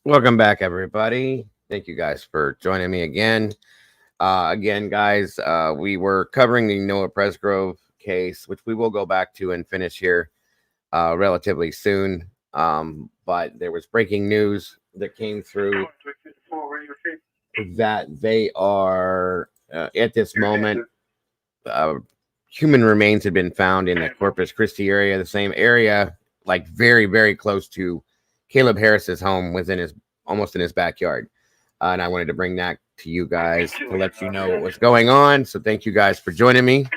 Welcome back, everybody. Thank you guys for joining me again. Guys, we were covering the Noah Presgrove case, which we will go back to and finish here relatively soon. But there was breaking news that came through that they are, at this moment, human remains had been found in the Corpus Christi area, the same area, like very, very close to Caleb Harris's home, almost in his backyard. And I wanted to bring that to you guys to let you know what was going on. So thank you guys for joining me.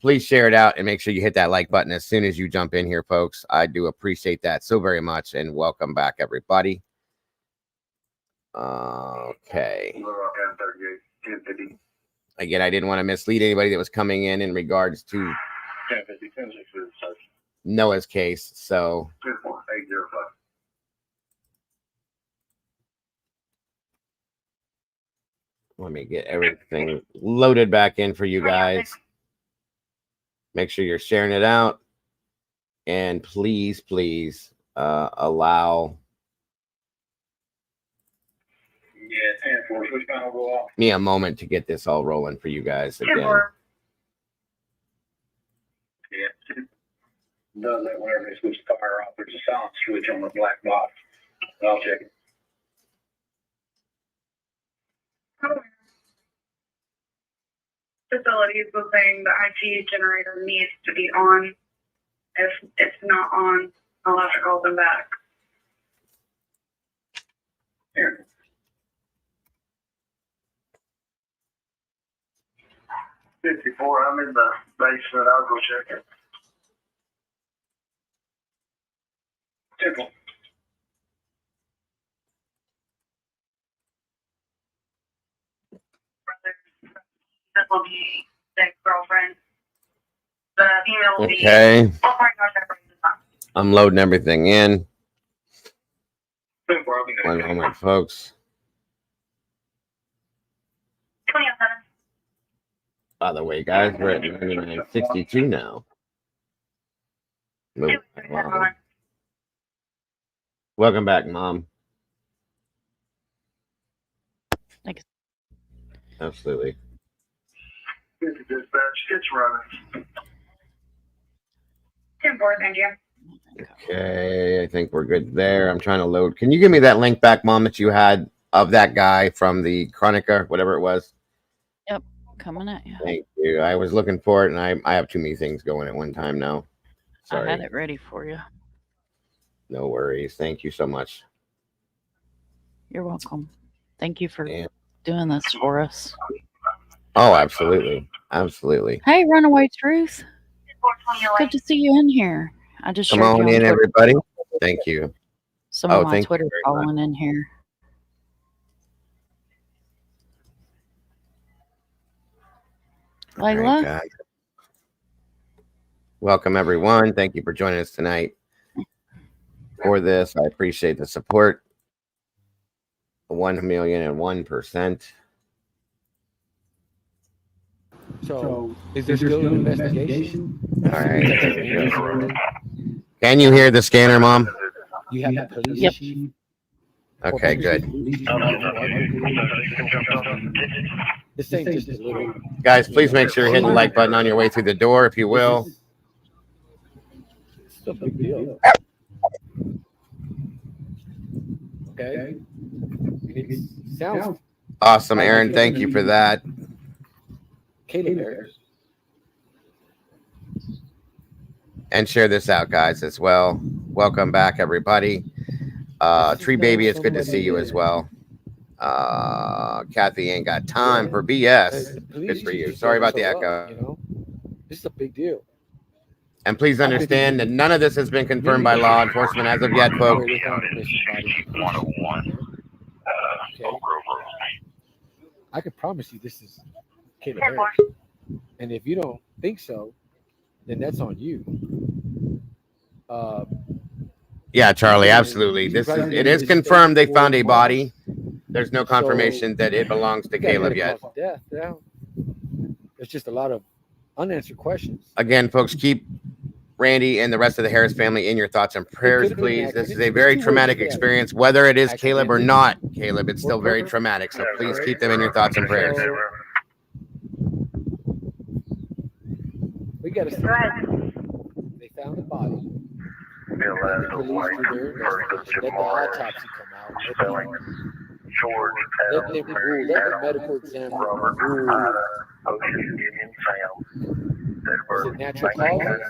Please share it out and make sure you hit that like button as soon as you jump in here, folks. I do appreciate that so very much. And welcome back, everybody. Okay. Again, I didn't want to mislead anybody that was coming in regards to Noah's case. So let me get everything loaded back in for you guys. Make sure you're sharing it out. And please, allow me a moment to get this all rolling for you guys again. Does that whenever they switch the fire off, there's a silent switch on the black box. I'll check it. Facilities was saying the IT generator needs to be on. If it's not on, I'll have to call them back. Here. $54, I'm in the basement. I'll go check it. Simple. This will be the girlfriend. The email will be. Okay. Oh my gosh, I bring this up. I'm loading everything in. Simple. One moment, folks. 2007. By the way, guys, we're at 99.62 now. Move along. Welcome back, Mom. Thanks. Absolutely. It's running. 10-4, thank you. Okay, I think we're good there. I'm trying to load. Can you give me that link back, Mom, that you had of that guy from the Chronica, whatever it was? Yep, coming at you. Thank you. I was looking for it, and I have too many things going at one time now. Sorry. I had it ready for you. No worries. Thank you so much. You're welcome. Thank you for doing this for us. Oh, absolutely. Absolutely. Hey, Runaway Truth. Good to see you in here. I just Come shared on you on in, Twitter. everybody. Thank you. Some of my thank you Twitter very much. following in here. All right, Layla? guys. Welcome, everyone. Thank you for joining us tonight for this. I appreciate the support. 1,001%. So, is there still an investigation? All right. Can you hear the scanner, Mom? You have the police Yep. chief. Okay, good. This ain't just a little. Guys, please make sure you hit the like button on your way through the door, if you will. It's a big deal. Okay. It sounds. Awesome, Aaron. Thank you for that. Caleb Harris. And share this out, guys, as well. Welcome back, everybody. Tree Baby, it's good to see you as well. Kathy ain't got time for BS. Good for you. Sorry about the echo. You know, this is a big deal. And please understand that none of this has been confirmed by law enforcement as of yet, folks. 101. Okay. I can promise you this is Caleb Harris. And if you don't think so, then that's on you. Yeah, Charlie, absolutely. It is confirmed they found a body. There's no confirmation that it belongs to Caleb yet. Death. Yeah. There's just a lot of unanswered questions. Again, folks, keep Randy and the rest of the Harris family in your thoughts and prayers, could've been an please. This is accident. a very There's two ways traumatic to get experience, whether it is Caleb or Accidentally. not Caleb. It's Or still very purpose. traumatic. So please keep them in your thoughts and prayers. So, we got to see. Go ahead. They found the body. Let the police do their investigation. Let the autopsy come out. Let them rule. Let the medical examiner rule. Is it natural causes?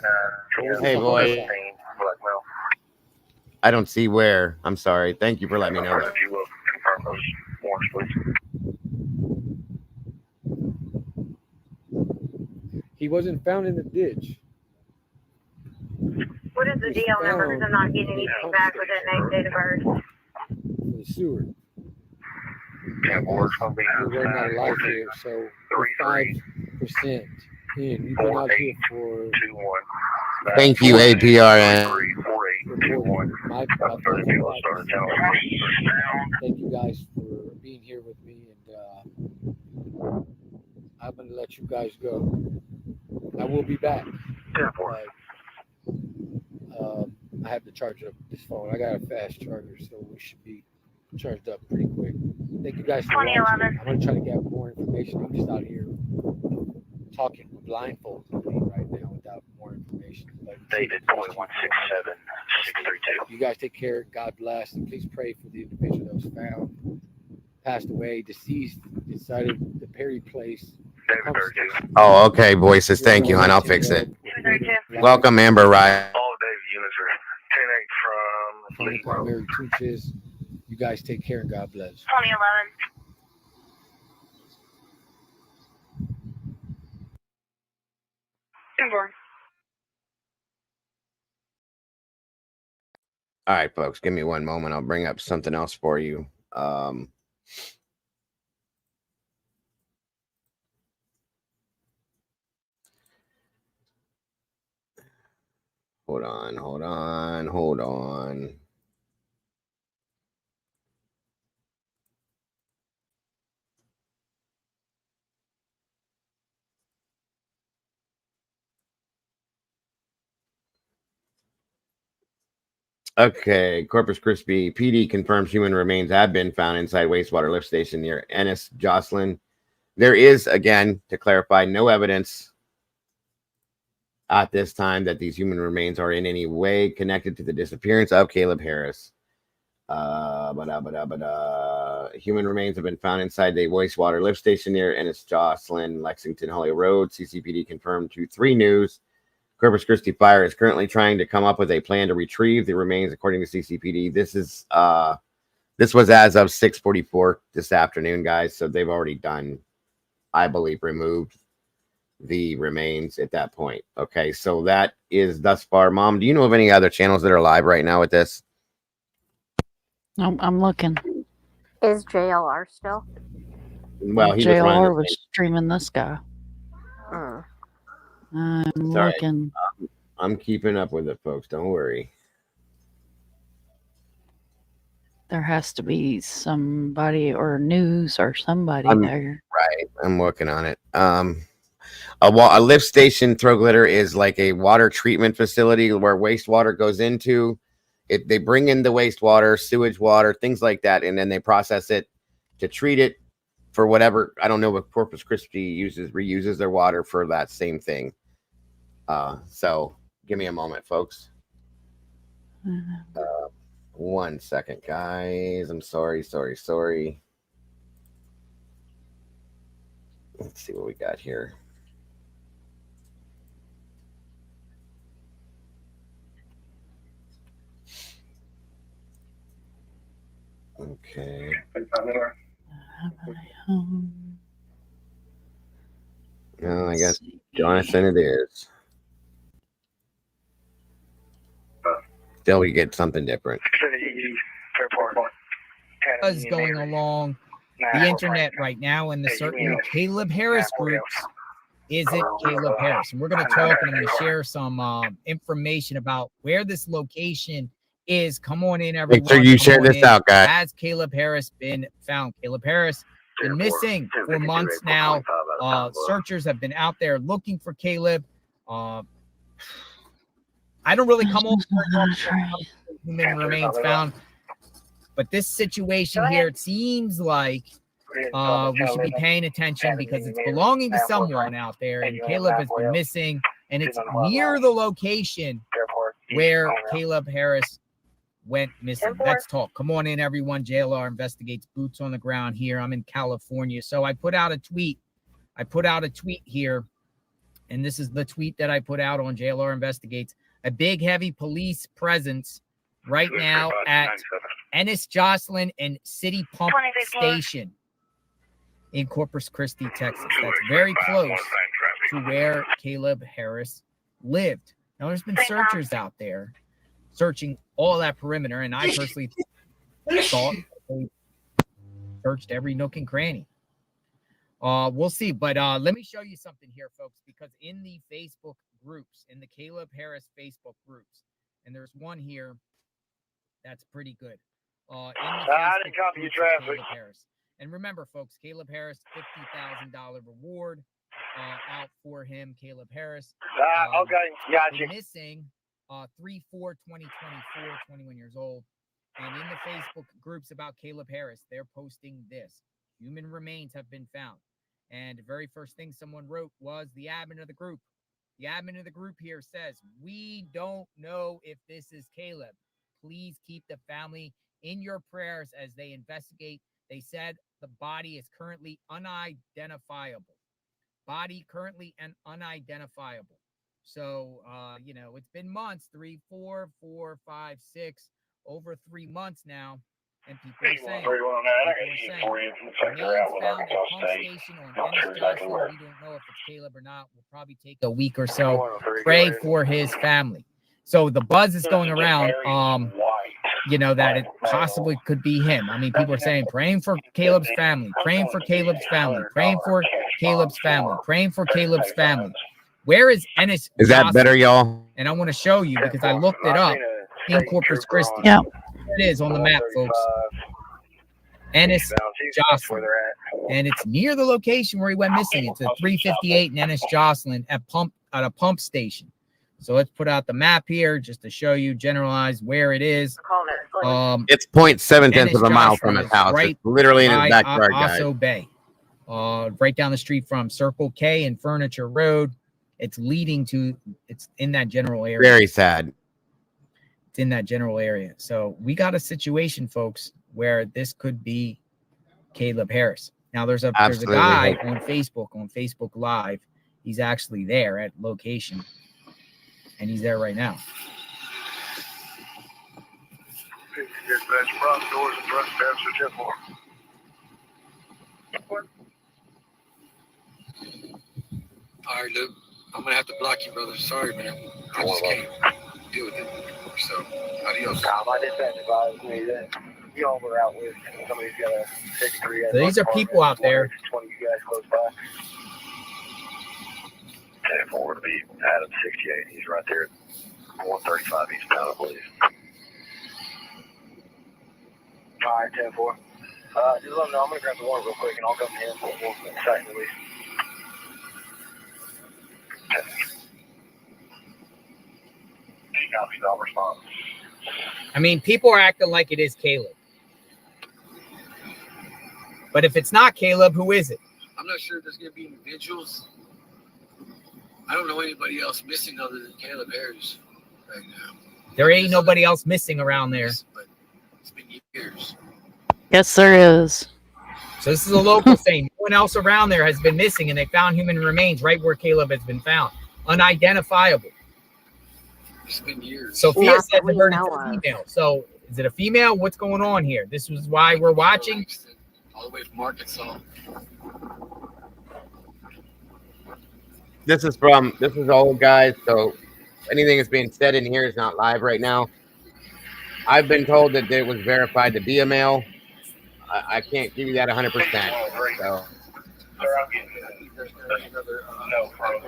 Or is it Hey, a boy. homicide? I don't see where. I'm sorry. Thank you for letting me know that. He wasn't found in the ditch. What is the DL number? Because I'm not getting anything back with that name, date of birth. For the sewer. We're running out of life here, so we're 5% in. We've been out here for. Thank you, APRN. My thank you guys for being here with me, and I'm gonna let you guys go. I will be back. I have to charge up this phone. I got a fast charger, so we should be charged up pretty quick. Thank you guys for watching. 2011. I'm gonna try to get more information. I'm just out here talking blindfolded right now without more information. But David 0.167632. you guys take care. God bless, and please pray for the individual that was found, passed away, deceased, decided the Perry Place. David 32. Oh, okay, voices. Thank you, hon. I'll fix it. 232. Welcome, Amber Ryan. All David units are 10-8 from Lee Road. Mary Tunches. You guys take care and God bless. 2011. Amber. All right, folks. Give me one moment. I'll bring up something else for you. Hold on. Okay, Corpus Christi PD confirms human remains have been found inside wastewater lift station near Ennis, Jocelyn. There is, again, to clarify, no evidence at this time that these human remains are in any way connected to the disappearance of Caleb Harris. Human remains have been found inside the wastewater lift station near Ennis, Jocelyn, Lexington, Holly Road. CCPD confirmed to 3 News. Corpus Christi Fire is currently trying to come up with a plan to retrieve the remains, according to CCPD. This was as of 6:44 this afternoon, guys. So they've already done, I believe, removed the remains at that point. Okay, so that is thus far. Mom, do you know of any other channels that are live right now with this? I'm looking. Is JLR still? Well, he JLR was was streaming this guy. Mm. I'm Sorry. looking. I'm keeping up with it, folks. Don't worry. There has to be somebody or news or somebody there. Right, I'm working on it. A lift station, throw glitter, is like a water treatment facility where wastewater goes into it. They bring in the wastewater, sewage water, things like that, and then they process it to treat it for whatever. I don't know if Corpus Christi reuses their water for that same thing. So give me a moment, folks. 1 second, guys. I'm sorry. Let's see what we got here. Okay. No, I guess Jonathan it is. Still, we get something different. Is going along the internet right now in the certain Caleb Harris groups. Is it Caleb Harris? And we're going to talk, and I'm going to share some information about where this location is. Come on in, everyone. Make sure you share this out, guys. Has Caleb Harris been found? Caleb Harris been missing for months now. Searchers have been out there looking for Caleb. I don't really come over human remains found, but this situation here, it seems like we should be paying attention because it's belonging to someone out there, and Caleb has been missing, and it's near the location where Caleb Harris went missing. Let's talk. Come on in, everyone. JLR Investigates, boots on the ground here. I'm in California. So I put out a tweet. Here, and this is the tweet that I put out on JLR Investigates. A big, heavy police presence right now at Ennis Jocelyn and City Pump Station in Corpus Christi, Texas. That's very close to where Caleb Harris lived. Now, there's been searchers out there searching all that perimeter, and I personally thought they searched every nook and cranny. We'll see, but let me show you something here, folks, because in the Facebook groups, in the Caleb Harris Facebook groups, and there's one here that's pretty good. In the Facebook groups of Caleb Harris. And remember, folks, Caleb Harris, $50,000 reward out for him. Caleb Harris. Okay, gotcha. Missing 3/4/2024, 21 years old. And in the Facebook groups about Caleb Harris, they're posting this. Human remains have been found. And the very first thing someone wrote was the admin of the group. The admin of the group here says, we don't know if this is Caleb. Please keep the family in your prayers as they investigate. They said the body is currently unidentifiable. Unidentifiable. So, it's been months, 3, 4, 4, 5, 6, over 3 months now. And people are saying, remains found at pump station on Ennis Jocelyn. We don't know if it's Caleb or not. We'll probably take a week or so. Pray for his family. So the buzz is going around, that it possibly could be him. I mean, people are saying, praying for Caleb's family, praying for Caleb's family, praying for Caleb's family, praying for Caleb's family. Where is Ennis? Is that better, y'all? And I want to show you because I looked it up in Corpus Christi. Yeah. It is on the map, folks. Ennis Jocelyn. And it's near the location where he went missing. It's a 358 in Ennis Jocelyn at a pump station. So let's put out the map here just to show you generalized where it is. It's 0.7 of a mile from his house. It's literally in his backyard, guys. Oso Bay. Right down the street from Circle K and Furniture Road. It's in that general area. Very sad. It's in that general area. So we got a situation, folks, where this could be Caleb Harris. Now there's a guy on Facebook Live. He's actually there at location. And he's there right now. All right, Luke. I'm gonna have to block you, brother. Sorry, man. I just can't deal with it anymore. So, adios. My dispatch advised me that y'all were out with somebody's got a 53. So these are people out there. 20 you guys close by. 10-4 to be Adam 68. He's right there at 135 eastbound, I believe. All right, 10-4. Just let him know. I'm gonna grab the water real quick, and I'll come to him. We'll second release. I'll respond. I mean, people are acting like it is Caleb. But if it's not Caleb, who is it? I'm not sure if there's going to be individuals. I don't know anybody else missing other than Caleb Harris right now. There ain't nobody else missing around there. But it's been years. Yes, there is. So this is a local thing. No one else around there has been missing, and they found human remains right where Caleb has been found. Unidentifiable. It's been years. Sophia said the bird is a female. So is it a female? What's going on here? This is why we're watching. All the way from Arkansas. This is old, guys. So anything that's being said in here is not live right now. I've been told that it was verified to be a male. I can't give you that 100%. So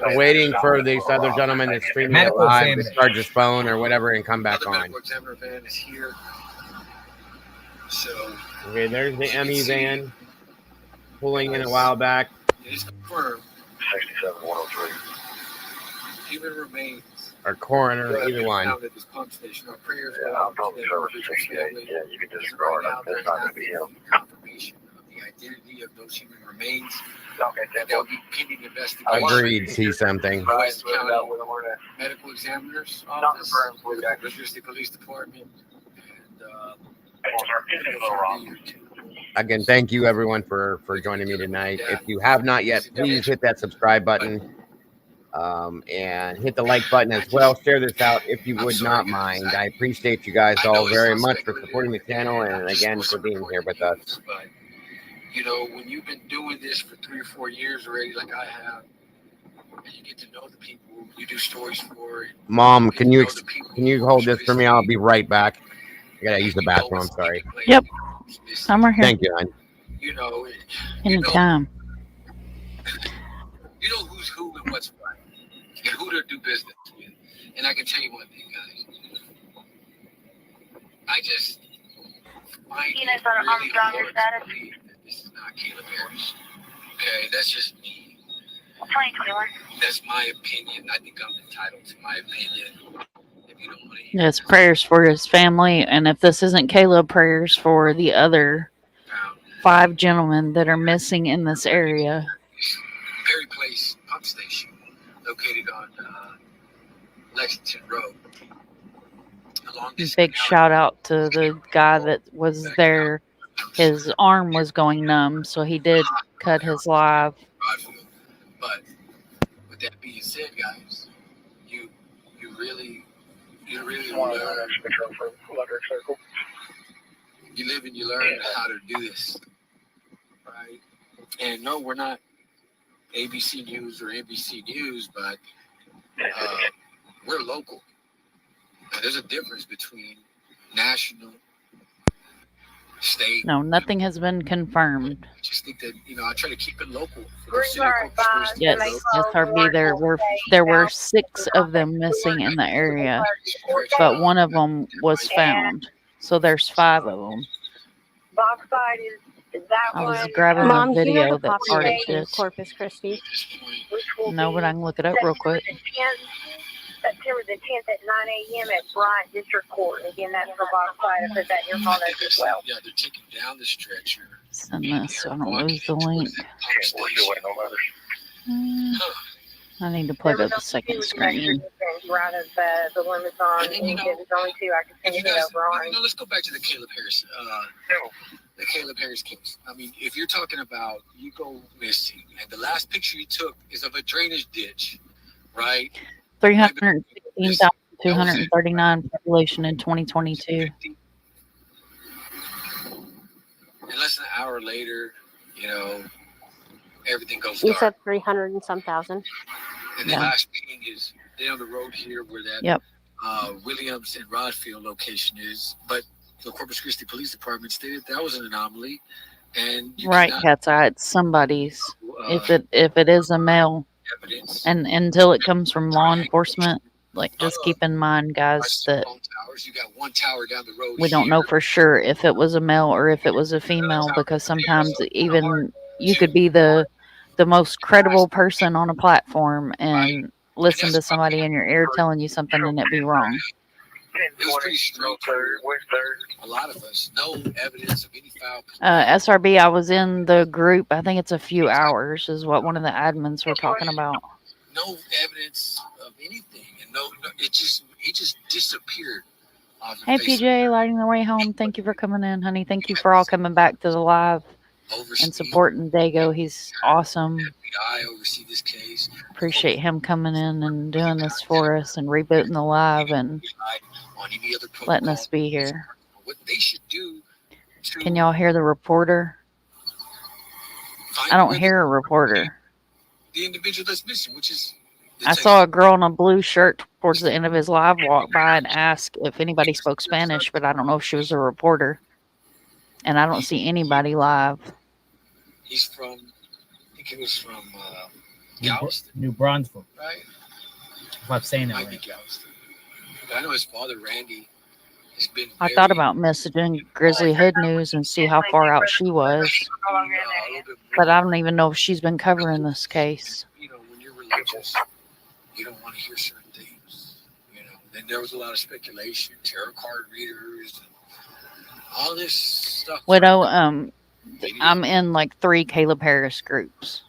I'm waiting for this other gentleman that's streaming it live to charge his phone or whatever and come back on. Medical examiner van is here. So okay, there's the ME van pulling in a while back. It is confirmed. 67-103. Human remains or coroner, either one. Found at this pump station. Our prayers go I'll out to probably that service individual's family. you can Right disregard now, it. there's It's not not gonna be been him. any confirmation of the identity of those human remains. Okay, That they'll be pending investigation. Agreed. See something. West County Medical Examiner's Office, confirmed. the Corpus Christi Police Department, and Again, thank you everyone for joining me tonight. If you have not yet, please hit that subscribe button. And hit the like button as well. Share this out if you would not mind. I appreciate you guys all very much for supporting the channel and again for being here with us. But you know, when you've been doing this for 3 or 4 years already, like I have, and you get to know the people you do stories for. Mom, can you hold this for me? I'll be right back. I gotta use the bathroom. I'm sorry. Yep. I'm right here. Thank you, hon. You know, Anytime. you know who's who and what's what, and who to do business with. And I can tell you one thing, guys. I just find You know, it so I'm really driving hard status. to believe that this is not Caleb Harris. Okay, that's just me. 2021. That's my opinion. I think I'm entitled to my opinion. If you don't want to hear Yes, prayers for his family. And if this isn't Caleb, prayers for the other about 5 gentlemen that are missing in this area. Perry Place pump station located on Lexington Road. Along this Big canal- shout out to the guy that was there. His arm was going numb, so he did cut his live. But with that being said, guys, you really learn. You live and you learn how to do this, right? And no, we're not ABC News or NBC News, but we're local. And there's a difference between national, state. No, nothing has been confirmed. I just think that, you know, I try to keep it local. For the Green city of bar Corpus Christi. Yes, SRB, there were 6 of them missing in the area, but one of them was found. So there's 5 of them. Bauxite is that I was one? grabbing Mom, a do you know video the that Arctic population did. of Corpus Christi? At this point, Which will No, but I can look it up real quick. September the 10th at 9 a.m. at Bryant District Court. Again, that's for Bauxite. I put that in your phone I think as that's, well. yeah, they're taking down the stretcher. Send this so I don't lose the link. I need to plug up the second screen. Right of the limits on. And then, you know, There's only 2 I can If send you it guys, over on. you know, let's go back to the Caleb Harris, case. I mean, if you're talking about you go missing, and the last picture you took is of a drainage ditch, right? 316,239 population in 2022. And less than an hour later, you know, everything goes You dark. said 300 and some thousand. And the Yeah. last thing is down the road here where that Yep. Williams and Rodfield location is. But the Corpus Christi Police Department stated that was an anomaly. And you Right, cannot, Cat's Eye. It's somebody's. uh, If it is a male, evidence. and until it comes from law enforcement, like just keep in mind, guys, that Phone towers. You got one tower down the road. we don't know here. for sure if it was a male or if it was a female, because sometimes even you could be the most credible person on a platform and listen to somebody in your ear telling you something and it be wrong. It was pretty strange. A lot of us, no evidence of any foul play. SRB, I was in the group. I think it's a few hours is what one of the admins were talking about. No evidence of anything, and he just disappeared. Off the Hey, face of PJ, lighting the way home. Thank you for coming in, honey. Thank you for all coming back to the live oversee. and supporting Dago. He's awesome. FBI oversee this case. Appreciate him coming in and doing this for us and rebooting the live and On any other letting protocol. us be here. What they should do. To Can y'all hear the reporter? find I don't where hear a reporter. the individual that's missing, which is. I saw a girl in a blue shirt towards the end of his live walk by and ask if anybody spoke Spanish, but I don't know if she was a reporter. And I don't see anybody live. He's from. I think it was from Galveston, New Brunswick. right? If I'm saying that Might be right. Galveston. But I know his father, Randy, has been. I thought about messaging Grizzly Hood News and see how far out she was, but I don't even know if she's been covering this case. You know, when you're religious, you don't want to hear certain things. Then there was a lot of speculation, tarot card readers, all this stuff. Widow, I'm in like 3 Caleb Harris groups.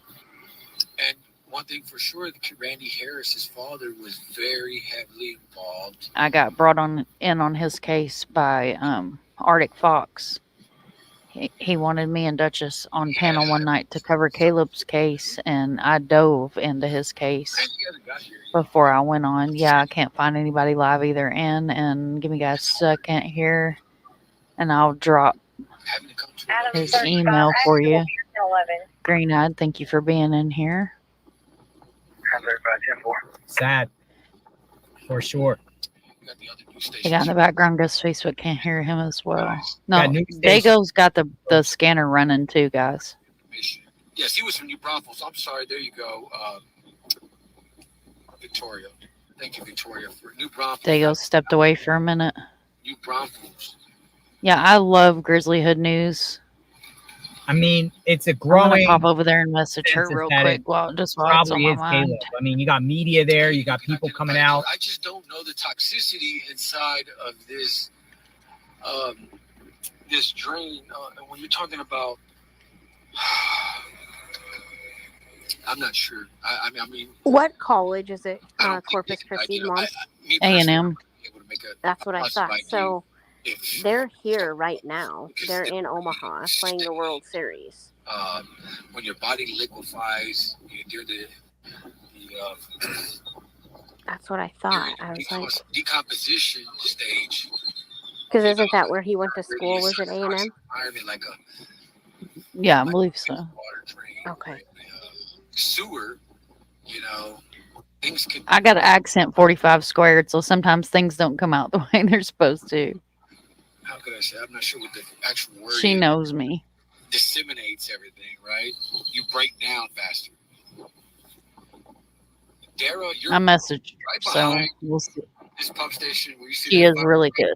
And one thing for sure, Randy Harris's father was very heavily involved. I got brought in on his case by Arctic Fox. He wanted me and Duchess on panel one night to cover Caleb's case, and I dove into his case before I went on. Yeah, I can't find anybody live either in, and give me guys a second here, and I'll drop his email for you. Green Eyed, thank you for being in here. Sad. For sure. The guy in the background goes Facebook, can't hear him as well. No, Got new station. Dago's got the scanner running too, guys. Yes, he was from New Braunfels. I'm sorry. There you go. Victoria. Thank you, Victoria, for New Braunfels. Dago stepped away for a minute. New Braunfels. Yeah, I love Grizzly Hood News. I mean, it's a I'm gonna growing. pop over there and message her census real that quick it while it's on Probably my is mind. Caleb. I mean, you got media there. You got people coming out. I just don't know the toxicity inside of this this drain. When you're talking about, I'm not sure. I mean, What college is it? I don't Corpus think Christi, you know, Mom? me A&M. personally, I'm able to make a That's what I positive thought. idea So if, they're here right now. They're in Omaha playing the World Series. when your body liquefies, you're the That's what I thought. I was like, decomposition stage. because isn't that where he went to school? Was it A&M? Environment like a Yeah, I believe so. water drain, Okay. sewer. You know, things can. I got an accent 45 squared, so sometimes things don't come out the way they're supposed to. How could I say? I'm not sure what the actual word. She is. knows me. Disseminates everything, right? You break down faster. Dara, you're I messaged her, right so behind we'll see. this pump station where you see. She that is button. really good.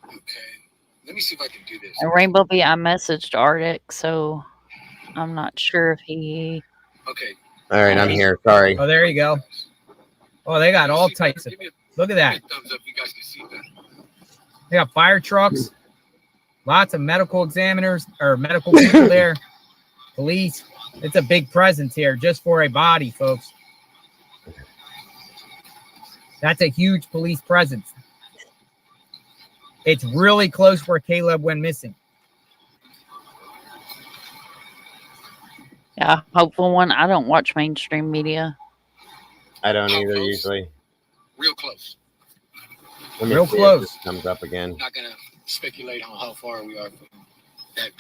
Okay, let me see if I can do this. And Rainbow Bee, I messaged Arctic, so I'm not sure if he. Okay. All right, I'm here. Sorry. Oh, there you go. Oh, they got all types of. Give me a Look at that. thumbs up. You guys can see that. They got fire trucks. Lots of medical examiners or medical people there. Police. It's a big presence here just for a body, folks. That's a huge police presence. It's really close where Caleb went missing. Yeah, hopeful one. I don't watch mainstream media. I don't either usually. Real close. Let me Real see if close. this comes up again. I'm not gonna speculate on how far we are from that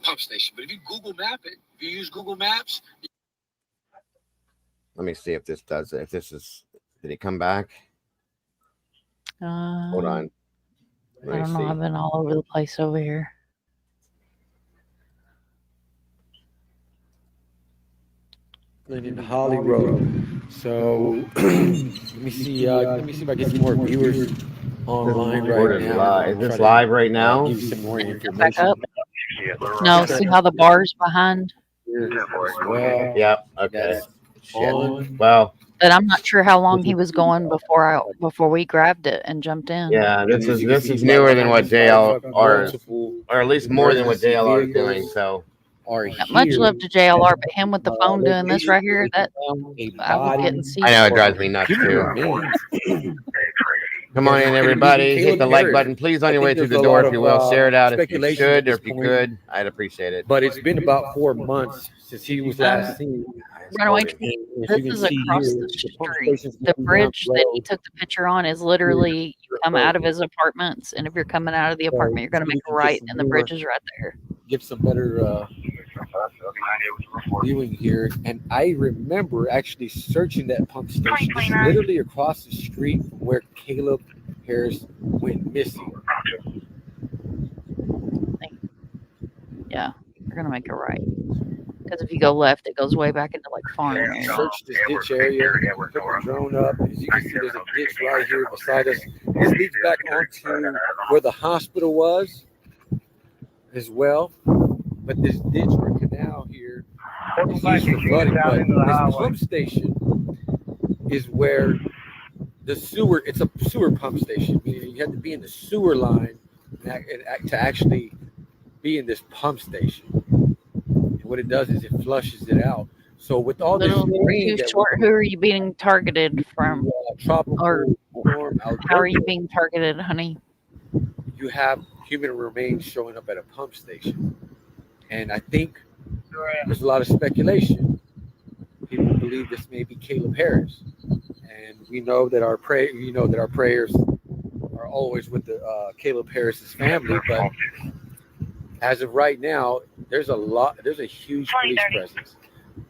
pump station. But if you Google Map it, if you use Google Maps, Let me see if this does it. If this is, did it come back? Hold on. Let I me don't know. see. I've been all over the place over here. In Holly Road. So let me see if I get some more viewers online Where right is now. live? Is this live right now? Give you some more Back information. up. No, see how the bar's behind? Here as well. Yep. Okay. That's on. Well, But I'm not sure how long he was going before we grabbed it and jumped in. yeah, And this as you can is see, newer than what JL multiple or at least more than what emergency JLR is doing. vehicles So are Not much here. love to JLR, but him with the phone doing this right here, that A I was body. getting seized. I know it drives me nuts Human too. remains. Come on in, everybody. Hit the like button, please, on your way through the door if you will. Share it out if you speculation should, at or if this you point. could. I'd appreciate it. But it's been about 4 months since he was last seen. Runaway And as This you can is see across here, the pump street. station's The coming down bridge the that he road. took the picture on is literally you come out of his apartments, and if you're coming out of the apartment, you're going to make a right, and the bridge is right there. Get some better viewing here. And I remember actually searching that pump station. It's literally across the street from where Caleb Harris went missing. Yeah, you're going to make a right. Because if you go left, it goes way back into like farm area. Search this ditch area, put the drone up. As you can see, there's a ditch right here beside us. This leads back onto where the hospital was as well. But this ditch or canal here is used for flooding. But this pump station is where the sewer. It's a sewer pump station. Meaning you have to be in the sewer line to actually be in this pump station. And what it does is it flushes it out. So with all this Little rain too that short. Who are you being targeted from? tropical Or storm how are you Alberto, being targeted, honey? you have human remains showing up at a pump station, and I think there's a lot of speculation. People believe this may be Caleb Harris, and we know that our prayers are always with the Caleb Harris's family. But as of right now, there's a huge police presence.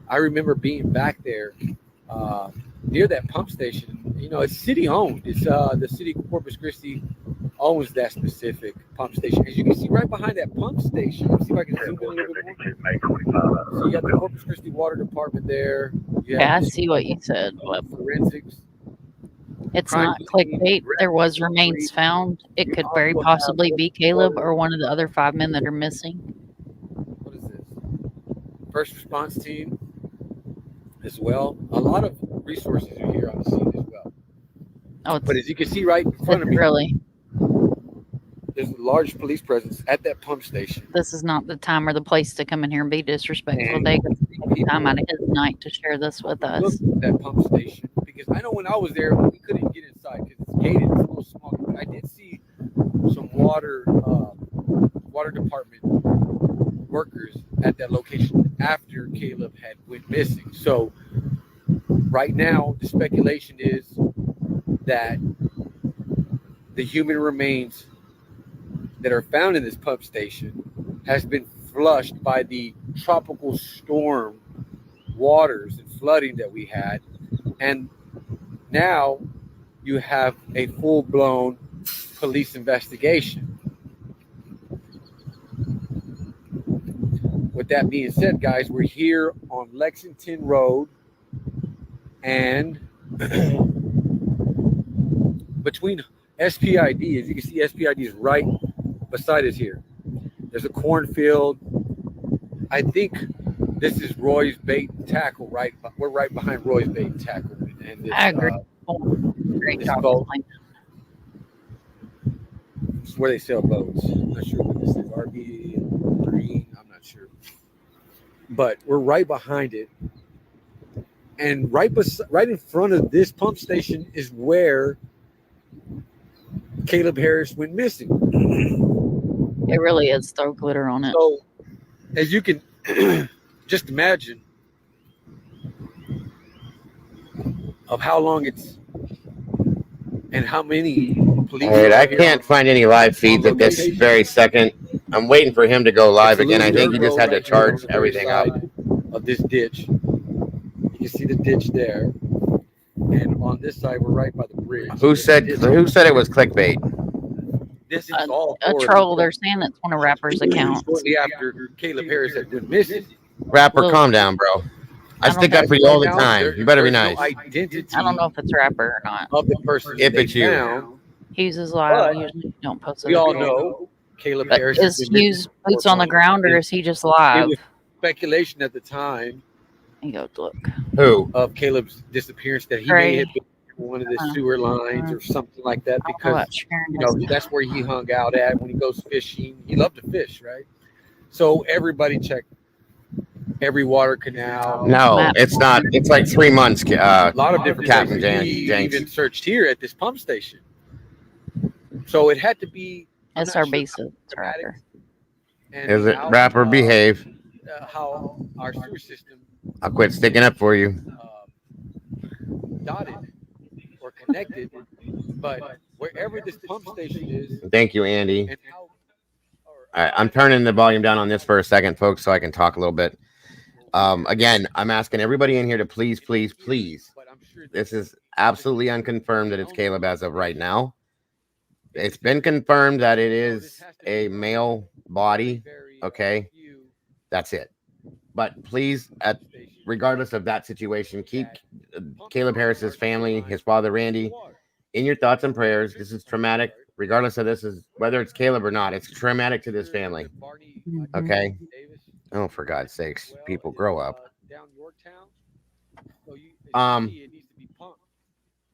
I remember being back there near that pump station. You know, it's city owned. It's the city of Corpus Christi owns that specific pump station. As you can see right behind that pump station, see if I can zoom in a little bit more. So you got the Corpus Christi Water Department there. Yeah, I see what you said. Forensics. It's Crime not scene, clickbait. There was remains found. It could very possibly be Caleb or one of the other 5 men that are missing. What is this? First response team as well. A lot of resources are here on the scene as well. Oh, But as you can see right in front of me, really. there's a large police presence at that pump station. This is not the time or the place to come in here and be disrespectful. And They could take time out of his night to share this with Look us. at that pump station, because I know when I was there, we couldn't get inside because it's gated. It's a little small. But I did see some water department workers at that location after Caleb had went missing. So right now, the speculation is that the human remains that are found in this pump station has been flushed by the tropical storm waters and flooding that we had, and now you have a full-blown police investigation. With that being said, guys, we're here on Lexington Road, and between SPID, as you can see, SPID is right beside us here. There's a cornfield. I think this is Roy's Bait and Tackle, right? We're right behind Roy's Bait and Tackle. And this, I agree. Great this job. boat, this is where they sell boats. I'm not sure what this is. RB Green, I'm not sure. But we're right behind it. And right in front of this pump station is where Caleb Harris went missing. It really is. Throw glitter on it. So, as you can just imagine of how long it's and how many police. All right, I can't find any live feeds at this very second. I'm waiting for him to go live again. I think he just had to charge everything up. Of this ditch, you can see the ditch there, and on this side we're right by the bridge. Who said it was clickbait? This is all A troll. They're saying it's one of Rapper's accounts. Shortly after Caleb Harris had been missing. Rapper, Well, calm down, bro. I I stick don't up for you all the time. You better be There's nice. no identity I don't know if it's Rapper or not. of the person If they it's you. found. Hughes is live. But Usually don't post it. We all know Caleb But Harris. is has been Hughes missing boots for on the months. ground or is he just It live? was speculation at the time He goes, look. Who? of Caleb's disappearance that he Gray. may have been in one of the sewer lines or something like that, I don't know because about sharing you know his- that's where he hung out at when he goes fishing. He loved to fish, right? So everybody checked every water canal. No, it's not. It's like 3 months. A lot of different Captain places. Jan- He Jenks. even searched here at this pump station. So it had to be. I'm It's not our sure basic how dramatic Rapper. and Is it how, Rapper? Behave. How our sewer system I'll quit sticking up for you. dotted or connected, but wherever this pump station is, Thank you, Andy. and how. All right, I'm turning the volume down on this for a second, folks, so I can talk a little bit. Again, I'm asking everybody in here to please. This is absolutely unconfirmed that it's Caleb as of right now. It's been confirmed that it is a male body. Okay, that's it. But please, regardless of that situation, keep Caleb Harris's family, his father Randy, in your thoughts and prayers. This is traumatic. Regardless of this is whether it's Caleb or not, it's traumatic to this family. Okay. Oh, for God's sakes, people grow up.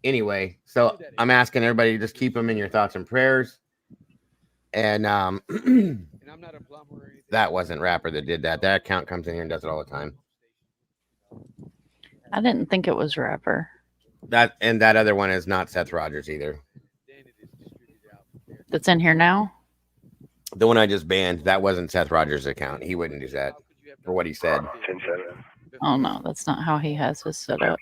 anyway, so I'm asking everybody to just keep them in your thoughts and prayers. And And I'm not a plumber or anything. that wasn't Rapper that did that. That account comes in here and does it all the time. I didn't think it was Rapper. That other one is not Seth Rogers either. Then it is distributed out there. That's in here now. The one I just banned, that wasn't Seth Rogers' account. He wouldn't do that for what he said. Oh no, that's not how he has his set up.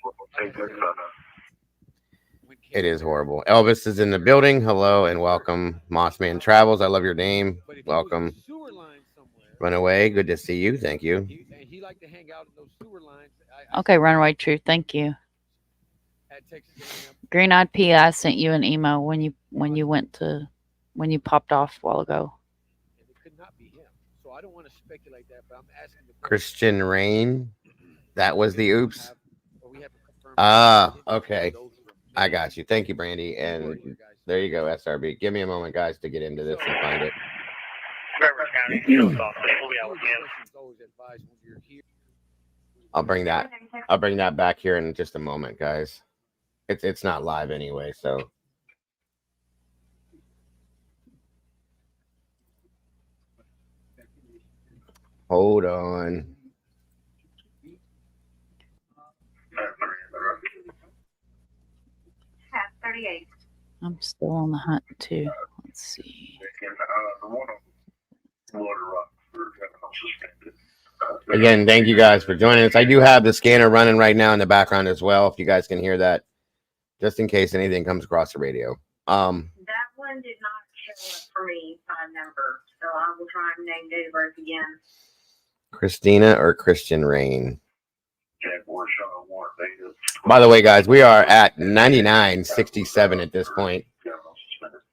It is horrible. Elvis is in the building. Hello and welcome. Mossman Travels. I love your name. Welcome. Runaway. Good to see you. Thank you. He liked to hang out in those sewer lines. Okay, Runaway Truth. Thank you. Green Eyed P. I sent you an email when you popped off a while ago. It could not be him. So I don't want to speculate that, but I'm asking the Christian Rain. That was the oops. Okay. I got you. Thank you, Brandy. And there you go, SRB. Give me a moment, guys, to get into this and find it. I'll bring that back here in just a moment, guys. It's not live anyway, so hold on. I'm still on the hunt too. Let's see. Again, thank you guys for joining us. I do have the scanner running right now in the background as well, if you guys can hear that, just in case anything comes across the radio. That one did not show up for me by number, so I will try and name date of birth again. Christina or Christian Rain. By the way, guys, we are at 9967 at this point.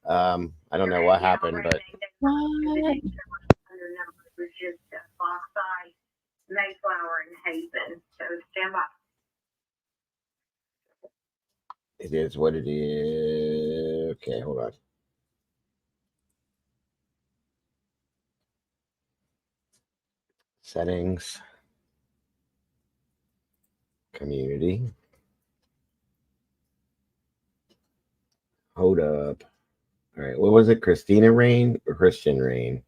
I don't know what happened, but Mayflower and Hazen. So stand by. it is what it is. Okay, hold on. Settings. Community. Hold up. All right, what was it? Christina Rain or Christian Rain?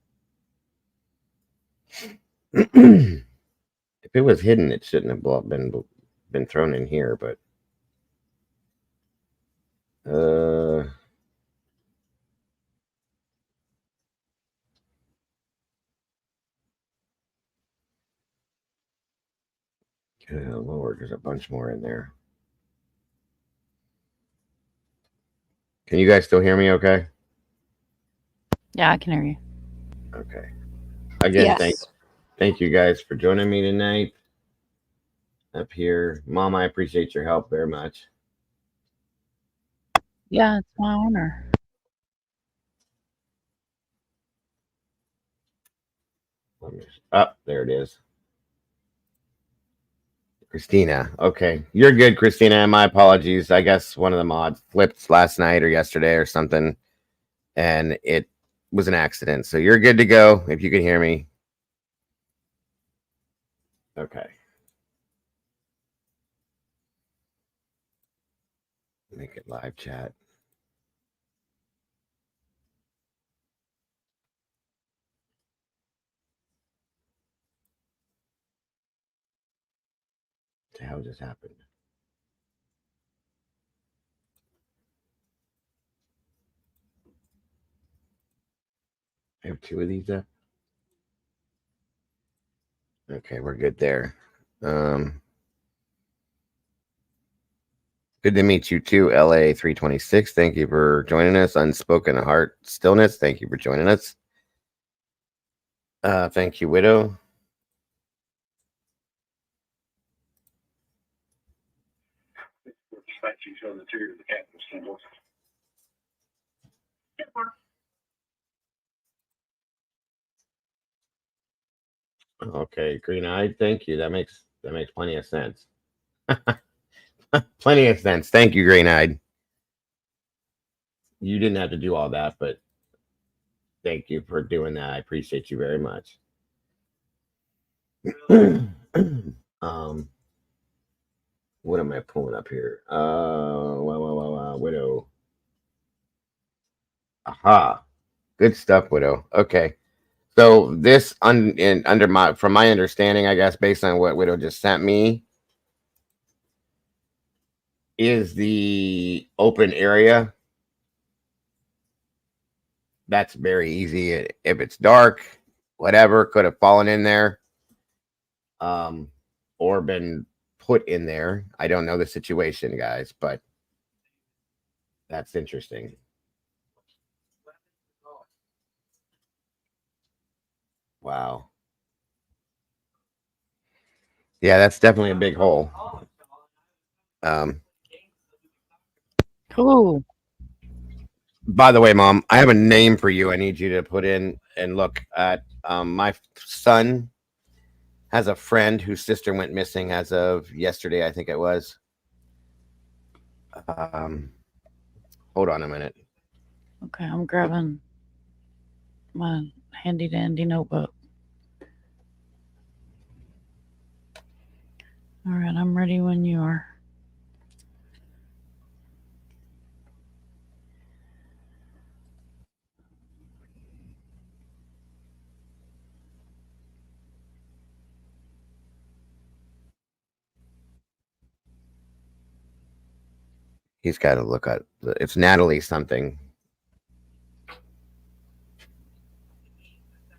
If it was hidden, it shouldn't have been thrown in here, but good Lord, there's a bunch more in there. Can you guys still hear me okay? yeah, I can hear you. Okay. Again, Yes. thank you guys for joining me tonight up here. Mom, I appreciate your help very much. Yeah, it's my honor. There it is. Christina. Okay. You're good, Christina. And my apologies. I guess one of the mods flipped last night or yesterday or something, and it was an accident. So you're good to go if you can hear me. Okay. Make it live chat. How just happened? I have two of these up. Okay, we're good there. Good to meet you too, LA 326. Thank you for joining us. Unspoken Heart Stillness. Thank you for joining us. Thank you, Widow. Okay, Green Eyed. Thank you. That makes plenty of sense. Plenty of sense. Thank you, Green Eyed. You didn't have to do all that, but thank you for doing that. I appreciate you very much. What am I pulling up here? Widow. Aha. Good stuff, Widow. Okay. So this under my from my understanding, I guess, based on what Widow just sent me, is the open area. That's very easy. If it's dark, whatever, could have fallen in there, or been put in there. I don't know the situation, guys, but that's interesting. Wow. Yeah, that's definitely a big hole. Cool. By the way, Mom, I have a name for you. I need you to put in and look at. My son has a friend whose sister went missing as of yesterday, I think it was. Hold on a minute. Okay, I'm grabbing my handy dandy notebook. All right, I'm ready when you are. He's got to look at. It's Natalie something.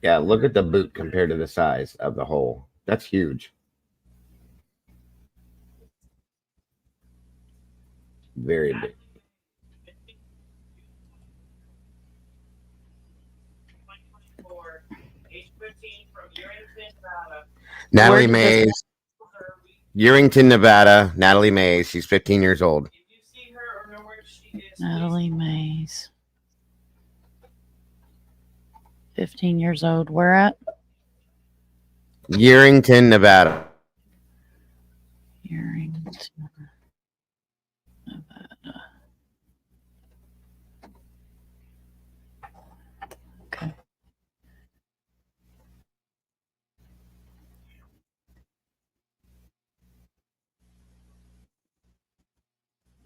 Yeah, look at the boot compared to the size of the hole. That's huge. Very big. Natalie Mays, Urington, Nevada. Natalie Mays. She's 15 years old. Natalie Mays. 15 years old. Where at? Urington, Nevada. Urington, Nevada. Okay.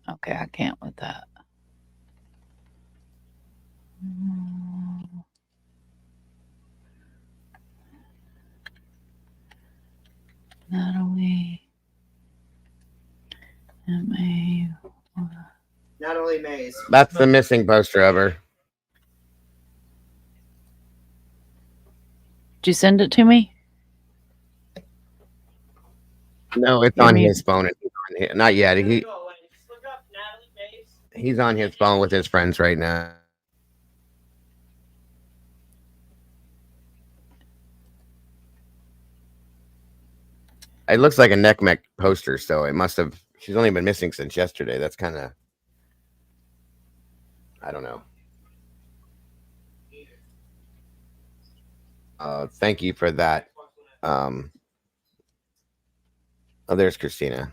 Okay, I can't with that. Natalie M.A. Natalie Mays. That's the missing poster of her. Did you send it to me? No, it's on his phone. Not yet. He's on his phone with his friends right now. It looks like a neck mech poster, so it must have. She's only been missing since yesterday. That's kind of. I don't know. Thank you for that. Oh, there's Christina.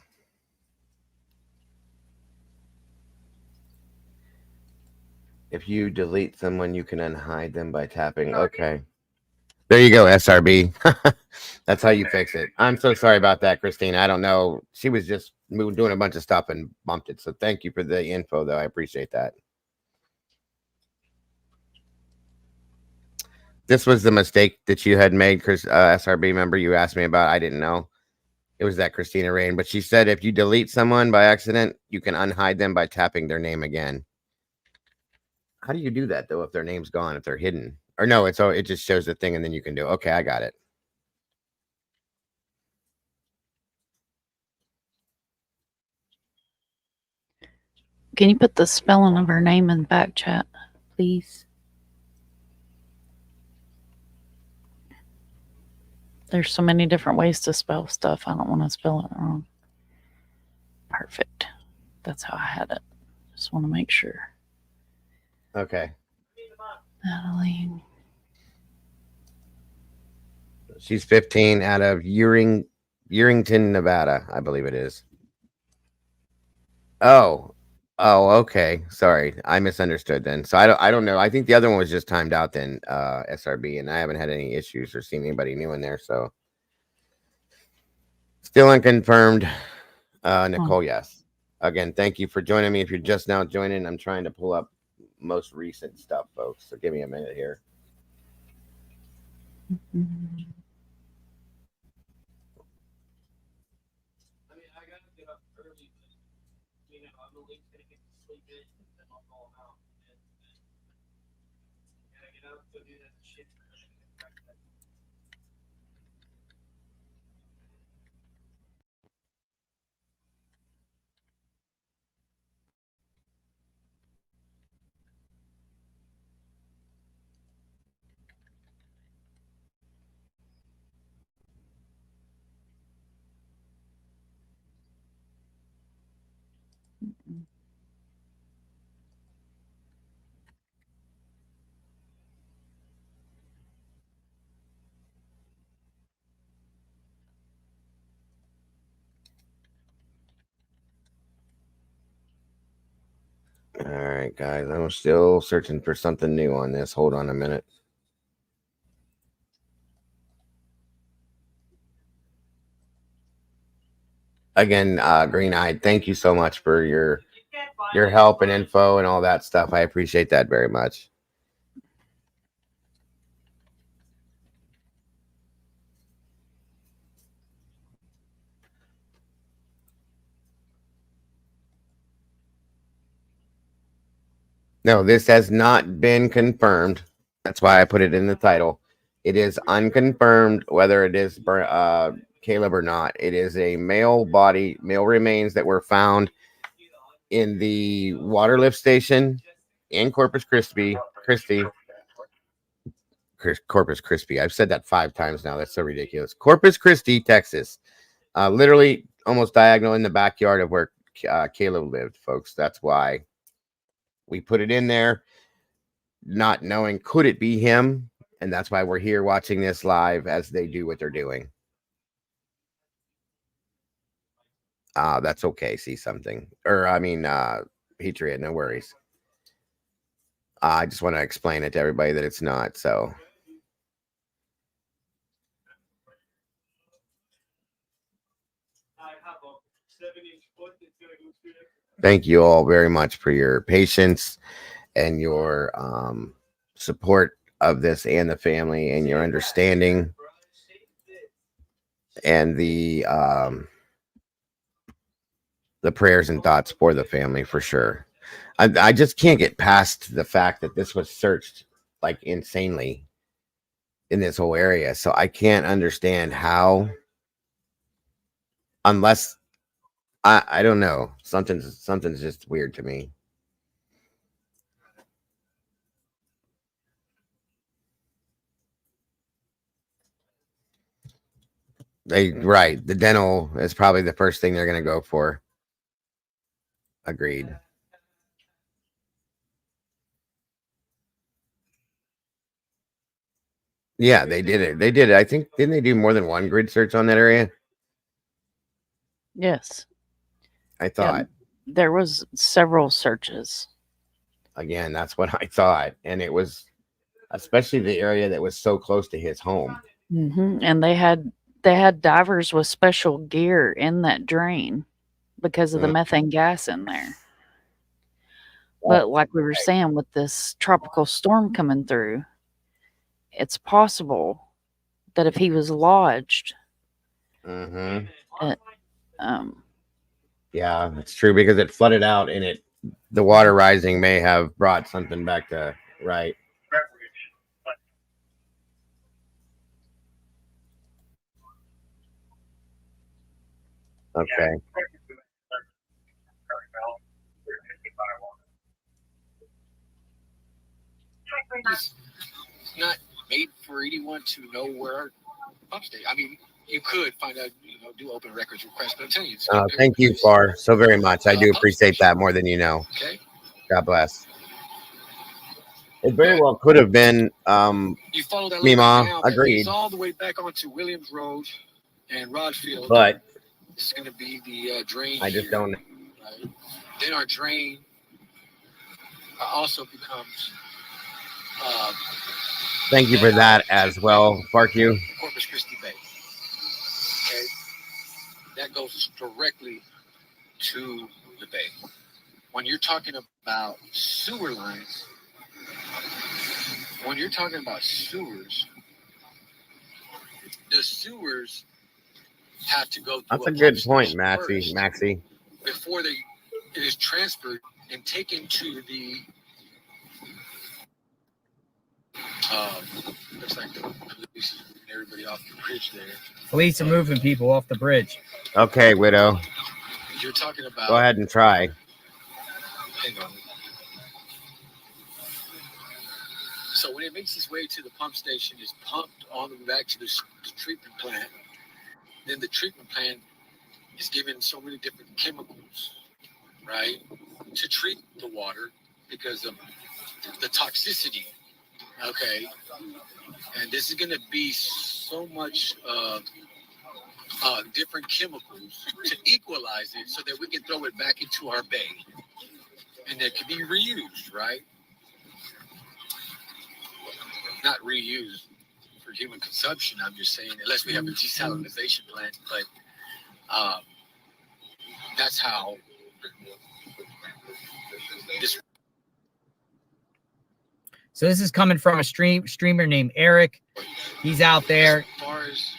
If you delete someone, you can unhide them by tapping. Okay. There you go, SRB. That's how you fix it. I'm so sorry about that, Christina. I don't know. She was just doing a bunch of stuff and bumped it. So thank you for the info, though. I appreciate that. This was the mistake that you had made, Chris, SRB. Remember, you asked me about. I didn't know. It was that Christina Rain. But she said if you delete someone by accident, you can unhide them by tapping their name again. How do you do that, though, if their name's gone, if they're hidden? Or no, it just shows the thing and then you can do. Okay, I got it. Can you put the spelling of her name in the back chat, please? There's so many different ways to spell stuff. I don't want to spell it wrong. Perfect. That's how I had it. Just want to make sure. Okay. Natalie. She's 15 out of Urington, Nevada, I believe it is. Oh, okay. Sorry, I misunderstood then. So I don't know. I think the other one was just timed out then, SRB, and I haven't had any issues or seen anybody new in there. So still unconfirmed. Nicole, yes. Again, thank you for joining me. If you're just now joining, I'm trying to pull up most recent stuff, folks. So give me a minute here. All right, guys. I'm still searching for something new on this. Hold on a minute. Again, Green Eyed, thank you so much for your help and info and all that stuff. I appreciate that very much. No, this has not been confirmed. That's why I put it in the title. It is unconfirmed whether it is Caleb or not. It is a male remains that were found in the water lift station in Corpus Christi. Corpus Christi. I've said that 5 times now. That's so ridiculous. Corpus Christi, Texas. Literally almost diagonal in the backyard of where Caleb lived, folks. That's why we put it in there, not knowing could it be him, and that's why we're here watching this live as they do what they're doing. That's okay. See something, or I mean, Patriot. No worries. I just want to explain it to everybody that it's not. So. Thank you all very much for your patience and your support of this and the family and your understanding and the prayers and thoughts for the family for sure. I just can't get past the fact that this was searched like insanely in this whole area. So I can't understand how, unless I don't know. Something's just weird to me. Right. The dental is probably the first thing they're going to go for. Agreed. Yeah, they did it. They did it. I think, didn't they do more than one grid search on that area? Yes. I thought. Yeah, there was several searches. Again, that's what I thought. And it was especially the area that was so close to his home. Mm-hmm. And they had divers with special gear in that drain because of the methane gas in there. But like we were saying, with this tropical storm coming through, it's possible that if he was lodged, Mm-hmm. Yeah, it's true because it flooded out and the water rising may have brought something back to right. Okay. It's not made for anyone to know where pump station. I mean, you could find out, do open records request, but I'm telling you. Thank you, Far, so very much. I do appreciate that more than you know. Okay. God bless. It very well could have been. You follow that Mima, now, agreed. it's all the way back onto Williams Road and Rodfield. But it's going to be the drain. I just don't. Right? Then our drain also becomes. Thank you for that as well, Corpus Christi Bay. Okay, that goes directly to the bay. When you're talking about sewer lines, when you're talking about sewers, the sewers have to go through That's a pump good point, station Maxie. first before it is transferred and taken to the looks like the police is moving everybody off the bridge there. Police are moving people off the bridge. Okay, Widow. You're talking about. Go ahead and try. Hang on. So when it makes its way to the pump station, it's pumped all the way back to the treatment plant. Then the treatment plant is given so many different chemicals, right, to treat the water because of the toxicity. Okay, and this is going to be so much different chemicals to equalize it so that we can throw it back into our bay and that can be reused, right? Not reused for human consumption, I'm just saying, unless we have a desalinization plant, but that's how this. So this is coming from a streamer named Eric. He's out there. As far as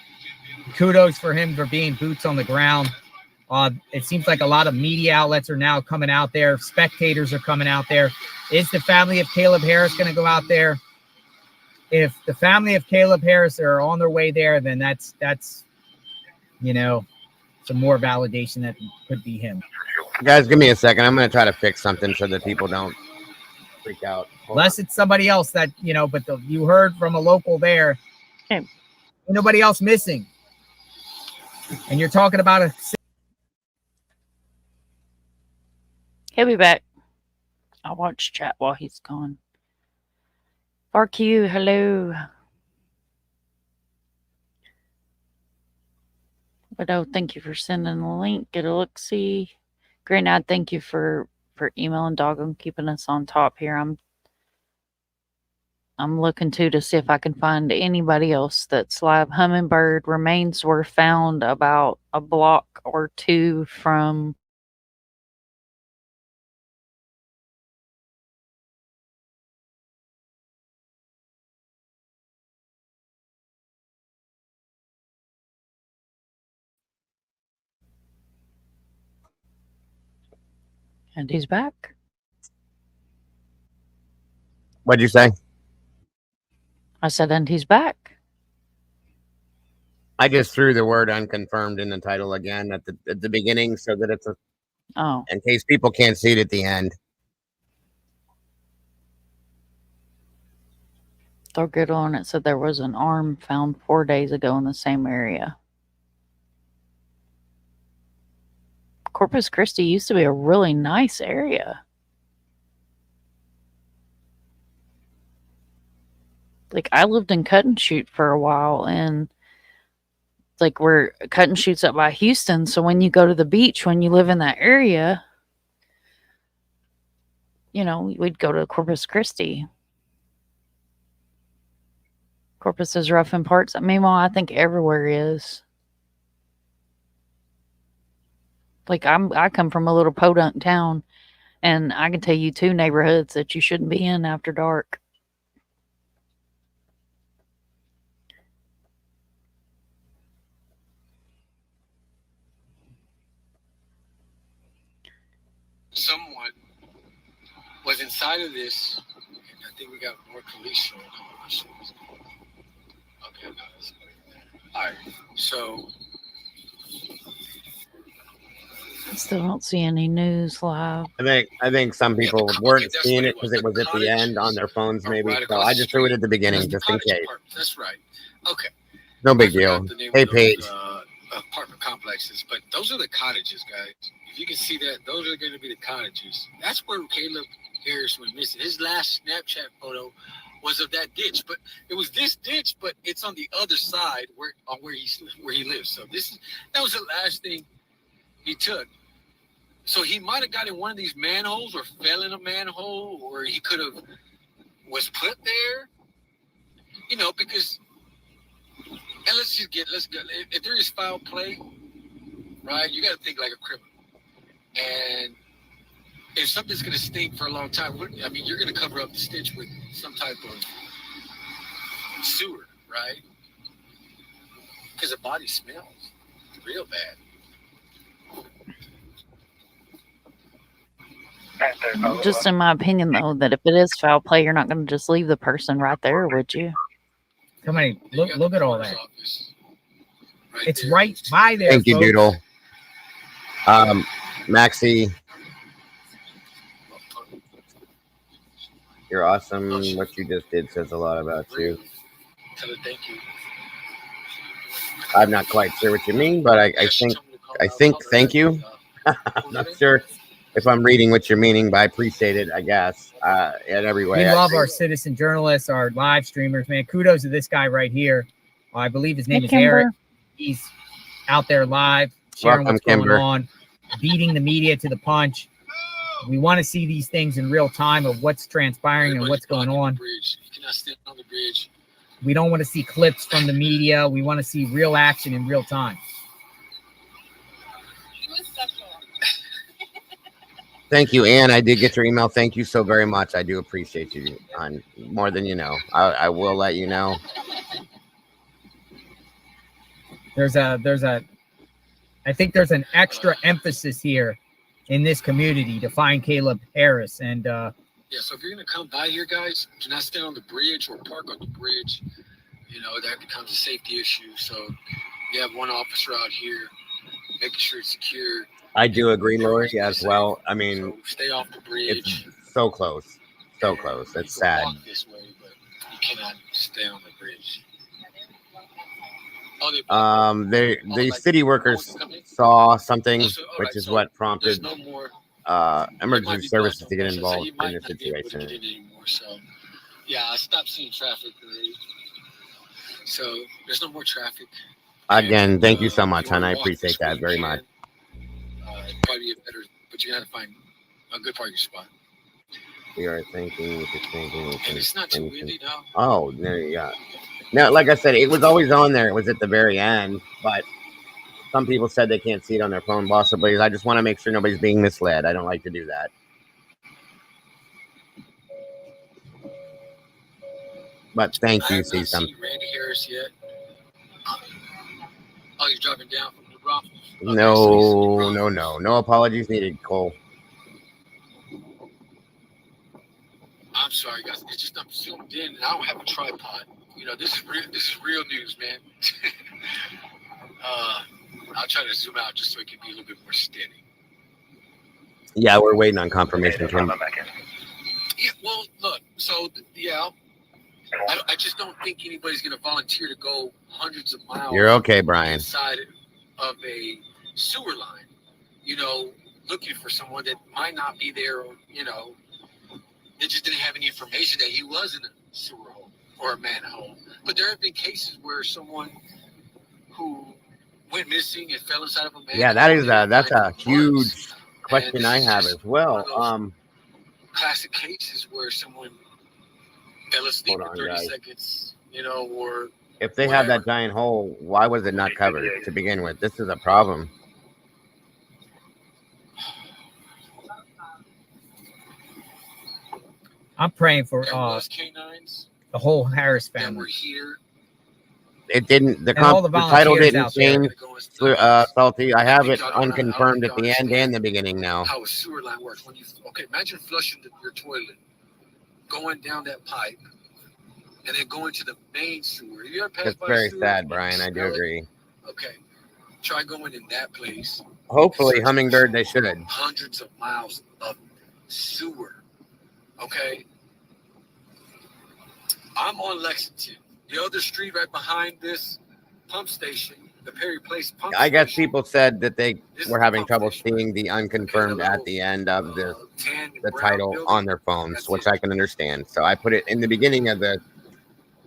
kudos for him for being boots on the ground. It seems like a lot of media outlets are now coming out there. Spectators are coming out there. Is the family of Caleb Harris going to go out there? If the family of Caleb Harris are on their way there, then that's some more validation that could be him. Guys, give me a second. I'm going to try to fix something so that people don't freak out. Unless it's somebody else that, but you heard from a local there. Okay. Nobody else missing. And you're talking about He'll be back. I'll watch chat while he's gone. RQ, hello. Widow, thank you for sending the link. Get a look-see. Granad, thank you for emailing Doggone, keeping us on top here. I'm looking to see if I can find anybody else that's live. Hummingbird remains were found about a block or two from and he's back. What'd you say? I said, and he's back. I just threw the word unconfirmed in the title again at the beginning so that it's in case people can't see it at the end. They're good on it. Said there was an arm found 4 days ago in the same area. Corpus Christi used to be a really nice area. Like, I lived in Cut and Shoot for a while, and like, we're Cut and Shoot's up by Houston. So when you go to the beach, when you live in that area, we'd go to Corpus Christi. Corpus is rough in parts. Meanwhile, I think everywhere is. Like, I come from a little podunk town, and I can tell you 2 neighborhoods that you shouldn't be in after dark. Someone was inside of this. I think we got more police showing up. Okay, guys. All right. So I still don't see any news live. I think some people weren't seeing it because it was at the end on their phones, maybe. So I just threw it at the beginning just in case. That's right. Okay. No big deal. Hey, Paige. Apartment complexes, but those are the cottages, guys. If you can see that, those are going to be the cottages. That's where Caleb Harris went missing. His last Snapchat photo was of that ditch, but it was this ditch, but it's on the other side where he lives. So that was the last thing he took. So he might have got in one of these manholes or fell in a manhole, or he could have was put there, because, and let's go. If there is foul play, right, you got to think like a criminal. And if something's going to stink for a long time, I mean, you're going to cover up the stench with some type of sewer, right? Because the body smells real bad. Just in my opinion, though, that if it is foul play, you're not going to just leave the person right there, would you? Somebody look at all that. It's right by there. Thank you, folks. Doodle. Maxie, you're awesome. What you just did says a lot about you. Tell her thank you. I'm not quite sure what you mean, but I think thank you. I'm not sure if I'm reading what you're meaning, but I appreciate it, I guess, in every way. We love our citizen journalists, our live streamers, man. Kudos to this guy right here. I believe his name is Eric. He's out there live, sharing what's going on, beating the media to the punch. We want to see these things in real time of what's transpiring and what's going on. You cannot stand on the bridge. We don't want to see clips from the media. We want to see real action in real time. Thank you, Ann. I did get your email. Thank you so very much. I do appreciate you on more than you know. I will let you know. I think there's an extra emphasis here in this community to find Caleb Harris. And yeah, so if you're gonna come by here, guys, do not stand on the bridge or park on the bridge. You know, that becomes a safety issue. So you have one officer out here making sure it's secure. I do agree, Lori, as well. I mean, so stay off the bridge. It's so close. So close. It's sad. Walk this way, but you cannot stay on the bridge. The city workers saw something, which is what prompted emergency services to get involved in the situation. So, yeah, I stopped seeing traffic. So there's no more traffic. Again, thank you so much, hon. I appreciate that very much. Probably a better, but you got to find a good parking spot. We are thinking. And it's not too windy now. Oh, no, yeah. Now, like I said, it was always on there. It was at the very end, but some people said they can't see it on their phone, possibly. I just want to make sure nobody's being misled. I don't like to do that. But thank you, see some. Randy Harris yet? Oh, you're driving down from New Braunfels? No apologies needed, Cole. I'm sorry, guys. It's just I'm zoomed in, and I don't have a tripod. You know, this is real news, man. I'll try to zoom out just so it can be a little bit more steady. Yeah, we're waiting on confirmation. Yeah, well, look. So, yeah, I just don't think anybody's going to volunteer to go hundreds of miles. You're okay, Brian. Inside of a sewer line, you know, looking for someone that might not be there, or, you know, they just didn't have any information that he was in a sewer hole or a manhole. But there have been cases where someone who went missing and fell inside of a manhole. Yeah, that's a huge question I have as well. Classic cases where someone fell asleep for 30 seconds, you know, or if they have that giant hole, why was it not covered to begin with? This is a problem. I'm praying for canines, the whole Harris that family. were here. It didn't. The all the title volunteers didn't out there. change. Salty. I have it unconfirmed at the end and the beginning now. How a sewer line works. When you imagine flushing your toilet, going down that pipe, and then going to the main sewer. You ever pass It's by very sewer sad, and Brian. I do smell it? agree. Okay, try going in that place. Hopefully, Hummingbird, they should. Hundreds of miles of sewer. Okay, I'm on Lexington. The other street right behind this pump station, the Perry Place pump I guess station, people said that they were having trouble seeing the unconfirmed at the end of the title on their phones, which I can understand. So I put it in the beginning of the.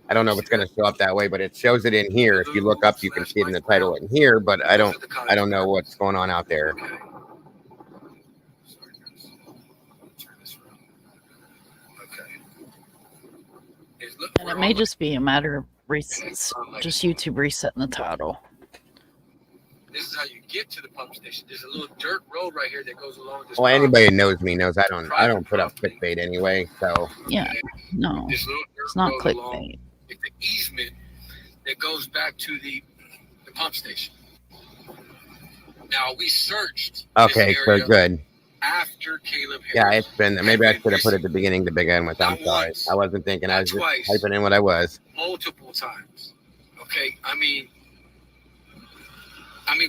I don't know if it's going to show up that way, but it shows it in here. If you look up, you can see it in the title in here. But I don't know what's going on out there. And it may just be a matter of just YouTube resetting the title. This is how you get to the pump station. There's a little dirt road right here that goes along this. Well, anybody who knows me knows I don't put up clickbait anyway. So Yeah. No, This little dirt it's not road along, clickbait. it's an easement that goes back to the pump station. Now we searched. okay, this so area good. after Caleb Yeah, Harris. it's been. Maybe I should have put it at the beginning to begin with. I'm Not sorry. once, I wasn't thinking. I was not just twice. typing in what I was. Multiple times. Okay, I mean,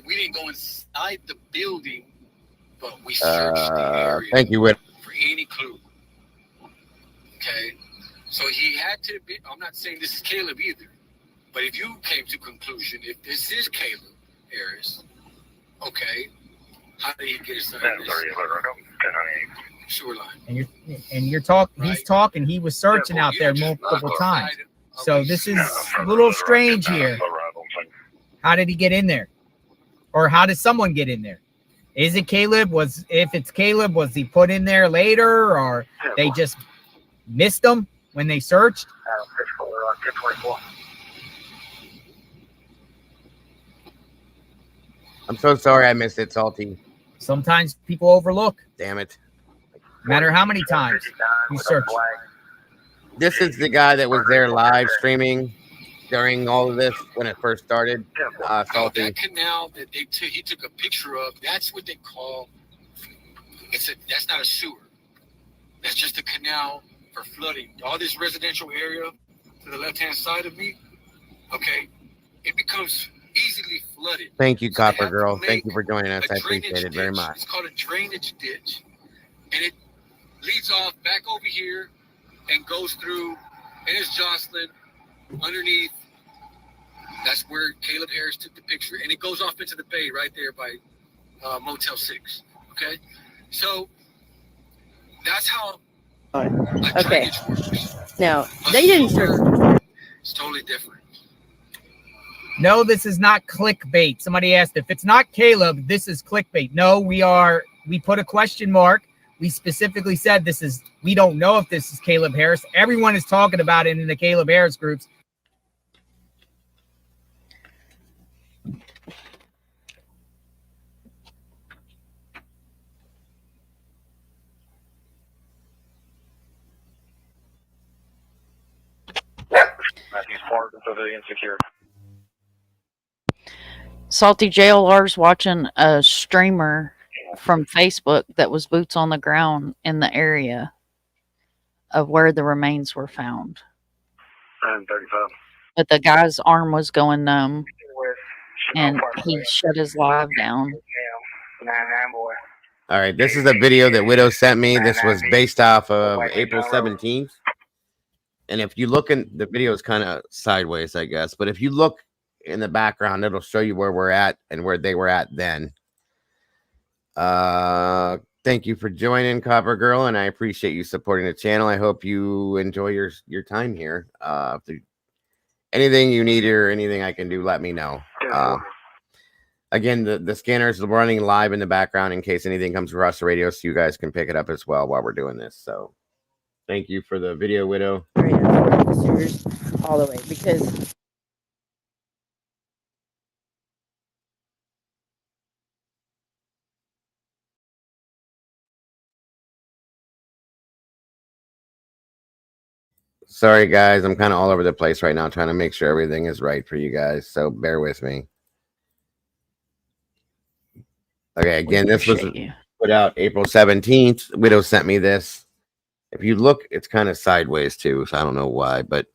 we didn't go inside the building, but we searched the area Thank you, Whit. for any clue. Okay, so he had to be. I'm not saying this is Caleb either, but if you came to conclusion, if this is Caleb Harris, okay, how did he get inside this sewer line? And you're talking. He's Right. talking. He was searching out there multiple times. So this is a little strange here. How did he get in there? Or how did someone get in there? Is it Caleb? If it's Caleb, was he put in there later, or they just missed him when they searched? I'm so sorry I missed it, Salty. Sometimes people overlook, Damn it. no matter how many times you search. This is the guy that was there live streaming during all of this when it first started. Salty. That canal that he took a picture of, that's what they call. That's not a sewer. That's just a canal for flooding. All this residential area to the left-hand side of me, okay, it becomes easily flooded. Thank you, So they Copper have to Girl. make Thank you for joining us. a I appreciate drainage it very ditch. much. It's called a drainage ditch, and it leads off back over here and goes through, and it's Jocelyn underneath. That's where Caleb Harris took the picture, and it goes off into the bay right there by Motel 6. Okay, so that's how a Okay. drainage works. Now, A they didn't sewer, search. it's totally different. No, this is not clickbait. Somebody asked if it's not Caleb, this is clickbait. No, we put a question mark. We specifically said we don't know if this is Caleb Harris. Everyone is talking about it in the Caleb Harris groups. Matthews Park, Pavilion secured. Salty JLR's watching a streamer from Facebook that was boots on the ground in the area of where the remains were found. 935. But the guy's arm was going numb and he shut his live down. 99 boy. All right, this is a video that Widow sent me. This was based off of April 17th. And if you look in the video, is kind of sideways, I guess. But if you look in the background, it'll show you where we're at and where they were at then. Thank you for joining, Copper Girl, and I appreciate you supporting the channel. I hope you enjoy your time here. If there, anything you need or anything I can do, let me know. Again, the scanners are running live in the background in case anything comes across the radio, so you guys can pick it up as well while we're doing this. So thank you for the video, Widow. The sewers all the way because Sorry, guys. I'm kind of all over the place right now trying to make sure everything is right for you guys. So bear with me. Okay, again, this was put out April 17th. Widow sent me this. If you look, it's kind of sideways too, so I don't know why. But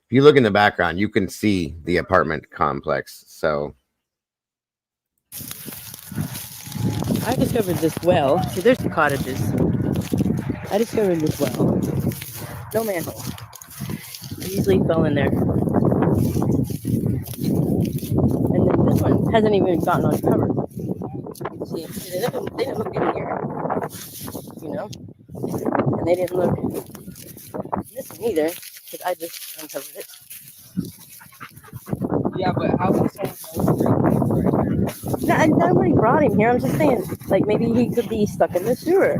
if you look in the background, you can see the apartment complex. So I discovered this well. See, there's the cottages. I discovered this well. No manhole. I easily fell in there. And then this one hasn't even gotten uncovered. See, they didn't look in here. You know? And they didn't look in this one either, because I just uncovered it. Yeah, but how would someone No, nobody brought him here. I'm just saying, like, maybe he could be stuck in the sewer.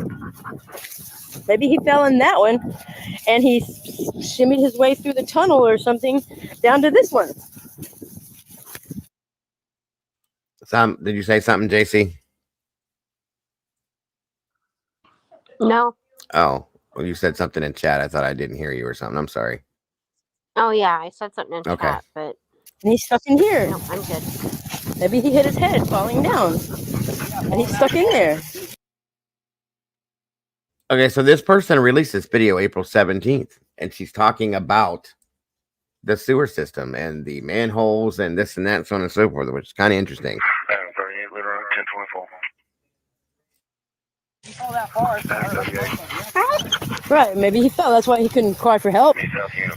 Maybe he fell in that one, and he shimmied his way through the tunnel or something down to this one. Did you say something, JC? No. Oh, well, you said something in chat. I thought I didn't hear you or something. I'm sorry. Oh yeah, I said something in Okay. chat, but And he's stuck in here. no, I'm good. Maybe he hit his head falling down. And he's stuck in there. Okay, so this person released this video April 17th, and she's talking about the sewer system and the manholes and this and that, so on and so forth, which is kind of interesting. 38 liter 1024. Right, maybe he fell. That's why he couldn't cry for help.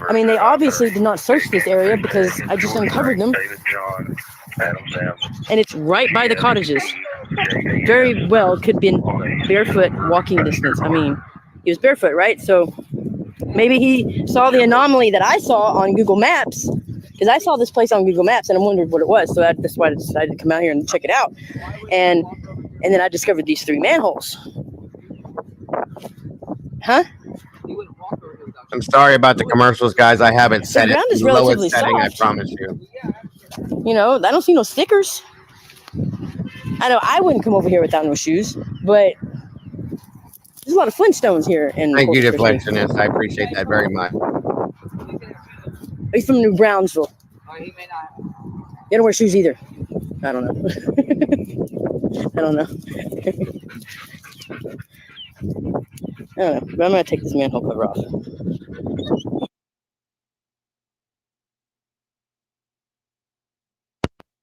I mean, they obviously did not search this area because I just uncovered them. David, John, Adam, Sam. And it's right by the cottages. Very well could be in barefoot walking distance. I mean, he was barefoot, right? So maybe he saw the anomaly that I saw on Google Maps, because I saw this place on Google Maps and I wondered what it was. So that's why I decided to come out here and check it out. And then I discovered these 3 manholes. Huh? I'm sorry about the commercials, guys. I haven't set it ground is to the lowest relatively setting, I soft. promise you. You know, I don't see no stickers. I know I wouldn't come over here without no shoes, but there's a lot of Flintstones here. In Thank you to Corpus Christi. Flexionist. I appreciate that very much. He's from New Brownsville. You don't wear shoes either. I don't know. I don't know. I don't know, but I'm gonna take this manhole cover off.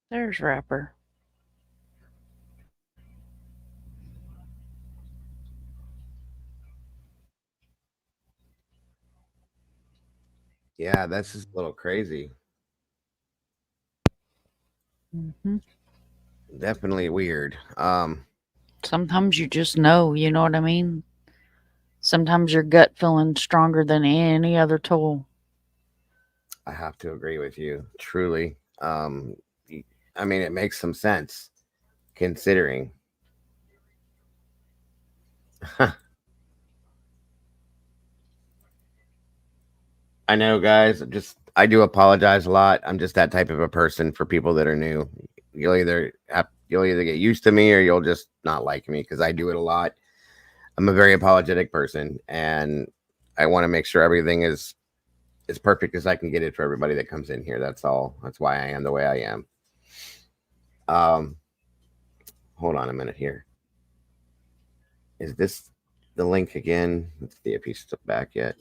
There's Rapper. Yeah, that's just a little crazy. Mm-hmm. Definitely weird. Sometimes you just know, you know what I mean? Sometimes your gut feeling stronger than any other tool. I have to agree with you, truly. I mean, it makes some sense considering. I know, guys. I do apologize a lot. I'm just that type of a person for people that are new. You'll either get used to me or you'll just not like me because I do it a lot. I'm a very apologetic person, and I want to make sure everything is as perfect as I can get it for everybody that comes in here. That's all. That's why I am the way I am. Hold on a minute here. Is this the link again? Let's see if he's still back yet.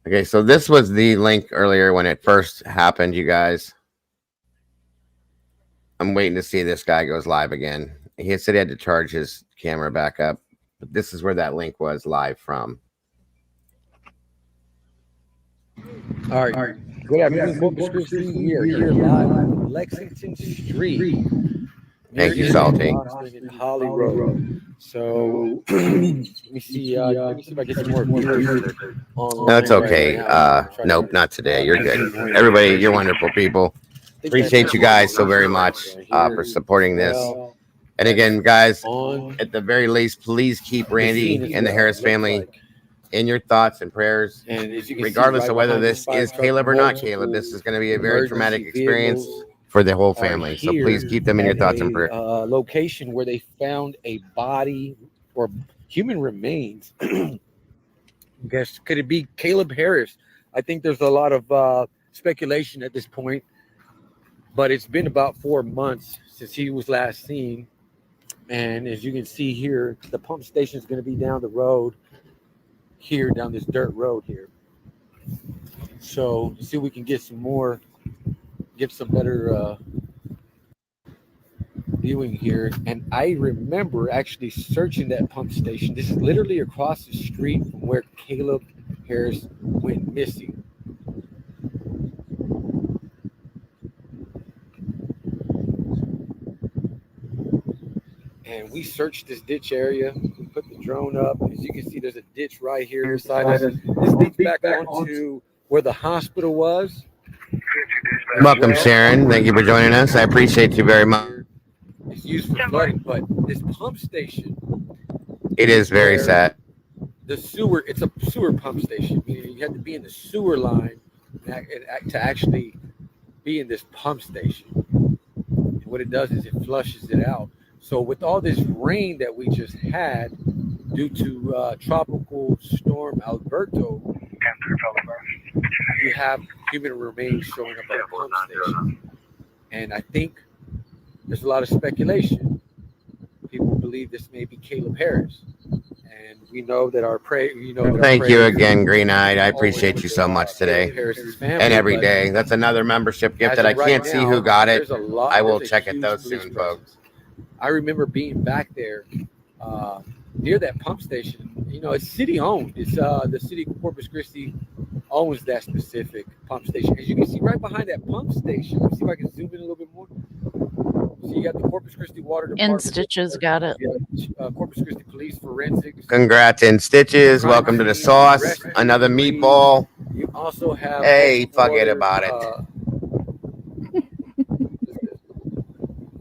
Okay, so this was the link earlier when it first happened, you guys. I'm waiting to see this guy goes live again. He said he had to charge his camera back up, but this is where that link was live from. All right. Good afternoon, Corpus Christi. We are here live on Lexington Street. Thank you, Salty. In Holly Road. So let me see if I get some more viewers. No, it's okay. Nope, not today. You're good. Everybody, you're wonderful people. Appreciate you guys so very much for supporting this. And again, guys, at the very least, please keep Randy and the Harris family in your thoughts and prayers, regardless of whether this is Caleb or not Caleb. This is going to be a very traumatic experience for the whole family. So please keep them in your thoughts and prayers. Location where they found a body or human remains. Guess could it be Caleb Harris? I think there's a lot of speculation at this point, but it's been about 4 months since he was last seen. And as you can see here, the pump station is going to be down the road here, down this dirt road here. So see if we can get some more, get some better viewing here. And I remember actually searching that pump station. This is literally across the street from where Caleb Harris went missing. And we searched this ditch area. We put the drone up. As you can see, there's a ditch right here beside us. This leads back onto where the hospital was. Welcome, Sharon. Thank you for joining us. I appreciate you very much. It's used for flooding, but this pump station. It is very sad. The sewer, it's a sewer pump station. You have to be in the sewer line to actually be in this pump station. what it does is it flushes it out. So with all this rain that we just had due to tropical storm Alberto, you have human remains showing up at the pump station. And I think there's a lot of speculation. People believe this may be Caleb Harris. And we know that our Thank you again, Green Eyed. I appreciate you so much today and every day. That's another membership gift that I can't see who got it. I will check it though soon, folks. I remember being back there near that pump station. You know, it's city owned. It's the city of Corpus Christi owns that specific pump station. As you can see right behind that pump station, let's see if I can zoom in a little bit more. So you got the Corpus Christi Water Department. In Stitches got it. Corpus Christi Police Forensics. Congrats, In Stitches. Welcome to the sauce. Another meatball. You also have. Hey, forget about it.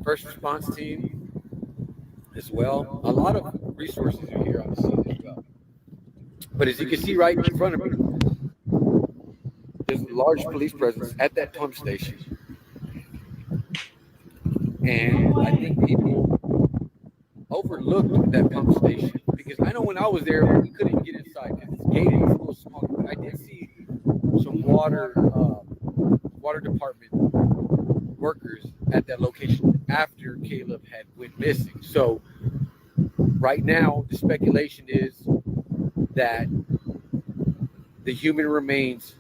First response team as well. A lot of resources are here on the scene as well. But as you can see right in front of me, there's a large police presence at that pump station. And I think people overlooked that pump station because I know when I was there, we couldn't get inside because it's gated, it's a little small. But I did see some water department workers at that location after Caleb had went missing. So right now, the speculation is that the human remains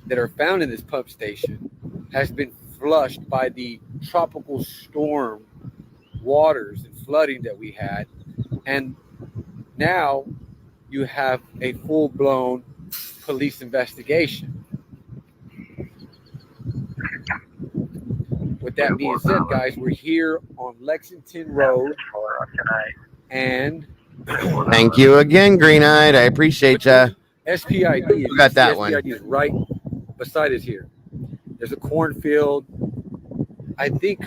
that are found in this pump station has been flushed by the tropical storm waters and flooding that we had. And now you have a full-blown police investigation. With that being said, guys, we're here on Lexington Road. And thank you again, Green Eyed. I appreciate you. SPID. Who got that one? SPID is right beside us here. There's a cornfield. I think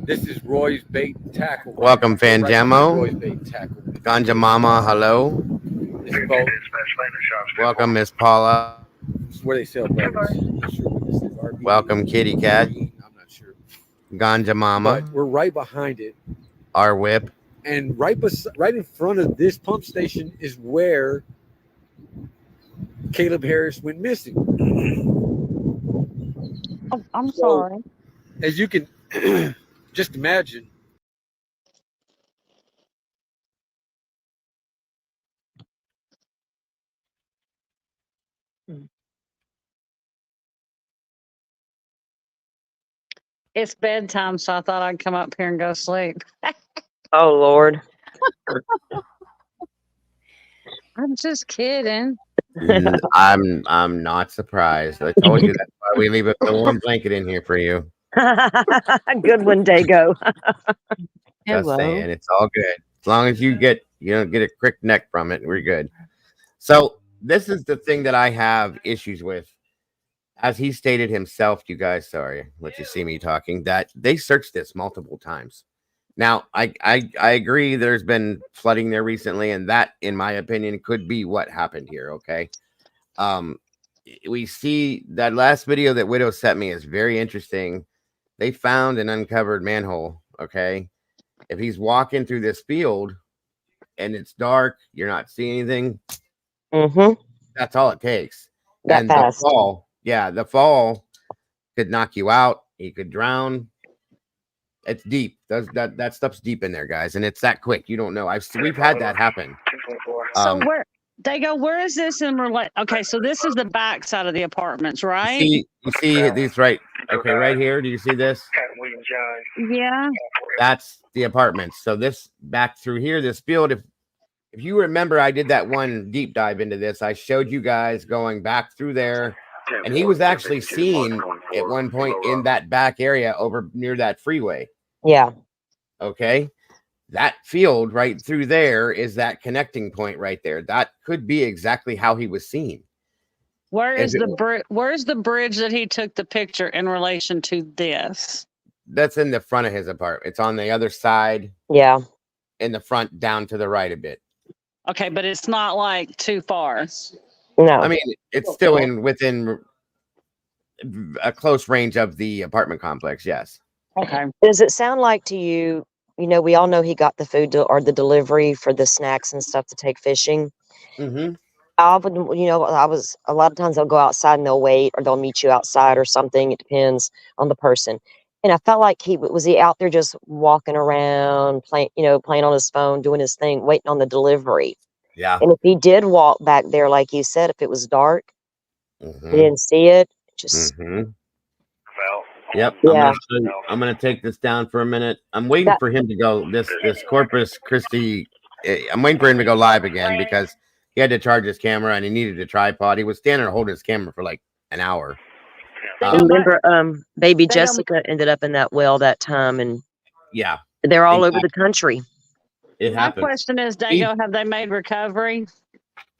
this is Roy's Bait and Tackle. Welcome, Fanjamo. Roy's Bait and Tackle. Ganja Mama, hello. This boat. Welcome, Miss Paula. This is where they sell boats. I'm not sure what this is. RV, welcome, Kitty Cat. I'm not sure. Ganja Mama. But we're right behind it. Our whip. And right in front of this pump station is where Caleb Harris went missing. Oh, I'm sorry. As you can just imagine. It's bedtime, so I thought I'd come up here and go sleep. Oh, Lord. I'm just kidding. I'm not surprised. I told you that's why we leave a warm blanket in here for you. Good one, Dago. Just saying, it's all good. As long as you don't get a crick neck from it, we're good. So this is the thing that I have issues with. As he stated himself, you guys, sorry, let you see me talking, that they searched this multiple times. Now, I agree there's been flooding there recently, and that, in my opinion, could be what happened here, okay? We see that last video that Widow sent me is very interesting. They found an uncovered manhole, okay? If he's walking through this field and it's dark, you're not seeing anything, that's all it takes. That and fast. the fall could knock you out. You could drown. It's deep. That stuff's deep in there, guys, and it's that quick. You don't know. We've had that happen. So where is this in relation? Okay, so this is the back side of the apartments, right? You see these right here. Do you see this? Yeah. That's the apartments. So this back through here, this field. If you remember, I did that one deep dive into this. I showed you guys going back through there. And he was actually seen at one point in that back area over near that freeway. Yeah. Okay. That field right through there is that connecting point right there. That could be exactly how he was seen. Where's the bridge that he took the picture in relation to this? That's in the front of his apartment. It's on the other side. Yeah. In the front, down to the right a bit. Okay, but it's not like too far. No. I mean, it's still within a close range of the apartment complex. Yes. Okay. Does it sound like to you, you know, we all know he got the food or the delivery for the snacks and stuff to take fishing. Mm-hmm. I would, you know, a lot of times they'll go outside and they'll wait or they'll meet you outside or something. It depends on the person. And I felt like he out there just walking around, playing on his phone, doing his thing, waiting on the delivery. Yeah. And if he did walk back there, like you said, if it was dark, Mm-hmm. he didn't see it. Just Yep. Yeah. I'm gonna take this down for a minute. I'm waiting for him to go. This Corpus Christi. I'm waiting for him to go live again because he had to charge his camera and he needed a tripod. He was standing there holding his camera for like an hour. Remember, baby Jessica ended up in that well that time, and yeah, they're all over the country. It My happens. question is, Dago, have they made recovery?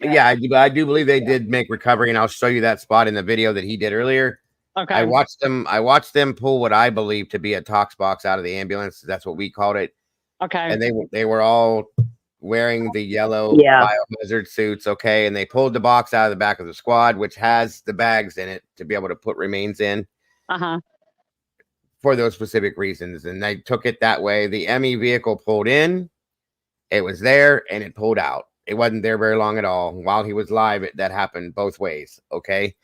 Yeah, I do believe they did make recovery, and I'll show you that spot in the video that he did earlier. Okay. I watched them pull what I believe to be a tox box out of the ambulance. That's what we called it. Okay. And they were all wearing the yellow biohazard suits. Okay. And they pulled the box out of the back of the squad, which has the bags in it to be able to put remains in. For those specific reasons. And they took it that way. The ME vehicle pulled in, it was there, and it pulled out. It wasn't there very long at all. While he was live, that happened both ways. Okay.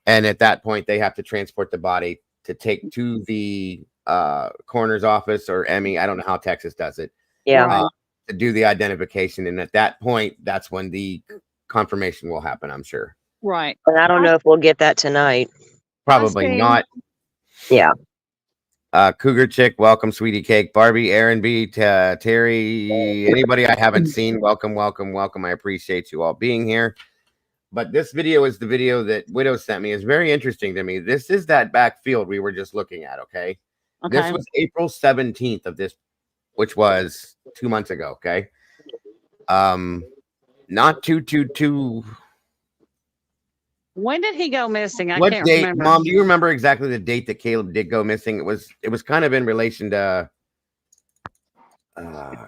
And at that point, they have to transport the body to take to the coroner's office or ME. I don't know how Texas does it. Yeah. To do the identification. And at that point, that's when the confirmation will happen, I'm sure. Right. And I don't know if we'll get that tonight. Probably not. Yeah. Cougar Chick, welcome, Sweetie Cake. Barbie, Aaron B, Terry, anybody I haven't seen, welcome, welcome, welcome. I appreciate you all being here. But this video is the video that Widow sent me. It's very interesting to me. This is that backfield we were just looking at, okay? This was April 17th of this, which was 2 months ago, okay? Not 222. When did he go missing? I What can't date, remember. Mom? Do you remember exactly the date that Caleb did go missing? It was kind of in relation to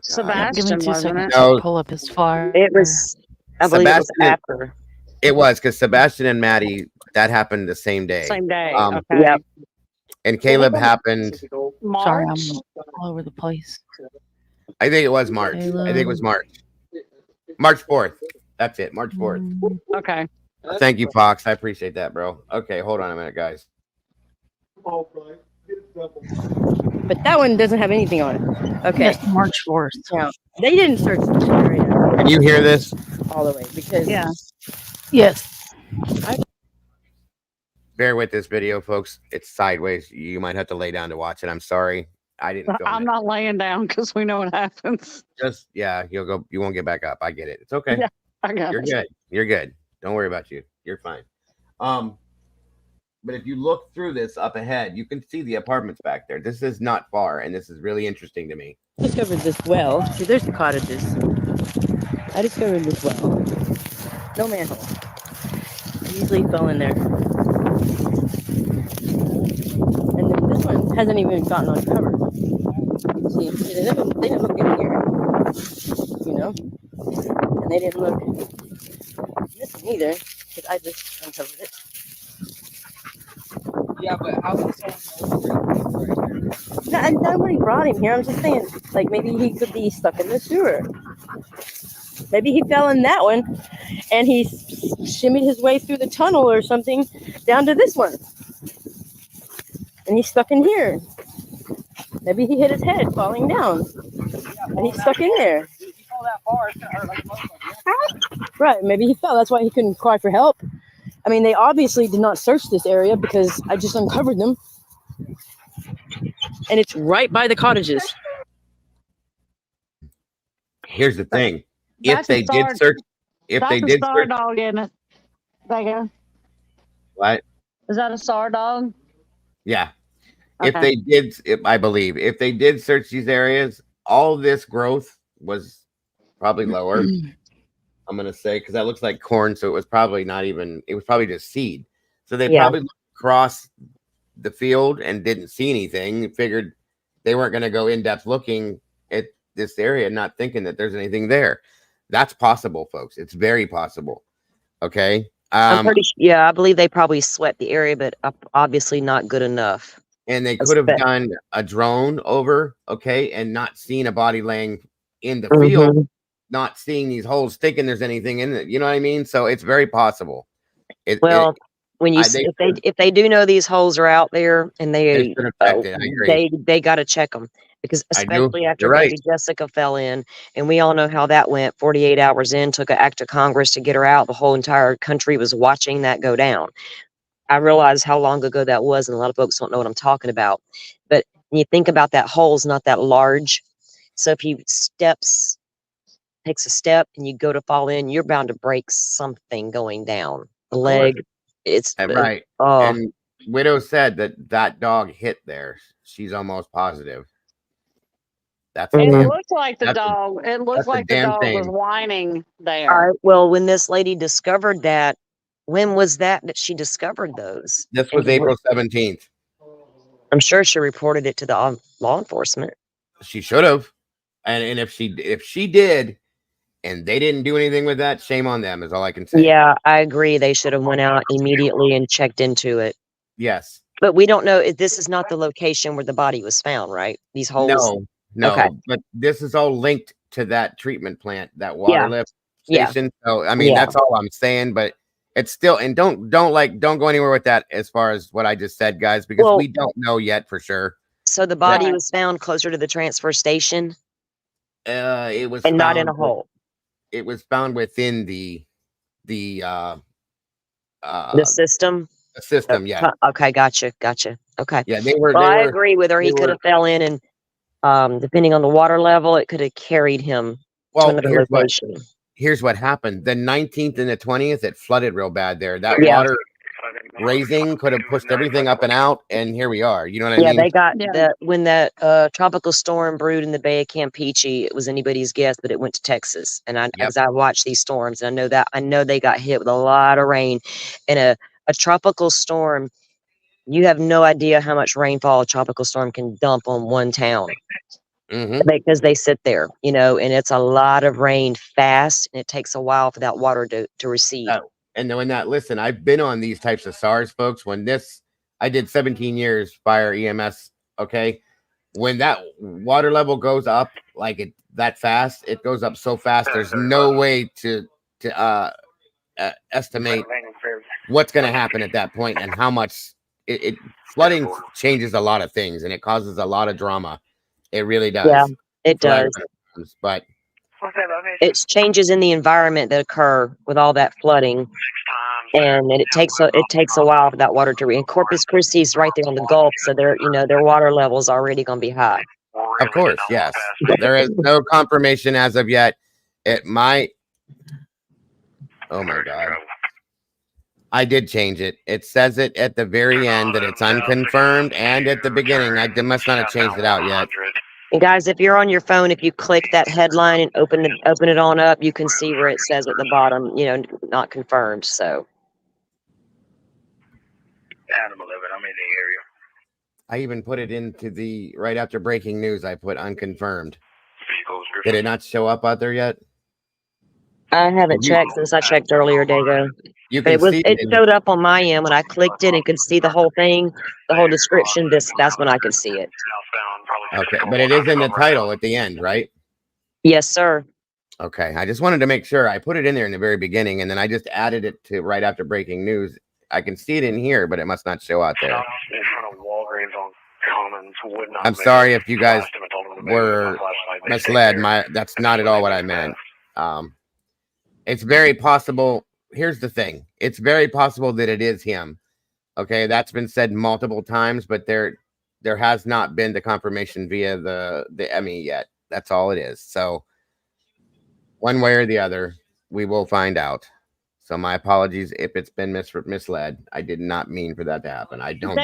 Sebastian, Give me 2 wasn't seconds it? No. to pull up his flyer. It was, I believe it was after. It was because Sebastian and Maddie, that happened the same day. Same day. Okay. Yep. And Caleb happened. Sorry, March? I'm all over the place. I think it was March. I think it was March. March 4th. That's it. March 4th. Okay. Thank you, Fox. I appreciate that, bro. Okay, hold on a minute, guys. But that one doesn't have anything on it. Okay. Yes, March 4th. Now, they didn't search this area Can you hear this? all the way because Yes. Bear with this video, folks. It's sideways. You might have to lay down to watch it. I'm sorry. I didn't film I'm it. not laying down because we know what happens. Just you won't get back up. I get it. It's okay. Yeah, I got You're it. good. You're good. Don't worry about you. You're fine. But if you look through this up ahead, you can see the apartments back there. This is not far, and this is really interesting to me. I discovered this well. See, there's the cottages. I discovered this well. No manhole. I usually fell in there. And then this one hasn't even gotten uncovered. See, they didn't look in here. You know? And they didn't look in this one either, because I just uncovered it. Yeah, but how would someone know? No, nobody brought him here. I'm just saying, like, maybe he could be stuck in the sewer. Maybe he fell in that one, and he shimmied his way through the tunnel or something down to this one. And he's stuck in here. Maybe he hit his head falling down, and he's stuck in there. If you fall that far, it's gonna hurt like a motherfucker. Right, maybe he fell. That's why he couldn't cry for help. I mean, they obviously did not search this area because I just uncovered them. And it's right by the cottages. Here's the thing. That's If they a did star- search, if That's they a did star search, dog, isn't it? There you go. what? Is that a star dog? Yeah. Okay. I believe if they did search these areas, all this growth was probably lower. I'm gonna say because that looks like corn, so it was probably not even. It was probably just seed. So they probably looked across the field and didn't see anything. Figured they weren't going to go in depth looking at this area, not thinking that there's anything there. That's possible, folks. It's very possible. Okay. I believe they probably swept the area, but obviously not good enough. And they could have done a drone over, okay, and not seen a body laying in the field, not seeing these holes, thinking there's anything in it. You know what I mean? So it's very possible. When you if they do know these holes are out there, and they got to check them, because especially after baby Jessica fell in, and we all know how that went. 48 hours in, took an act of Congress to get her out. The whole entire country was watching that go down. I realize how long ago that was, and a lot of folks don't know what I'm talking about. But when you think about that hole's not that large, so if he takes a step and you go to fall in, you're bound to break something going down. The leg, it's right. And Widow said that dog hit there. She's almost positive. It looked like the dog. It looked like the dog was whining there. All right. Well, when this lady discovered that, when was that she discovered those? This was April 17th. I'm sure she reported it to the law enforcement. She should have. And if she did, and they didn't do anything with that, shame on them is all I can say. Yeah, I agree. They should have went out immediately and checked into it. Yes. But we don't know. This is not the location where the body was found, right? These holes. No. Okay. But this is all linked to that treatment plant, that water lift station. So I mean, that's all I'm saying. But it's still, and don't go anywhere with that as far as what I just said, guys, because we don't know yet for sure. So the body was found closer to the transfer station. It was not in a hole. It was found within the system. The system, yeah. Okay, gotcha. Okay. Yeah, they were. I agree with her. He could have fell in, and depending on the water level, it could have carried him to another location. Here's what happened: the 19th and the 20th, it flooded real bad there. That water raising could have pushed everything up and out, and here we are. You know what I mean? Yeah, they got when that tropical storm brewed in the Bay of Campeche. It was anybody's guess, but it went to Texas. And as I watch these storms, and I know they got hit with a lot of rain. And a tropical storm, you have no idea how much rainfall a tropical storm can dump on one town. Because they sit there, and it's a lot of rain fast, and it takes a while for that water to recede. And when listen, I've been on these types of SARS, folks. I did 17 years fire EMS. Okay. When that water level goes up that fast, it goes up so fast. There's no way to estimate what's going to happen at that point and how much flooding changes a lot of things, and it causes a lot of drama. It really does. Yeah, it does. But it's changes in the environment that occur with all that flooding, and it takes a while for that water to and Corpus Christi is right there on the Gulf, so their water level is already going to be high. Of course, yes. There is no confirmation as of yet. It might. Oh my God. I did change it. It says it at the very end that it's unconfirmed, and at the beginning, I must not have changed it out yet. And guys, if you're on your phone, if you click that headline and open it on up, you can see where it says at the bottom, not confirmed. So. Adam 11, I'm in the area. I even put it into right after breaking news. I put unconfirmed. Did it not show up out there yet? I haven't checked since I checked earlier, Dago. It showed up on my end when I clicked it and could see the whole thing, the whole description. That's when I could see it. Okay, but it is in the title at the end, right? Yes, sir. Okay, I just wanted to make sure. I put it in there in the very beginning, and then I just added it to right after breaking news. I can see it in here, but it must not show out there. I'm sorry if you guys were misled. That's not at all what I meant. It's very possible. Here's the thing. It's very possible that it is him. Okay, that's been said multiple times, but there has not been the confirmation via the ME yet. That's all it is. So one way or the other, we will find out. So my apologies if it's been misled. I did not mean for that to happen. I don't.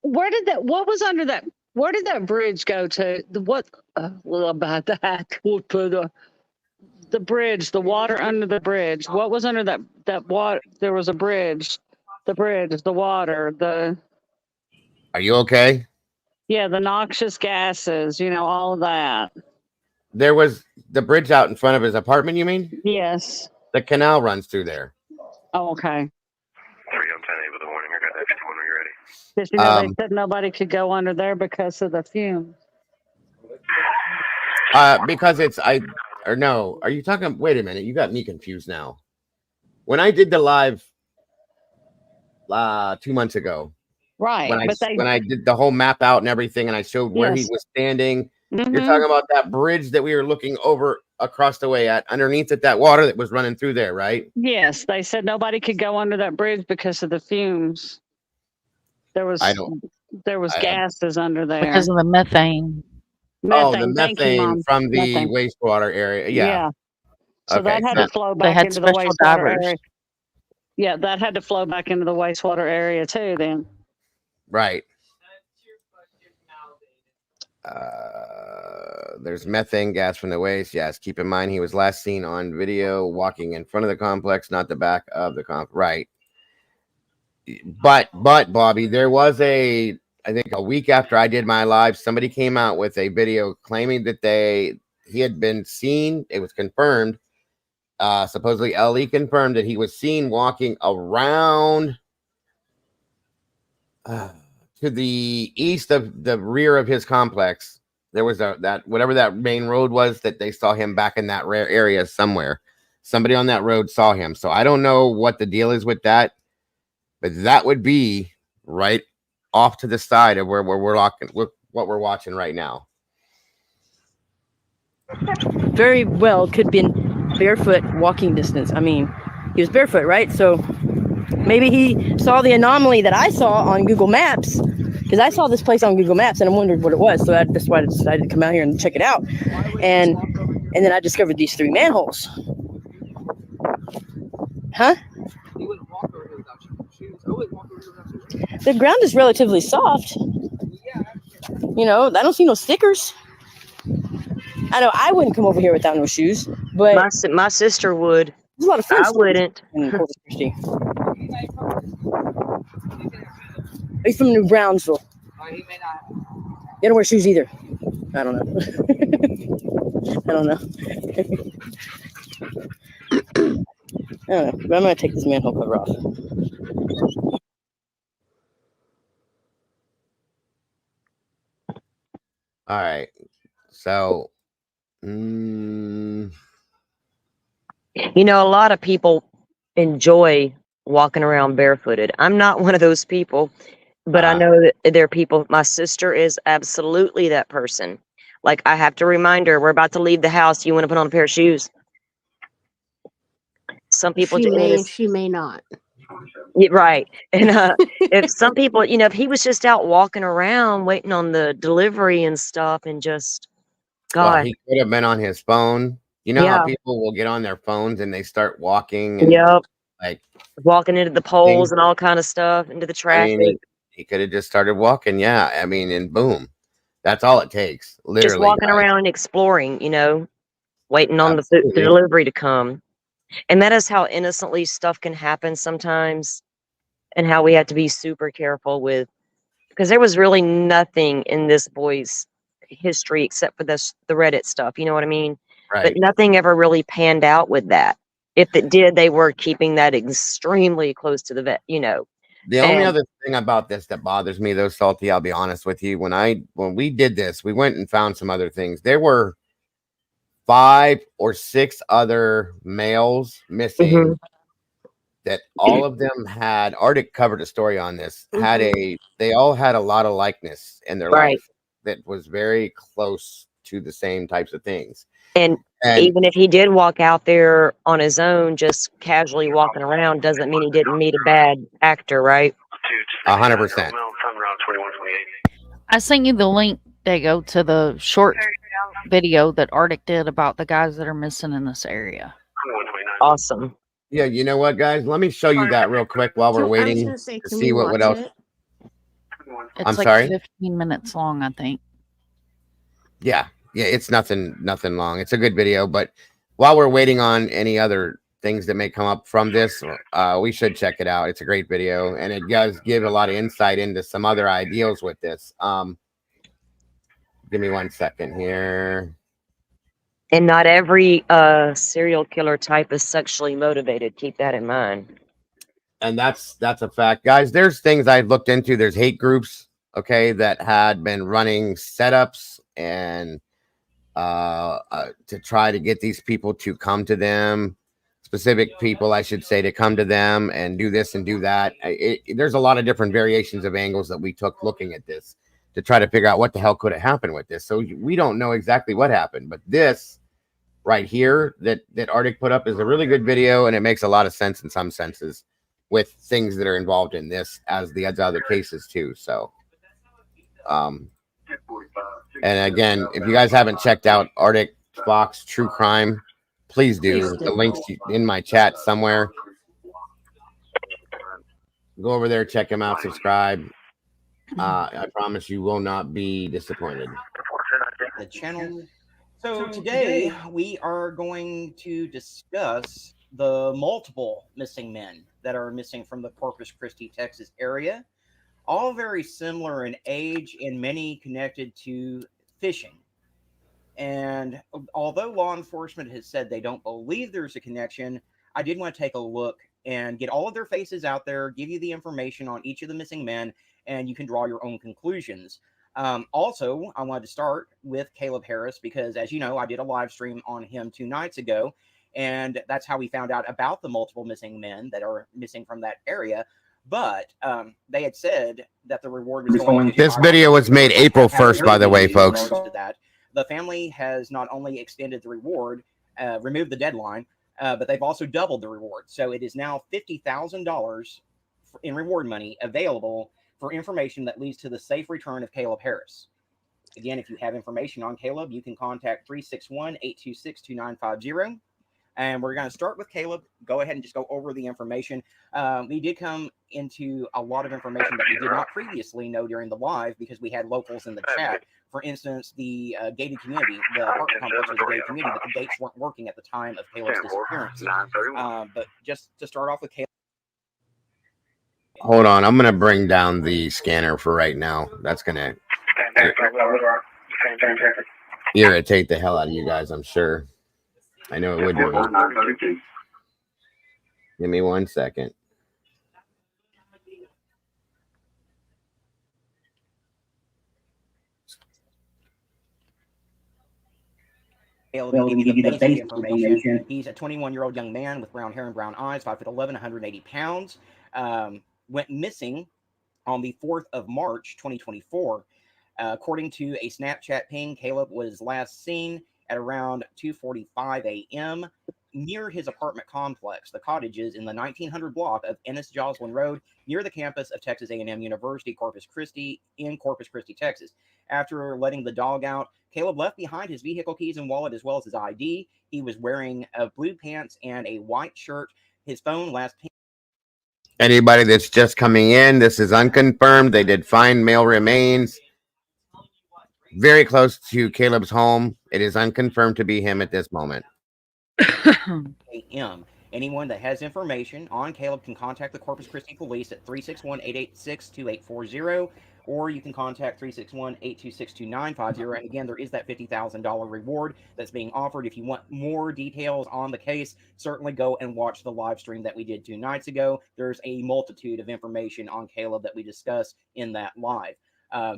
Where did that bridge go to? What about that? The bridge, the water under the bridge. What was under that water? There was a bridge. The bridge, the water, Are you okay? Yeah, the noxious gases, all of that. There was the bridge out in front of his apartment, you mean? Yes. The canal runs through there. Oh, okay. 3 on 10 with the warning. I got that 51 when you're ready. Because you know they said nobody could go under there because of the fumes. Because it's are you talking? Wait a minute, you got me confused now. When I did the live 2 months ago, Right? When I did the whole map out and everything, and I showed where he was standing, you're talking about that bridge that we were looking over across the way at, underneath it, that water that was running through there, right? Yes, they said nobody could go under that bridge because of the fumes. There was gases under there because of the methane. Oh, the methane from the wastewater area. Yeah. So that had to flow back into the wastewater area. Yeah, that had to flow back into the wastewater area too then. Right. There's methane gas from the waste. Yes. Keep in mind, he was last seen on video walking in front of the complex, not the back of the complex. Right. But Bobby, there was I think a week after I did my live, somebody came out with a video claiming that he had been seen. It was confirmed. Supposedly LE confirmed that he was seen walking around to the east of the rear of his complex. There was that whatever that main road was, that they saw him back in that rare area somewhere. Somebody on that road saw him. So I don't know what the deal is with that, but that would be right off to the side of where we're locking, what we're watching right now. Very well could be in barefoot walking distance. I mean, he was barefoot, right? So maybe he saw the anomaly that I saw on Google Maps, because I saw this place on Google Maps and I wondered what it was. So that's why I decided to come out here and check it out. And then I discovered these 3 manholes. Huh? The ground is relatively soft. You know, I don't see no stickers. I know I wouldn't come over here without no shoes, but my sister would. There's a lot of fun. I wouldn't. In Corpus Christi. He's from New Brownsville. You don't wear shoes either. I don't know. I don't know. I don't know. But I'm gonna take this manhole cover off. All right. So, you know, a lot of people enjoy walking around barefooted. I'm not one of those people, but I know that there are people. My sister is absolutely that person. Like, I have to remind her, we're about to leave the house. You want to put on a pair of shoes? Some people she may not. Yeah, right. And if some people, you know, if he was just out walking around waiting on the delivery and stuff and just, God. Well, he could have been on his phone. You know how people will get on their phones and they start walking and like walking into the poles and all kind of stuff, into the traffic. I mean, he could have just started walking. Yeah. I mean, and boom, that's all it takes. Literally. Just walking around and exploring, you know, waiting on the delivery to come. And that is how innocently stuff can happen sometimes, and how we have to be super careful with, because there was really nothing in this boy's history except for the Reddit stuff. You know what I mean? Right. But nothing ever really panned out with that. If it did, they were keeping that extremely close to the vet, you know. The only other thing about this that bothers me, though, Salty, I'll be honest with you, when we did this, we went and found some other things. There were 5 or 6 other males missing that all of them had. Arctic covered a story on this. They all had a lot of likeness in their life that was very close to the same types of things. And even if he did walk out there on his own, just casually walking around, doesn't mean he didn't meet a bad actor, right? 100%. I sent you the link, Dago, to the short video that Arctic did about the guys that are missing in this area. Awesome. Yeah, you know what, guys? Let me show you that real quick while we're waiting to see what else. It's like 15 minutes long, I think. Yeah, it's nothing long. It's a good video, but while we're waiting on any other things that may come up from this, we should check it out. It's a great video, and it does give a lot of insight into some other ideals with this. Give me 1 second here. And not every serial killer type is sexually motivated. Keep that in mind. And that's a fact, guys. There's things I've looked into. There's hate groups, okay, that had been running setups and to try to get these people to come to them, specific people, I should say, to come to them and do this and do that. There's a lot of different variations of angles that we took looking at this to try to figure out what the hell could have happened with this. So we don't know exactly what happened, but this right here that Arctic put up is a really good video, and it makes a lot of sense in some senses with things that are involved in this as the other cases too. So and again, if you guys haven't checked out Arctic Fox True Crime, please do. The link's in my chat somewhere. Go over there, check him out, subscribe. I promise you will not be disappointed. The channel. So today we are going to discuss the multiple missing men that are missing from the Corpus Christi, Texas area. All very similar in age and many connected to fishing. And although law enforcement has said they don't believe there's a connection, I did want to take a look and get all of their faces out there, give you the information on each of the missing men, and you can draw your own conclusions. Also, I wanted to start with Caleb Harris because, as you know, I did a live stream on him 2 nights ago, and that's how we found out about the multiple missing men that are missing from that area. But they had said that the reward was going to... This video was made April 1st, by the way, folks. That the family has not only extended the reward, removed the deadline, but they've also doubled the reward. So it is now $50,000 in reward money available for information that leads to the safe return of Caleb Harris. Again, if you have information on Caleb, you can contact 361-826-2950. And we're going to start with Caleb. Go ahead and just go over the information. We did come into a lot of information that we did not previously know during the live because we had locals in the chat. For instance, the gated community, the apartment complex was a gated community, but the gates weren't working at the time of Caleb's disappearance. But just to start off with Caleb. Hold on, I'm going to bring down the scanner for right now. That's going to irritate the hell out of you guys, I'm sure. I know it would be. Give me 1 second. Give you the basic information. He's a 21-year-old young man with brown hair and brown eyes, 5'11", 180 pounds. Went missing on the 4th of March, 2024. According to a Snapchat ping, Caleb was last seen at around 2:45 a.m. near his apartment complex, the Cottages, in the 1900 block of Ennis Joslin Road, near the campus of Texas A&M University, Corpus Christi, in Corpus Christi, Texas. After letting the dog out, Caleb left behind his vehicle keys and wallet as well as his ID. He was wearing blue pants and a white shirt. His phone last ping. Anybody that's just coming in, this is Unconfirmed. They did find male remains very close to Caleb's home. It is unconfirmed to be him at this moment. A.m. Anyone that has information on Caleb can contact the Corpus Christi Police at 361-886-2840, or you can contact 361-826-2950. And again, there is that $50,000 reward that's being offered. If you want more details on the case, certainly go and watch the live stream that we did 2 nights ago. There's a multitude of information on Caleb that we discussed in that live.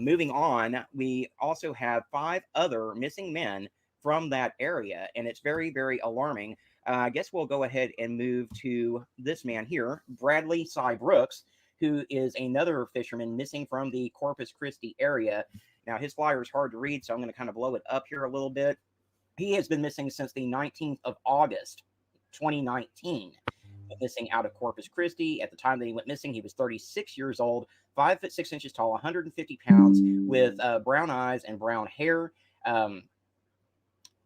Moving on, we also have 5 other missing men from that area, and it's very, very alarming. I guess we'll go ahead and move to this man here, Bradley Cy Brooks, who is another fisherman missing from the Corpus Christi area. Now, his flyer is hard to read, so I'm going to kind of blow it up here a little bit. He has been missing since the 19th of August, 2019. Missing out of Corpus Christi. At the time that he went missing, he was 36 years old, 5'6" tall, 150 pounds, with brown eyes and brown hair.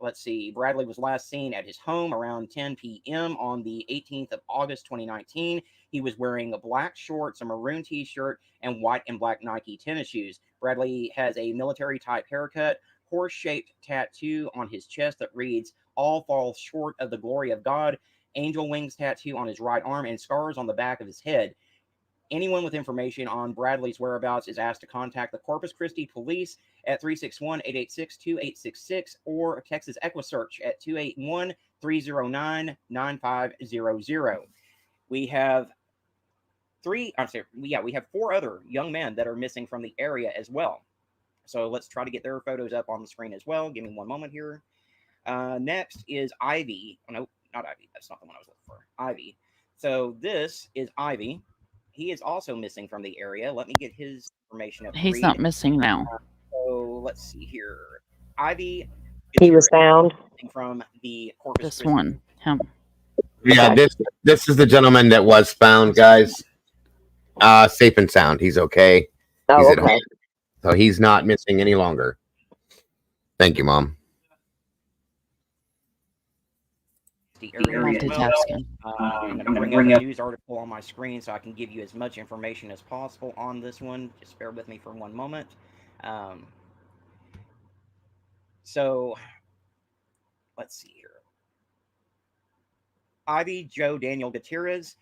Let's see. Bradley was last seen at his home around 10 p.m. on the 18th of August, 2019. He was wearing black shorts, a maroon t-shirt, and white and black Nike tennis shoes. Bradley has a military-type haircut, horse-shaped tattoo on his chest that reads, "All falls short of the glory of God," angel wings tattoo on his right arm, and scars on the back of his head. Anyone with information on Bradley's whereabouts is asked to contact the Corpus Christi Police at 361-886-2866 or Texas EquiSearch at 281-309-9500. We have we have 4 other young men that are missing from the area as well. So let's try to get their photos up on the screen as well. Give me one moment here. Next is Ivy. Oh, no, not Ivy. That's not the one I was looking for. Ivy. So this is Ivy. He is also missing from the area. Let me get his information up. He's not missing now. So let's see here. Ivy. He was found from the Corpus This Christi. one, him. Yeah, this is the gentleman that was found, guys. Safe and sound. He's okay. He's at home. So he's not missing any longer. Thank you, Mom. The area as well. I'm going to bring up a news article on my screen so I can give you as much information as possible on this one. Just bear with me for one moment. So let's see here. Ivy Joe Daniel Gutierrez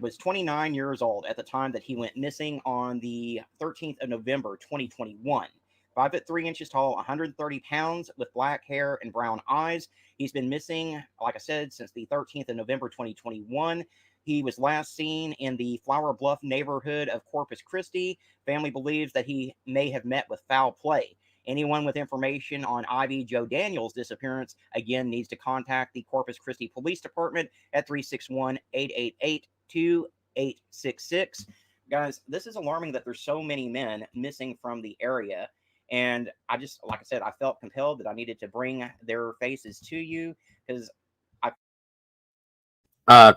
was 29 years old at the time that he went missing on the 13th of November, 2021. 5'3" tall, 130 pounds, with black hair and brown eyes. He's been missing, like I said, since the 13th of November, 2021. He was last seen in the Flower Bluff neighborhood of Corpus Christi. Family believes that he may have met with foul play. Anyone with information on Ivy Joe Daniels' disappearance, again, needs to contact the Corpus Christi Police Department at 361-888-2866. Guys, this is alarming that there's so many men missing from the area. And I just, like I said, I felt compelled that I needed to bring their faces to you because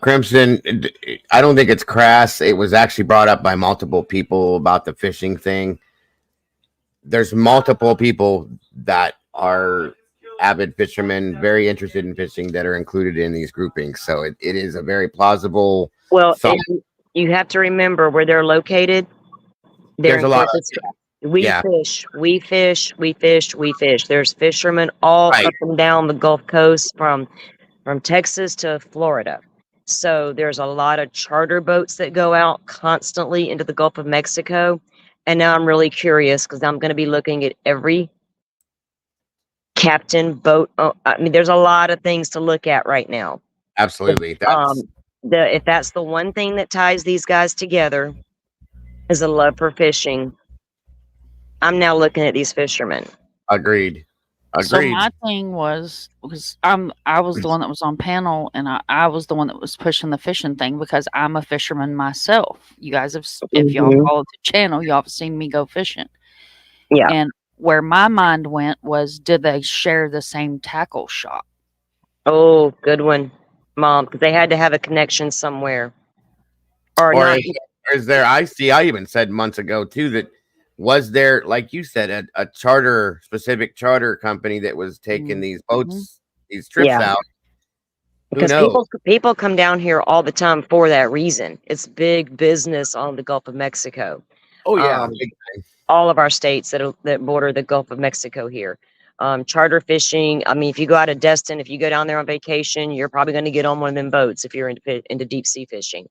Crimson, I don't think it's crass. It was actually brought up by multiple people about the fishing thing. There's multiple people that are avid fishermen, very interested in fishing, that are included in these groupings. So it is a very plausible. Well, you have to remember where they're located. There's a lot. We fish. There's fishermen all up and down the Gulf Coast from Texas to Florida. So there's a lot of charter boats that go out constantly into the Gulf of Mexico. And now I'm really curious because I'm going to be looking at every captain boat. I mean, there's a lot of things to look at right now. Absolutely. If that's the one thing that ties these guys together is a love for fishing. I'm now looking at these fishermen. Agreed. So my thing was, because I was the one that was on panel, and I was the one that was pushing the fishing thing because I'm a fisherman myself. You guys have, if y'all follow the channel, y'all have seen me go fishing. Yeah. And where my mind went was, did they share the same tackle shop? Oh, good one, Mom, because they had to have a connection somewhere. Or is there? I even said months ago too that. Was there, like you said, a specific charter company that was taking these boats, these trips out? Because people come down here all the time for that reason. It's big business on the Gulf of Mexico. Oh yeah, all of our states that border the Gulf of Mexico here. Charter fishing. I mean, if you go out of Destin, if you go down there on vacation, you're probably going to get on one of them boats if you're into deep sea fishing.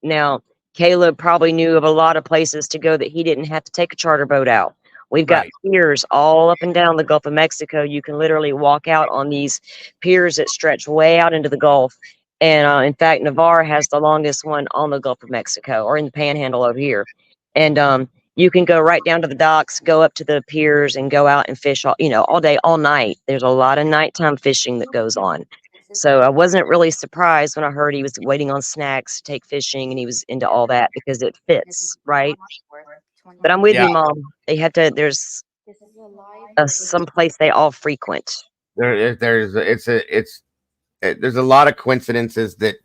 Now, Caleb probably knew of a lot of places to go that he didn't have to take a charter boat out. We've got piers all up and down the Gulf of Mexico. You can literally walk out on these piers that stretch way out into the Gulf. And in fact, Navarre has the longest one on the Gulf of Mexico, or in the Panhandle over here. And you can go right down to the docks, go up to the piers, and go out and fish all day, all night. There's a lot of nighttime fishing that goes on. So I wasn't really surprised when I heard he was waiting on snacks to take fishing, and he was into all that because it fits, right? But I'm with you, Mom. They have to. There's some place they all frequent. There's a lot of coincidences that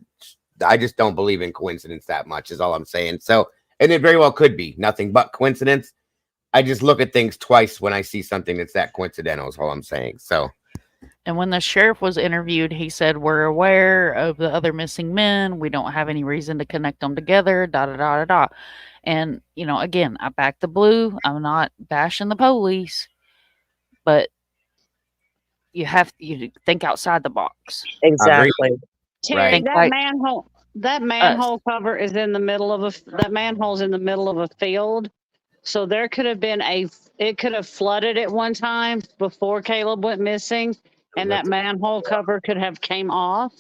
I just don't believe in coincidence that much. Is all I'm saying. So, and it very well could be nothing but coincidence. I just look at things twice when I see something that's that coincidental. Is all I'm saying. So. And when the sheriff was interviewed, he said, "We're aware of the other missing men. We don't have any reason to connect them together, da, da, da, da, da." And, again, I back the blue. I'm not bashing the police, but you think outside the box. Exactly. Terry, that manhole cover is in the middle of that manhole's in the middle of a field. So there could have been it could have flooded at one time before Caleb went missing. And that manhole cover could have came off.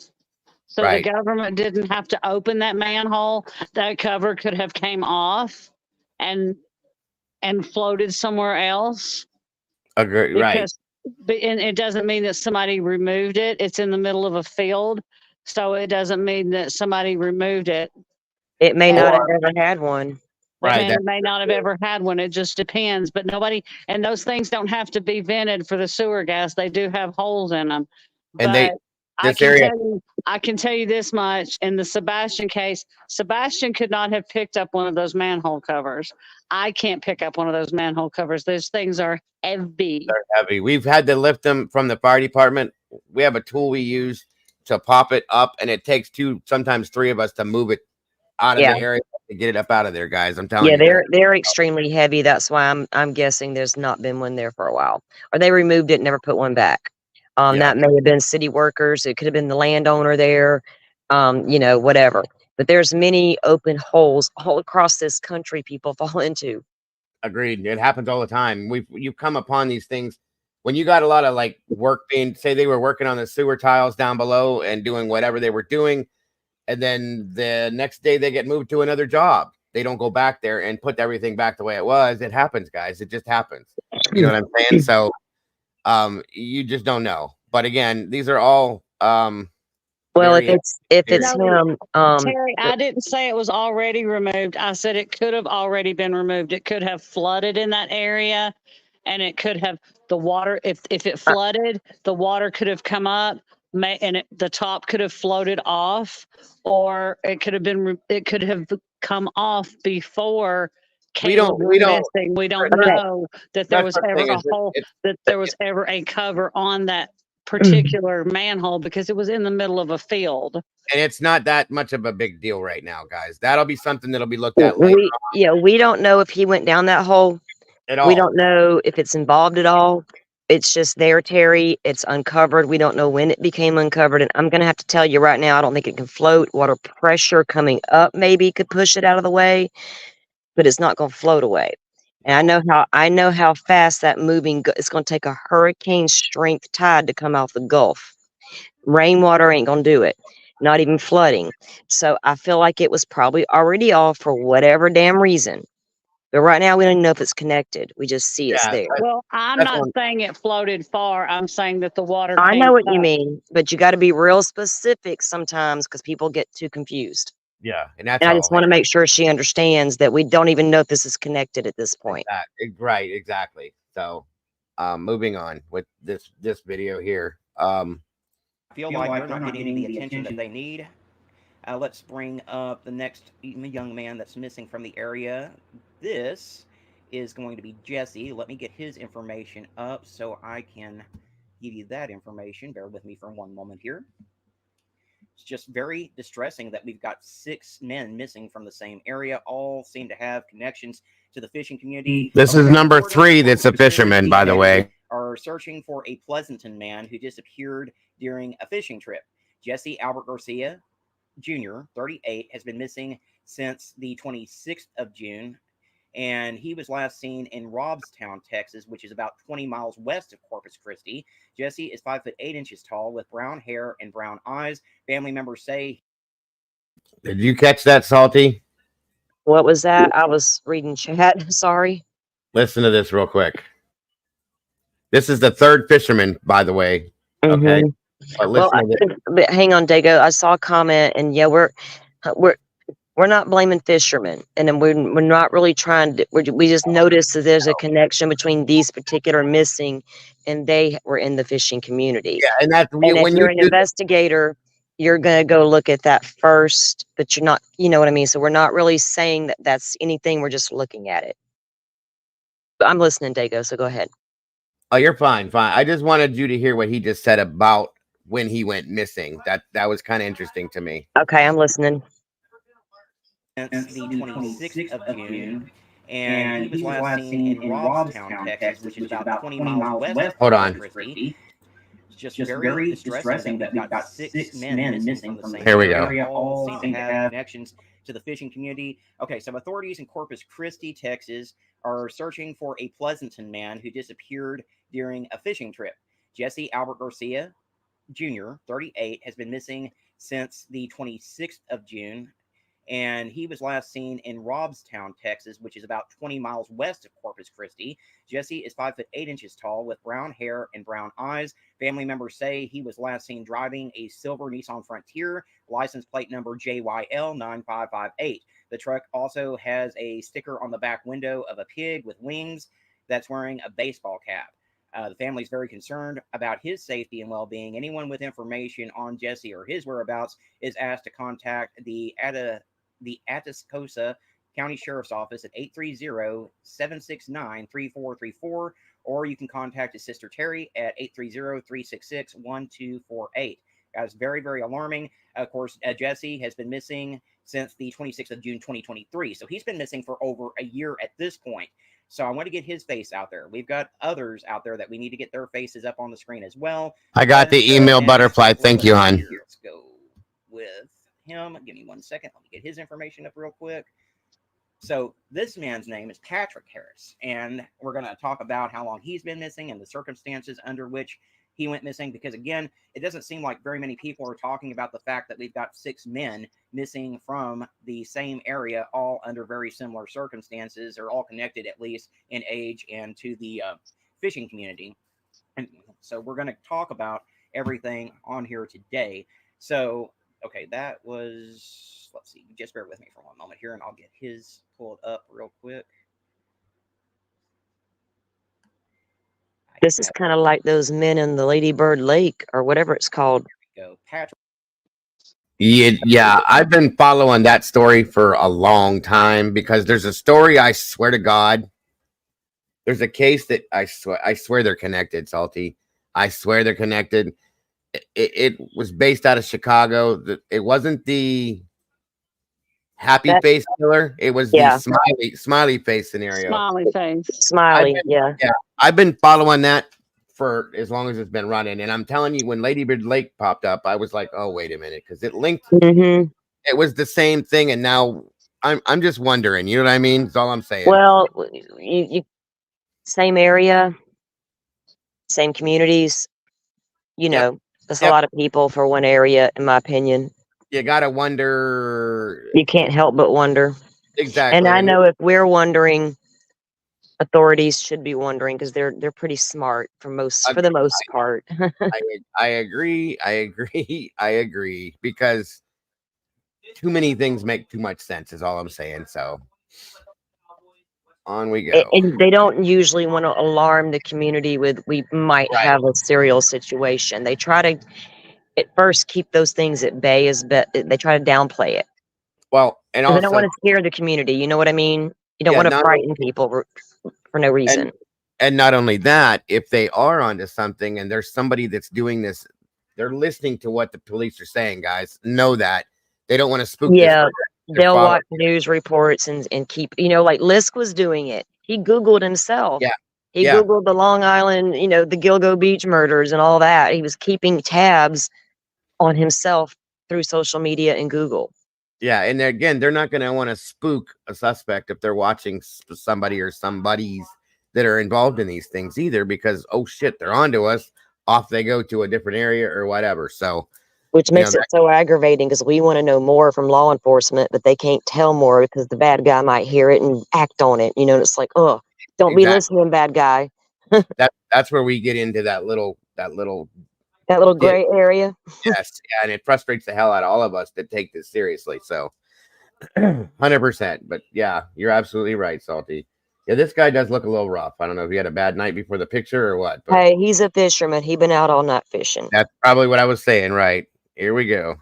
So Right. the government didn't have to open that manhole. That cover could have came off and floated somewhere else. Agree. Right. Because and it doesn't mean that somebody removed it. It's in the middle of a field. So it doesn't mean that somebody removed it. It may not have Or- ever had one. Right. They may not have ever had one. It just depends. But nobody, and those things don't have to be vented for the sewer gas. They do have holes in them. And But this area, I can tell you this much. In the Sebastian case, Sebastian could not have picked up one of those manhole covers. I can't pick up one of those manhole covers. Those things are heavy. they're heavy. We've had to lift them from the fire department. We have a tool we use to pop it up, and it takes 2, sometimes 3 of us to move it out of the area to get it up out of there, guys. I'm telling you. Yeah, they're extremely heavy. That's why I'm guessing there's not been one there for a while, or they removed it and never put one back. That may have been city workers. It could have been the landowner there, whatever. But there's many open holes all across this country people fall into. Agreed. It happens all the time. You come upon these things when you got a lot of like work being, say they were working on the sewer tiles down below and doing whatever they were doing, and then the next day they get moved to another job. They don't go back there and put everything back the way it was. It happens, guys. It just happens. You know what I'm saying? So you just don't know. But again, these are all well, if it's him, Terry, I didn't say it was already removed. I said it could have already been removed. It could have flooded in that area, and it could have the water. If it flooded, the water could have come up, and the top could have floated off, or it could have been. It could have come off before. We don't know that there was ever a hole, that there was ever a cover on that particular manhole because it was in the middle of a field. And it's not that much of a big deal right now, guys. That'll be something that'll be looked at later. We don't know if he went down that hole at all. We don't know if it's involved at all. It's just there, Terry. It's uncovered. We don't know when it became uncovered. And I'm going to have to tell you right now, I don't think it can float. Water pressure coming up maybe could push it out of the way, but it's not going to float away. And I know how fast that it's going to take a hurricane strength tide to come out the Gulf. Rainwater ain't going to do it. Not even flooding. So I feel like it was probably already off for whatever damn reason. But right now, we don't know if it's connected. We just see it's there. Well, I'm not saying it floated far. I'm saying that the water. I know what you mean, but you got to be real specific sometimes because people get too confused. Yeah, and I just want to make sure she understands that we don't even know if this is connected at this point. Right, exactly. So, moving on with this video here. I feel like they're not getting the attention that they need. Let's bring up the next young man that's missing from the area. This is going to be Jesse. Let me get his information up so I can give you that information. Bear with me for one moment here. It's just very distressing that we've got 6 men missing from the same area. All seem to have connections to the fishing community. This is number 3 that's a fisherman, by the way. Are searching for a Pleasanton man who disappeared during a fishing trip. Jesse Albert Garcia Jr., 38, has been missing since the 26th of June, and he was last seen in Robstown, Texas, which is about 20 miles west of Corpus Christi. Jesse is 5 foot 8 inches tall with brown hair and brown eyes. Family members say. Did you catch that, Salty? What was that? I was reading chat. Sorry. Listen to this real quick. This is the 3rd fisherman, by the way. Okay. But hang on, Dago. I saw a comment, and yeah, we're not blaming fishermen, and then we're not really trying to. We just noticed that there's a connection between these particular missing, and they were in the fishing community. Yeah, and that's when you're an investigator, you're gonna go look at that first, but you're not. You know what I mean? So we're not really saying that that's anything. We're just looking at it. But I'm listening, Dago. So go ahead. Oh, you're fine. I just wanted you to hear what he just said about when he went missing. That was kind of interesting to me. Okay, I'm listening. Since the 26th of June, and he was last seen in Robstown, Texas, which is about 20 miles west. Hold on. It's just very distressing that we've got 6 men missing from the same Here we go. area. All seem to have connections to the fishing community. Okay, so authorities in Corpus Christi, Texas, are searching for a Pleasanton man who disappeared during a fishing trip. Jesse Albert Garcia Jr., 38, has been missing since the 26th of June. And he was last seen in Robstown, Texas, which is about 20 miles west of Corpus Christi. Jesse is 5'8" tall with brown hair and brown eyes. Family members say he was last seen driving a silver Nissan Frontier, license plate number JYL9558. The truck also has a sticker on the back window of a pig with wings that's wearing a baseball cap. The family is very concerned about his safety and well-being. Anyone with information on Jesse or his whereabouts is asked to contact the Atascosa County Sheriff's Office at 830-769-3434, or you can contact his sister Terry at 830-366-1248. Guys, very, very alarming. Of course, Jesse has been missing since the 26th of June, 2023. So he's been missing for over a year at this point. So I want to get his face out there. We've got others out there that we need to get their faces up on the screen as well. I got the email, Butterfly. Thank you, hon. Let's go with him. Give me 1 second. Let me get his information up real quick. So this man's name is Patrick Harris, and we're going to talk about how long he's been missing and the circumstances under which he went missing, because again, it doesn't seem like very many people are talking about the fact that we've got 6 men missing from the same area, all under very similar circumstances, or all connected at least in age and to the fishing community. And so we're going to talk about everything on here today. So, okay, that was, let's see, just bear with me for one moment here and I'll get his pulled up real quick. This is kind of like those men in the Lady Bird Lake or whatever it's called. Go, Patrick. Yeah, I've been following that story for a long time because there's a story, I swear to God, there's a case that I swear they're connected, Salty. I swear they're connected. It was based out of Chicago. It wasn't the happy face killer. It was the smiley face scenario. Smiley face. Smiley, yeah. I've been following that for as long as it's been running, and I'm telling you, when Lady Bird Lake popped up, I was like, "Oh, wait a minute," because it linked. Mm-hmm. It was the same thing, and now I'm just wondering. You know what I mean? That's all I'm saying. Well, you same area, same communities. You know, that's a lot of people for one area, in my opinion. You gotta wonder. You can't help but wonder. Exactly. And I know if we're wondering, authorities should be wondering because they're pretty smart for the most part. I agree because too many things make too much sense is all I'm saying. So on we go. And they don't usually want to alarm the community with we might have a serial situation. They try to at first keep those things at bay they try to downplay it. Well, and also they don't want to scare the community. You know what I mean? You don't want to frighten people for no reason. And not only that, if they are onto something and there's somebody that's doing this, they're listening to what the police are saying, guys. Know that. They don't want to spook. Yeah, they'll watch news reports and keep, like Lisk was doing it. He Googled himself. Yeah. He Googled the Long Island, the Gilgo Beach murders and all that. He was keeping tabs on himself through social media and Google. Yeah, and again, they're not going to want to spook a suspect if they're watching somebody or somebody's that are involved in these things either, because oh shit, they're onto us. Off they go to a different area or whatever. So, which makes it so aggravating because we want to know more from law enforcement, but they can't tell more because the bad guy might hear it and act on it. And it's like, oh, don't be listening, bad guy. That's where we get into that little gray area. Yes, and it frustrates the hell out of all of us that take this seriously. So 100%. But yeah, you're absolutely right, Salty. Yeah, this guy does look a little rough. I don't know if he had a bad night before the picture or what. But hey, he's a fisherman. He been out all night fishing. That's probably what I was saying, right? Here we go.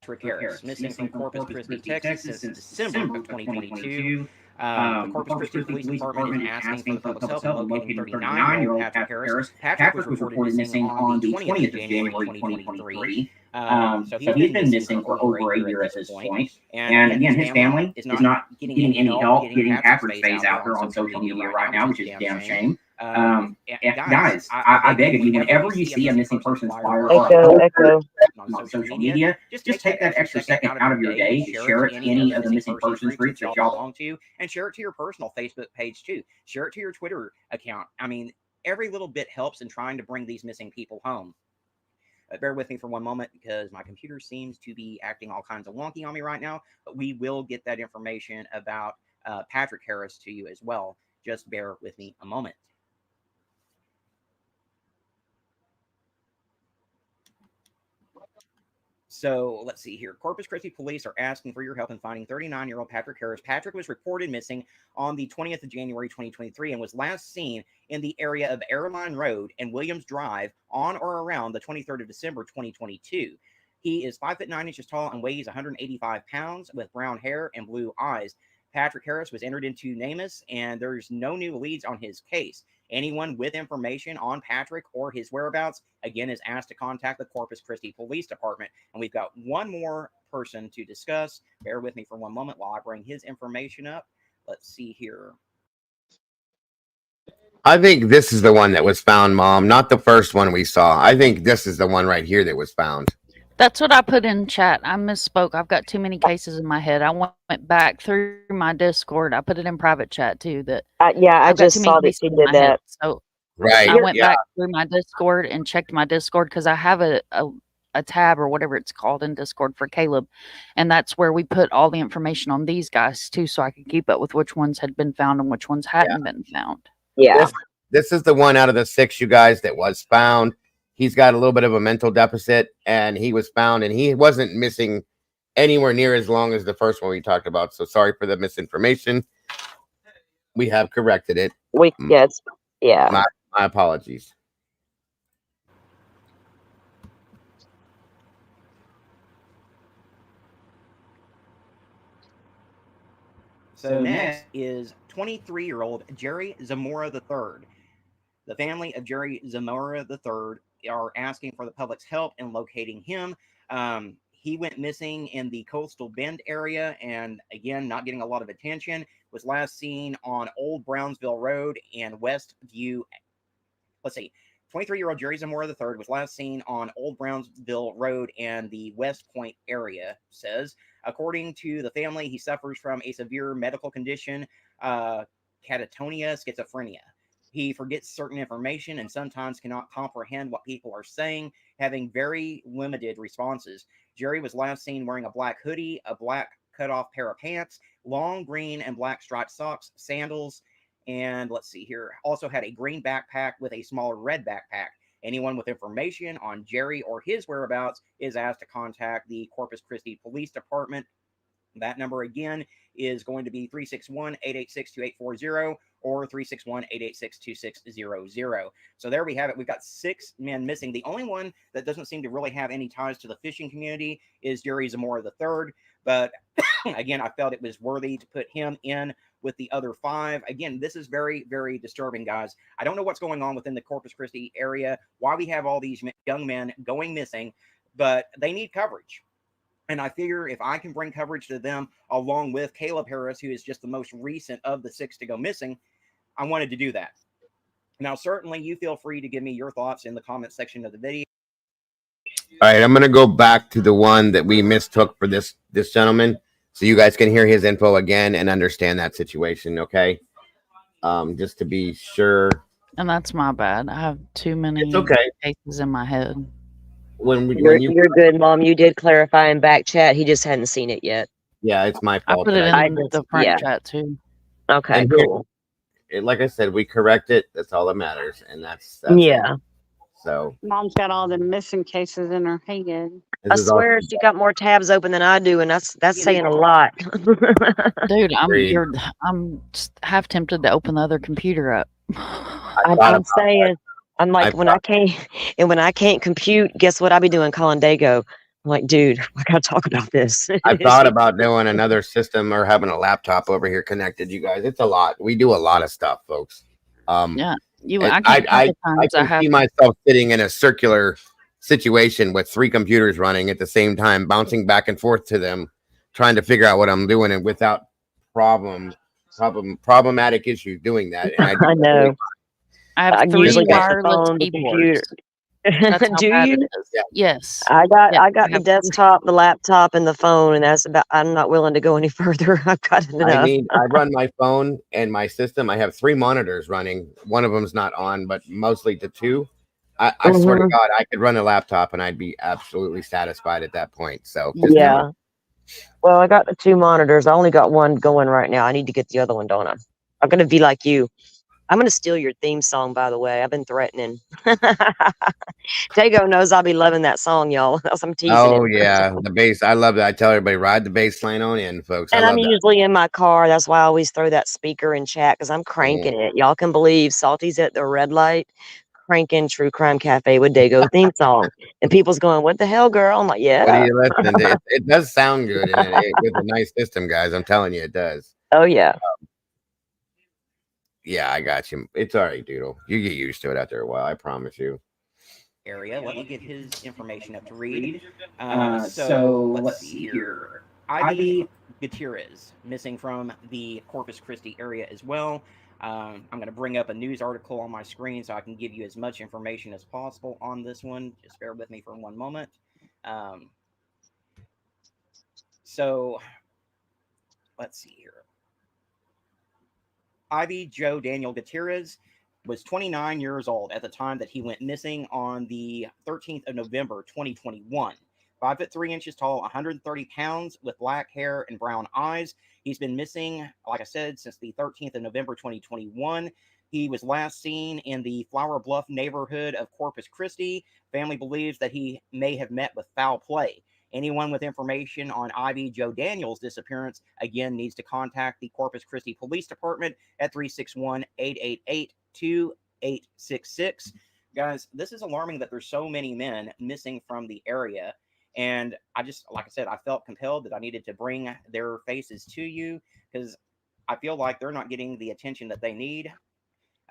Patrick Harris, missing from Corpus Christi, Texas since December of 2022. The Corpus Christi Police Department is asking for the public's help in locating 39-year-old Patrick Harris. Patrick was reported missing on the 20th of January 2023. So he's been missing for over a year at this point. And again, his family is not getting any help getting Patrick's face out there on social media right now, which is a damn shame. Guys, I beg of you, whenever you see a missing person's flyer on social media, just take that extra second out of your day to share it to any of the missing persons groups that y'all belong to, and share it to your personal Facebook page too. Share it to your Twitter account. I mean, every little bit helps in trying to bring these missing people home. But bear with me for one moment because my computer seems to be acting all kinds of wonky on me right now. But we will get that information about Patrick Harris to you as well. Just bear with me a moment. So let's see here. Corpus Christi police are asking for your help in finding 39-year-old Patrick Harris. Patrick was reported missing on the 20th of January, 2023, and was last seen in the area of Airline Road and Williams Drive on or around the 23rd of December, 2022. He is 5'9" tall and weighs 185 pounds with brown hair and blue eyes. Patrick Harris was entered into NamUs, and there's no new leads on his case. Anyone with information on Patrick or his whereabouts, again, is asked to contact the Corpus Christi Police Department. And we've got one more person to discuss. Bear with me for one moment while I bring his information up. Let's see here. I think this is the one that was found, Mom, not the first one we saw. I think this is the one right here that was found. That's what I put in chat. I misspoke. I've got too many cases in my head. I went back through my Discord. I put it in private chat too. That yeah, I just saw that you did that. So right, I went back through my Discord and checked my Discord because I have a tab or whatever it's called in Discord for Caleb, and that's where we put all the information on these guys too, so I could keep up with which ones had been found and which ones hadn't been found. Yeah, this is the one out of the 6, you guys, that was found. He's got a little bit of a mental deficit, and he was found, and he wasn't missing anywhere near as long as the first one we talked about. So sorry for the misinformation. We have corrected it. My apologies. So next is 23-year-old Jerry Zamora III. The family of Jerry Zamora III are asking for the public's help in locating him. He went missing in the Coastal Bend area, and again, not getting a lot of attention. Was last seen on Old Brownsville Road and Westview. Let's see. 23-year-old Jerry Zamora III was last seen on Old Brownsville Road and the West Point area, says. According to the family, he suffers from a severe medical condition, catatonia, schizophrenia. He forgets certain information and sometimes cannot comprehend what people are saying, having very limited responses. Jerry was last seen wearing a black hoodie, a black cut-off pair of pants, long green and black striped socks, sandals, and let's see here, also had a green backpack with a smaller red backpack. Anyone with information on Jerry or his whereabouts is asked to contact the Corpus Christi Police Department. That number again is going to be 361-886-2840 or 361-886-2600. So there we have it. We've got 6 men missing. The only one that doesn't seem to really have any ties to the fishing community is Jerry Zamora III. But again, I felt it was worthy to put him in with the other 5. Again, this is very, very disturbing, guys. I don't know what's going on within the Corpus Christi area, why we have all these young men going missing, but they need coverage. And I figure if I can bring coverage to them along with Caleb Harris, who is just the most recent of the 6 to go missing, I wanted to do that. Now, certainly you feel free to give me your thoughts in the comment section of the video. All right, I'm going to go back to the one that we mistook for this gentleman, so you guys can hear his info again and understand that situation, okay? Just to be sure. And that's my bad. I have too many cases in my head. You're good, Mom. You did clarify in back chat. He just hadn't seen it yet. Yeah, it's my fault. I put it in the front chat too. Okay, cool. Like I said, we correct it. That's all that matters, and that's yeah. It. So Mom's got all the missing cases in her head. I swear she got more tabs open than I do, and that's saying a lot. Dude, I'm half tempted to open the other computer up. I'm saying. I'm like, when I can't compute, guess what I be doing? Calling Dago. I'm like, dude, I gotta talk about this. I thought about doing another system or having a laptop over here connected. You guys, it's a lot. We do a lot of stuff, folks. Yeah, I can see myself sitting in a circular situation with 3 computers running at the same time, bouncing back and forth to them, trying to figure out what I'm doing, and without problematic issues doing that. And I know. I have 3 wireless keyboards. Do you? Yes. I got the desktop, the laptop, and the phone, and that's about. I'm not willing to go any further. I've got enough. I run my phone and my system. I have 3 monitors running. One of them's not on, but mostly to 2. I swear to Mhm. God, I could run a laptop and I'd be absolutely satisfied at that point. So just Yeah. Well, I got the 2 monitors. I only got one going right now. I need to get the other one, don't I? I'm gonna be like you. I'm gonna steal your theme song, by the way. I've been threatening. Dago knows I'll be loving that song, y'all. I'm teasing oh him. yeah, the bass. I love that. I tell everybody ride the bass line on in, folks. I And I'm love that. usually in my car. That's why I always throw that speaker in chat because I'm cranking it. Y'all can believe Salty's at the red light, cranking True Crime Cafe with Dago theme song. And people's going, "What the hell, girl?" I'm like, What are yeah. you listening to? It does sound good, and with a nice system, guys. I'm telling you, it does. Oh, yeah. Yeah, I got you. It's all right, Doodle. You get used to it after a while. I promise you. Area. Let me get his information up to read. So let's see here. Ivy Gutierrez missing from the Corpus Christi area as well. I'm going to bring up a news article on my screen so I can give you as much information as possible on this one. Just bear with me for one moment. So let's see here. Ivy Joe Daniel Gutierrez was 29 years old at the time that he went missing on the 13th of November, 2021. 5'3" tall, 130 pounds, with black hair and brown eyes. He's been missing, like I said, since the 13th of November, 2021. He was last seen in the Flower Bluff neighborhood of Corpus Christi. Family believes that he may have met with foul play. Anyone with information on Ivy Joe Daniels' disappearance, again, needs to contact the Corpus Christi Police Department at 361-888-2866. Guys, this is alarming that there's so many men missing from the area. And I just, like I said, I felt compelled that I needed to bring their faces to you because I feel like they're not getting the attention that they need.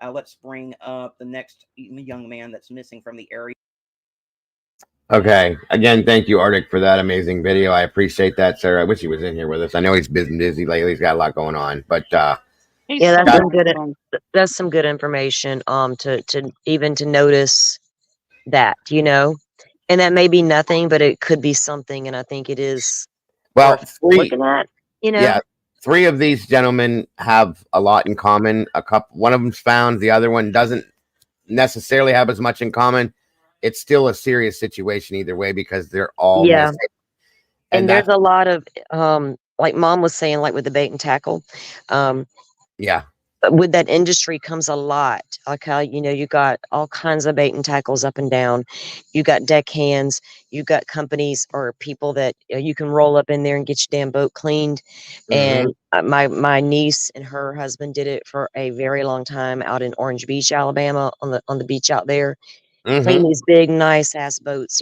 Let's bring up the next young man that's missing from the area. Okay. Again, thank you, Arctic, for that amazing video. I appreciate that, sir. I wish he was in here with us. I know he's busy lately. He's got a lot going on, but Yeah, that's some good information. To even to notice that, and that may be nothing, but it could be something, and I think it is worth looking at. Yeah, 3 of these gentlemen have a lot in common. One of them's found. The other one doesn't necessarily have as much in common. It's still a serious situation either way because they're all missing. And there's a lot of like Mom was saying, like with the bait and tackle. Yeah. With that industry comes a lot. Like how, you got all kinds of bait and tackles up and down. You got deckhands. You got companies or people that you can roll up in there and get your damn boat cleaned. And my niece and her husband did it for a very long time out in Orange Beach, Alabama, on the beach out there. Clean these big, nice ass boats.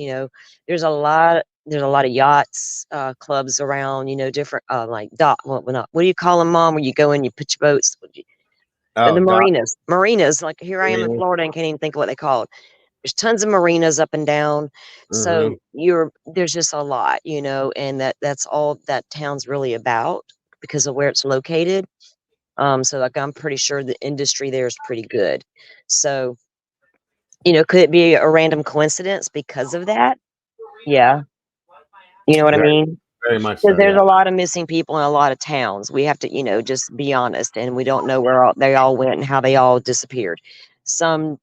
There's a lot of yachts, clubs around. Different like what do you call them, Mom? Where you go in, you put your boats. The marinas. Like here I am in Florida and can't even think of what they call it. There's tons of marinas up and down. So there's just a lot, and that's all that town's really about because of where it's located. So like I'm pretty sure the industry there is pretty good. So, could it be a random coincidence because of that? Yeah. You know what I mean? Very much Because so. there's a lot of missing people in a lot of towns. We have to, just be honest, and we don't know where they all went and how they all disappeared. Some,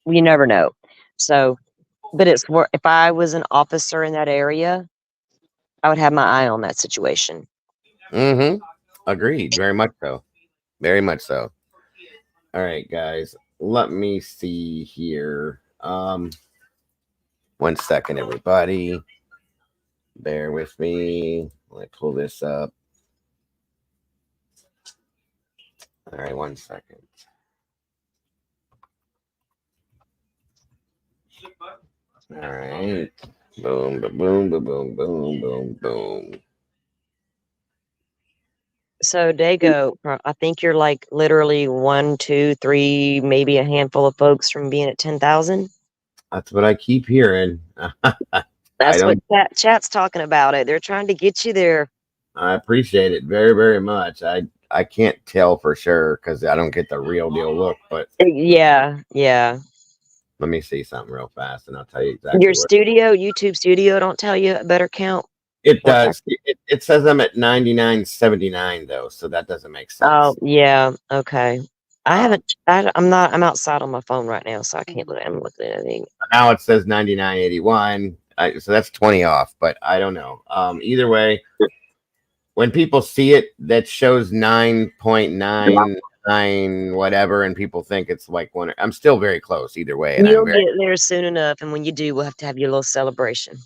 you never know. So, but if I was an officer in that area, I would have my eye on that situation. Agreed. Very much so. Very much so. All right, guys. Let me see here. 1 second, everybody. Bear with me. Let me pull this up. All right, 1 second. All right. Boom, boom, boom, boom, boom, boom, boom, boom. So Dago, I think you're like literally 1, 2, 3, maybe a handful of folks from being at 10,000. That's what I keep hearing. That's what chat's talking about it. They're trying to get you there. I appreciate it very, very much. I can't tell for sure because I don't get the real deal look, but yeah. Let me see something real fast and I'll tell you exactly. Your YouTube studio don't tell you a better count? It does. It says I'm at 99.79 though, so that doesn't make sense. Oh, yeah. Okay. I haven't. I'm not. I'm outside on my phone right now, so I can't look. I'm looking at anything. Now it says 99.81. So that's 20 off, but I don't know. Either way, when people see it, that shows 9.99 whatever, and people think it's like one. I'm still very close either way, and You'll I'm very get there soon enough, and when you do, we'll have to have your little celebration.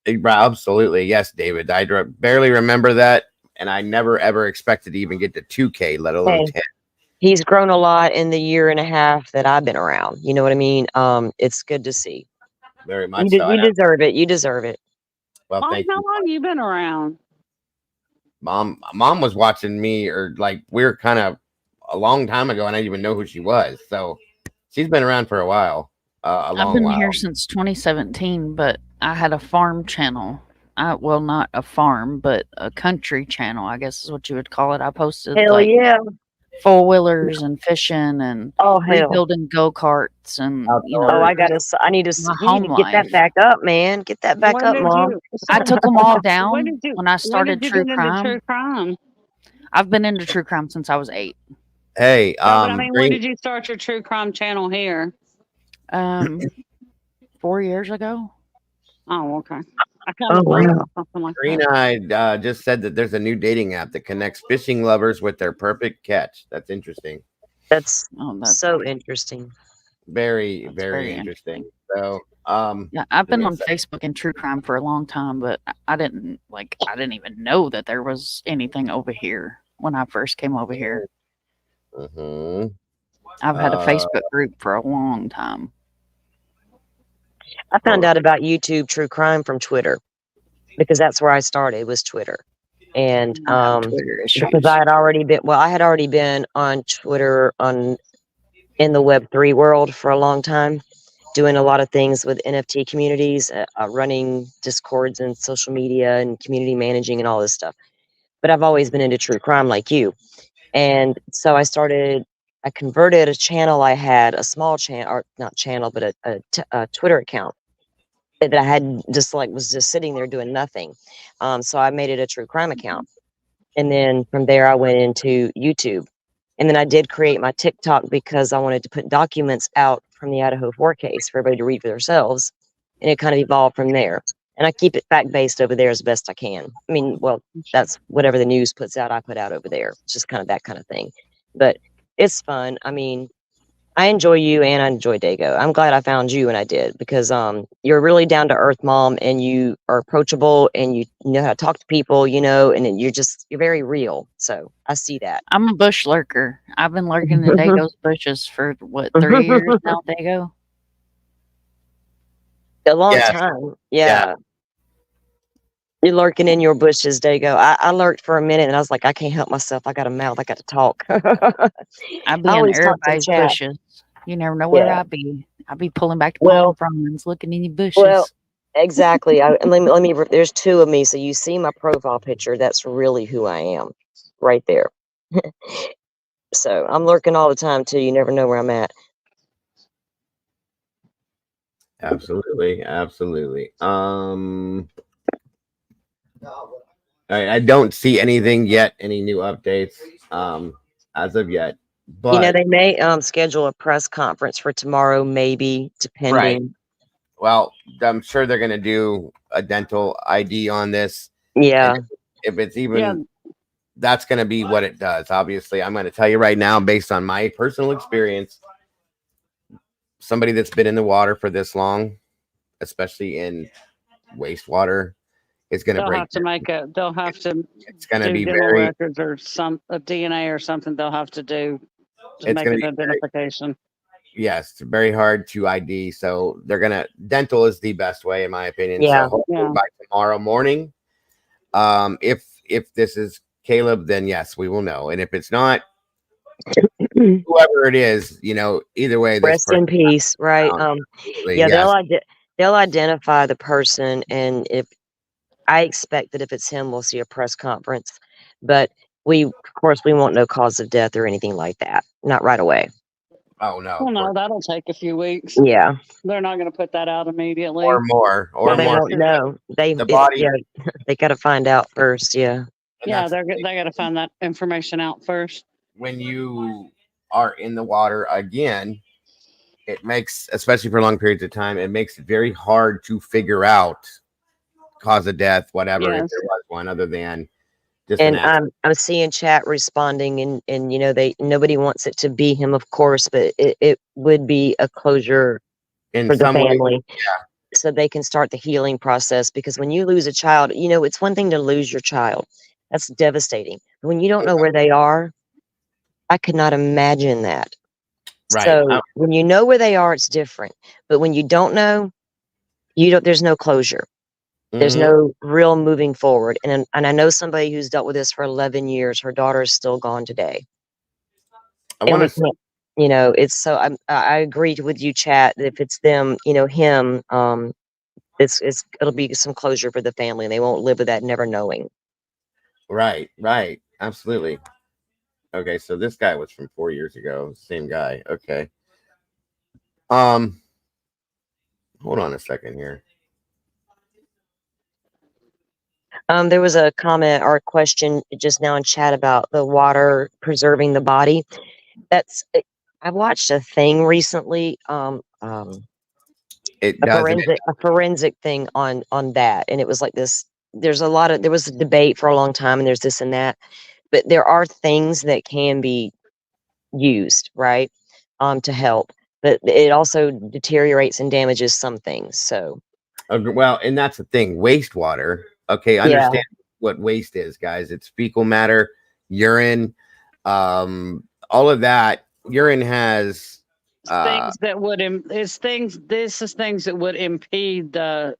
absolutely yes, David. I barely remember that, and I never ever expected to even get to 2K, let alone Hey, 10. he's grown a lot in the year and a half that I've been around. You know what I mean? It's good to see. Very much so. You deserve it. You deserve it. Well, Mom, thank how you, long you been around? Mom. Mom was watching me, or like we were kind of a long time ago, and I didn't even know who she was. So she's been around for a while, a I've long been while. here since 2017, but I had a farm channel. Well, not a farm, but a country channel, I guess is what you would call it. I posted Hell like yeah. four-wheelers and fishing and Oh hell. rebuilding go-karts and, you Oh, know, I gotta. I need to. my You home need to get that life. back up, man. Get that back When up, did Mom. you? I took them all When down did you? when I When started did you true get into crime. true crime? I've been into true crime since I was 8. Hey, No, but I mean, when Green. did you start your true crime channel here? 4 years ago. Oh, okay. I kind Oh of Green, thought something like Green that. Eyed just said that there's a new dating app that connects fishing lovers with their perfect catch. That's interesting. That's Oh, that's so interesting. Very, that's very very interesting. interesting. So, Yeah, I've been like I on said, Facebook and true crime for a long time, but I didn't even know that there was anything over here when I first came over here. mhm. I've had a Facebook group for a long time. I found out about YouTube True Crime from Twitter because that's where I started. Was Twitter, and I have Twitter because issues. I had already been on Twitter in the Web3 world for a long time, doing a lot of things with NFT communities, running discords and social media and community managing and all this stuff. But I've always been into true crime like you. And so I converted a channel I had, a small channel, or not channel, but a Twitter account that I had was just sitting there doing nothing. So I made it a true crime account. And then from there, I went into YouTube. And then I did create my TikTok because I wanted to put documents out from the Idaho 4 case for everybody to read for themselves. And it kind of evolved from there. And I keep it fact based over there as best I can. I mean, well, that's whatever the news puts out, I put out over there. It's just kind of that kind of thing. But it's fun. I mean, I enjoy you and I enjoy Dago. I'm glad I found you and I did because you're a really down to earth mom and you are approachable and you know how to talk to people, you know, and then you're very real. So I see that. I'm a bush lurker. I've been lurking in Dago's bushes for what, 3 years now, Dago? A long Yes. time. Yeah. You're lurking in your bushes, Dago. I lurked for a minute and I was like, I can't help myself. I got a mouth. I got to talk. I be in always talk to everybody's chat. bushes. You never know where Yeah. I be. I be pulling back to Well- palm fronds, looking in your bushes. Well, exactly. And let me. There's two of me, so you see my profile picture. That's really who I am, right there. So I'm lurking all the time too. You never know where I'm at. Absolutely, absolutely. I don't see anything yet, any new updates, as of yet. But You know, they may schedule a press conference for tomorrow, maybe, depending. right. Well, I'm sure they're going to do a dental ID on this. Yeah. And if it's even, that's going to be what it does. Obviously, I'm going to tell you right now, based on my personal experience, somebody that's been in the water for this long, especially in wastewater, is going to break. They'll have to. It's going to do be dental very. records or a DNA or something. They'll have to do to It's make gonna an be identification. Yes, it's very hard to ID. So they're gonna dental is the best way, in my opinion. Yeah. So hopefully by tomorrow morning, if this is Caleb, then yes, we will know. And if it's not, whoever it is, you know, either way, this Rest in peace, right? Yeah, yes. they'll identify the person, and if I expect that if it's him, we'll see a press conference. But of course, we won't know cause of death or anything like that. Not right away. Oh no. Well, no, that'll take a few weeks. Yeah. They're not going to put that out immediately. Or more. Well, they won't know. The body. Yeah, they got to find out first. Yeah. Yeah, they got to find that information out first. When you are in the water again, it makes, especially for long periods of time, it makes it very hard to figure out cause of death, whatever, if Yes. there was one, other than just And an accident. I'm seeing chat responding, and you know, nobody wants it to be him, of course, but it would be a closure In for the some way, family, yeah. so they can start the healing process. Because when you lose a child, you know, it's one thing to lose your child, that's devastating. When you don't know where they are, I could not imagine that. Right. So when you know where they are, it's different. But when you don't know, there's no closure. There's Mhm. no real moving forward. And I know somebody who's dealt with this for 11 years. Her daughter is still gone today. I And want we to. can't, you know, it's so I agree with you, chat, that if it's them, you know, him, it'll be some closure for the family, and they won't live with that never knowing. Right. Right. Absolutely. Okay. So this guy was from 4 years ago. Same guy. Okay. Hold on a second here. There was a comment or a question just now in chat about the water preserving the body. I watched a thing recently, It a doesn't. forensic thing on that, and it was like this. There was a debate for a long time, and there's this and that, but there are things that can be used, right, to help, but it also deteriorates and damages some things. So Well, and that's the thing. Wastewater. Okay, yeah, understand what waste is, guys. It's fecal matter, urine, all of that. Urine has Things that would this is things that would impede the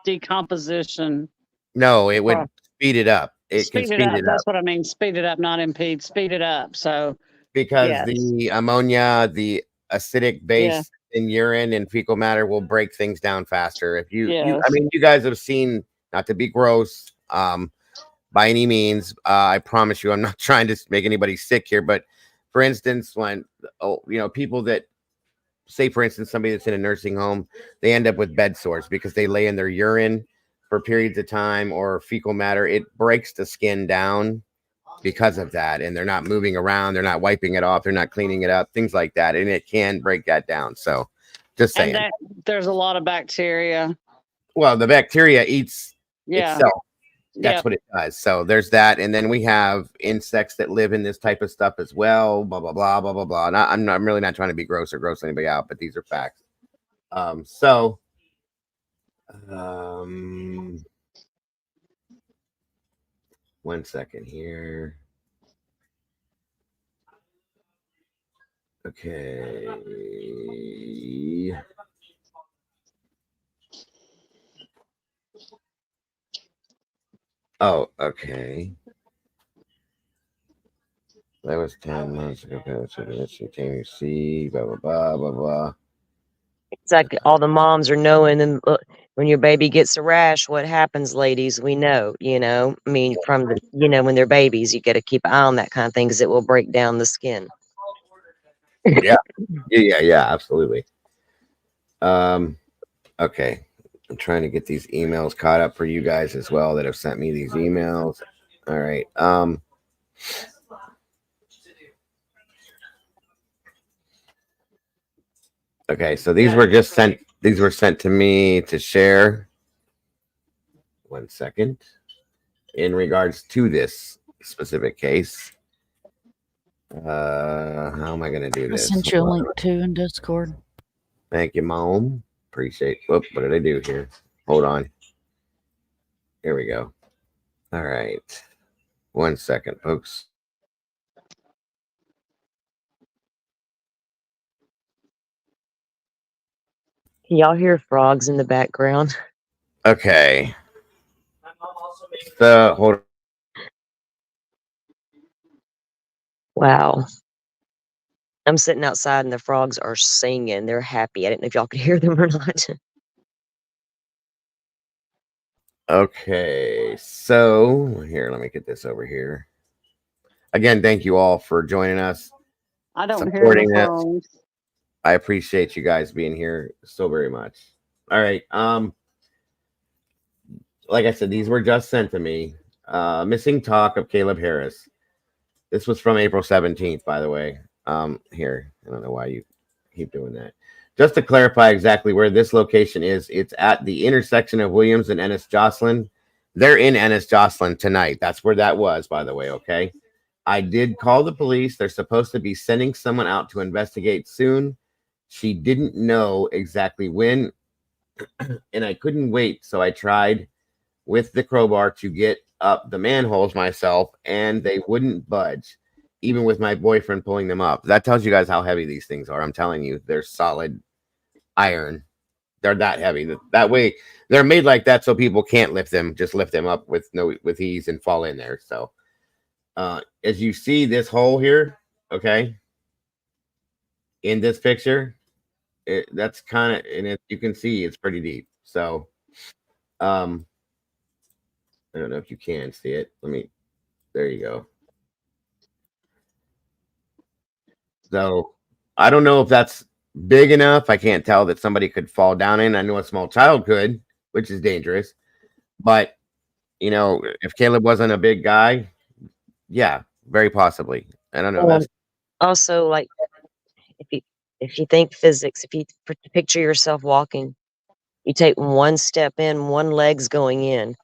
decomposition. no, it would speed it up. It can Speed it speed up. it up That's what I mean. Speed it up, not impede. Speed it up. So because yes. the ammonia, the acidic Yeah. base in urine and fecal matter will break things down faster. If I Yes. mean, you guys have seen, not to be gross, by any means. I promise you, I'm not trying to make anybody sick here, but for instance, when people that say, for instance, somebody that's in a nursing home, they end up with bed sores because they lay in their urine for periods of time or fecal matter. It breaks the skin down because of that, and they're not moving around, they're not wiping it off, they're not cleaning it up, things like that, and it can break that down. So, just saying. And there's a lot of bacteria. Well, the bacteria eats Yeah. itself. That's Yep. what it does. So there's that, and then we have insects that live in this type of stuff as well. Blah blah blah blah blah blah. And I'm really not trying to be gross or gross anybody out, but these are facts. One second here. Okay. Oh, okay. That was 10 months ago. So let's see, blah, blah, blah, blah, blah. it's like all the moms are knowing, and when your baby gets a rash, what happens, ladies? We know, I mean, from the, when they're babies, you got to keep an eye on that kind of thing, because it will break down the skin. Yeah, absolutely. Okay. I'm trying to get these emails caught up for you guys as well that have sent me these emails. All right. Okay, so these were sent to me to share. 1 second. In regards to this specific case. How am I going to do I this? sent you a link too in Discord. Thank you, Mom. Appreciate. Whoop, what did I do here? Hold on. Here we go. All right. 1 second, folks. Can y'all hear frogs in the background? Okay. So hold on. Wow. I'm sitting outside and the frogs are singing. They're happy. I didn't know if y'all could hear them or not. Okay. So here, let me get this over here. Again, thank you all for joining us. I don't hear the supporting us. frogs. I appreciate you guys being here so very much. All right. Like I said, these were just sent to me. Missing talk of Caleb Harris. This was from April 17th, by the way. Here, I don't know why you keep doing that. Just to clarify exactly where this location is, it's at the intersection of Williams and Ennis Jocelyn. They're in Ennis Jocelyn tonight. That's where that was, by the way, okay? I did call the police. They're supposed to be sending someone out to investigate soon. She didn't know exactly when, and I couldn't wait, so I tried with the crowbar to get up the manholes myself, and they wouldn't budge, even with my boyfriend pulling them up. That tells you guys how heavy these things are. I'm telling you, they're solid iron. They're that heavy. That way, they're made like that so people can't lift them. Just lift them up with ease and fall in there. So, as you see this hole here, okay, in this picture, that's kind of, and you can see it's pretty deep. So, I don't know if you can see it. There you go. So I don't know if that's big enough. I can't tell that somebody could fall down in. I know a small child could, which is dangerous. But, you know, if Caleb wasn't a big guy, yeah, very possibly. I don't know. That's Also, like, if you think physics, if you picture yourself walking, you take one step in, one leg's going in.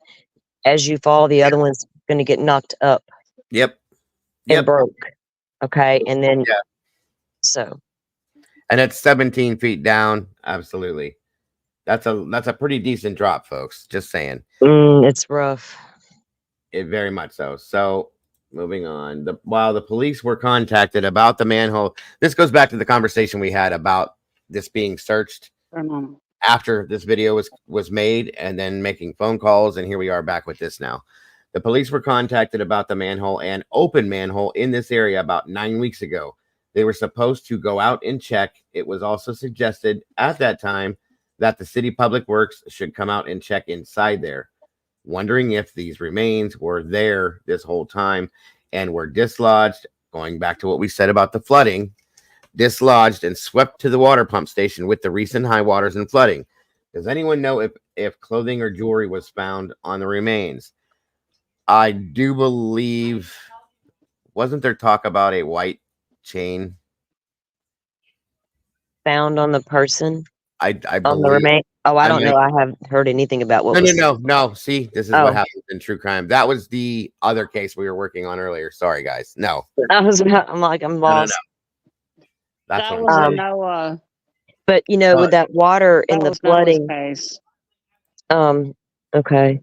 As you fall, the other one's going to get knocked up. Yep. And broke. Okay. And then, so. And it's 17 feet down. Absolutely. That's a pretty decent drop, folks. Just saying. It's rough. It very much so. So moving on. While the police were contacted about the manhole, this goes back to the conversation we had about this being searched after this video was made, and then making phone calls, and here we are back with this now. The police were contacted about the manhole and open manhole in this area about 9 weeks ago. They were supposed to go out and check. It was also suggested at that time that the city public works should come out and check inside there, wondering if these remains were there this whole time and were dislodged, going back to what we said about the flooding, dislodged and swept to the water pump station with the recent high waters and flooding. Does anyone know if clothing or jewelry was found on the remains? I do believe, wasn't there talk about a white chain Found on the person? I On believe. the remain? Oh, I don't know. I haven't heard anything about what No. See, this is what happens in true crime. That was the other case we were working on earlier. Sorry, guys. No. I'm lost. That's That what was I'm a Noah. But you know, with that water and the was Noah's flooding, case. okay.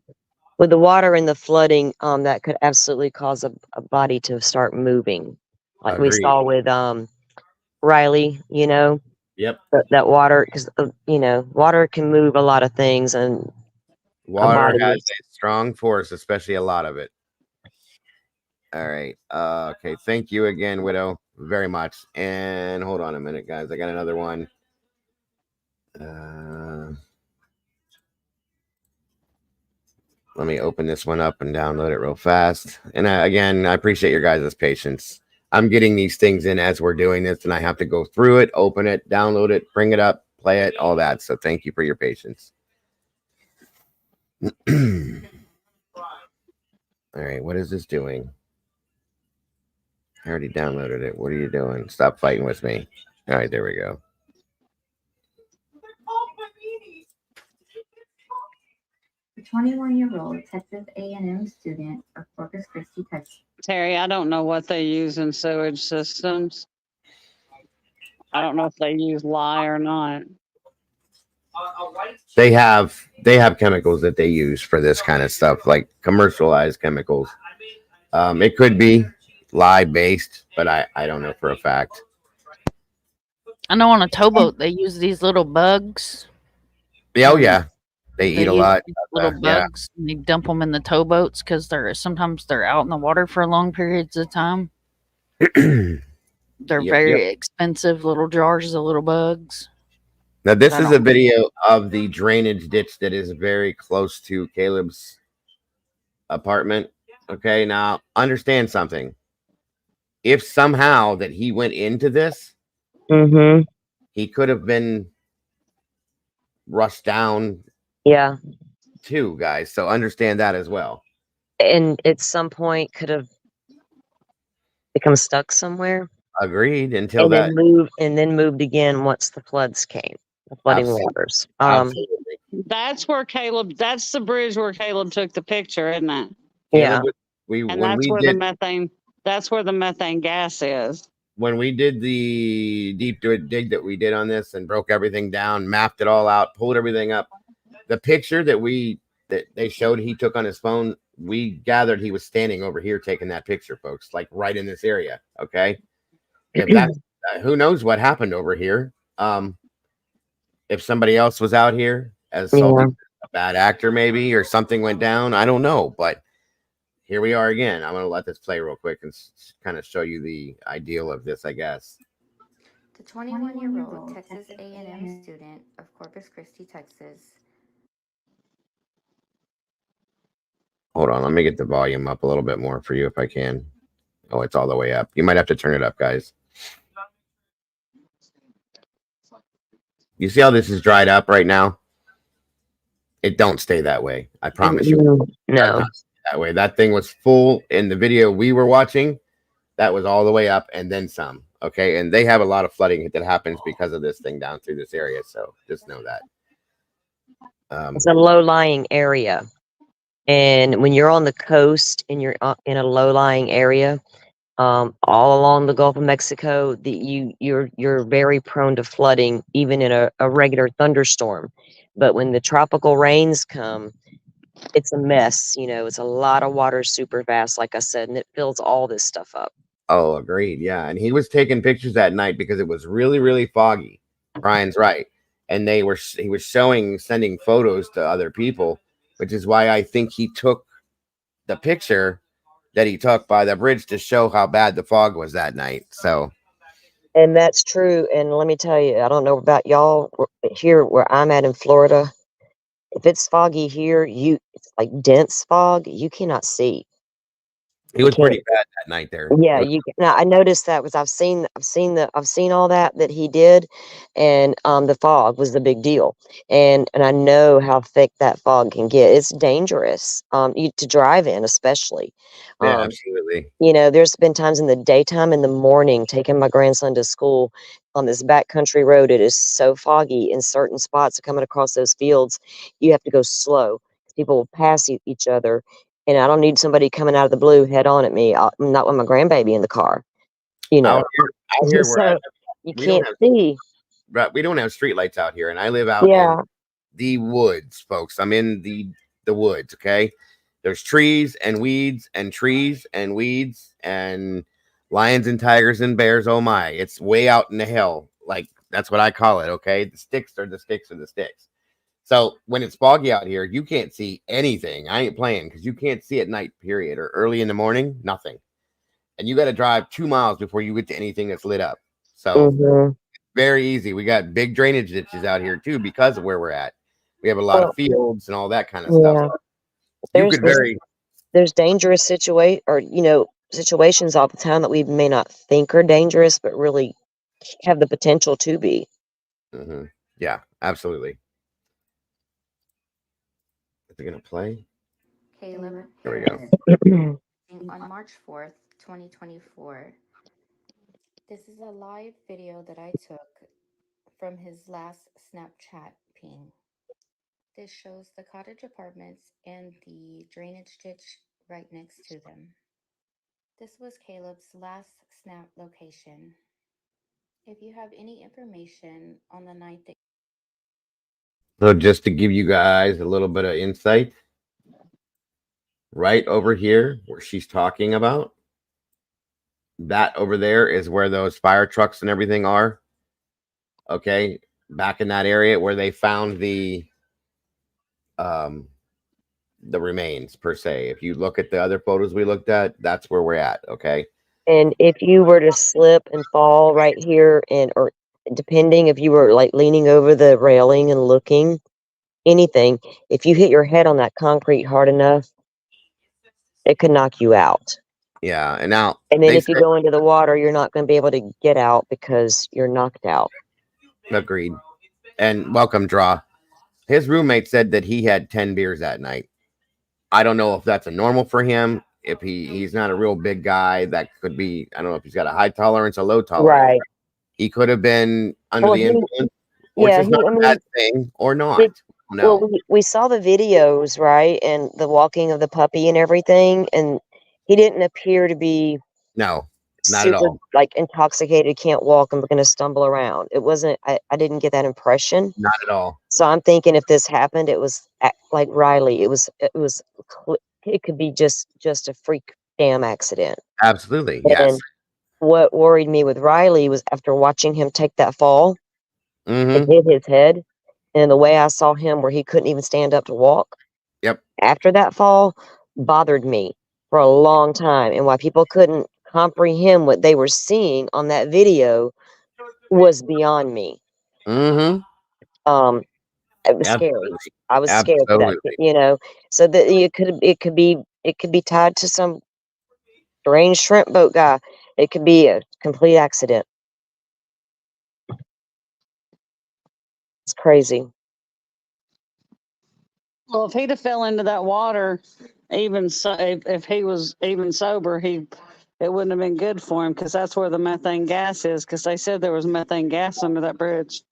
With the water and the flooding, that could absolutely cause a body to start moving. Like we Agreed. saw with Riley, you know. Yep. That water, because you know, water can move a lot of things, and water has a strong force, especially a lot of it. All right. Okay. Thank you again, Widow, very much. And hold on a minute, guys. I got another one. Let me open this one up and download it real fast. And again, I appreciate your guys' patience. I'm getting these things in as we're doing this, and I have to go through it, open it, download it, bring it up, play it, all that. So thank you for your patience. All right, what is this doing? I already downloaded it. What are you doing? Stop fighting with me. All right, there we go. The 21-year-old Texas A&M student of Corpus Christi, Texas. Terry, I don't know what they use in sewage systems. I don't know if they use lye or not. They have chemicals that they use for this kind of stuff, like commercialized chemicals. It could be lye based, but I don't know for a fact. I know on a towboat they use these little bugs. Yeah, oh yeah, they eat a lot. Little bugs. And they dump them in the towboats because sometimes they're out in the water for long periods of time. They're very expensive little jars of little bugs. Now this is a video of the drainage ditch that is very close to Caleb's apartment. Okay, now understand something. If somehow that he went into this, he could have been rushed down. Yeah. Too, guys. So understand that as well. And at some point could have become stuck somewhere, Agreed. Until and that, then moved again once the floods came, the flooding waters. absolutely. That's where Caleb. That's the bridge where Caleb took the picture, isn't it? Yeah. We And when that's we where did the methane. That's where the methane gas is. when we did the deep dig that we did on this and broke everything down, mapped it all out, pulled everything up. The picture that they showed he took on his phone, we gathered he was standing over here taking that picture, folks, like right in this area. Okay, if that who knows what happened over here. If somebody else was out here as assaulting a bad actor, maybe, or something went down, I don't know, but here we are again. I'm going to let this play real quick and kind of show you the ideal of this, I guess. The 21-year-old Texas A&M student of Corpus Christi, Texas. Hold on, let me get the volume up a little bit more for you if I can. Oh, it's all the way up. You might have to turn it up, guys. You see how this is dried up right now? It don't stay that way. I promise you. No. That way. That thing was full in the video we were watching. That was all the way up and then some. Okay. And they have a lot of flooding that happens because of this thing down through this area. So just know that. It's a low-lying area. And when you're on the coast and you're in a low-lying area, all along the Gulf of Mexico, you're very prone to flooding, even in a regular thunderstorm. But when the tropical rains come, it's a mess. It's a lot of water super fast, like I said, and it fills all this stuff up. Oh, agreed. Yeah. And he was taking pictures that night because it was really, really foggy. Brian's right. And he was sending photos to other people, which is why I think he took the picture that he took by the bridge to show how bad the fog was that night. So, and that's true. And let me tell you, I don't know about y'all here where I'm at in Florida. If it's foggy here, it's like dense fog, you cannot see. it was pretty bad that night there. Yeah, now I noticed that I've seen all that he did, and the fog was the big deal, and I know how thick that fog can get. It's dangerous, to drive in, especially. Yeah, absolutely. There's been times in the daytime, in the morning, taking my grandson to school on this backcountry road. It is so foggy in certain spots coming across those fields. You have to go slow. People will pass each other. And I don't need somebody coming out of the blue head on at me. I'm not with my grandbaby in the car. Out here so you can't see. Right, we don't have street lights out here, and I live out in the woods, folks. I'm in the woods. Okay, there's trees and weeds and trees and weeds and lions and tigers and bears. Oh my! It's way out in the hell. Like that's what I call it. Okay, the sticks are the sticks are the sticks. So when it's foggy out here, you can't see anything. I ain't playing because you can't see at night, period, or early in the morning, nothing. And you got to drive 2 miles before you get to anything that's lit up. So very easy. We got big drainage ditches out here too because of where we're at. We have a lot of fields and all that kind of stuff. There's dangerous situations all the time that we may not think are dangerous, but really have the potential to be. Yeah, absolutely. Is it gonna play? Caleb. There we go. On March 4th, 2024. This is a live video that I took from his last Snapchat ping. This shows the cottage apartments and the drainage ditch right next to them. This was Caleb's last snap location. If you have any information on the night that So just to give you guys a little bit of insight, right over here where she's talking about, that over there is where those fire trucks and everything are. Okay, back in that area where they found the remains per se. If you look at the other photos we looked at, that's where we're at. Okay. And if you were to slip and fall right here, or depending if you were like leaning over the railing and looking, anything, if you hit your head on that concrete hard enough, it could knock you out. Yeah, and then if you go into the water, you're not going to be able to get out because you're knocked out. Agreed. And welcome, Draw. His roommate said that he had 10 beers that night. I don't know if that's a normal for him. if he's not a real big guy, that could be, I don't know if he's got a high tolerance, a low tolerance. Right. He could have been under Well, the he, influence, which yeah, is not a bad thing, or not. well, No, we saw the videos, right, and the walking of the puppy and everything, and he didn't appear to be no, not at super all. like intoxicated, can't walk, and going to stumble around. It wasn't. I didn't get that impression. Not at all. So I'm thinking if this happened, it was like Riley. It could be just a freak damn accident. Absolutely, yes. And what worried me with Riley was after watching him take that fall, it Mm-hmm. hit his head, and the way I saw him where he couldn't even stand up to walk. Yep. After that fall, bothered me for a long time, and why people couldn't comprehend what they were seeing on that video was beyond me. Mm-hmm. It was scary. Absolutely. I was scared for that, Absolutely. So that it could be tied to some strange shrimp boat guy. It could be a complete accident. It's crazy. Well, if he'd have fell into that water, even so, if he was even sober, it wouldn't have been good for him because that's where the methane gas is. Because they said there was methane gas under that bridge.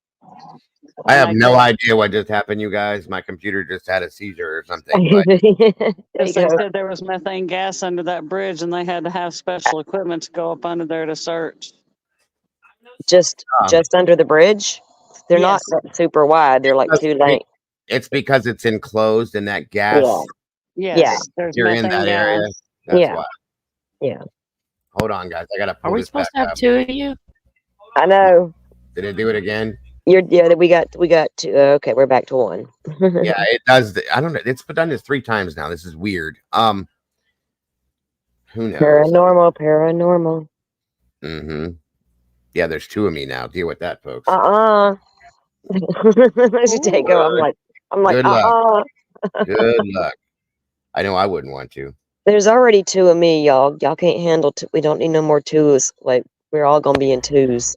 I have no idea what just happened, you guys. My computer just had a seizure or something. But Because they said there was methane gas under that bridge, and they had to have special equipment to go up under there to search. Just under the bridge. They're not super wide. They're like 2 lanes. It's because it's enclosed and that gas. Yes, there's You're in methane that area. gas. That's why. Yeah. Hold on, guys. I gotta pull Are we this supposed back to have up. 2 of you? I know. Did it do it again? We got 2. Okay, we're back to 1. Yeah, it does. I don't know. It's done this 3 times now. This is weird. Who knows? Paranormal. Mm-hmm. Yeah, there's 2 of me now. Deal with that, folks. As you go, I'm like, Good luck. Good luck. I know I wouldn't want to. There's already 2 of me, y'all. Y'all can't handle 2. We don't need no more 2s. Like, we're all gonna be in 2s.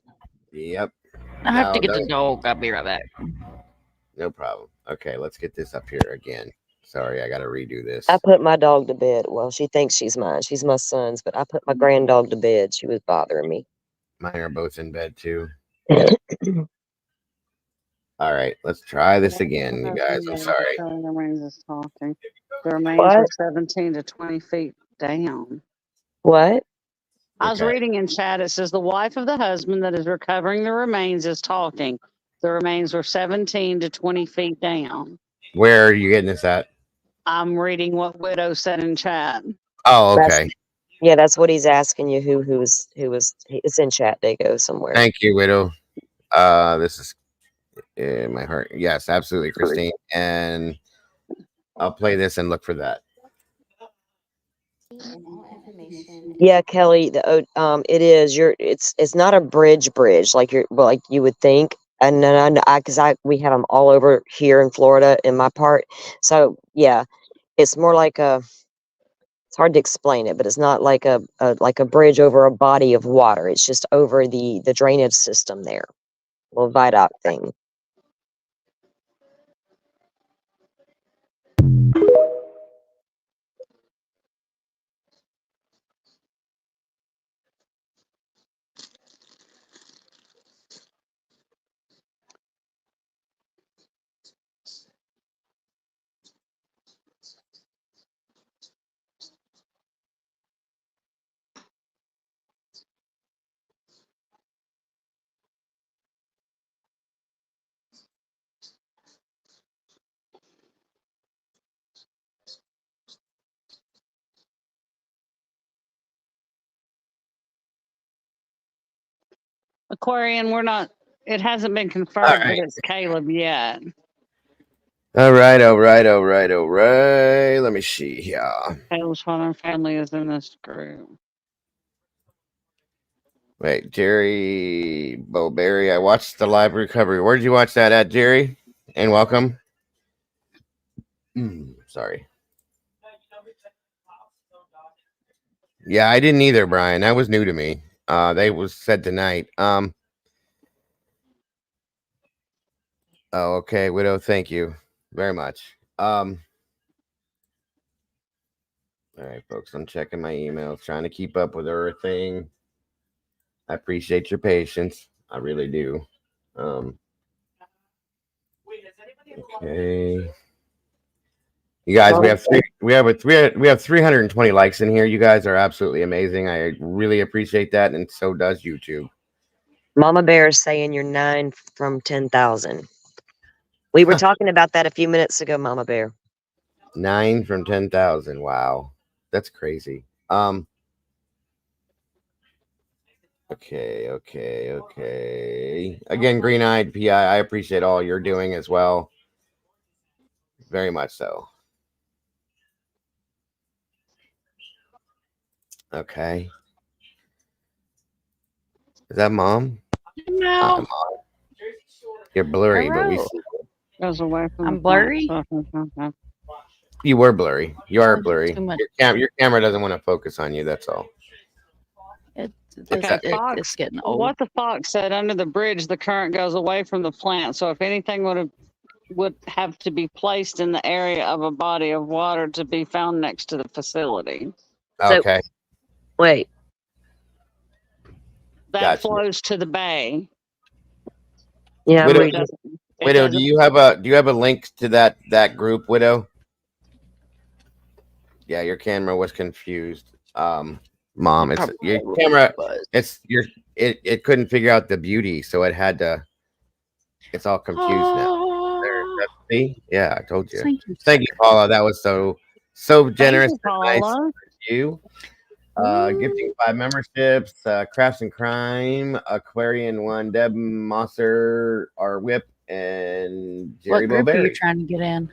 Yep. I have to get the dog. I'll be right back. No problem. Okay, let's get this up here again. Sorry, I gotta redo this. I put my dog to bed. Well, she thinks she's mine. She's my son's, but I put my grand dog to bed. She was bothering me. Mine are both in bed too. All right, let's try this again, you guys. I'm sorry. The remains is talking. The remains are 17 to 20 feet down. What? I was reading in chat. It says the wife of the husband that is recovering the remains is talking. The remains were 17 to 20 feet down. Where are you getting this at? I'm reading what Widow said in chat. Oh, okay. That's what he's asking you. Who was? It's in chat. They go somewhere. Thank you, Widow. This is in my heart. Yes, absolutely, Christine. And I'll play this and look for that. Yeah, Kelly. It is. It's not a bridge like you would think. And then we have them all over here in Florida in my part. So yeah, it's more like it's hard to explain it, but it's not like a bridge over a body of water. It's just over the drainage system there, little viaduct thing. Aquarian, it hasn't been confirmed that it's Caleb yet. All right. Let me see here. Caleb's father and family is in this group. Wait, Jerry Bowberry. I watched the live recovery. Where did you watch that at, Jerry? And welcome. Sorry. Yeah, I didn't either, Brian. That was new to me. They was said tonight. Oh, okay, Widow. Thank you very much. All right, folks. I'm checking my emails, trying to keep up with everything. I appreciate your patience. I really do. Okay. You guys, we have 320 likes in here. You guys are absolutely amazing. I really appreciate that, and so does YouTube. Mama Bear is saying you're 9 from 10,000. We were talking about that a few minutes ago, Mama Bear. 9 from 10,000. Wow, that's crazy. Okay. Again, Green Eyed PI, I appreciate all you're doing as well. Very much so. Okay. Is that Mom? No. Mom. You're blurry, but we Hello. see you. Goes away from I'm the blurry. plant. You were blurry. You are Oh, blurry. too much. Your camera doesn't want to focus on you. That's all. It's getting old. What the fox said, under the bridge, the current goes away from the plant. So if anything would have to be placed in the area of a body of water to be found next to the facility. Okay. So, wait. That Gotcha. flows to the bay. Yeah, Widow, I'm reading. Widow, do you have a link to that group, Widow? Yeah, your camera was confused. Mom, it's your camera. It couldn't figure out the beauty, so it had to. It's all confused now. There, see? Yeah, I told you. Thank you, Paula. That was so generous. Thank you, and nice Paula. of you. Gifting 5 memberships. Crafts and Crime, Aquarian 1, Deb Mosser, our Whip, and Jerry What group are Bowberry. you trying to get in?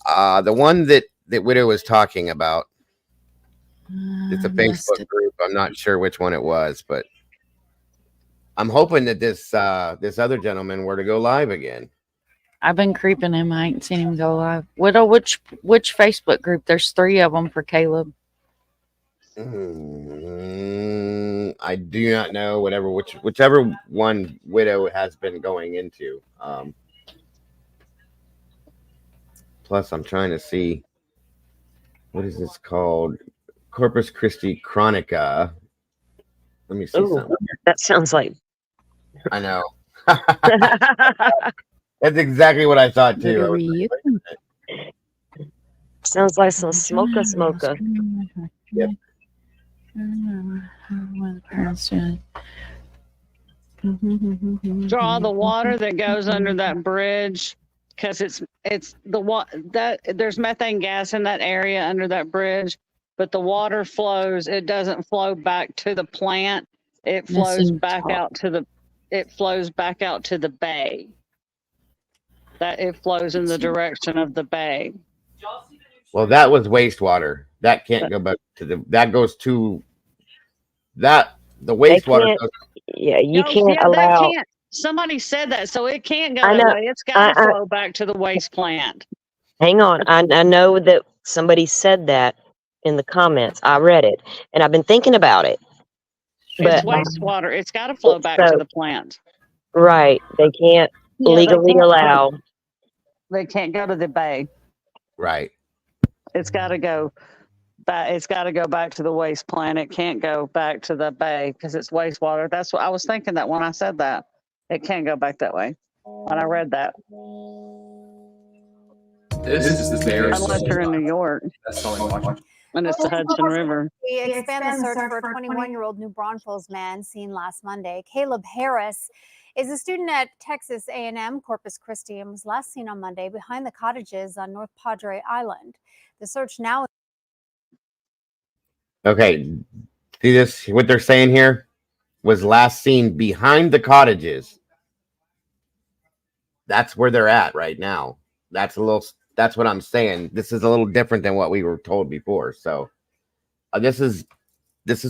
The one that Widow was talking about. It's a Facebook group. I'm not sure which one it was, but I'm hoping that this other gentleman were to go live again. I've been creeping him. I ain't seen him go live. Widow, which Facebook group? There's 3 of them for Caleb. I do not know. Whichever one Widow has been going into. Plus, I'm trying to see what is this called? Corpus Christi Chronica. Let me see something. That sounds like. I know. That's exactly what I thought too. I was like, wait a minute. Sounds like some smoker. Yep. Draw the water that goes under that bridge, because it's the that there's methane gas in that area under that bridge, but the water flows. It doesn't flow back to the plant. It flows back out to the. It flows back out to the bay. That it flows in the direction of the bay. Well, that was wastewater. That can't go back to the. That goes to. That the wastewater. Goes, yeah, you No, can't yeah, allow. that can't. Somebody said that, so it can't go I that know. way. It's got to flow back to the waste plant. Hang on. I know that somebody said that in the comments. I read it, and I've been thinking about it. It's But wastewater. It's got to flow back to the plant. right, they can't legally allow. They can't go to the bay. Right. It's got to go back. It's got to go back to the waste plant. It can't go back to the bay because it's wastewater. That's what I was thinking. That when I said that, it can't go back that way. When I read that. This is the Bears. Unless you're in New York. That's all I watch. And it's the Hudson River. We expand the search for a 21-year-old New Braunfels man seen last Monday. Caleb Harris is a student at Texas A&M Corpus Christi and was last seen on Monday behind the cottages on North Padre Island. The search now. Okay, see this? What they're saying here was last seen behind the cottages. That's where they're at right now. That's what I'm saying. This is a little different than what we were told before. So this is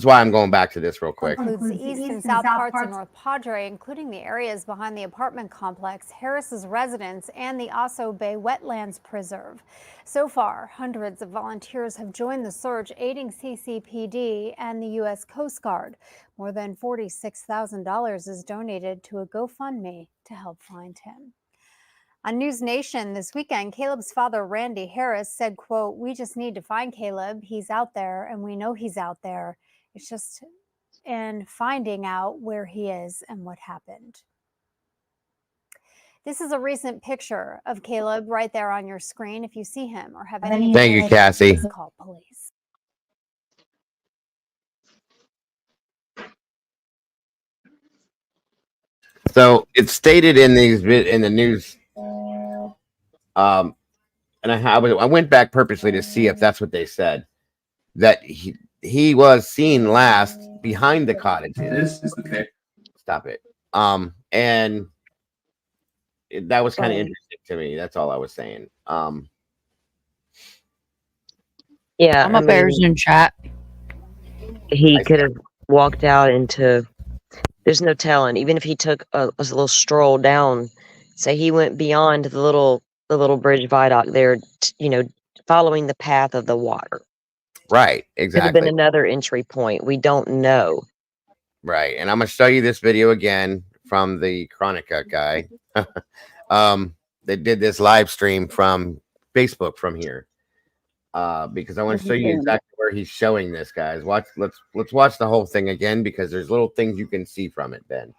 why I'm going back to this real quick. Includes the east and south parts of North Padre, including the areas behind the apartment complex, Harris's residence, and the Oso Bay Wetlands Preserve. So far, hundreds of volunteers have joined the search, aiding CCPD and the U.S. Coast Guard. More than $46,000 is donated to a GoFundMe to help find him. On News Nation this weekend, Caleb's father, Randy Harris, said, quote, "We just need to find Caleb. He's out there, and we know he's out there. It's just in finding out where he is and what happened." This is a recent picture of Caleb right there on your screen. If you see him or have any Thank you, Cassie. please call police. So it's stated in the news, and I went back purposely to see if that's what they said, that he was seen last behind the cottages. This is the pic. Stop it. And that was kind of interesting to me. That's all I was saying. Yeah, I'm a Bears in chat. He could have walked out into. There's no telling. Even if he took a little stroll down, say he went beyond the little bridge viaduct there, following the path of the water. Right, Could have exactly. been another entry point. We don't know. Right, and I'm gonna show you this video again from the Chronica guy. They did this live stream from Facebook from here, because I want to show you exactly where he's showing this, guys. Let's watch the whole thing again, because there's little things you can see from it, Ben.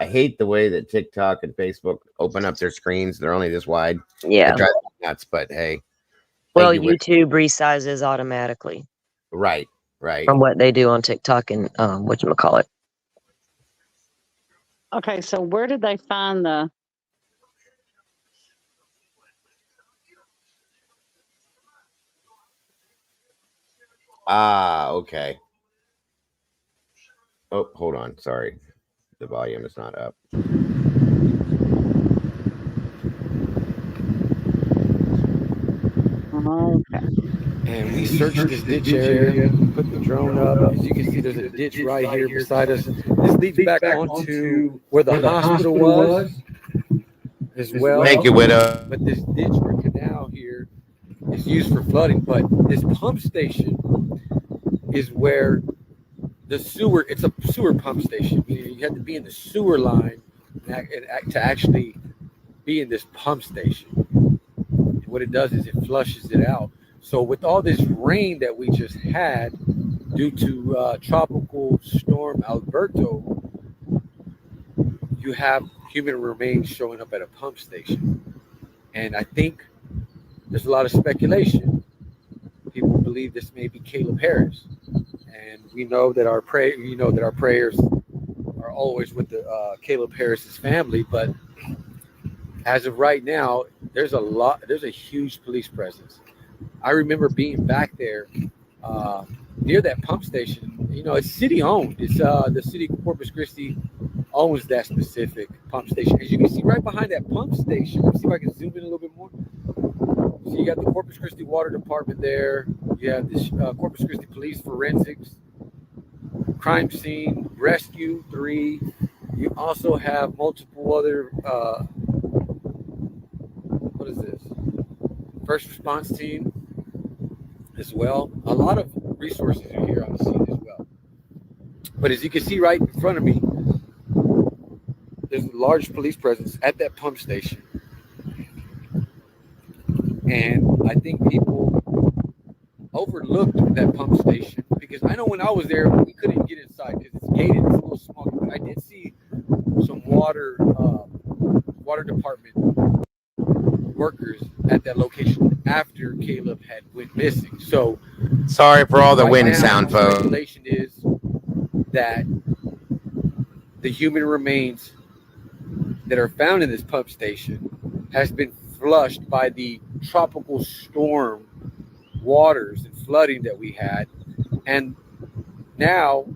I hate the way that TikTok and Facebook open up their screens. They're only this wide. Yeah. It drives me nuts, but hey. Well, Thank you, YouTube resizes automatically. Right. From what they do on TikTok and whatchamacallit. Okay, so where did they find the? Okay. Oh, hold on. Sorry. The volume is not up. Okay. And we searched this ditch area, put the drone up. As you can see, there's a ditch right here beside us. This leads back onto where the hospital was as well. Thank you, Widow. But this ditch or canal here is used for flooding. But this pump station is where the sewer, it's a sewer pump station. You have to be in the sewer line to actually be in this pump station. And what it does is it flushes it out. So with all this rain that we just had due to tropical storm Alberto, you have human remains showing up at a pump station. And I think there's a lot of speculation. People believe this may be Caleb Harris. And we know that our prayers are always with the Caleb Harris's family, but as of right now, there's a huge police presence. I remember being back there near that pump station. It's city owned. It's the city of Corpus Christi owns that specific pump station. As you can see right behind that pump station, let me see if I can zoom in a little bit more. So you got the Corpus Christi Water Department there. You have this Corpus Christi Police Forensics, Crime Scene, Rescue 3. You also have multiple other, what is this? First response team as well. A lot of resources are here on the scene as well. But as you can see right in front of me, there's a large police presence at that pump station. And I think people overlooked that pump station, because I know when I was there, we couldn't get inside because it's gated. It's a little small. But I did see some water department workers at that location after Caleb had went missing. So sorry for all the right wind now, sound, the folks. speculation is that the human remains that are found in this pump station has been flushed by the tropical storm waters and flooding that we had, and now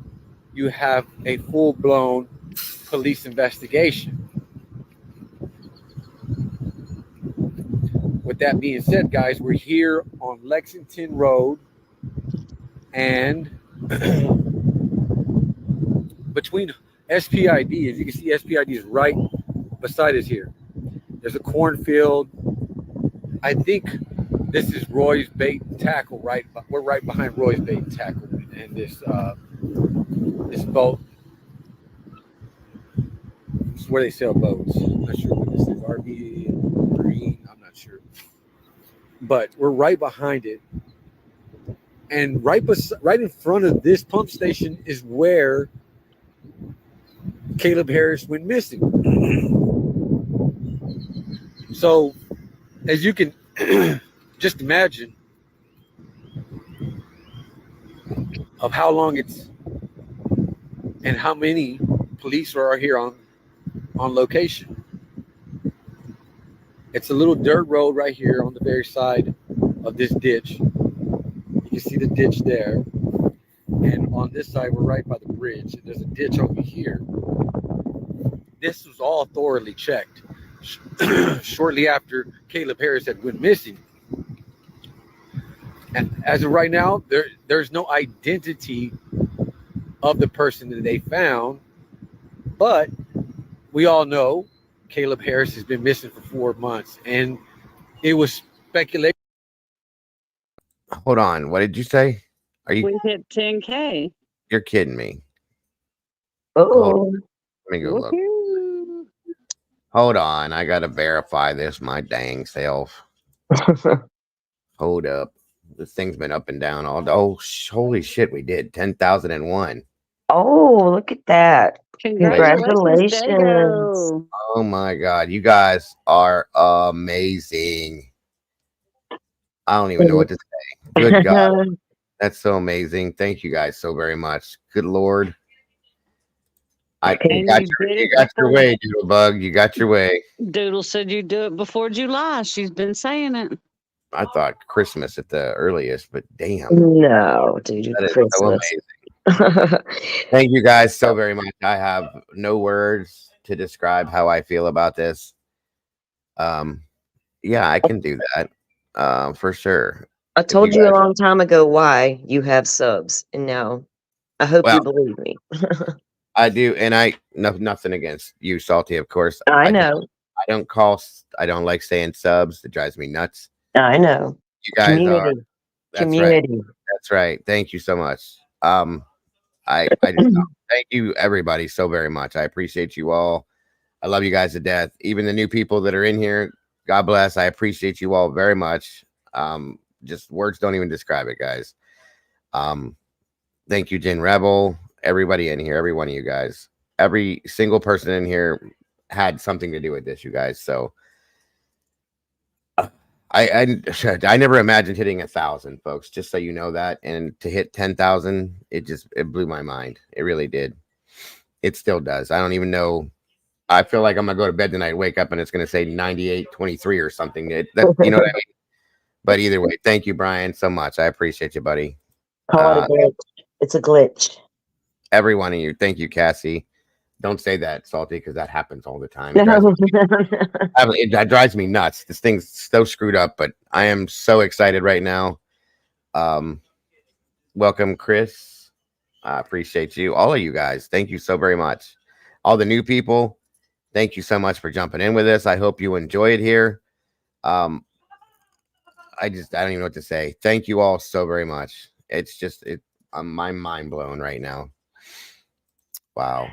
you have a full-blown police investigation. With that being said, guys, we're here on Lexington Road, and between SPID, as you can see, SPID is right beside us here. There's a cornfield. I think this is Roy's Bait and Tackle. We're right behind Roy's Bait and Tackle, and this boat. This is where they sell boats. I'm not sure what this is. RV. but we're right behind it. And right in front of this pump station is where Caleb Harris went missing. So, as you can just imagine, of how long it's and how many police are here on location. It's a little dirt road right here on the very side of this ditch. You can see the ditch there. And on this side, we're right by the bridge. And there's a ditch over here. This was all thoroughly checked shortly after Caleb Harris had went missing. And as of right now, there's no identity of the person that they found. But we all know Caleb Harris has been missing for 4 months. And it was speculation. Hold on. What did you say? Are you? We hit 10K. You're kidding me. Oh. Let me go look. Hold on. I got to verify this my dang self. Hold up. This thing's been up and down all day. Oh, holy shit. We did 10,001. Oh, look at that. Congratulations. Congratulations. Oh my God. You guys are amazing. I don't even know what to say. Good God. That's so amazing. Thank you guys so very much. Good Lord. You got your way, Doodlebug. You got your way. Doodle said you do it before July. She's been saying it. I thought Christmas at the earliest, but damn. No, dude. That is Christmas. so amazing. Thank you guys so very much. I have no words to describe how I feel about this. Yeah, I can do that. For sure. I told you a long time ago why you have subs, and now I hope you believe me. I do, and nothing against you, Salty, of course. I know. I don't like saying subs. It drives me nuts. I know. You guys are. That's Community. right. That's right. Thank you so much. I just thank you everybody so very much. I appreciate you all. I love you guys to death. Even the new people that are in here, God bless. I appreciate you all very much. Just words don't even describe it, guys. Thank you, Jen Rebel, everybody in here, every one of you guys. Every single person in here had something to do with this, you guys. So I never imagined hitting 1,000, folks, just so you know that. And to hit 10,000, it blew my mind. It really did. It still does. I don't even know. I feel like I'm gonna go to bed tonight, wake up, and it's gonna say 98-23 or something. You know what I mean? But either way, thank you, Brian, so much. I appreciate you, buddy. Call it a glitch. It's a glitch. Every one of you. Thank you, Cassie. Don't say that, Salty, because that happens all the time. That drives me nuts. This thing's so screwed up, but I am so excited right now. Welcome, Chris. I appreciate you. All of you guys. Thank you so very much. All the new people, thank you so much for jumping in with us. I hope you enjoy it here. I don't even know what to say. Thank you all so very much. I'm my mind blown right now. Wow.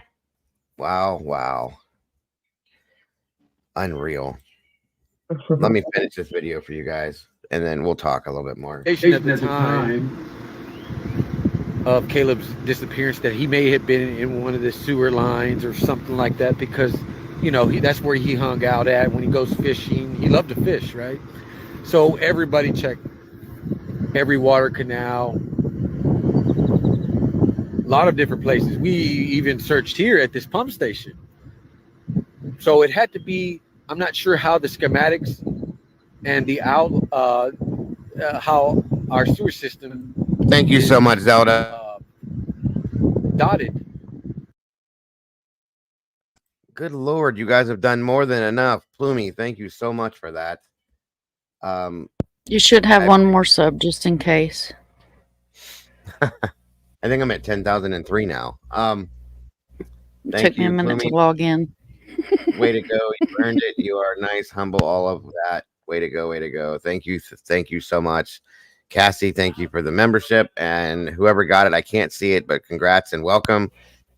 Unreal. Let me finish this video for you guys, and then we'll talk a little bit more. At the time of Caleb's disappearance, that he may have been in one of the sewer lines or something like that, because that's where he hung out at when he goes fishing. He loved to fish, right? So everybody checked every water canal, a lot of different places. We even searched here at this pump station. So it had to be, I'm not sure how the schematics and how our sewer system. Thank you so much, Zelda. Dotted. Good Lord, you guys have done more than enough. Plumey, thank you so much for that. You should have one more sub just in case. I think I'm at 10,003 now. Took me a minute to log in. Way to go. You earned it. You are nice, humble, all of that. Way to go. Thank you so much. Cassie, thank you for the membership. And whoever got it, I can't see it, but congrats and welcome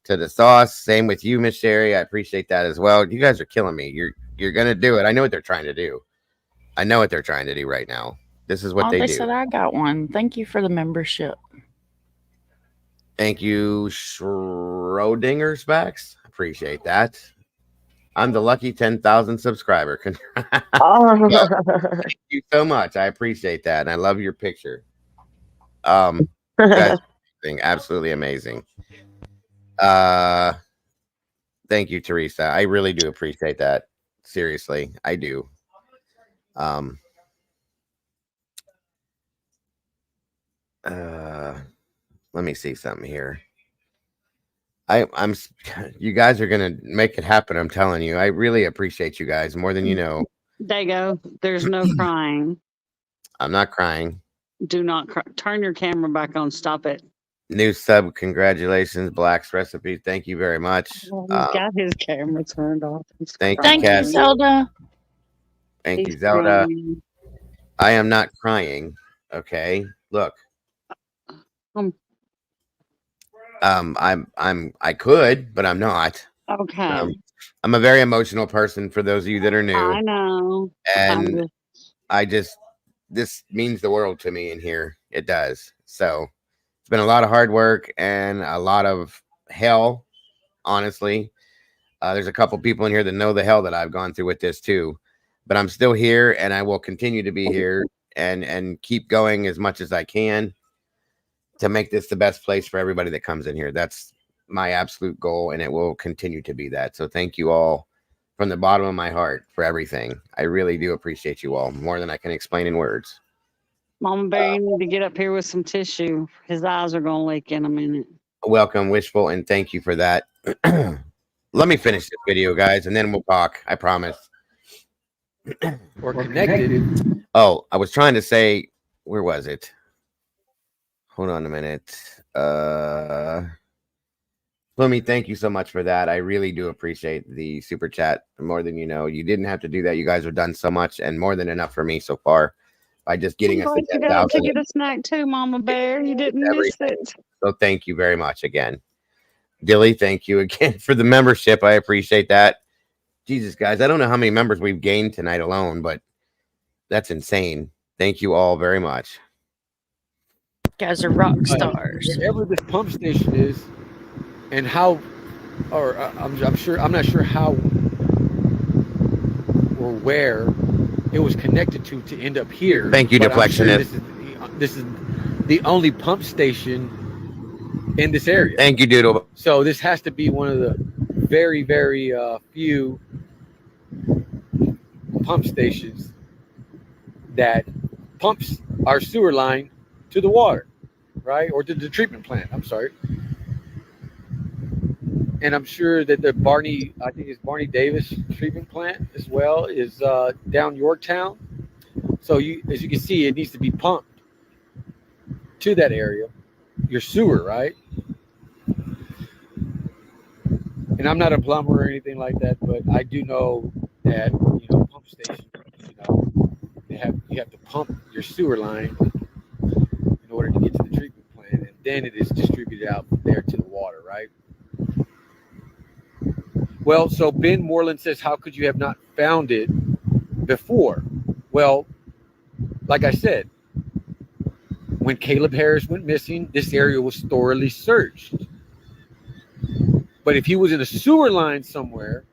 to the sauce. Same with you, Miss Sherry. I appreciate that as well. You guys are killing me. You're gonna do it. I know what they're trying to do. I know what they're trying to do right now. This is what Oh, they they do. said I got one. Thank you for the membership. Thank you, Schrodinger Specs. Appreciate that. I'm the lucky 10,000 subscriber. Oh. Thank you so much. I appreciate that, and I love your picture. You guys, absolutely amazing. Thank you, Teresa. I really do appreciate that. Seriously, I do. Let me see something here. I'm you guys are gonna make it happen. I'm telling you. I really appreciate you guys more than you know. Dago, there's no crying. I'm not crying. Do not cry. Turn your camera back on. Stop it. New sub, congratulations, Black's Recipe. Thank you very much. He's got his camera turned off. He's Thank crying. you, Cass. Zelda. Thank you, He's Zelda. crying. I am not crying. Okay, look. I could, but I'm not. Okay. I'm a very emotional person for those of you that are new. I know. And this means the world to me in here. It does. So it's been a lot of hard work and a lot of hell, honestly. There's a couple people in here that know the hell that I've gone through with this too, but I'm still here and I will continue to be here and keep going as much as I can to make this the best place for everybody that comes in here. That's my absolute goal, and it will continue to be that. So thank you all from the bottom of my heart for everything. I really do appreciate you all more than I can explain in words. Mama Bear, you need to get up here with some tissue. His eyes are going to leak in a minute. Welcome, Wishful, and thank you for that. Let me finish this video, guys, and then we'll talk. I promise. We're connected. Oh, I was trying to say, where was it? Hold on a minute. Plummy, thank you so much for that. I really do appreciate the super chat more than you know. You didn't have to do that. You guys have done so much and more than enough for me so far by just getting us to You got to 10,000. get a snack too, Mama Bear. You didn't miss it. So thank you very much again. Dilly, thank you again for the membership. I appreciate that. Jesus, guys, I don't know how many members we've gained tonight alone, but that's insane. Thank you all very much. Guys are rock stars. Wherever this pump station is, and how, or I'm not sure how or where it was connected to end up here. Thank you, Deflectionist. This is the only pump station in this area. Thank you, Doodle. So this has to be one of the very, very few pump stations that pumps our sewer line to the water, right? Or to the treatment plant. I'm sorry. And I'm sure that the Barney Davis treatment plant as well is down Yorktown. So as you can see, it needs to be pumped to that area, your sewer, right? And I'm not a plumber or anything like that, but I do know that pump stations, you have to pump your sewer line in order to get to the treatment plant, and then it is distributed out from there to the water, right? Well, so Ben Moreland says, how could you have not found it before? Well, like I said, when Caleb Harris went missing, this area was thoroughly searched. But if he was in a sewer line somewhere,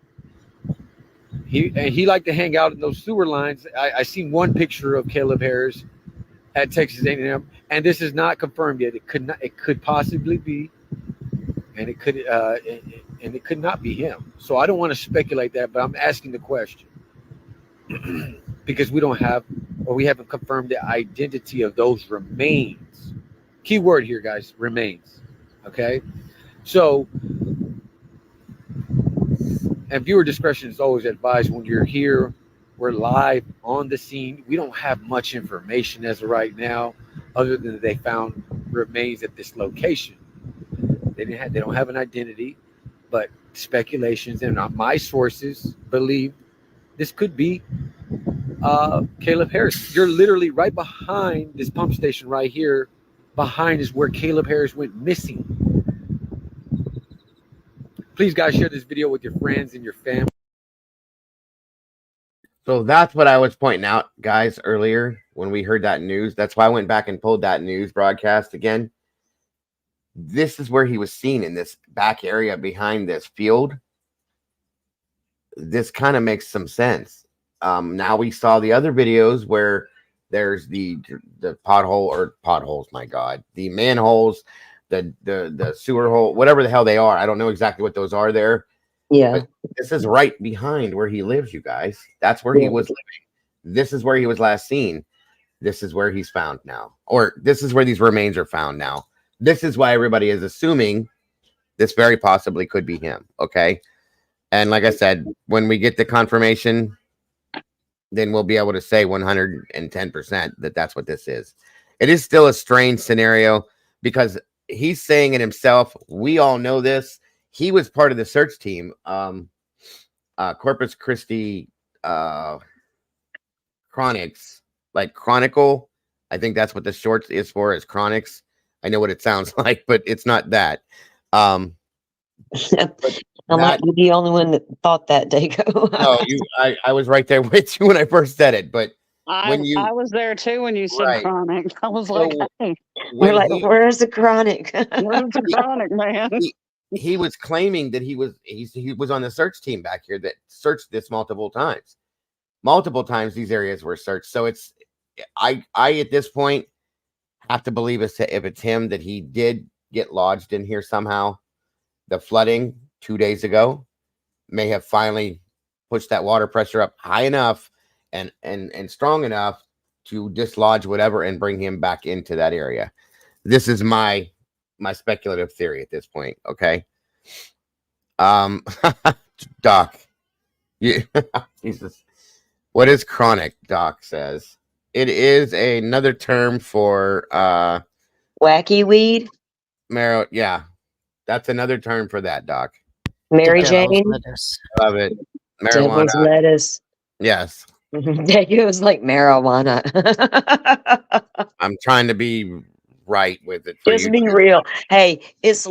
he liked to hang out in those sewer lines. I seen one picture of Caleb Harris at Texas A&M, and this is not confirmed yet. It could possibly be, and it could not be him. So I don't want to speculate that, but I'm asking the question because we haven't confirmed the identity of those remains. Key word here, guys, remains. Okay, so. And viewer discretion is always advised when you're here. We're live on the scene. We don't have much information as of right now, other than they found remains at this location. They don't have an identity, but speculations and my sources believe this could be Caleb Harris. You're literally right behind this pump station right here. Behind is where Caleb Harris went missing. Please, guys, share this video with your friends and your family. So that's what I was pointing out, guys, earlier when we heard that news. That's why I went back and pulled that news broadcast again. This is where he was seen, in this back area behind this field. This kind of makes some sense. Now we saw the other videos where there's the potholes, my God, the manholes, the sewer hole, whatever the hell they are. I don't know exactly what those are there. Yeah. But this is right behind where he lives, you guys. That's where he was living. This is where he was last seen. This is where he's found now. Or this is where these remains are found now. This is why everybody is assuming this very possibly could be him. Okay. And like I said, when we get the confirmation, then we'll be able to say 110% that that's what this is. It is still a strange scenario because he's saying it himself. We all know this. He was part of the search team. Corpus Christi Chronics, like Chronicle. I think that's what the short is for, is Chronics. I know what it sounds like, but it's not that. I'm not the only one that thought that, Dago. No, I was right there with you when I first said it, but I was there too when you said Right. chronic. I was like, hey, We're like, where's the chronic? where's the chronic, man? he was claiming that he was on the search team back here that searched this multiple times. Multiple times these areas were searched. So it's I at this point have to believe if it's him, that he did get lodged in here somehow. The flooding 2 days ago may have finally pushed that water pressure up high enough and strong enough to dislodge whatever and bring him back into that area. This is my speculative theory at this point. Okay. Doc. Yeah. Jesus. What is chronic? Doc says it is another term for wacky weed. Marrow. Yeah. That's another term for that, Doc. Mary Jane. Love it. Devil's Marijuana. lettuce. Yes. It was like marijuana. I'm trying to be right with it. For Just you. be real. Hey, it's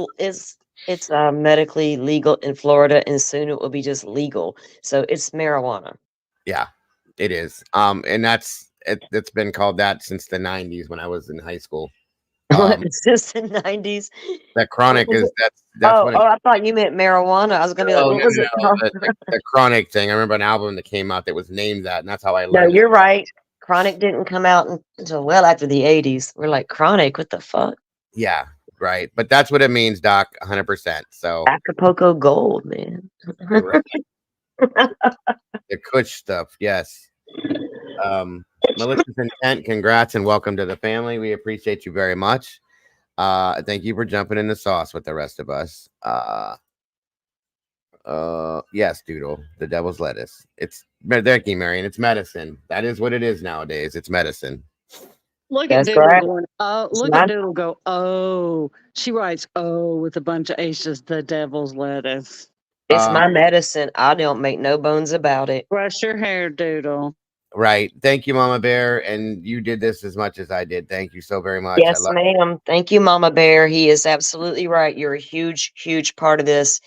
medically legal in Florida, and soon it will be just legal. So it's marijuana. Yeah, it is. And it's been called that since the 90s when I was in high school. Since the 90s. That chronic is that's Oh, what it, I thought you meant marijuana. I was gonna be like, what was it called? the chronic thing. I remember an album that came out that was named that, and that's how I learned. No, you're right. Chronic didn't come out until well after the 80s. We're like, chronic, what the fuck? Yeah, right. But that's what it means, Doc, 100%. So Acapulco Gold, man. The Kush stuff, yes. Malicious Intent, congrats and welcome to the family. We appreciate you very much. Thank you for jumping in the sauce with the rest of us. Yes, Doodle, the devil's lettuce. It's thank you, Marion. It's medicine. That is what it is nowadays. It's medicine. Look at Doodle going, oh, look at Doodle go, oh. She writes, oh, with a bunch of H's, the devil's lettuce. It's my medicine. I don't make no bones about it. Brush your hair, Doodle. Right. Thank you, Mama Bear. And you did this as much as I did. Thank you so very much. Yes, ma'am. Thank you, Mama Bear. He is absolutely right. You're a huge, huge part of this.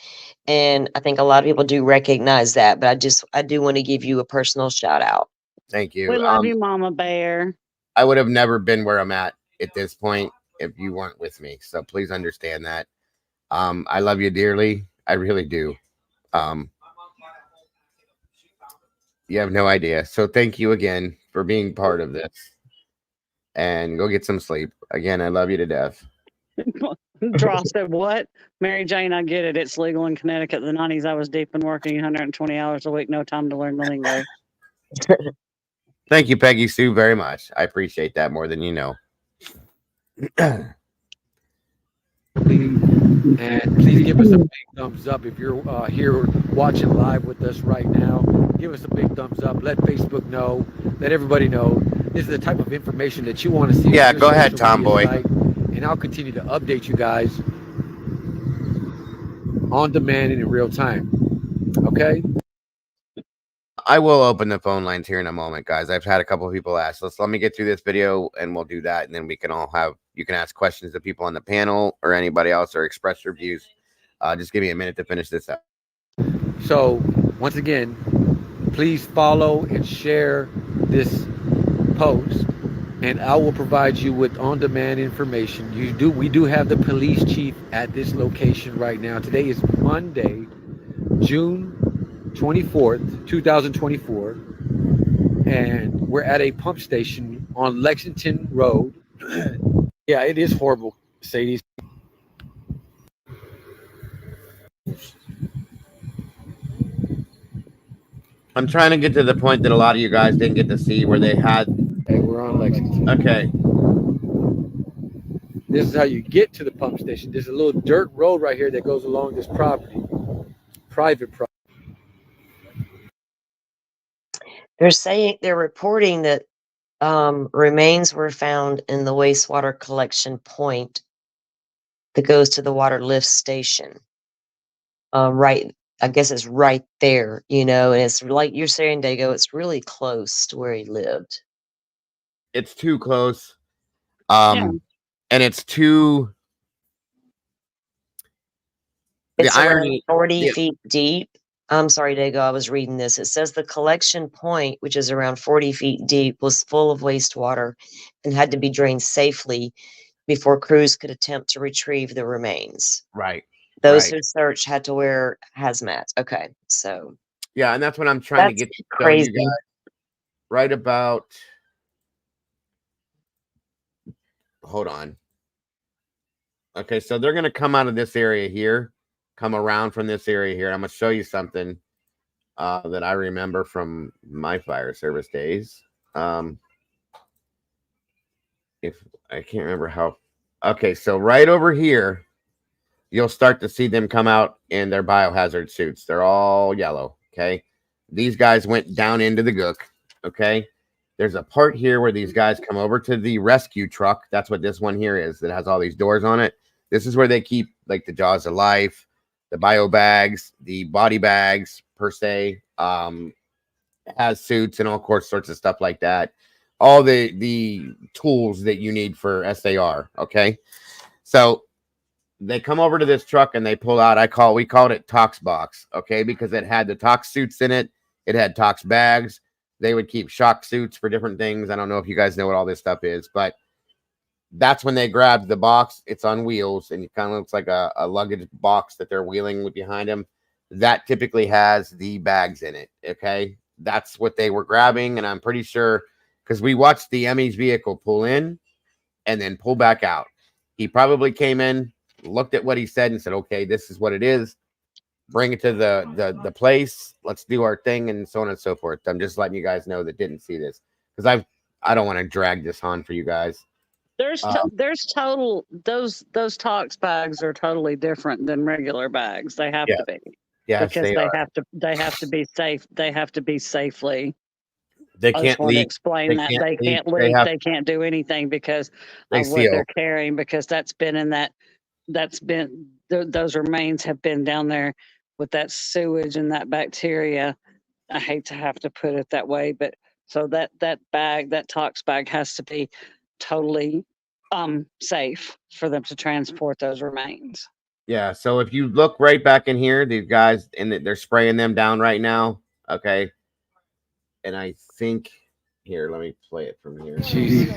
And I think a lot of people do recognize that. But I do want to give you a personal shout out. Thank you. We love you, Mama Bear. I would have never been where I'm at this point if you weren't with me. So please understand that. I love you dearly. I really do. You have no idea. So thank you again for being part of this. And go get some sleep. Again, I love you to death. Draw said, what? Mary Jane, I get it. It's legal in Connecticut. In the 90s, I was deep and working 120 hours a week. No time to learn the lingo. Thank you, Peggy Sue, very much. I appreciate that more than you know. And please give us a big thumbs up if you're here watching live with us right now. Give us a big thumbs up. Let Facebook know. Let everybody know. This is the type of information that you want to see. Yeah, go ahead, Tomboy. And I'll continue to update you guys on demand and in real time. Okay? I will open the phone lines here in a moment, guys. I've had a couple of people ask. Let me get through this video and we'll do that. And then we can all you can ask questions to people on the panel or anybody else or express your views. Just give me a minute to finish this up. So once again, please follow and share this post, and I will provide you with on-demand information. We do have the police chief at this location right now. Today is Monday, June 24th, 2024, and we're at a pump station on Lexington Road. Yeah, it is horrible, Sadie. I'm trying to get to the point that a lot of you guys didn't get to see where they had. Hey, we're on Lexington. Okay. This is how you get to the pump station. There's a little dirt road right here that goes along this property, private property. They're reporting that remains were found in the wastewater collection point that goes to the water lift station. Right, I guess it's right there, and it's like you're saying, Dago, it's really close to where he lived. It's too close. And it's too. It's the around irony 40 feet deep. I'm sorry, Dago, I was reading this. It says the collection point, which is around 40 feet deep, was full of wastewater and had to be drained safely before crews could attempt to retrieve the remains. Right. Those who search had to wear hazmat. Okay, so. Yeah, and that's what I'm trying to get to show you guys. Right about. Hold on. Okay, so they're going to come out of this area here, come around from this area here. I'm going to show you something that I remember from my fire service days. If I can't remember how. Okay, so right over here, you'll start to see them come out in their biohazard suits. They're all yellow, okay? These guys went down into the gook, okay? There's a part here where these guys come over to the rescue truck. That's what this one here is that has all these doors on it. This is where they keep, like, the jaws of life, the bio bags, the body bags, per se. Has suits and all sorts of stuff like that. All the tools that you need for SAR, okay? So they come over to this truck and they pull out, we called it Tox box, okay? Because it had the Tox suits in it. It had Tox bags. They would keep shock suits for different things. I don't know if you guys know what all this stuff is, but that's when they grabbed the box. It's on wheels, and it kind of looks like a luggage box that they're wheeling behind them. That typically has the bags in it, okay? That's what they were grabbing, and I'm pretty sure, because we watched the Emmy's vehicle pull in and then pull back out. He probably came in, looked at what he said, and said, okay, this is what it is. Bring it to the place. Let's do our thing, and so on and so forth. I'm just letting you guys know that didn't see this, because I don't want to drag this on for you guys. There's total those Tox bags are totally different than regular bags. They have to be. Yes, because they have to be safe. They have to be safely. They I can't just want to leak. explain that they can't leak. They can't do anything because They of what seal. they're carrying. Because that's been those remains have been down there with that sewage and that bacteria. I hate to have to put it that way, but so that bag, that Tox bag, has to be totally safe for them to transport those remains. Yeah, so if you look right back in here, these guys, and they're spraying them down right now, okay? And I think, here, let me play it from here. Jeez.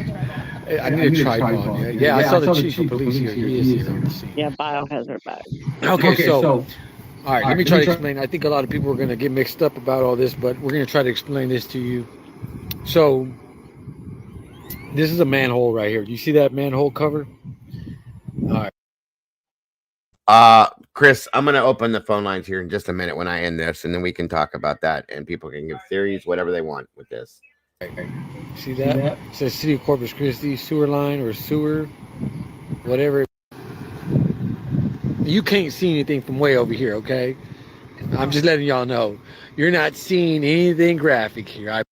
I need a tripod. Yeah, I saw the chief of police here. He is here on the scene. Yeah, biohazard bag. Okay, so all right, let me try to explain. I think a lot of people are going to get mixed up about all this, but we're going to try to explain this to you. So this is a manhole right here. Do you see that manhole cover? All right. Chris, I'm going to open the phone lines here in just a minute when I end this, and then we can talk about that, and people can give theories, whatever they want with this. See that? It says City of Corpus Christi sewer line or sewer, whatever. You can't see anything from way over here, okay? I'm just letting y'all know. You're not seeing anything graphic here.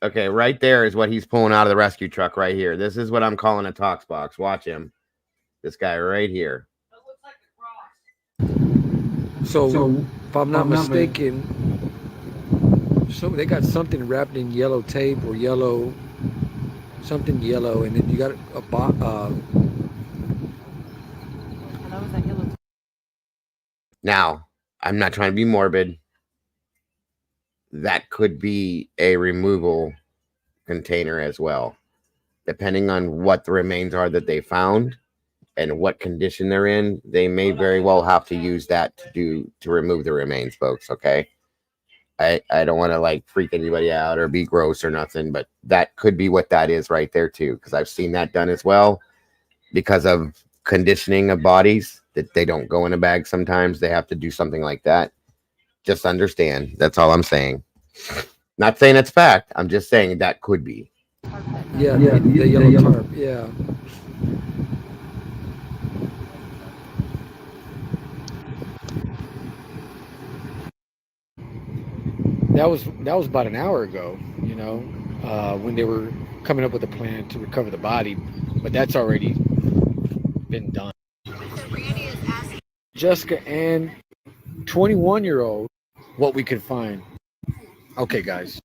Okay, right there is what he's pulling out of the rescue truck right here. This is what I'm calling a Tox box. Watch him. This guy right here. So if I'm not mistaken, so they got something wrapped in yellow tape or yellow something yellow, and then you got Now, I'm not trying to be morbid. That could be a removal container as well, depending on what the remains are that they found and what condition they're in. They may very well have to use that to remove the remains, folks. Okay. I don't want to like freak anybody out or be gross or nothing, but that could be what that is right there too, because I've seen that done as well. Because of conditioning of bodies, that they don't go in a bag, sometimes they have to do something like that. Just understand, that's all I'm saying. Not saying it's fact, I'm just saying that could be. Yeah, the yellow tarp. Yeah. That was about an hour ago, you know, when they were coming up with a plan to recover the body, but that's already been done. Jessica and 21-year-old, what we could find. Okay, guys.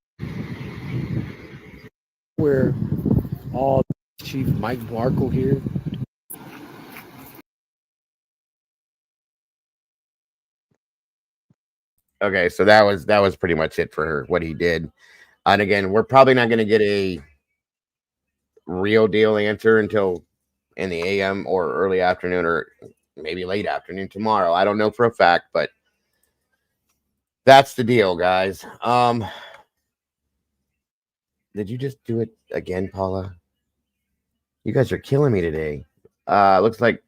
Where all Chief Mike Markle here. Okay, so that was pretty much it for her, what he did. And again, we're probably not going to get a real deal answer until in the AM or early afternoon or maybe late afternoon tomorrow. I don't know for a fact, but that's the deal, guys. Did you just do it again, Paula? You guys are killing me today. Looks like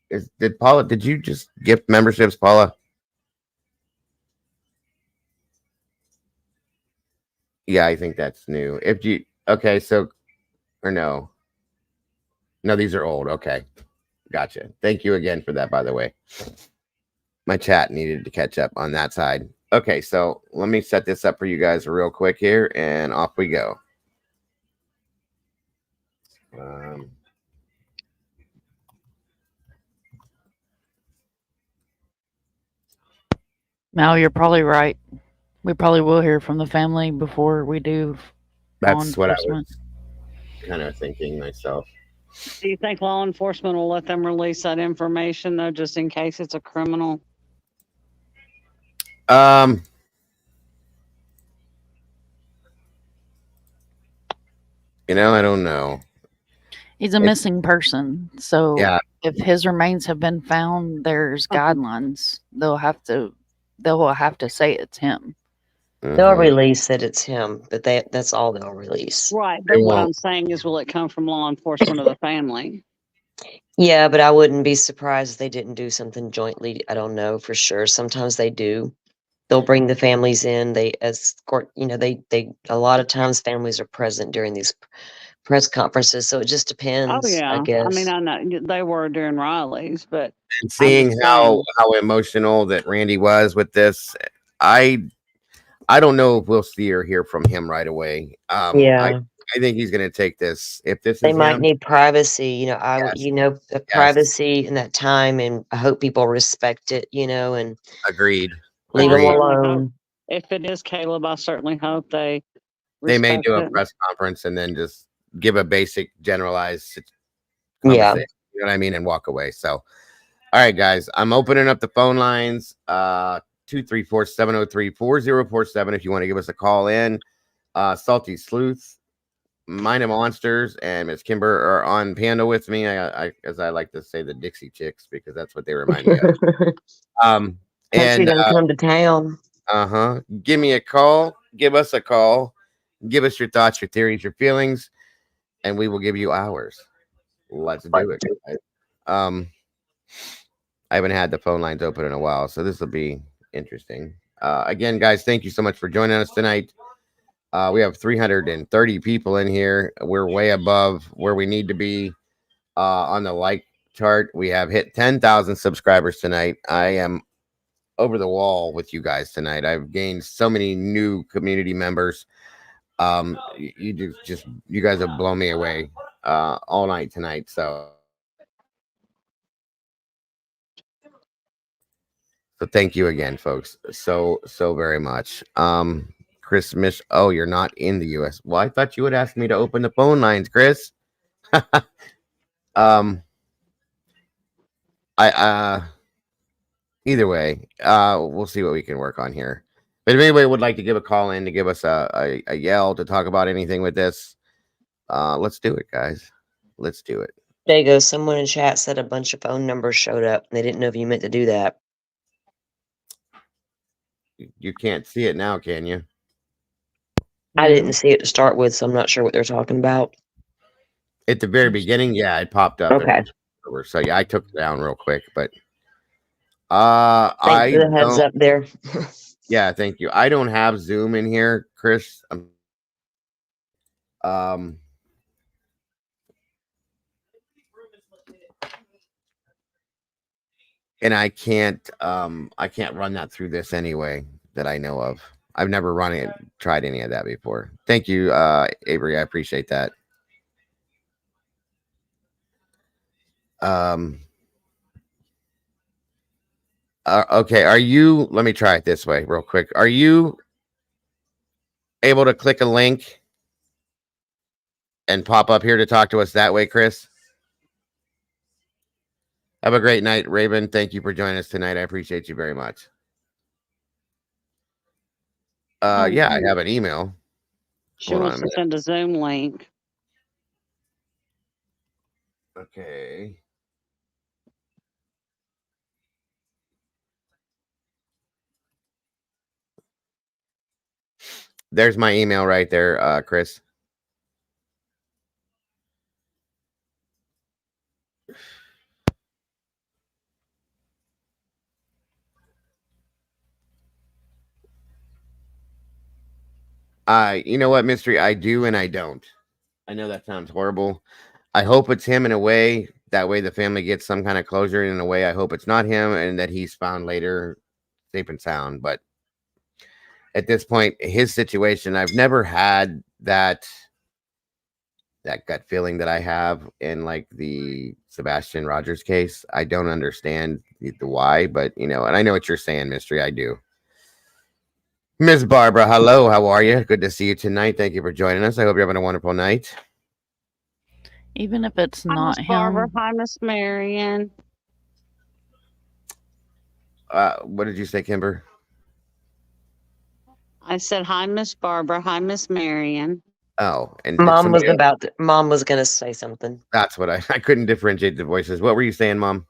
did you just gift memberships, Paula? Yeah, I think that's new. If you okay, so or no. No, these are old. Okay. Gotcha. Thank you again for that, by the way. My chat needed to catch up on that side. Okay, so let me set this up for you guys real quick here, and off we go. Mal, you're probably right. We probably will hear from the family before we do. That's what I was kind of thinking myself. Do you think law enforcement will let them release that information though, just in case it's a criminal? You know, I don't know. He's a missing person, so yeah. If his remains have been found, there's guidelines. They'll have to say it's him. They'll release that it's him, but that's all they'll release. Right, but what I'm saying is, will it come from law enforcement or the family? Yeah, but I wouldn't be surprised if they didn't do something jointly. I don't know for sure. Sometimes they do. They'll bring the families in. They escort, you know, they a lot of times families are present during these press conferences, so it just depends. Oh yeah, I guess. I mean, I know they were during Riley's, but and seeing how emotional that Randy was with this, I don't know if we'll see or hear from him right away. Yeah. I think he's going to take this. If this They is might him, need privacy, you know, privacy in that time, and I hope people respect it, you know, and agreed. Leave them alone. If it is Caleb, I certainly hope they may do a it. press conference and then just give a basic generalized Yeah. conversation, you know what I mean, and walk away. So, all right, guys, I'm opening up the phone lines. 234-703-4047 if you want to give us a call in. Salty Sleuth, Mind of Monsters, and Miss Kimber are on panel with me. I as I like to say, the Dixie Chicks, because that's what they remind me of. Country done come to town. Give me a call. Give us a call. Give us your thoughts, your theories, your feelings, and we will give you ours. Let's do it, guys. I haven't had the phone lines open in a while, so this will be interesting. Again, guys, thank you so much for joining us tonight. We have 330 people in here. We're way above where we need to be on the like chart. We have hit 10,000 subscribers tonight. I am over the wall with you guys tonight. I've gained so many new community members. You guys have blown me away all night tonight. So thank you again, folks. So very much. Christmas. Oh, you're not in the U.S. Well, I thought you would ask me to open the phone lines, Chris. Either way, we'll see what we can work on here. But if anybody would like to give a call in to give us a yell to talk about anything with this, let's do it, guys. Let's do it. There you go. Someone in chat said a bunch of phone numbers showed up. They didn't know if you meant to do that. You can't see it now, can you? I didn't see it to start with, so I'm not sure what they're talking about. At the very beginning, yeah, it popped up. Okay. So yeah, I took it down real quick, but Thanks for the heads up there. Yeah, thank you. I don't have Zoom in here, Chris. And I can't run that through this anyway that I know of. I've never tried any of that before. Thank you, Avery. I appreciate that. Okay, let me try it this way real quick. Are you able to click a link and pop up here to talk to us that way, Chris? Have a great night, Raven. Thank you for joining us tonight. I appreciate you very much. Yeah, I have an email. She wants to send a Zoom link. Okay. There's my email right there, Chris. You know what, Mystery? I do and I don't. I know that sounds horrible. I hope it's him in a way. That way the family gets some kind of closure. In a way, I hope it's not him and that he's found later safe and sound. But at this point, his situation, I've never had that gut feeling that I have in like the Sebastian Rogers case. I don't understand the why, but and I know what you're saying, Mystery. I do. Miss Barbara, hello. How are you? Good to see you tonight. Thank you for joining us. I hope you're having a wonderful night. Even if it's not him. Barbara, hi, Miss Marion. What did you say, Kimber? I said, hi, Miss Barbara. Hi, Miss Marion. Oh, and Mom was gonna say something. That's what I couldn't differentiate the voices. What were you saying, Mom?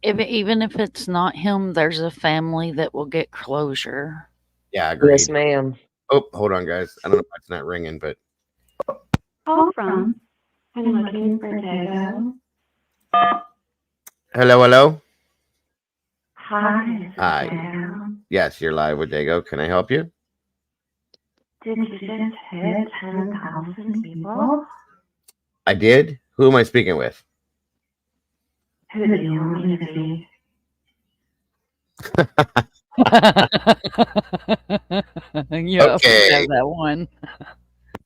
Even if it's not him, there's a family that will get closure. Yeah, agreed. Yes, ma'am. Oh, hold on, guys. I don't know if it's not ringing, but Call from. I'm looking for Diego. hello. Hi. Hi. Yes, you're live with Dago. Can I help you? Did you just hit 10,000 people? I did. Who am I speaking with? Who do you want me to be? Okay. That one.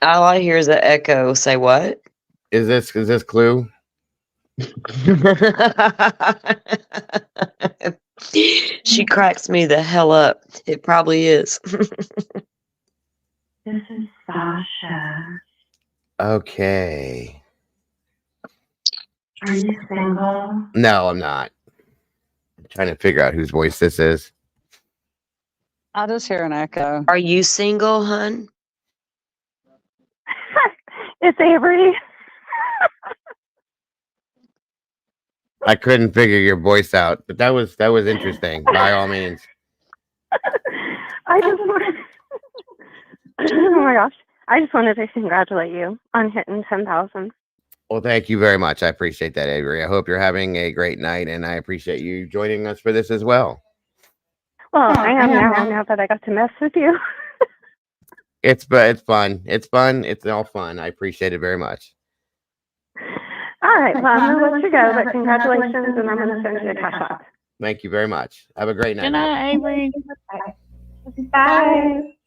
All I hear is an echo. Say what? Is this Clue? She cracks me the hell up. It probably is. This is Sasha. Okay. Are you single? No, I'm not. I'm trying to figure out whose voice this is. I just hear an echo. Are you single, hun? It's Avery. I couldn't figure your voice out, but that was interesting. By all means. I just wanted. Oh my gosh! I just wanted to congratulate you on hitting 10,000. Well, thank you very much. I appreciate that, Avery. I hope you're having a great night, and I appreciate you joining us for this as well. Well, I am now that I got to mess with you. It's fun. It's fun. It's all fun. I appreciate it very much. All right, well, I'm going to let you go, but congratulations, and I'm going to send you a cash app. Thank you very much. Have a great night. Good night, Avery. Bye.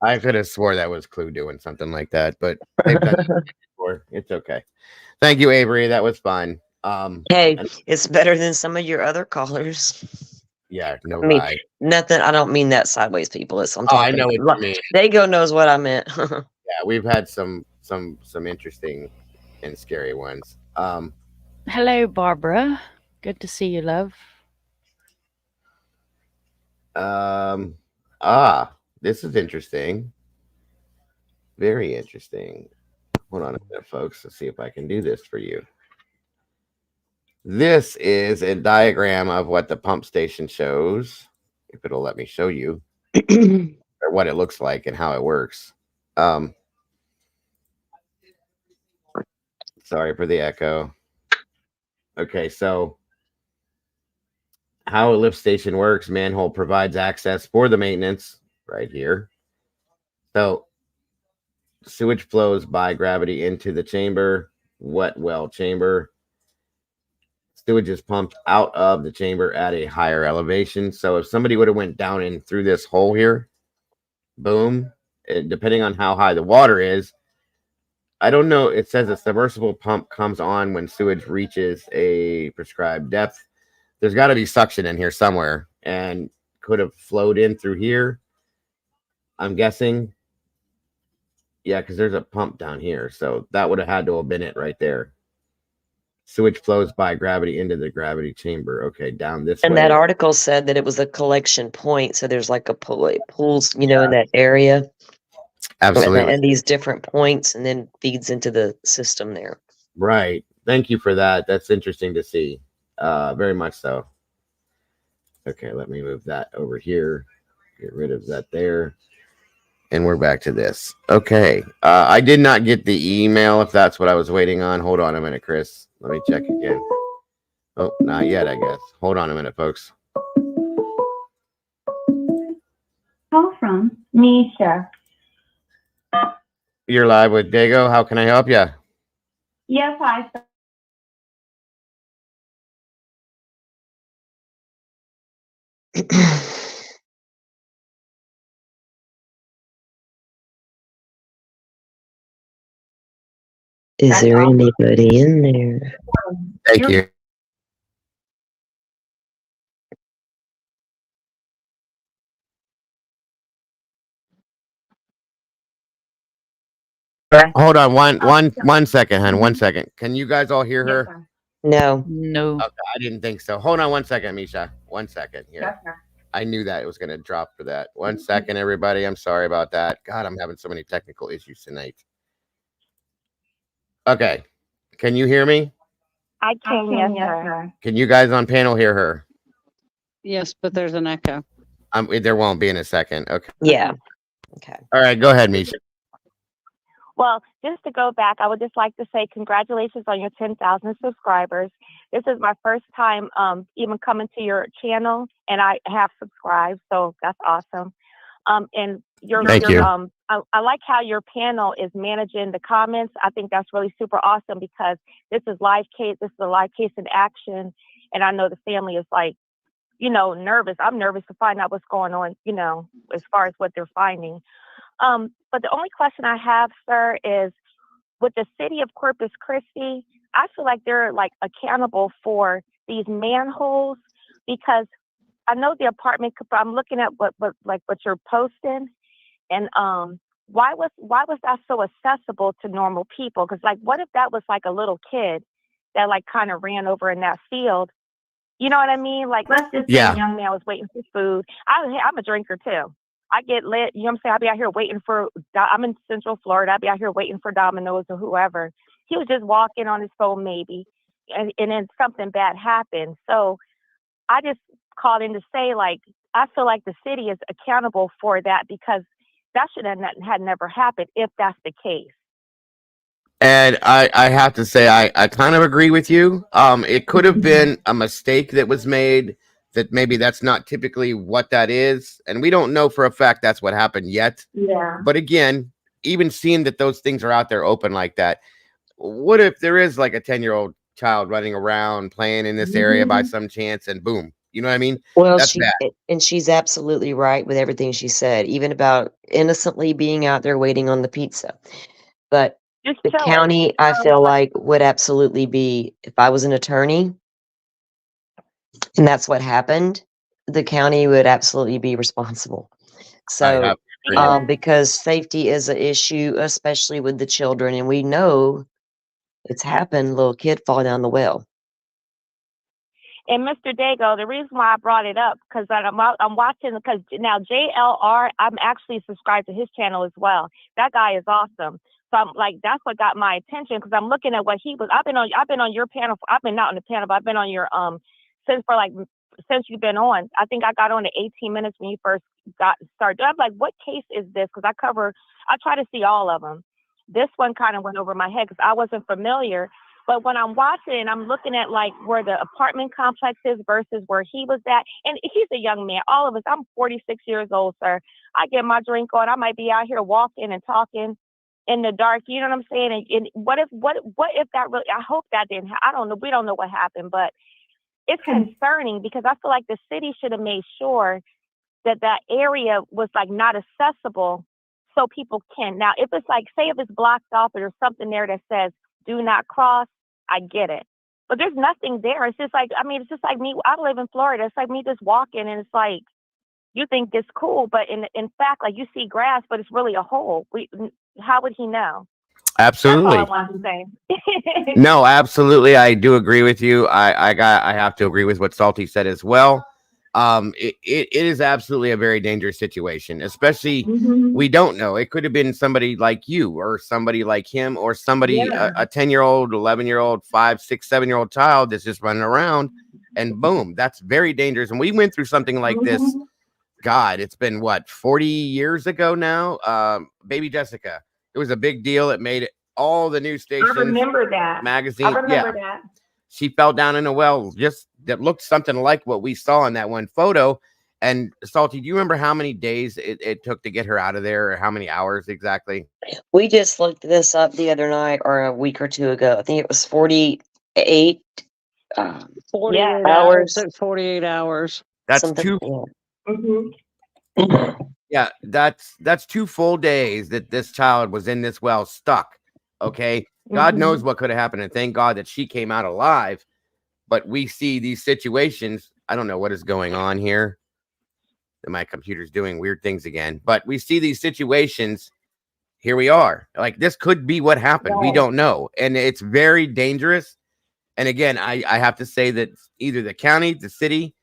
I could have swore that was Clue doing something like that, but they've done it before. It's okay. Thank you, Avery. That was fun. Hey, it's better than some of your other callers. Yeah, no I mean, lie. nothing. I don't mean that sideways, people. It's I'm Oh, I talking. know what you mean. Dago knows what I meant. Yeah, we've had some interesting and scary ones. Hello, Barbara. Good to see you, love. This is interesting. Very interesting. Hold on a minute, folks. Let's see if I can do this for you. This is a diagram of what the pump station shows, if it'll let me show you, or what it looks like and how it works. Sorry for the echo. Okay, so how a lift station works, manhole provides access for the maintenance right here. So sewage flows by gravity into the chamber, wet well chamber. Sewage is pumped out of the chamber at a higher elevation. So if somebody would have went down in through this hole here, boom, depending on how high the water is, I don't know. It says a submersible pump comes on when sewage reaches a prescribed depth. There's got to be suction in here somewhere and could have flowed in through here. I'm guessing. Yeah, because there's a pump down here. So that would have had to have been it right there. Sewage flows by gravity into the gravity chamber. Okay, down this way. And that article said that it was a collection point. So there's like a pools, in that area. Absolutely. And these different points, and then feeds into the system there. Right. Thank you for that. That's interesting to see. Very much so. Okay, let me move that over here. Get rid of that there. And we're back to this. Okay. I did not get the email, if that's what I was waiting on. Hold on a minute, Chris. Let me check again. Oh, not yet, I guess. Hold on a minute, folks. Call from Misha. You're live with Dago. How can I help you? Yes, hi. Is there anybody in there? Thank you. Hold on one second, hon. 1 second. Can you guys all hear her? No. No. Okay, I didn't think so. Hold on 1 second, Misha. 1 second here. Yes, sir. I knew that it was going to drop for that. 1 second, everybody. I'm sorry about that. God, I'm having so many technical issues tonight. Okay. Can you hear me? I can, yes, sir. Can you guys on panel hear her? Yes, but there's an echo. There won't be in a second. Okay. Yeah. Okay. All right. Go ahead, Misha. Well, just to go back, I would just like to say congratulations on your 10,000 subscribers. This is my first time even coming to your channel, and I have subscribed, so that's awesome. And Thank you. I like how your panel is managing the comments. I think that's really super awesome because this is live case. This is a live case in action, and I know the family is like, nervous. I'm nervous to find out what's going on, as far as what they're finding. But the only question I have, sir, is with the city of Corpus Christi, I feel like they're like accountable for these manholes because I know the apartment. I'm looking at what you're posting, and why was that so accessible to normal people? Because what if that was like a little kid that kind of ran over in that field? You know what I mean? Let's just say a young man was waiting for food. I'm a drinker too. I get lit. You know what I'm saying? I'll be out here waiting I'm in Central Florida. I'll be out here waiting for Domino's or whoever. He was just walking on his phone maybe, and then something bad happened. So I just called in to say, I feel like the city is accountable for that because that should have had never happened if that's the case. And I have to say, I kind of agree with you. It could have been a mistake that was made, that maybe that's not typically what that is. And we don't know for a fact that's what happened yet. Yeah. But again, even seeing that those things are out there open like that, what if there is like a 10-year-old child running around playing in this area by some chance and boom, you know what I mean? Well, That's bad. and she's absolutely right with everything she said, even about innocently being out there waiting on the pizza. But the county, I feel like, would absolutely be, if I was an attorney and that's what happened, the county would absolutely be responsible. So, have to agree. because safety is an issue, especially with the children, and we know it's happened. Little kid fall down the well. And Mr. Dago, the reason why I brought it up, because I'm watching, because now JLR, I'm actually subscribed to his channel as well. That guy is awesome. So I'm like, that's what got my attention, because I'm looking at what he was. I've been on your panel. I've been not on the panel, but I've been on your since you've been on. I think I got on at 18 minutes when you first got started. I'm like, what case is this? Because I try to see all of them. This one kind of went over my head because I wasn't familiar. But when I'm watching, I'm looking at like where the apartment complex is versus where he was at. And he's a young man. All of us, I'm 46 years old, sir. I get my drink on. I might be out here walking and talking in the dark. You know what I'm saying? And what if that really, I hope that didn't, I don't know. We don't know what happened, but it's concerning because I feel like the city should have made sure that that area was like not accessible so people can. Now, if it's like, say if it's blocked off or there's something there that says, do not cross, I get it. But there's nothing there. It's just like, it's just like me. I live in Florida. It's like me just walking and it's like, you think it's cool, but in fact, like you see grass, but it's really a hole. How would he know? Absolutely. That's all I wanted to say. No, absolutely. I do agree with you. I have to agree with what Salty said as well. It is absolutely a very dangerous situation, especially we don't know. It could have been somebody like you or somebody like him or somebody, a 10-year-old, 11-year-old, 5, 6, 7-year-old child that's just running around and boom, that's very dangerous. And we went through something like this. God, it's been what, 40 years ago now? Baby Jessica. It was a big deal. It made all the news stations. I remember that. Magazine. I remember that. She fell down in a well just that looked something like what we saw in that one photo. And Salty, do you remember how many days it took to get her out of there or how many hours exactly? We just looked this up the other night or a week or two ago. I think it was 48 48 hours. 48 hours. That's Something, two. Yeah, that's 2 full days that this child was in this well stuck. Okay. God knows what could have happened. And thank God that she came out alive. But we see these situations. I don't know what is going on here. My computer's doing weird things again. But we see these situations. Here we are. Like this could be what happened. We don't know. And it's very dangerous. And again, I have to say that either the county, the city,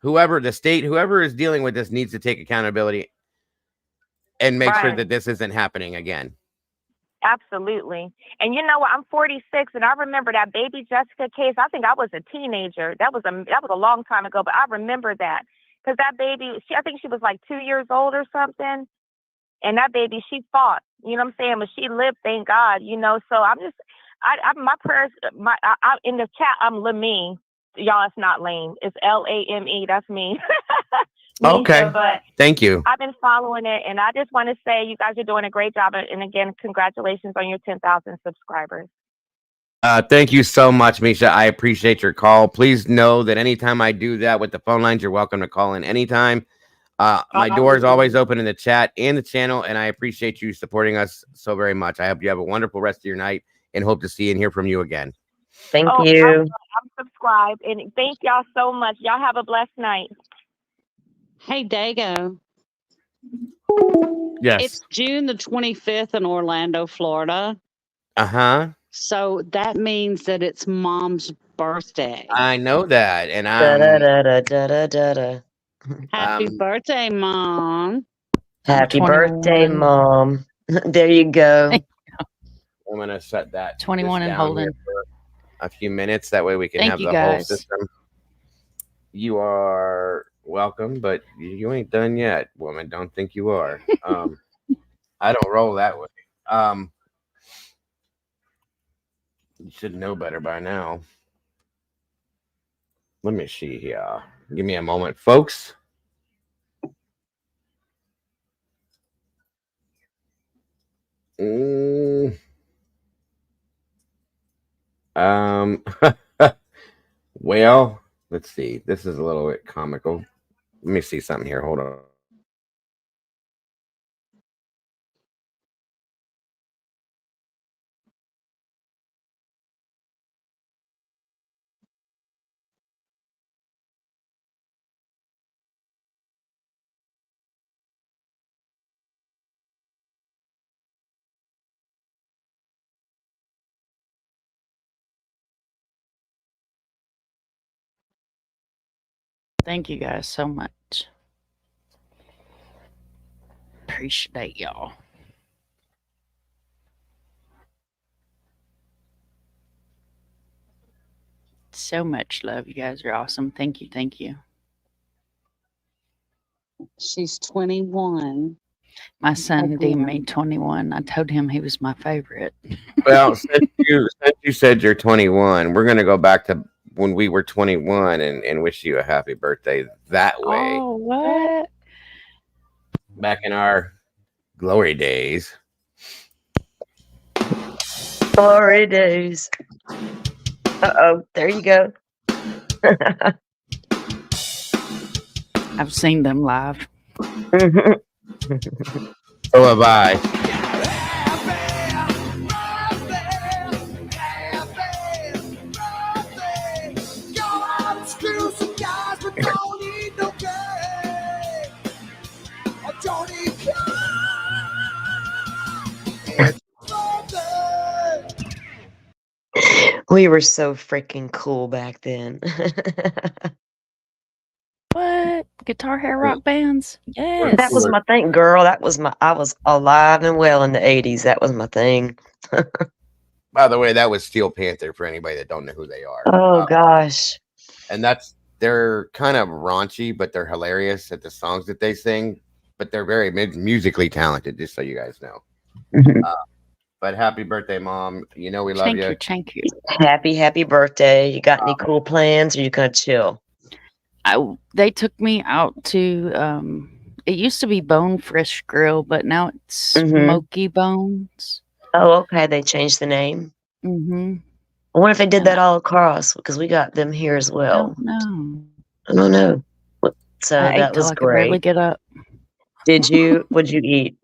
whoever, the state, whoever is dealing with this needs to take accountability and make sure that this isn't happening again. Absolutely. And you know what? I'm 46, and I remember that baby Jessica case. I think I was a teenager. That was a long time ago, but I remember that because that baby, I think she was like 2 years old or something. And that baby, she fought. You know what I'm saying? But she lived, thank God. You know. So I'm just, my prayers. In the chat, I'm Lamine. Y'all, it's not lame. It's Lame. That's me. Okay. But thank you. I've been following it, and I just want to say you guys are doing a great job. And again, congratulations on your 10,000 subscribers. Thank you so much, Misha. I appreciate your call. Please know that anytime I do that with the phone lines, you're welcome to call in anytime. My door is always open in the chat and the channel, and I appreciate you supporting us so very much. I hope you have a wonderful rest of your night and hope to see and hear from you again. Thank you. I'm subscribed, and thank y'all so much. Y'all have a blessed night. Hey, Dago. Yes. It's June the 25th in Orlando, Florida. Uh-huh. So that means that it's Mom's birthday. I know that, and Happy birthday, Mom. Happy birthday, Mom. There you go. I'm gonna set that 21 and down holding here for a few minutes. That way we can Thank have you, the whole guys. system. You are welcome, but you ain't done yet, woman. Don't think you are. I don't roll that way. You should know better by now. Let me see here. Give me a moment, folks. Well, let's see. This is a little bit comical. Let me see something here. Hold on. Thank you guys so much. Appreciate y'all. So much love. You guys are awesome. Thank you. Thank you. She's 21. My son deemed me 21. I told him he was my favorite. Well, since you said you're 21, we're gonna go back to when we were 21 and wish you a happy birthday that way. Oh, what? Back in our glory days. Glory days. Uh-oh, there you go. I've seen them live. So have I. We were so freaking cool back then. What? Guitar hair rock bands? Yes. That was my thing, girl. I was alive and well in the 80s. That was my thing. By the way, that was Steel Panther for anybody that don't know who they are. Oh gosh. And they're kind of raunchy, but they're hilarious at the songs that they sing. But they're very musically talented, just so you guys know. But happy birthday, Mom. You know we love you. Thank you. Happy birthday. You got any cool plans, or you gonna chill? They took me out to it used to be Bone Fresh Grill, but now it's Smoky Bones. Oh, okay. They changed the name. Mm-hmm. I wonder if they did that all across, because we got them here as well. No. I don't know. So I that ate till was I could barely great. get up. Did you? What'd you eat?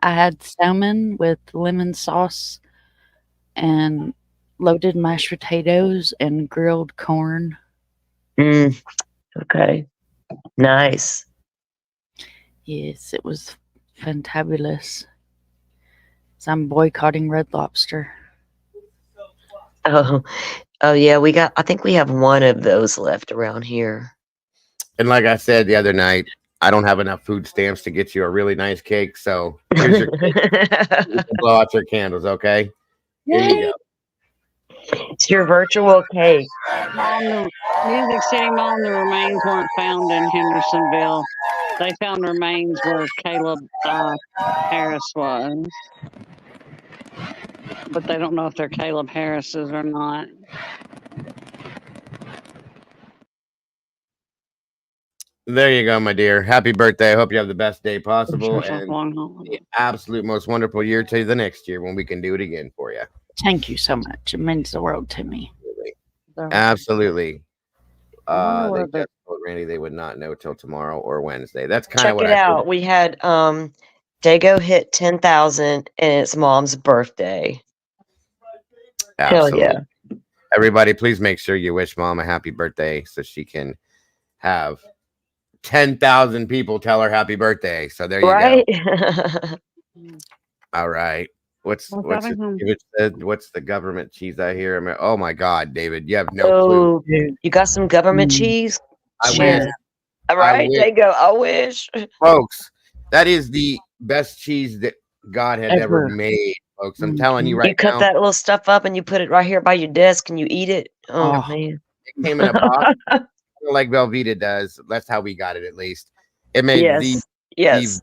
I had salmon with lemon sauce and loaded mashed potatoes and grilled corn. Okay. Nice. Yes, it was fantabulous. So I'm boycotting Red Lobster. Oh yeah. I think we have one of those left around here. And like I said the other night, I don't have enough food stamps to get you a really nice cake. So here's your cake. You can blow out your candles, okay? Here you go. It's your virtual cake. Music City Mall, the remains weren't found in Hendersonville. They found remains where Caleb Harris was. But they don't know if they're Caleb Harris's or not. There you go, my dear. Happy birthday. I hope you have the best day possible and the absolute most wonderful year to the next year when we can do it again for you. Thank you so much. It means the world to me. Absolutely. They where just told Randy they would not know till tomorrow or Wednesday. That's kind of Check what it I out. We had Dago hit 10,000 and it's Mom's birthday. Absolutely. Hell yeah. Everybody, please make sure you wish Mom a happy birthday so she can have 10,000 people tell her happy birthday. So there you go. All right. What's the government cheese I hear? Oh my God, David, you have no clue. You got some government cheese? I wish. All right, there you go. I wish. Folks, that is the best cheese that God has ever made, folks. I'm telling you right now. You cut that little stuff up and you put it right here by your desk and you eat it. Oh. Man. It came in a box like Velveeta does. That's how we got it, at least. It made the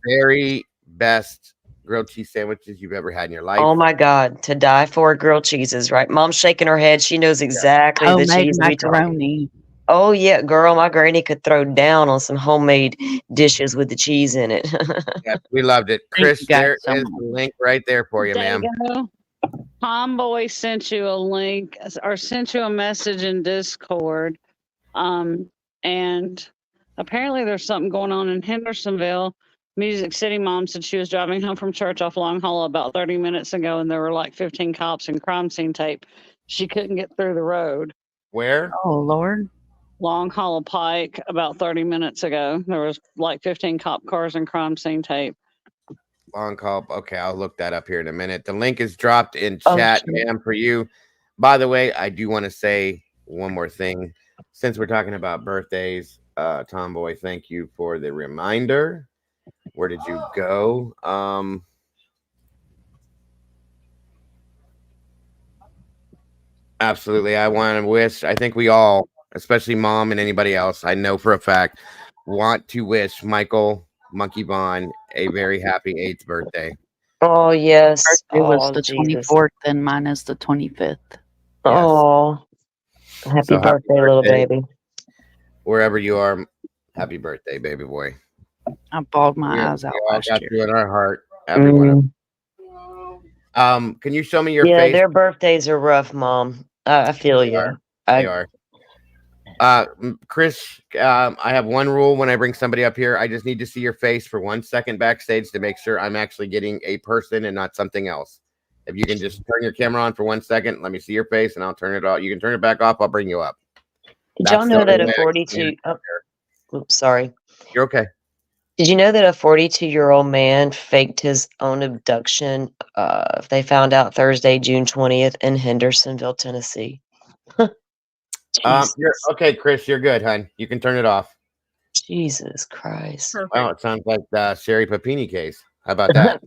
very best grilled cheese sandwiches you've ever had in your life. Oh my God, to die for grilled cheeses, right? Mom's shaking her head. She knows exactly the cheese we macaroni. Oh yeah, girl, my granny could throw down on some homemade dishes with the cheese in it. Yeah, we loved it. Chris, there is the link right there for you, ma'am. Tomboy sent you a link or sent you a message in Discord. And apparently there's something going on in Hendersonville. Music City Mom said she was driving home from church off Long Hollow about 30 minutes ago, and there were like 15 cops and crime scene tape. She couldn't get through the road. Where? Oh, Lord. Long Hollow Pike about 30 minutes ago. There was like 15 cop cars and crime scene tape. Long call. Okay, I'll look that up here in a minute. The link is dropped in chat, ma'am, for you. By the way, I do want to say one more thing. Since we're talking about birthdays, Tomboy, thank you for the reminder. Where did you go? Absolutely. I want to wish, I think we all, especially mom and anybody else, I know for a fact, want to wish Michael Monkey Bond a very happy 8th birthday. Oh, yes. It was Oh, the Jesus. 24th and mine is the 25th. Oh, happy So happy birthday, little birthday. baby. Wherever you are, happy birthday, baby boy. I bawled my We eyes out all last got year. you in our heart, everyone. Can you show me your Yeah, face? their birthdays are rough, Mom. I feel They you. are. They are. Chris, I have one rule when I bring somebody up here. I just need to see your face for 1 second backstage to make sure I'm actually getting a person and not something else. If you can just turn your camera on for 1 second, let me see your face and I'll turn it off. You can turn it back off. I'll bring you up. Did y'all know that a way I 42? can- Oops, sorry. You're okay. Did you know that a 42-year-old man faked his own abduction? They found out Thursday, June 20th in Hendersonville, Tennessee. You're okay, Chris. You're good, hon. You can turn it off. Jesus Christ. Wow, it sounds like the Sherry Papini case. How about that?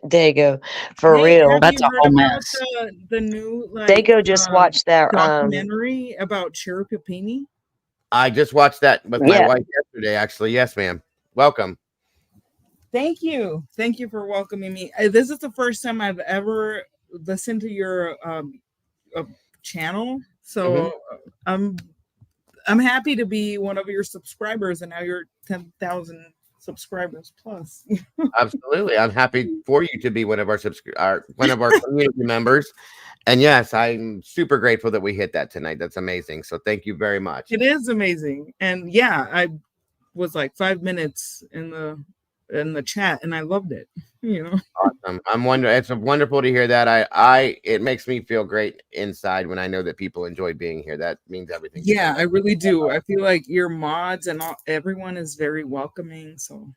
There you go. For Hey, real. have you heard about the new Dago just watched that documentary about Cherry Papini? I just watched that with my Yeah. wife yesterday, actually. Yes, ma'am. Welcome. Thank you for welcoming me. This is the first time I've ever listened to your channel, so I'm happy to be one of your subscribers, and now you're 10,000 subscribers plus. Absolutely. I'm happy for you to be one of our community members. And yes, I'm super grateful that we hit that tonight. That's amazing. So thank you very much. It is amazing. And yeah, I was like 5 minutes in the chat and I loved it. You know. Awesome. I'm wondering, it's wonderful to hear that. It makes me feel great inside when I know that people enjoy being here. That means everything. Yeah, I really do. I feel like your mods and everyone is very welcoming. So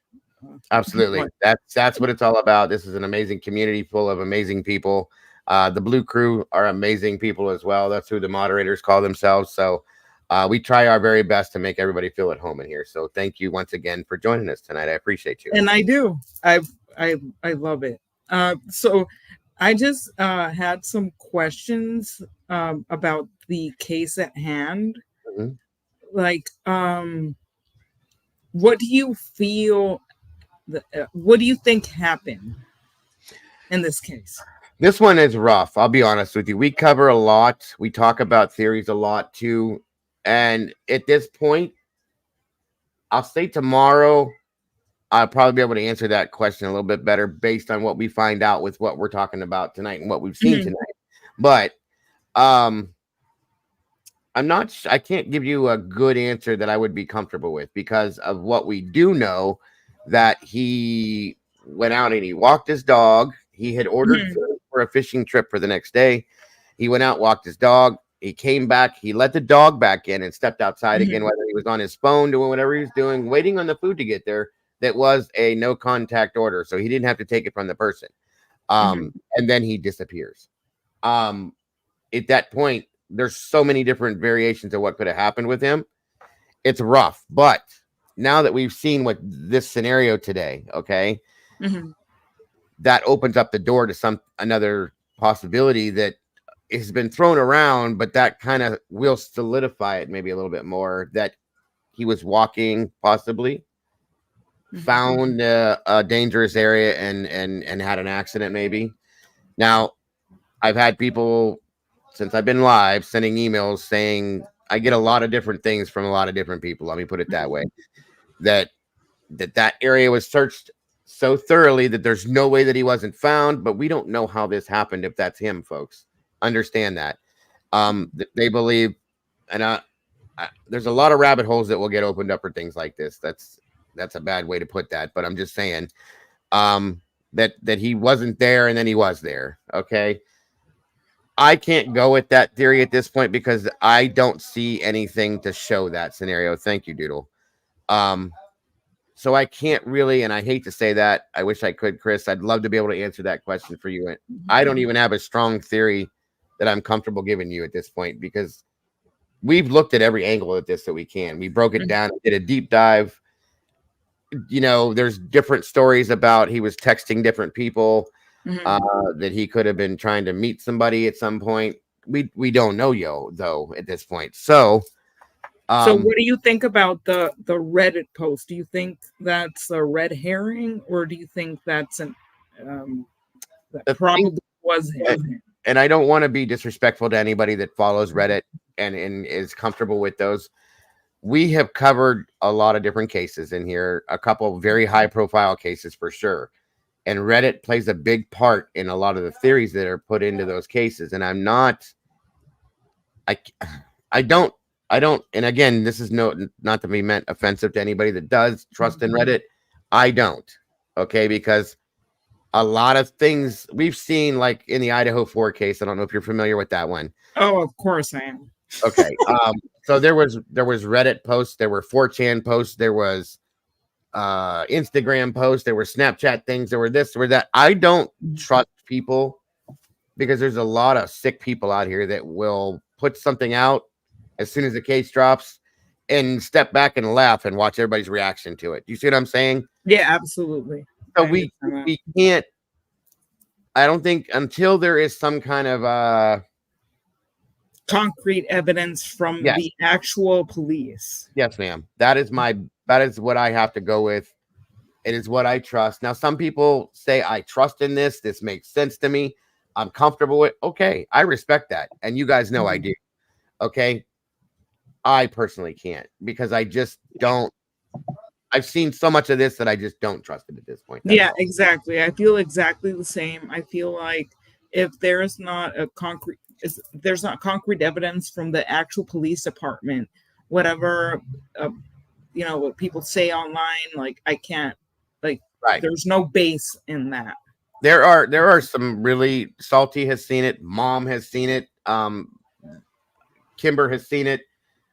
absolutely. That's what it's all about. This is an amazing community full of amazing people. The Blue Crew are amazing people as well. That's who the moderators call themselves. So we try our very best to make everybody feel at home in here. So thank you once again for joining us tonight. I appreciate you. And I do. I love it. So I just had some questions about the case at hand. Like, what do you feel? What do you think happened in this case? This one is rough. I'll be honest with you. We cover a lot. We talk about theories a lot too. And at this point, I'll say tomorrow, I'll probably be able to answer that question a little bit better based on what we find out with what we're talking about tonight and what we've seen tonight. But I can't give you a good answer that I would be comfortable with because of what we do know, that he went out and he walked his dog. He had ordered food for a fishing trip for the next day. He went out, walked his dog. He came back. He let the dog back in and stepped outside again, whether he was on his phone doing whatever he was doing, waiting on the food to get there. That was a no contact order. So he didn't have to take it from the person. And then he disappears. At that point, there's so many different variations of what could have happened with him. It's rough. But now that we've seen what this scenario today, okay, that opens up the door to another possibility that has been thrown around, but that kind of will solidify it maybe a little bit more, that he was walking, possibly found a dangerous area and had an accident maybe. Now, I've had people since I've been live sending emails saying, I get a lot of different things from a lot of different people. Let me put it that way, that area was searched so thoroughly that there's no way that he wasn't found, but we don't know how this happened. If that's him, folks, understand that. They believe, and there's a lot of rabbit holes that will get opened up for things like this. That's a bad way to put that, but I'm just saying that he wasn't there and then he was there. Okay. I can't go with that theory at this point because I don't see anything to show that scenario. Thank you, Doodle. So I can't really, and I hate to say that. I wish I could, Chris. I'd love to be able to answer that question for you. I don't even have a strong theory that I'm comfortable giving you at this point because we've looked at every angle at this that we can. We broke it down, did a deep dive. You know, there's different stories about he was texting different people, that he could have been trying to meet somebody at some point. We don't know though at this point. So so what do you think about the Reddit post? Do you think that's a red herring, or do you think that's an that probably was him? And I don't want to be disrespectful to anybody that follows Reddit and is comfortable with those. We have covered a lot of different cases in here, a couple very high profile cases for sure. And Reddit plays a big part in a lot of the theories that are put into those cases. And I don't, and again, this is not to be meant offensive to anybody that does trust in Reddit. I don't. Okay. Because a lot of things we've seen, like in the Idaho 4 case, I don't know if you're familiar with that one. Oh, of course I am. Okay. So there was Reddit posts, there were 4chan posts, there was Instagram posts, there were Snapchat things, there were this, there were that. I don't trust people because there's a lot of sick people out here that will put something out as soon as the case drops and step back and laugh and watch everybody's reaction to it. Do you see what I'm saying? Yeah, absolutely. So we can't, I don't think, until there is some kind of concrete evidence from the actual police. Yes, ma'am. That is what I have to go with. It is what I trust. Now, some people say I trust in this. This makes sense to me. I'm comfortable with. Okay, I respect that. And you guys know I do. Okay. I personally can't because I just don't. I've seen so much of this that I just don't trust it at this point. Yeah, exactly. I feel exactly the same. I feel like if there's not concrete evidence from the actual police department, whatever, what people say online, like I can't, like, there's no base in that. There are some really. Salty has seen it. Mom has seen it. Kimber has seen it.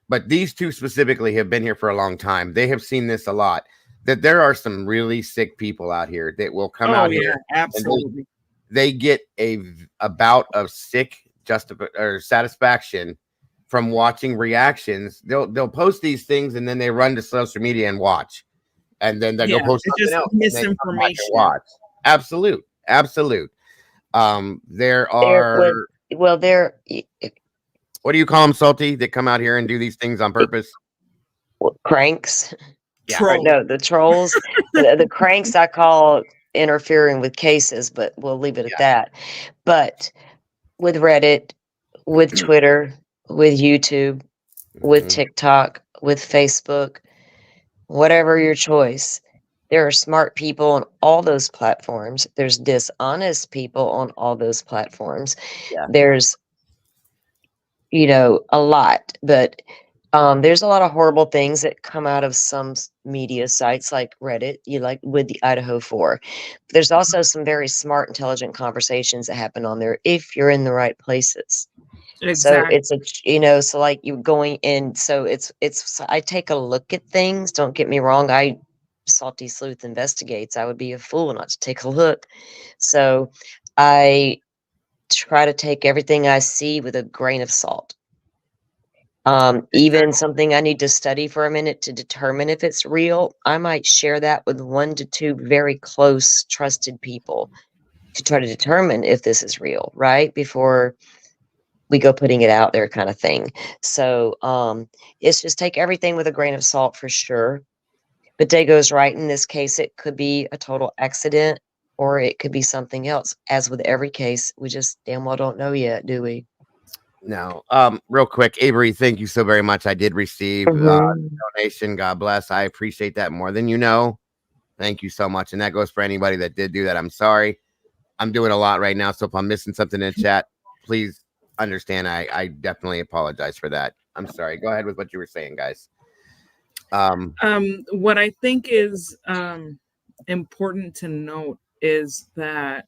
But these two specifically have been here for a long time. They have seen this a lot. That there are some really sick people out here that will come out here. Absolutely. They get a bout of sick satisfaction from watching reactions. They'll post these things and then they run to social media and watch. And then they go post something else. Misinformation. Watch. Absolute. There are what do you call them, Salty, that come out here and do these things on purpose? Cranks. Yeah. No, the trolls. the cranks I call interfering with cases, but we'll leave it at that. But with Reddit, with Twitter, with YouTube, with TikTok, with Facebook, whatever your choice, there are smart people on all those platforms. There's dishonest people on all those platforms. Yeah. There's a lot, but there's a lot of horrible things that come out of some media sites like Reddit, with the Idaho 4. There's also some very smart, intelligent conversations that happen on there if you're in the right places. Exactly. So it's so like you going in, so it's I take a look at things. Don't get me wrong. Salty Sleuth investigates. I would be a fool not to take a look. So I try to take everything I see with a grain of salt. Even something I need to study for a minute to determine if it's real, I might share that with 1 to 2 very close, trusted people to try to determine if this is real, right? Before we go putting it out there, kind of thing. So it's just take everything with a grain of salt for sure. But Dago's right. In this case, it could be a total accident, or it could be something else. As with every case, we just damn well don't know yet, do we? No. Real quick, Avery, thank you so very much. I did receive a donation. God bless. I appreciate that more than you know. Thank you so much. And that goes for anybody that did do that. I'm sorry. I'm doing a lot right now. So if I'm missing something in the chat, please understand. I definitely apologize for that. I'm sorry. Go ahead with what you were saying, guys. What I think is important to note is that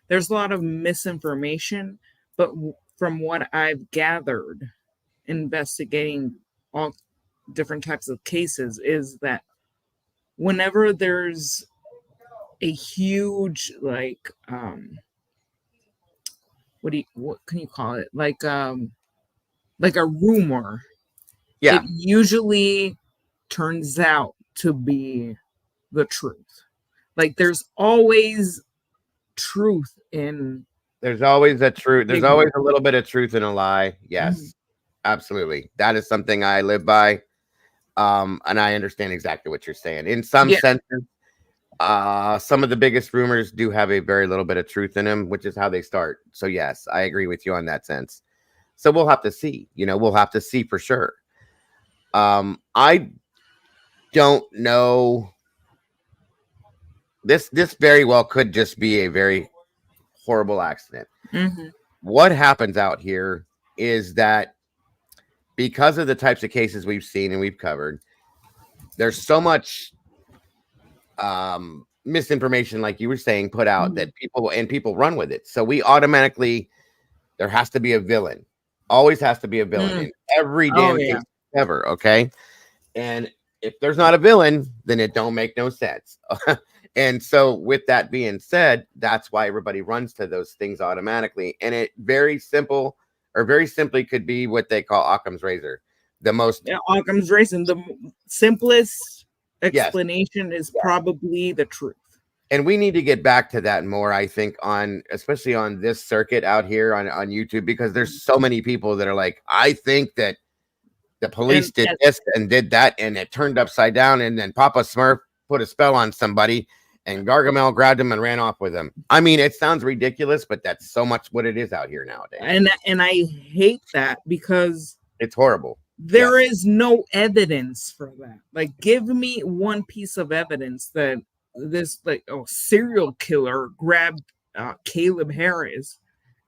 there's a lot of misinformation, but from what I've gathered investigating all different types of cases is that whenever there's a huge what can you call it, like like a rumor, Yeah. it usually turns out to be the truth. Like there's always truth in. There's always a truth. There's Big always word. a little bit of truth in a lie. Yes, absolutely. That is something I live by. And I understand exactly what you're saying. In some Yeah. senses, some of the biggest rumors do have a very little bit of truth in them, which is how they start. So yes, I agree with you on that sense. So we'll have to see. We'll have to see for sure. I don't know. This very well could just be a very horrible accident. Mm-hmm. What happens out here is that because of the types of cases we've seen and we've covered, there's so much misinformation, like you were saying, put out that people run with it. So we automatically, there has to be a villain. Always has to be a villain in every damn case ever. Okay. And if there's not a villain, then it don't make no sense. And so with that being said, that's why everybody runs to those things automatically. And it very simply could be what they call Occam's razor. The most Occam's razor, the simplest explanation is probably the truth. And we need to get back to that more, I think, especially on this circuit out here on YouTube, because there's so many people that are like, I think that the police did this and did that, and it turned upside down, and then Papa Smurf put a spell on somebody, and Gargamel grabbed him and ran off with him. I mean, it sounds ridiculous, but that's so much what it is out here nowadays. And I hate that because it's horrible. There is no evidence for that. Like, give me one piece of evidence that this serial killer grabbed Caleb Harris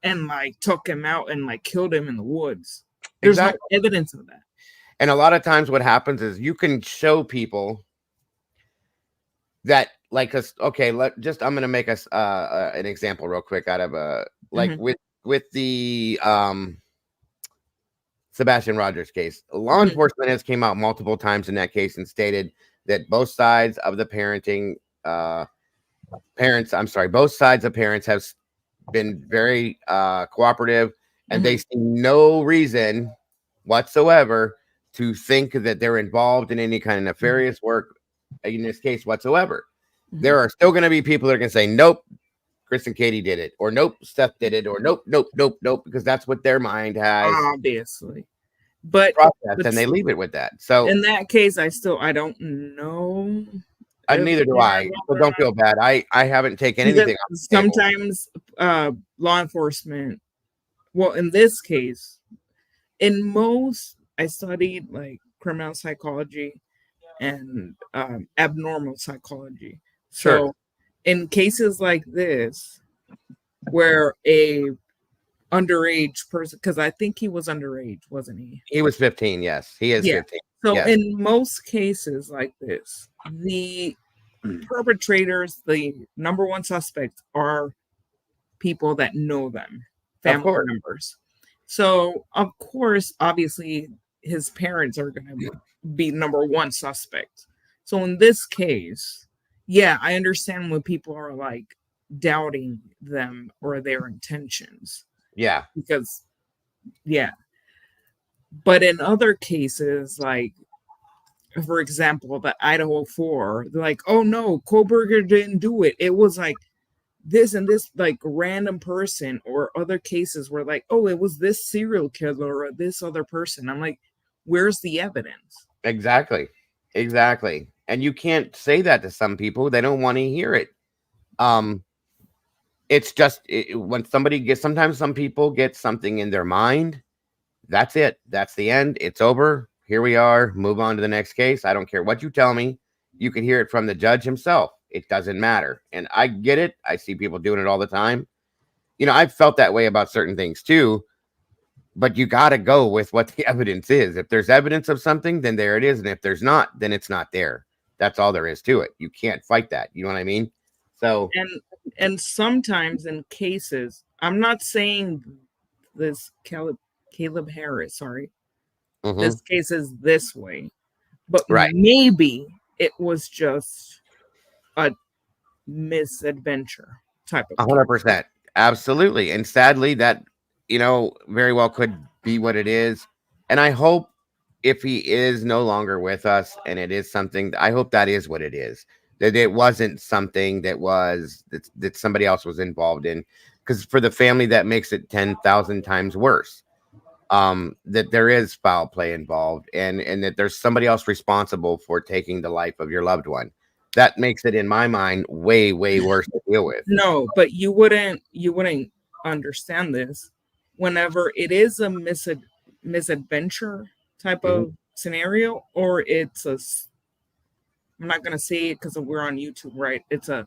and took him out and killed him in the woods. There's no evidence of that. And a lot of times what happens is you can show people that I'm going to make us an example real quick out of with the Sebastian Rogers case. Law enforcement has came out multiple times in that case and stated that both sides of parents have been very cooperative, and they see no reason whatsoever to think that they're involved in any kind of nefarious work in this case whatsoever. There are still going to be people that are going to say, nope, Chris and Katie did it, or nope, Steph did it, or nope, because that's what their mind has obviously. But and they leave it with that. So in that case, I don't know. Neither do I. So don't feel bad. I haven't taken anything. Sometimes law enforcement, well, in this case, I studied criminal psychology and abnormal psychology. Sure. So in cases like this, where a underage person, because I think he was underage, wasn't he? He was 15. Yes, he is 15. So in most cases like this, the perpetrators, the number one suspects, are people that know them, family members. So of course, obviously, his parents are going to be number one suspect. So in this case, I understand when people are doubting them or their intentions. Yeah. Because, but in other cases, for example, the Idaho 4, they're like, oh no, Kohlberger didn't do it. It was this and this random person, or other cases where oh, it was this serial killer or this other person. I'm like, where's the evidence? Exactly. And you can't say that to some people. They don't want to hear it. It's just when sometimes some people get something in their mind. That's it. That's the end. It's over. Here we are. Move on to the next case. I don't care what you tell me. You can hear it from the judge himself. It doesn't matter. And I get it. I see people doing it all the time. I've felt that way about certain things too. But you got to go with what the evidence is. If there's evidence of something, then there it is. And if there's not, then it's not there. That's all there is to it. You can't fight that. You know what I mean? So and sometimes in cases, I'm not saying this Caleb Harris, sorry. This case is this way. But maybe it was just a misadventure type of 100%. Absolutely. And sadly, that very well could be what it is. And I hope if he is no longer with us and it is something, I hope that is what it is. That it wasn't something that somebody else was involved in. Because for the family, that makes it 10,000 times worse. That there is foul play involved and that there's somebody else responsible for taking the life of your loved one. That makes it, in my mind, way, way worse to deal with. No, but you wouldn't understand this whenever it is a misadventure type of scenario, or it's I'm not gonna say it because we're on YouTube, right? It's a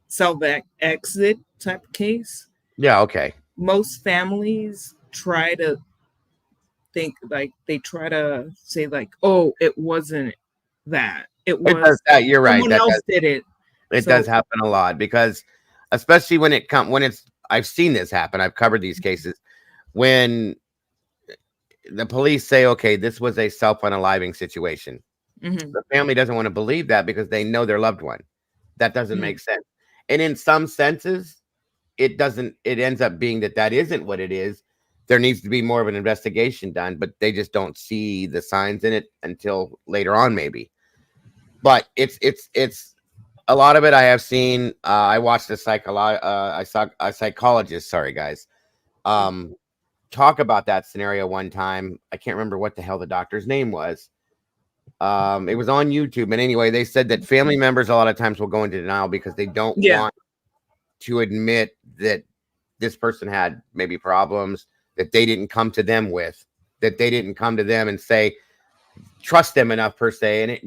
self-exit type case. Yeah, okay. Most families try to think like they try to say like, oh, it wasn't that. It was that. You're right. Someone else did it. It does happen a lot because, especially when I've seen this happen. I've covered these cases when the police say, okay, this was a self-unaliving situation. The family doesn't want to believe that because they know their loved one. That doesn't make sense. And in some senses, it ends up being that isn't what it is. There needs to be more of an investigation done, but they just don't see the signs in it until later on, maybe. But it's a lot of it I have seen. I watched a psychologist, sorry guys, talk about that scenario one time. I can't remember what the hell the doctor's name was. It was on YouTube. And anyway, they said that family members a lot of times will go into denial because they don't want to admit that this person had maybe problems that they didn't come to them with, that they didn't come to them and say, trust them enough per se. And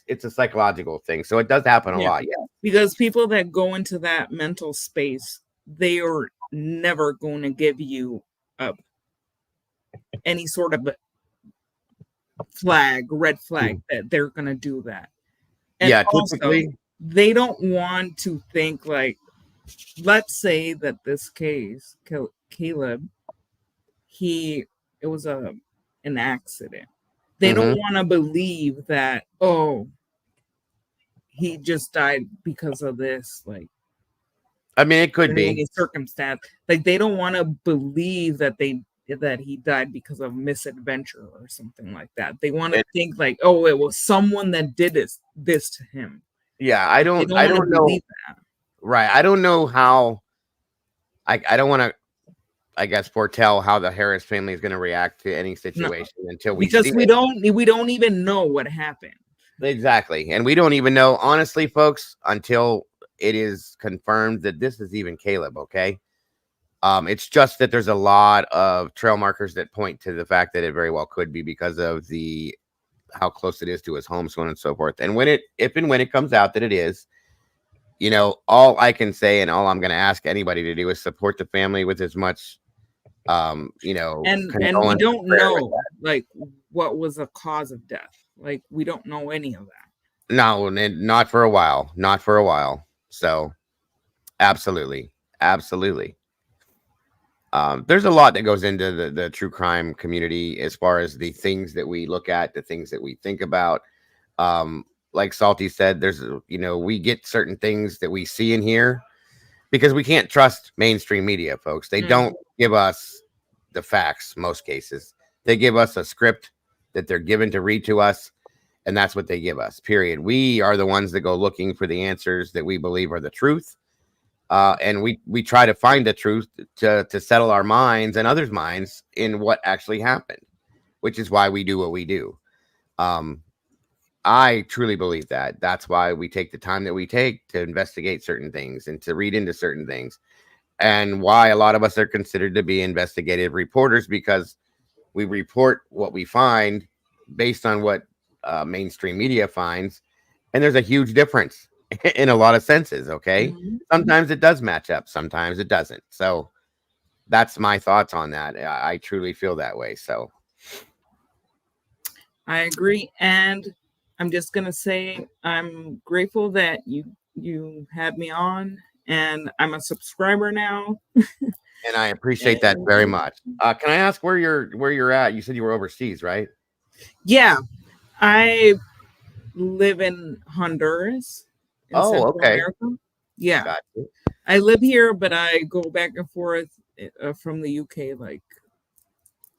it's a psychological thing. So it does happen a lot. Yeah. Because people that go into that mental space, they are never going to give you any sort of red flag that they're going to do that. And typically they don't want to think like, let's say that this case, Caleb, it was an accident. They don't want to believe that, oh, he just died because of this. Like, I mean, it could be circumstance. Like, they don't want to believe that he died because of misadventure or something like that. They want to think like, oh, it was someone that did this to him. Yeah, I don't know. That. Right. I don't know how. I don't want to, I guess, foretell how the Harris family is going to react to any situation until we see we don't even know what happened. Exactly. And we don't even know, honestly, folks, until it is confirmed that this is even Caleb. Okay. It's just that there's a lot of trail markers that point to the fact that it very well could be because of how close it is to his home, so on and so forth. And if and when it comes out that it is, you know, all I can say and all I'm going to ask anybody to do is support the family with as much, you know, and we don't know like what was the cause of death. Like, we don't know any of that. No, not for a while. Not for a while. So, absolutely. There's a lot that goes into the true crime community as far as the things that we look at, the things that we think about. Like Salty said, we get certain things that we see and hear because we can't trust mainstream media, folks. They don't give us the facts, most cases. They give us a script that they're given to read to us, and that's what they give us, period. We are the ones that go looking for the answers that we believe are the truth. And we try to find the truth to settle our minds and others' minds in what actually happened, which is why we do what we do. I truly believe that. That's why we take the time that we take to investigate certain things and to read into certain things, and why a lot of us are considered to be investigative reporters, because we report what we find based on what mainstream media finds. And there's a huge difference in a lot of senses. Okay. Sometimes it does match up. Sometimes it doesn't. So that's my thoughts on that. I truly feel that way. So I agree. And I'm just going to say, I'm grateful that you had me on, and I'm a subscriber now. And I appreciate that very much. Can I ask where you're at? You said you were overseas, right? Yeah. I live in Honduras. Oh, okay. America. Yeah. Gotcha. I live here, but I go back and forth from the UK like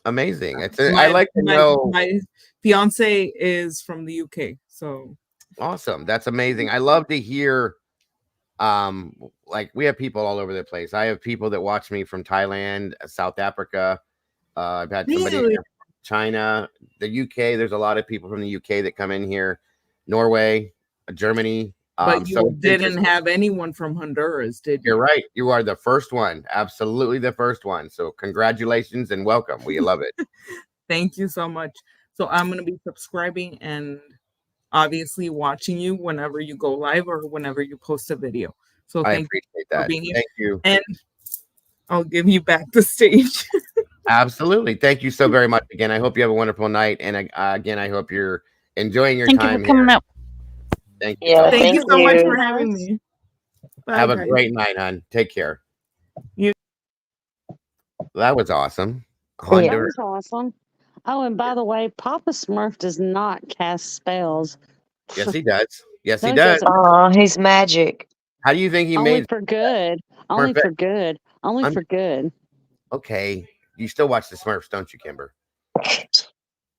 Amazing. I like to know. My fiance is from the UK, so Awesome. That's amazing. I love to hear. Like we have people all over the place. I have people that watch me from Thailand, South Africa. I've had somebody in Really? from China, the UK. There's a lot of people from the UK that come in here, Norway, Germany. but you So it's didn't interesting. have anyone from Honduras, did you? You're right. You are the first one. Absolutely the first one. So congratulations and welcome. We love it. Thank you so much. So I'm going to be subscribing and obviously watching you whenever you go live or whenever you post a video. So I thank you appreciate for that. being here. Thank you. And I'll give you back the stage. Absolutely. Thank you so very much again. I hope you have a wonderful night. And again, I hope you're enjoying your Thank you time for coming here. up. Thank you. Yeah, so much. Thank you so much for having me. Have a Bye-bye. great night, hon. Take care. You- That was awesome. That Honduras. was awesome. Oh, and by the way, Papa Smurf does not cast spells. Yes, he does. Yes, No, he he does. doesn't. Oh, he's magic. How do you think he Only made for good. Only Smurf? for good. Only I'm- for good. Okay. You still watch the Smurfs, don't you, Kimber?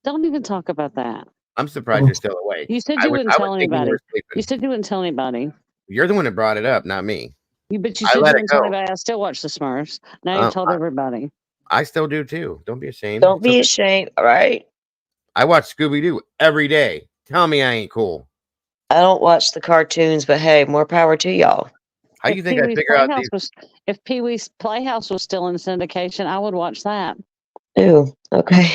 Don't even talk about that. I'm surprised you're still awake. You said I you would wouldn't tell think you anybody. were sleeping. You said you wouldn't tell anybody. You're the one that brought it up, not me. But you I said you let it wouldn't tell go. anybody. I still watch the Smurfs. Now you've told everybody. I still do too. Don't be ashamed. Don't be ashamed, all right? I watch Scooby Doo every day. Tell me I ain't cool. I don't watch the cartoons, but hey, more power to y'all. How do you think I figure out these? If Pee Wee's Playhouse was still in syndication, I would watch that. Ew, okay.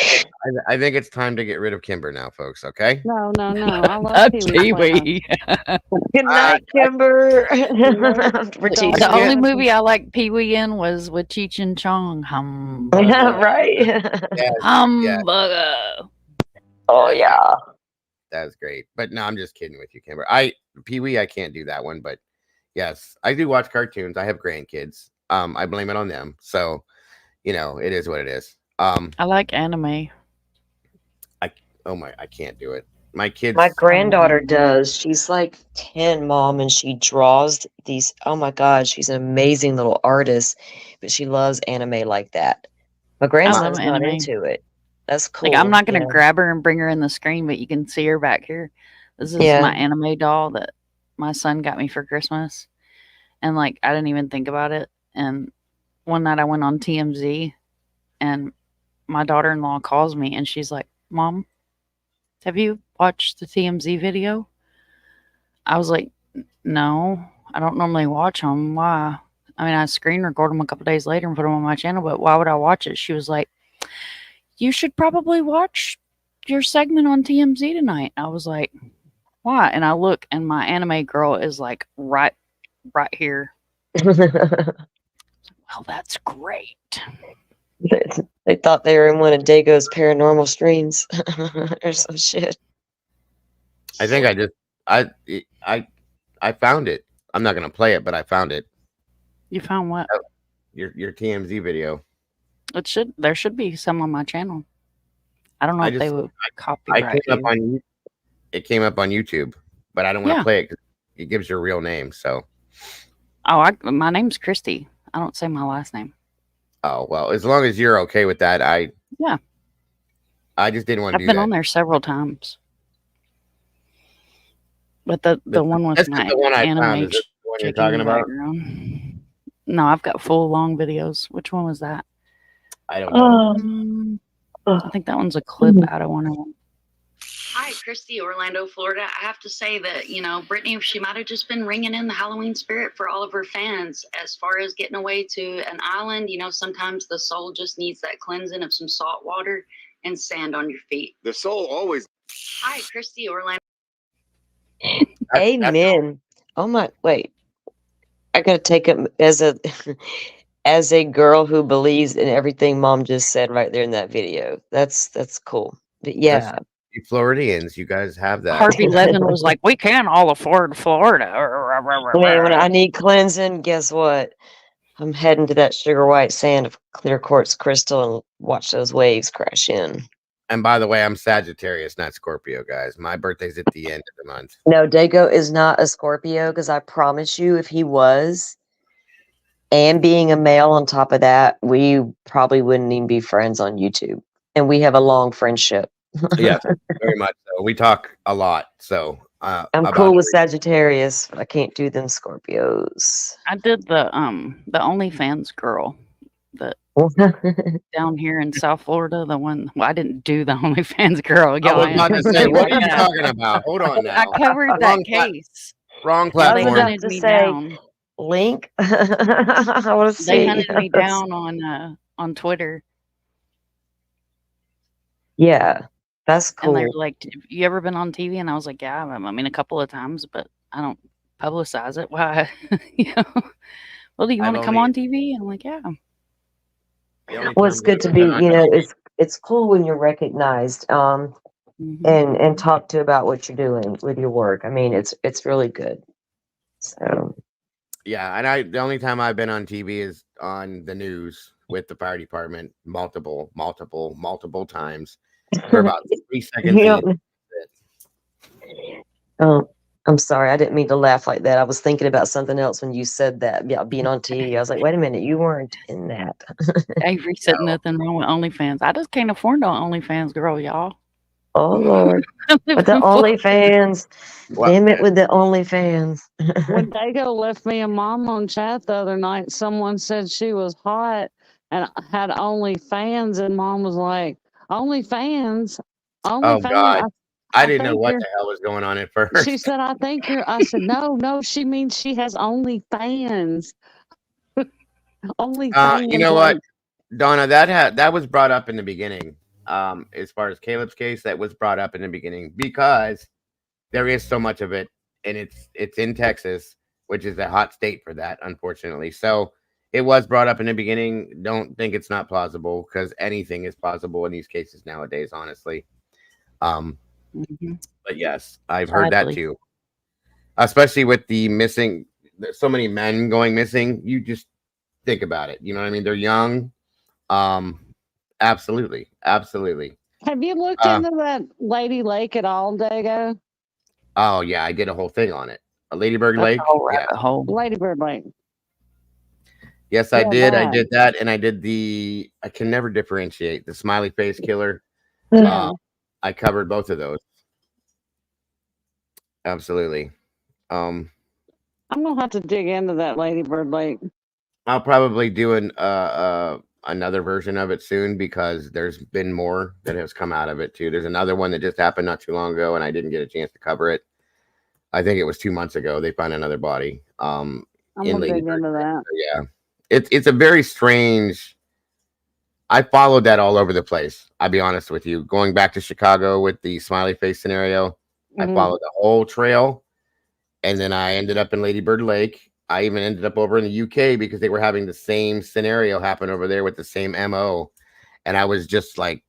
I think it's time to get rid of Kimber now, folks. Okay. No. I love Pee Wee's Playhouse. Good night, Kimber. The only movie I liked Pee Wee in was with Cheech and Chong. Yeah, right. Hamburger. Oh yeah. That was great. But no, I'm just kidding with you, Kimber. Pee Wee, I can't do that one, but yes, I do watch cartoons. I have grandkids. I blame it on them. So, it is what it is. I like anime. I can't do it. My kids. My granddaughter does. She's like 10, Mom, and she draws these. Oh my God, she's an amazing little artist, but she loves anime like that. My grandson's not anime. into it. That's cool. Like I'm not gonna you know? grab her and bring her in the screen, but you can see her back here. This is Yeah. my anime doll that my son got me for Christmas, and like I didn't even think about it. And one night I went on TMZ, and my daughter-in-law calls me, and she's like, "Mom, have you watched the TMZ video?" I was like, "No, I don't normally watch them. Why?" I mean, I screen record them a couple days later and put them on my channel, but why would I watch it? She was like, "You should probably watch your segment on TMZ tonight." I was like, "Why?" And I look, and my anime girl is like right here. Well, that's great. They thought they were in one of Dago's paranormal streams or some shit. I think I found it. I'm not gonna play it, but I found it. You found what? Your TMZ video. There should be some on my channel. I don't know if they would copyright you. It came up on YouTube, but I don't want to Yeah. play it because it gives your real name. So, My name's Christy. I don't say my last name. oh well, as long as you're okay with that, Yeah. I just didn't want to I've do been that. on there several times. But the one with This is my the one I anime found. Is this the one you're chicken talking about? background. No, I've got full long videos. Which one was that? I don't know. I think that one's a clip out of one of them. Hi, Christy, Orlando, Florida. I have to say that, Brittany, she might have just been ringing in the Halloween spirit for all of her fans. As far as getting away to an island, sometimes the soul just needs that cleansing of some salt water and sand on your feet. The soul always. Hi, Christy, Orlando. Amen. Oh my, wait. I gotta take it as a girl who believes in everything Mom just said right there in that video. That's cool. But yeah. You Floridians, you guys have that. Harvey Levin was like, "We can't all afford Florida." Man, when I need cleansing, guess what? I'm heading to that sugar white sand of clear quartz crystal and watch those waves crash in. And by the way, I'm Sagittarius, not Scorpio, guys. My birthday's at the end of the month. No, Dago is not a Scorpio because I promise you, if he was, and being a male on top of that, we probably wouldn't even be friends on YouTube. and we have a long friendship. Yes, very much so. We talk a lot. So I'm about cool with Sagittarius, but I can't do them Scorpios. I did the OnlyFans girl that down here in South Florida. The one I didn't do the OnlyFans girl. I Y'all was about to say, what are you talking about? Hold on now. I covered that case. Wrong I was platform. about hunted to me say, down. link. I want to see. They hunted me down on Twitter, Yeah, that's and they cool. were like, "Have you ever been on TV?" And I was like, "Yeah, I mean, a couple of times, but I don't publicize it. Why? you know? Well, do you I've want to come only- on TV?" And I'm like, "Yeah." Well, it's good to be, it's cool when you're recognized, and talk to about what you're doing with your work. I mean, it's really good. So Yeah, and the only time I've been on TV is on the news with the fire department multiple times for about 3 seconds. You don't- Oh, I'm sorry. I didn't mean to laugh like that. I was thinking about something else when you said that. Yeah, being on TV. I was like, wait a minute, you weren't in that. Avery said nothing wrong with OnlyFans. I just can't afford no OnlyFans girl, y'all. Oh Lord. But the OnlyFans. Damn it with the OnlyFans. When Dago left me and Mom on chat the other night, someone said she was hot and had OnlyFans, and Mom was like, OnlyFans? Oh OnlyFans? God, I didn't know think what you're- the hell was going on at first. She said, I think you're, I said, no, she means she has OnlyFans. OnlyFans. You know what, Donna, that was brought up in the beginning. As far as Caleb's case, that was brought up in the beginning because there is so much of it, and it's in Texas, which is a hot state for that, unfortunately. So it was brought up in the beginning. Don't think it's not plausible, because anything is plausible in these cases nowadays, honestly. But yes, I've heard that Sadly. too, especially with the missing. There's so many men going missing. You just think about it. You know what I mean? They're young. Absolutely. Have you looked into that Lady Lake at all, Dago? Oh yeah, I did a whole thing on it. A Ladybird That's Lake. a whole Yeah. rabbit hole. Ladybird Lake. Yes, I Yeah, did. I that. did that, and I did I can never differentiate the smiley face killer. Yeah. I covered both of those. Absolutely. I'm gonna have to dig into that Ladybird Lake. I'll probably do another version of it soon, because there's been more that has come out of it too. There's another one that just happened not too long ago, and I didn't get a chance to cover it. I think it was 2 months ago. They found another body. I'm in gonna dig Ladybird. into that. Yeah, it's a very strange. I followed that all over the place. I'll be honest with you. Going back to Chicago with the smiley face scenario, I followed the whole trail, and then I ended up in Ladybird Lake. I even ended up over in the UK because they were having the same scenario happen over there with the same MO, and I was just like,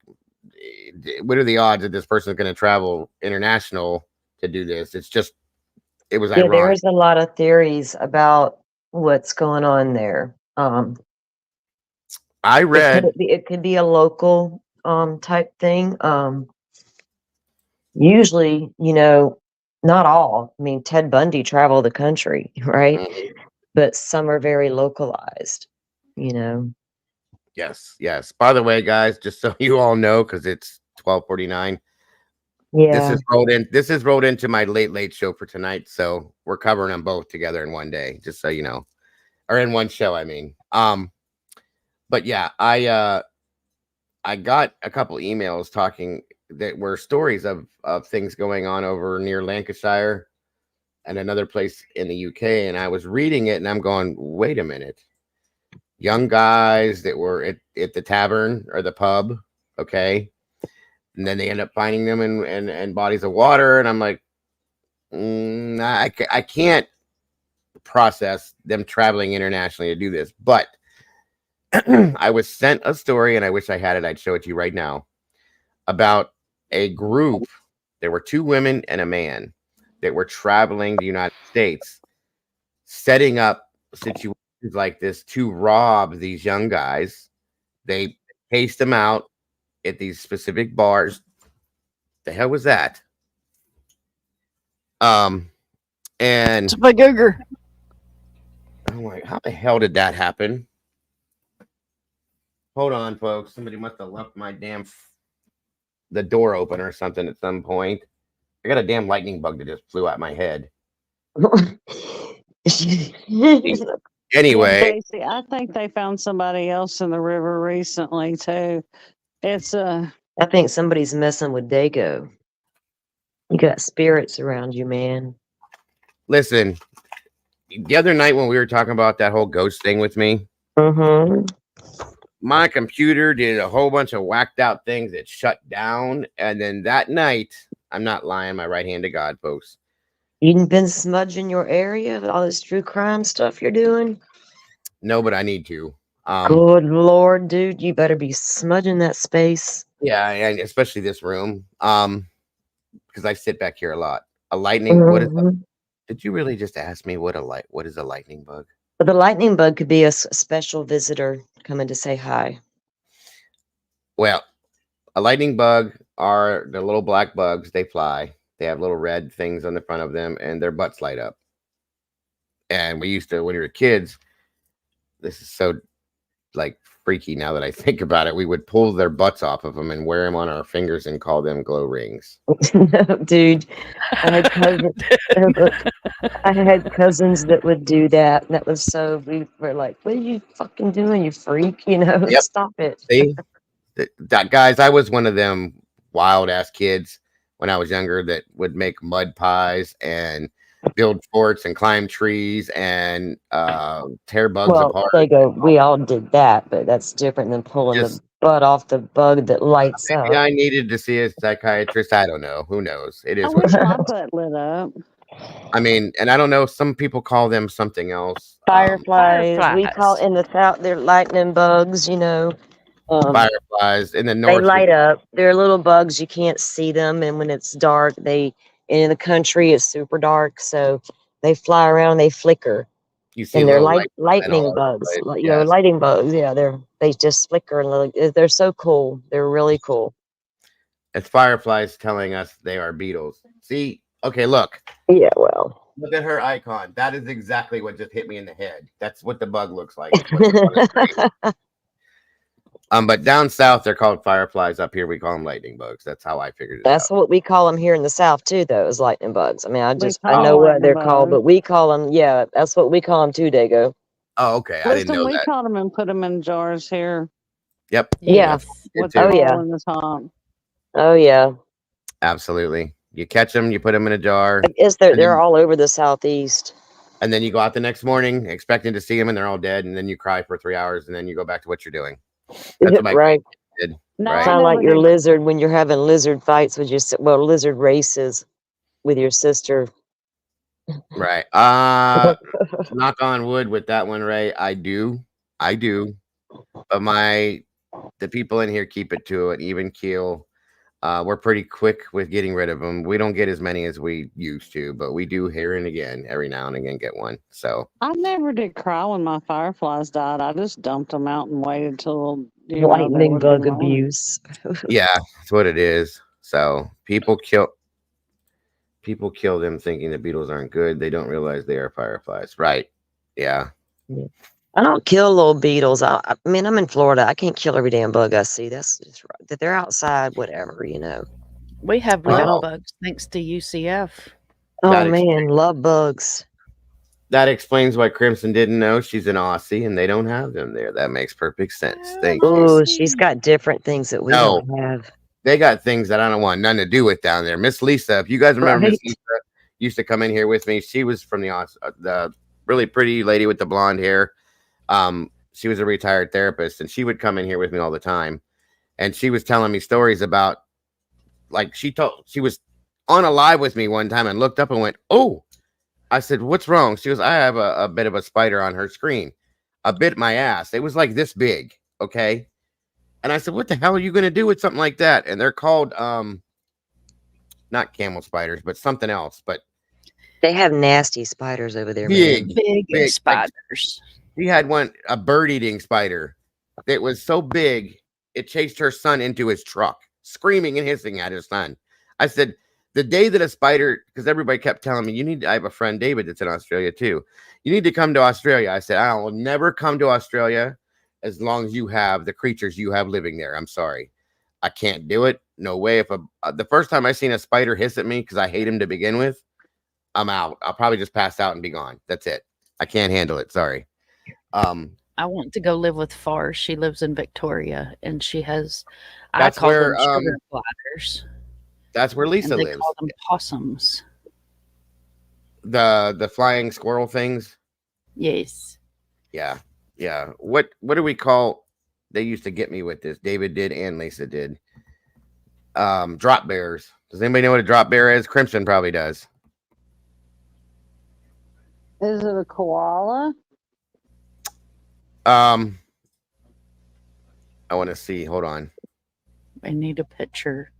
"What are the odds that this person is going to travel international to do this?" It was Yeah, ironic. there's a lot of theories about what's going on there. I read it could be a local type thing. Usually, not all. I mean, Ted Bundy traveled the country, right? But some are very localized, Yes. By the way, guys, just so you all know, because it's 12:49. Yeah. This is rolled into my late show for tonight, so we're covering them both together in one day, just so you know, or in one show. I mean, but yeah, I got a couple emails talking that were stories of things going on over near Lancashire and another place in the UK, and I was reading it, and I'm going, wait a minute. Young guys that were at the tavern or the pub, okay, and then they end up finding them in bodies of water, and I'm like, I can't process them traveling internationally to do this. But I was sent a story, and I wish I had it. I'd show it to you right now, about a group. There were 2 women and a man that were traveling the United States, setting up situations like this to rob these young guys. They chased them out at these specific bars. The hell was that? And it's a big ogre. I'm like, how the hell did that happen? Hold on, folks. Somebody must have left my damn the door open or something at some point. I got a damn lightning bug that just flew out my head. Anyway, Casey, I think they found somebody else in the river recently too. It's I think somebody's messing with Dago. You got spirits around you, man. listen, the other night when we were talking about that whole ghost thing with me, my computer did a whole bunch of whacked out things that shut down. And then that night, I'm not lying, my right hand to God, folks. You been smudging your area with all this true crime stuff you're doing? No, but I need to. Good Lord, dude, you better be smudging that space. Yeah, and especially this room. Because I sit back here a lot. A lightning, what is did you really just ask me what is a lightning bug? But the lightning bug could be a special visitor coming to say hi. Well, a lightning bug are the little black bugs. They fly. They have little red things on the front of them, and their butts light up. And we used to, when we were kids, this is so like freaky now that I think about it. We would pull their butts off of them and wear them on our fingers and call them glow rings. Dude, I had cousins that would do that. That was so, we were like, what are you fucking doing, you freak? You know, Yep. Stop it. See, that guys, I was one of them wild ass kids when I was younger that would make mud pies and build forts and climb trees and tear bugs apart. They go, we all did that, but that's different than pulling the butt off the bug that lights up. Maybe I needed to see a psychiatrist. I don't know. Who knows? It is. I wish my butt lit up. I mean, and I don't know. Some people call them something else. Fireflies. We call in the south, they're lightning bugs, you know. Fireflies in the north. They light up. They're little bugs. You can't see them. And when it's dark, in the country, it's super dark. So they fly around, they flicker. You see, and they're little lightning bugs. You know, lightning bugs. Yeah, they just flicker and they're so cool. They're really cool. It's fireflies telling us they are beetles. See, okay, look. Yeah, well. Look at her icon. That is exactly what just hit me in the head. That's what the bug looks like. But down south they're called fireflies. Up here we call them lightning bugs. That's how I figured it out. That's what we call them here in the south too, though, is lightning bugs. I mean, I know what they're called, but we call them. Yeah, that's what we call them too, Dago. Oh, okay. I didn't know we that. caught them and put them in jars here. Yep. Yeah. With the hole in the top. Oh yeah. Absolutely. You catch them, you put them in a jar. I guess they're all over the southeast. And then you go out the next morning expecting to see them, and they're all dead. And then you cry for 3 hours, and then you go back to what you're doing. That's what my Right. did. No, Right. kind of like your lizard when you're having lizard fights with lizard races with your sister. Right. Knock on wood with that one, Ray. I do. But the people in here keep it to an even keel. We're pretty quick with getting rid of them. We don't get as many as we used to, but we do here and again, every now and again, get one. So I never did cry when my fireflies died. I just dumped them out and waited till Lightning bug abuse. yeah, that's what it is. So people kill them thinking the beetles aren't good. They don't realize they are fireflies. Right. Yeah. I don't kill little beetles. I mean, I'm in Florida. I can't kill every damn bug I see. That's just right. That they're outside, whatever, you know. We have love bugs thanks to UCF. Oh man, love bugs. That explains why Crimson didn't know she's an Aussie and they don't have them there. That makes perfect sense. Thank you. Oh, she's got different things that we don't have. They got things that I don't want nothing to do with down there. Miss Lisa, if you guys remember, Miss Lisa used to come in here with me. She was from the really pretty lady with the blonde hair. She was a retired therapist, and she would come in here with me all the time. And she was telling me stories about, like, she was on a live with me one time and looked up and went, "Oh." I said, "What's wrong?" She goes, "I have a bit of a spider on her screen. A bit my ass. It was like this big." Okay. And I said, "What the hell are you going to do with something like that?" And they're called, not camel spiders, but something else. But they have nasty spiders over there. Big spiders. She had a bird-eating spider that was so big, it chased her son into his truck, screaming and hissing at his son. I said, the day that a spider, because everybody kept telling me, I have a friend, David, that's in Australia too. You need to come to Australia. I said, I will never come to Australia as long as you have the creatures you have living there. I'm sorry. I can't do it. No way. If the first time I seen a spider hiss at me because I hate him to begin with, I'm out. I'll probably just pass out and be gone. That's it. I can't handle it. Sorry. I want to go live with Far. She lives in Victoria, and she has. That's I call where, them sugar gliders. That's where Lisa And they lives. call them possums. The flying squirrel things. Yes. Yeah. Yeah. What do we call? They used to get me with this. David did and Lisa did. Drop bears. Does anybody know what a drop bear is? Crimson probably does. Is it a koala? I want to see. Hold on. I need a picture.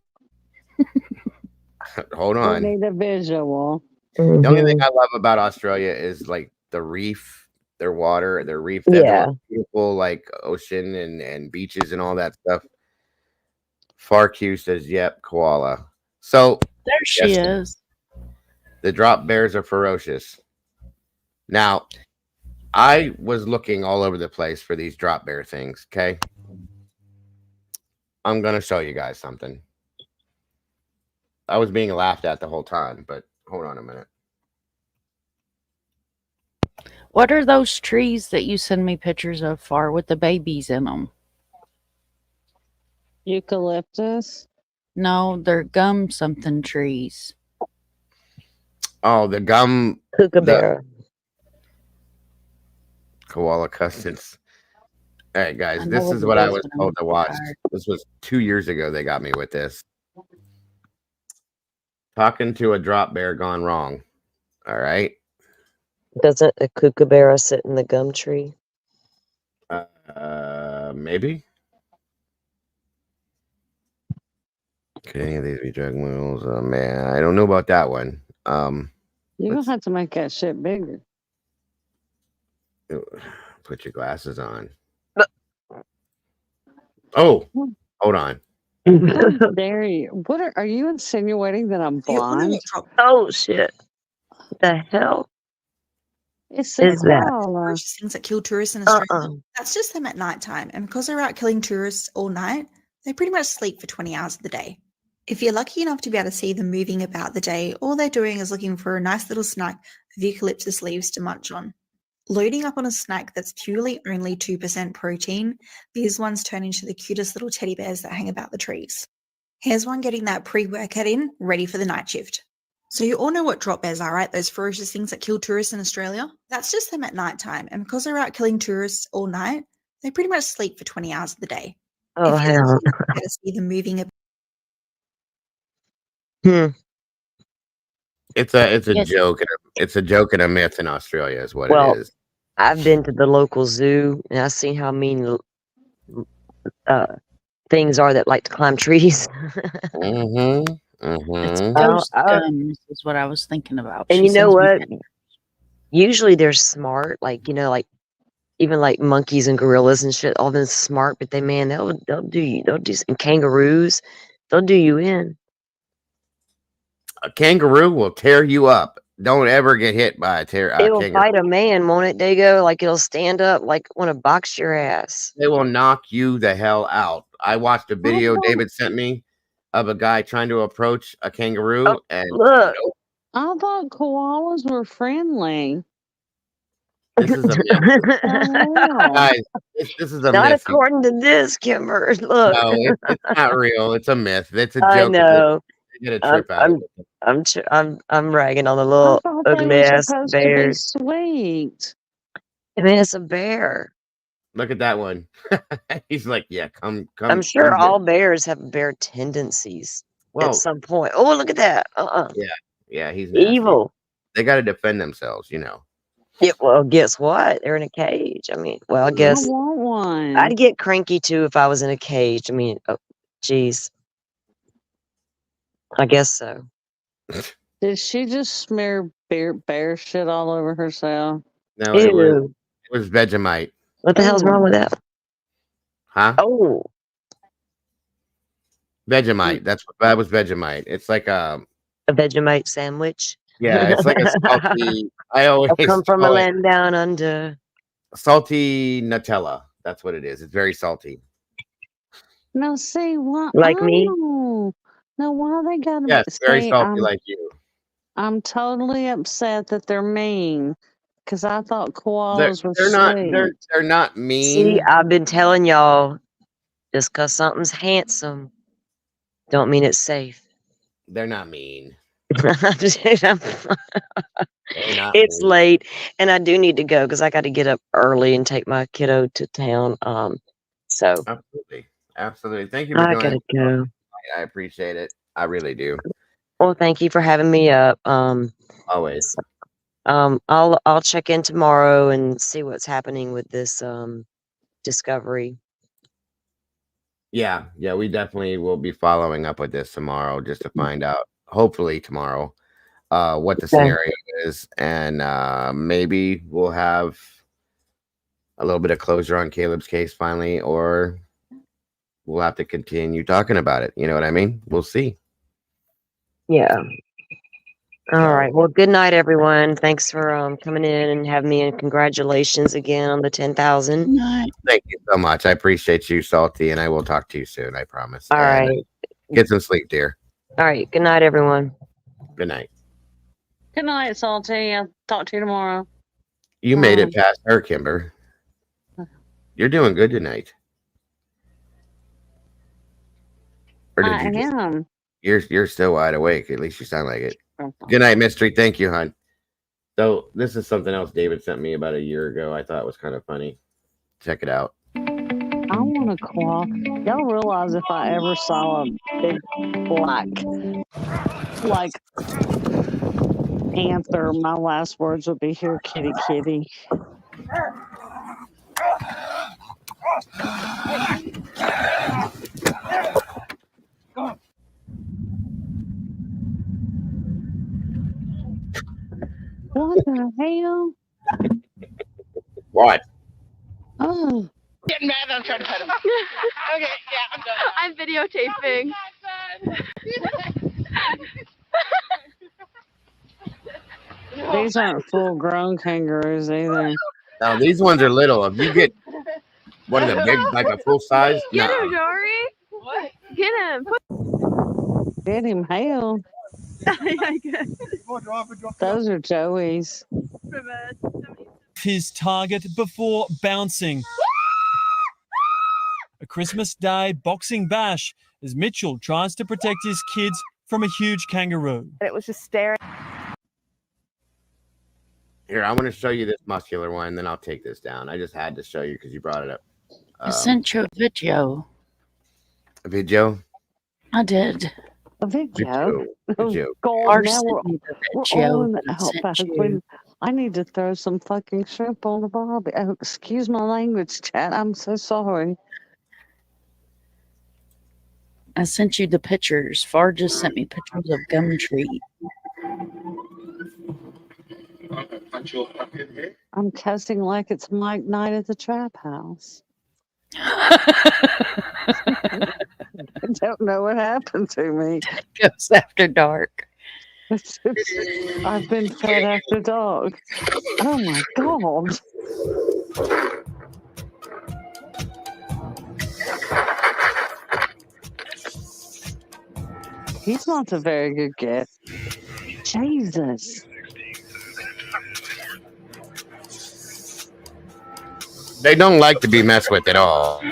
Hold We on. need a visual. The only thing I love about Australia is like the reef, their water, their reef. They have the Yeah. most beautiful like ocean and beaches and all that stuff. Far Q says, "Yep, koala." So There she yes, is. the drop bears are ferocious. Now, I was looking all over the place for these drop bear things. Okay, I'm gonna show you guys something. I was being laughed at the whole time, but hold on a minute. What are those trees that you send me pictures of, Far, with the babies in them? Eucalyptus? No, they're gum something trees. Oh, the gum, Kookaburra. koala custins. All right, guys, I know this what is it what I is was when I'm told to watch. tired. This was 2 years ago. They got me with this. Talking to a drop bear gone wrong. All right. Doesn't a kookaburra sit in the gum tree? Maybe. Could any of these be drug mules? Oh man, I don't know about that one. You're gonna have to make that shit bigger. Put your glasses on. Oh, hold on. How dare you? What are you insinuating that I'm blind? Oh shit! What the hell It's is that? koala. Things that kill tourists in Australia. Uh-uh. That's just them at night time. And because they're out killing tourists all night, they pretty much sleep for 20 hours of the day. If you're lucky enough to be able to see them moving about the day, all they're doing is looking for a nice little snack of eucalyptus leaves to munch on. Loading up on a snack that's purely only 2% protein, these ones turn into the cutest little teddy bears that hang about the trees. Here's one getting that pre-workout in, ready for the night shift. So you all know what drop bears are, right? Those ferocious things that kill tourists in Australia? That's just them at night time. And because they're out killing tourists all night, they pretty much sleep for 20 hours of the day. Oh If you're hell! lucky enough to be able to see them moving about, It's a Yes. joke. It's a joke and a myth in Australia, is what Well, it is. I've been to the local zoo and I've seen how mean things are that like to climb trees. Mm-hmm. It's Mm-hmm. ghost gums is what I was thinking about. And She you know sends me what? pictures. Usually they're smart, like like even like monkeys and gorillas and shit. All them smart, but they'll do you. They'll do and kangaroos. They'll do you in. A kangaroo will tear you up. Don't ever get hit by a It'll kangaroo. fight a man, won't it? They go like it'll stand up, like want to box your ass. They will knock you the hell out. I watched a video David sent me of a guy trying to approach a kangaroo, and Look, I thought koalas were friendly. this is a myth. Guys, this is a Not myth. according to this, Kimber. Look, No, it's not real. It's a myth. It's a I joke. know. They get a trip out of it. I'm ragging on the I little thought they ugly were ass supposed to be bears. sweet. I mean, it's a bear. Look at that one. He's like, yeah, come. I'm sure come all get-" bears have bear tendencies Well, at some point. Oh, look at that. yeah, he's nasty. Evil. They got to defend themselves, you know. Yeah, well, guess what? They're in a cage. I mean, well, I guess I want one. I'd get cranky too if I was in a cage. I mean, oh, geez. I guess so. Did she just smear bear shit all over herself? No, Ew. it was Vegemite. What the hell's wrong with that? Huh? Oh, Vegemite. That was Vegemite. It's like a Vegemite sandwich. yeah, it's like a salty. I always I come from a call it land down under. salty Nutella. That's what it is. It's very salty. Now, see why? Like me? Oh, now why they gotta Yes, very say salty like you. I'm totally upset that they're mean because I thought They're koalas were they're not sweet. they're not See, mean. I've been telling y'all, just because something's handsome, don't mean it's safe. They're not mean. It's They're not mean. late, and I do need to go because I got to get up early and take my kiddo to town. So Absolutely. Thank you for I joining. gotta go. I appreciate it. I really do. Well, thank you for having me up. Always. I'll check in tomorrow and see what's happening with this discovery. Yeah, we definitely will be following up with this tomorrow just to find out, hopefully tomorrow, what the scenario is, and maybe we'll have a little bit of closure on Caleb's case finally, or we'll have to continue talking about it. You know what I mean? We'll see. Yeah. All right. Well, good night, everyone. Thanks for coming in and having me, and congratulations again on the 10,000. Thank you so much. I appreciate you, Salty, and I will talk to you soon. I promise. All And right. get some sleep, dear. All right. Good night, everyone. Good night. Good night, Salty. I'll talk to you tomorrow. You made it past her, Kimber. You're doing good tonight. Or did I you just, am. you're still wide awake. At least you sound like it. Good night, Mystery. Thank you, hon. So this is something else David sent me about a year ago. I thought it was kind of funny. Check it out. I want a koala. Y'all realize if I ever saw a big black, like, panther, my last words would be, "Here, kitty, kitty." What the hell? What? Oh. Getting mad that I'm trying to pet him. Okay, yeah, I'm done. I'm videotaping. These aren't full-grown kangaroos either. Now these ones are little. If you get one of the big, like a full size, Get nah. him, Dory. What? Get him. Get him, hell. Those are Joey's. His target before bouncing. A Christmas Day boxing bash as Mitchell tries to protect his kids from a huge kangaroo. It was just staring. Here, I'm going to show you this muscular one, then I'll take this down. I just had to show you because you brought it up. I sent you a video. A video? I did. A video? Video. God, now sent we're me the all video in the that I sent outback. you. I need to throw some fucking shrimp on the barbie. Oh, excuse my language, chat. I'm so sorry. I sent you the pictures. Far just sent me pictures of Gumtree. I'm cussing like it's Mike Night at the Trap House. I don't know what happened to me. Goes after dark. I've been fed after dog. Oh my God. He's not a very good get. Jesus. They don't like to be messed with at all.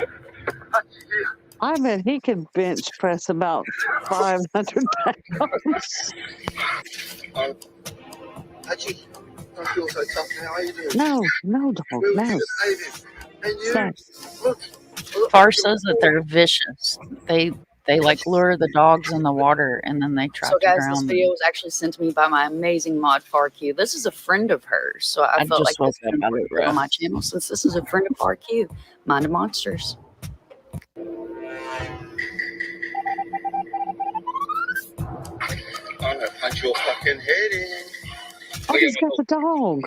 I bet he could bench press about 500 pounds. Actually, I feel so tough now. How you doing? No, dog, no. Stop. Far says that they're vicious. They like lure the dogs in the water and then they try So to guys, this drown them. video was actually sent to me by my amazing mod FarQ. This is a friend of hers, so I felt like just woke this up out of was on my breath. channel since this is a friend of FarQ. Mind of Monsters. I'm gonna punch your fucking head in. Oh, he's got the dog.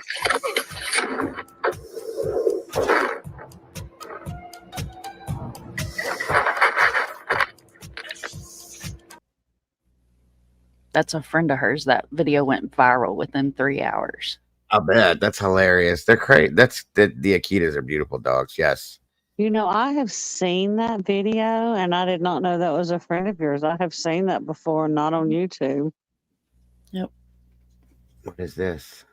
That's a friend of hers. That video went viral within 3 hours. I bet. That's hilarious. They're crazy. The Akitas are beautiful dogs. Yes. You know, I have seen that video, and I did not know that was a friend of yours. I have seen that before, not on YouTube. Yep. What is this?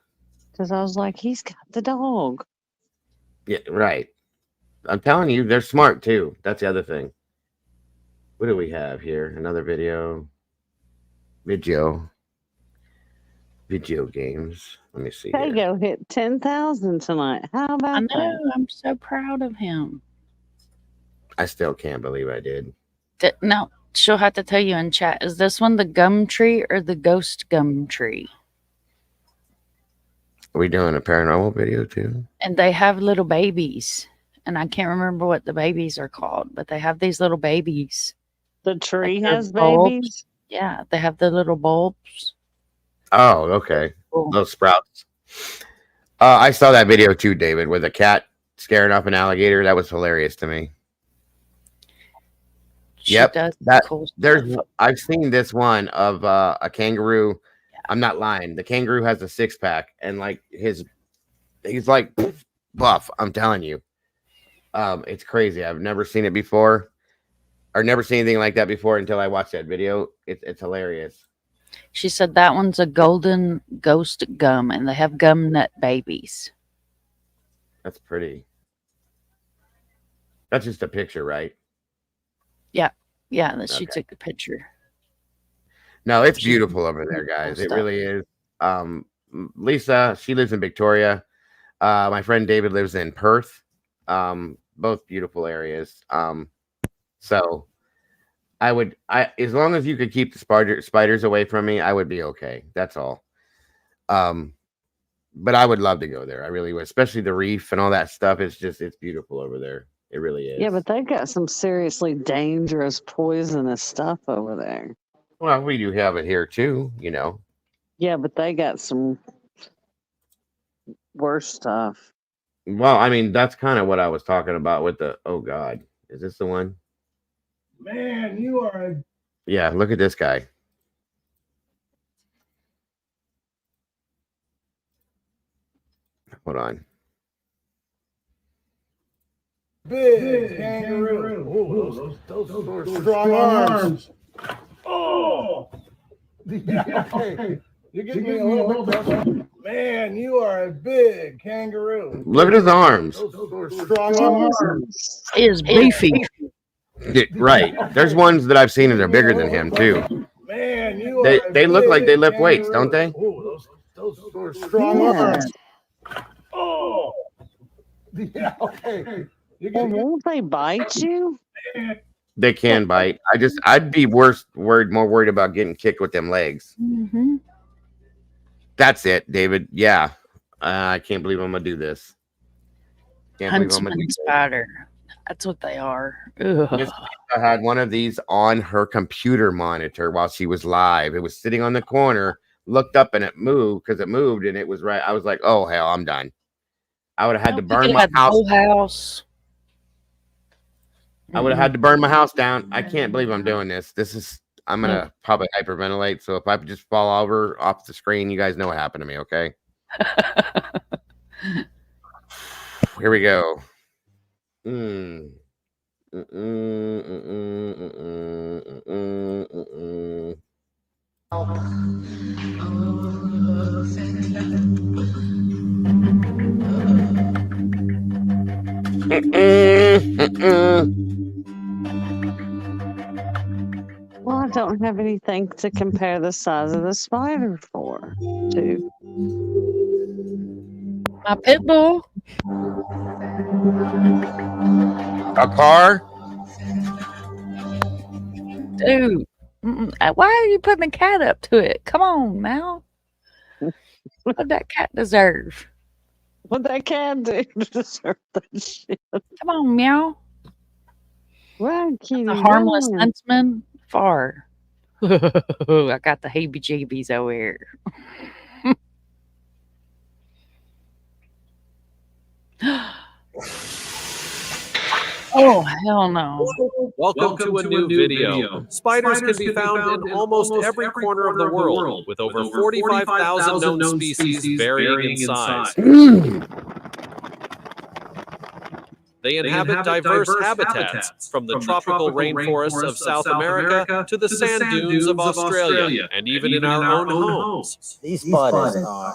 Because I was like, he's got the dog. Yeah, right. I'm telling you, they're smart too. That's the other thing. What do we have here? Another video. Video games. Let me see here. Tego hit 10,000 tonight. How about I know. that? I'm so proud of him. I still can't believe I did. No, she'll have to tell you in chat. Is this one the gum tree or the ghost gum tree? Are we doing a paranormal video too? And they have little babies. And I can't remember what the babies are called, but they have these little babies. The tree Like has bulbs. babies? Yeah, they have the little bulbs. Oh, okay. Cool. Those sprouts. I saw that video too, David, with a cat scaring off an alligator. That was hilarious to me. She Yep. does That cool there's stuff. I've seen this one of a kangaroo. I'm not lying. The kangaroo has a 6-pack and like he's like buff. I'm telling you. It's crazy. I've never seen it before. Or never seen anything like that before until I watched that video. It's hilarious. She said that one's a golden ghost gum, and they have gum nut babies. That's pretty. That's just a picture, right? Yeah, yeah, that she Okay. took the picture. No, it's beautiful over there, guys. It stuff. really is. Lisa, she lives in Victoria. My friend David lives in Perth. Both beautiful areas. So as long as you could keep the spiders away from me, I would be okay. That's all. But I would love to go there. I really would, especially the reef and all that stuff. It's beautiful over there. It really is. Yeah, but they've got some seriously dangerous, poisonous stuff over there. Well, we do have it here too, you know. Yeah, but they got some worse stuff. Well, I mean, that's kind of what I was talking about with the, oh God, is this the one? Man, you are Yeah, look at this guy. Hold on. big kangaroo. Oh, those strong arms. Oh, yeah, okay. You're getting me a little bit. Man, you are a big kangaroo. Look at his arms. Those strong arms. He is beefy. Right. There's ones that I've seen that are bigger than him too. Man, you are They look like they lift big weights, don't they? kangaroo. Oh, those strong arms. Oh, yeah, okay. Well, won't they bite you? They can bite. I'd be more worried about getting kicked with them legs. Mm-hmm. That's it, David. Yeah. I can't believe I'm gonna do this. Can't believe I'm gonna Huntsman do this. spider. That's what they are. Ugh. Miss Lisa had one of these on her computer monitor while she was live. It was sitting on the corner, looked up, and it moved because it moved and it was right. I was like, oh hell, I'm done. I would have had to burn my house. Whole house. I would have had to burn my house down. I can't believe I'm doing this. I'm gonna probably hyperventilate. So if I just fall over off the screen, you guys know what happened to me, okay? Here we go. Well, I don't have anything to compare the size of the spider to. My pit bull. A car? Dude. Why are you putting a cat up to it? Come on now. What that cat deserve? What that cat do to deserve that shit? Come on, meow. Right, kitty. A harmless run. huntsman. Far. I got the heebie-jeebies over here. Oh, hell no. Welcome to a new video. Spiders can be found in almost every corner of the world, with over 45,000 known species varying in size. They inhabit diverse habitats, from the tropical rainforests of South America to the sand dunes of Australia, and even in our own homes. These spiders are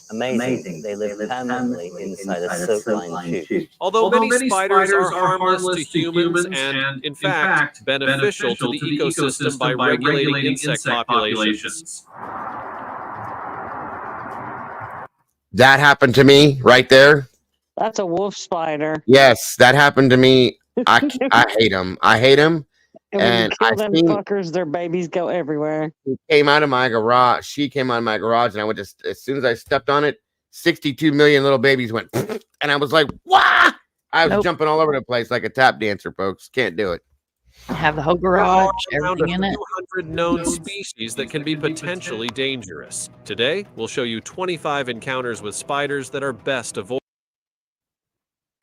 amazing. They live permanently inside a silk-lined tube. Although many spiders are harmless to humans and, in fact, beneficial to the ecosystem by regulating insect populations. That happened to me right there. That's a wolf spider. Yes, that happened to me. I hate them. I hate them. And when you kill them fuckers, their babies go everywhere. She came out of my garage, and I went to, as soon as I stepped on it, 62 million little babies went, and I was like, "Wah!" I was jumping all over the place like a tap dancer, folks. Can't do it. Have the whole garage, Around everything in it. 200 known species that can be potentially dangerous. Today, we'll show you 25 encounters with spiders that are best avoided.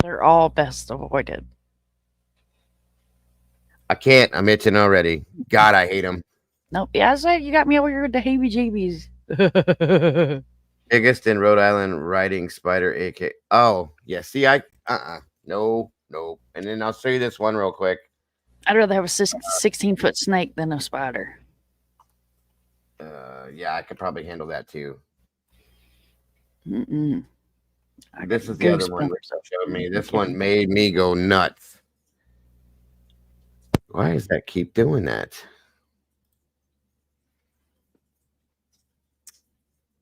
They're all best avoided. I can't. I'm itching already. God, I hate them. Nope. Yeah, I said you got me over here with the heebie-jeebies. Biggest in Rhode Island riding spider, AK. Oh, yeah. See, no. And then I'll show you this one real quick. I'd rather have a 16-foot snake than a spider. Yeah, I could probably handle that too. This is the other one that showed me. This one made me go nuts. Why does that keep doing that?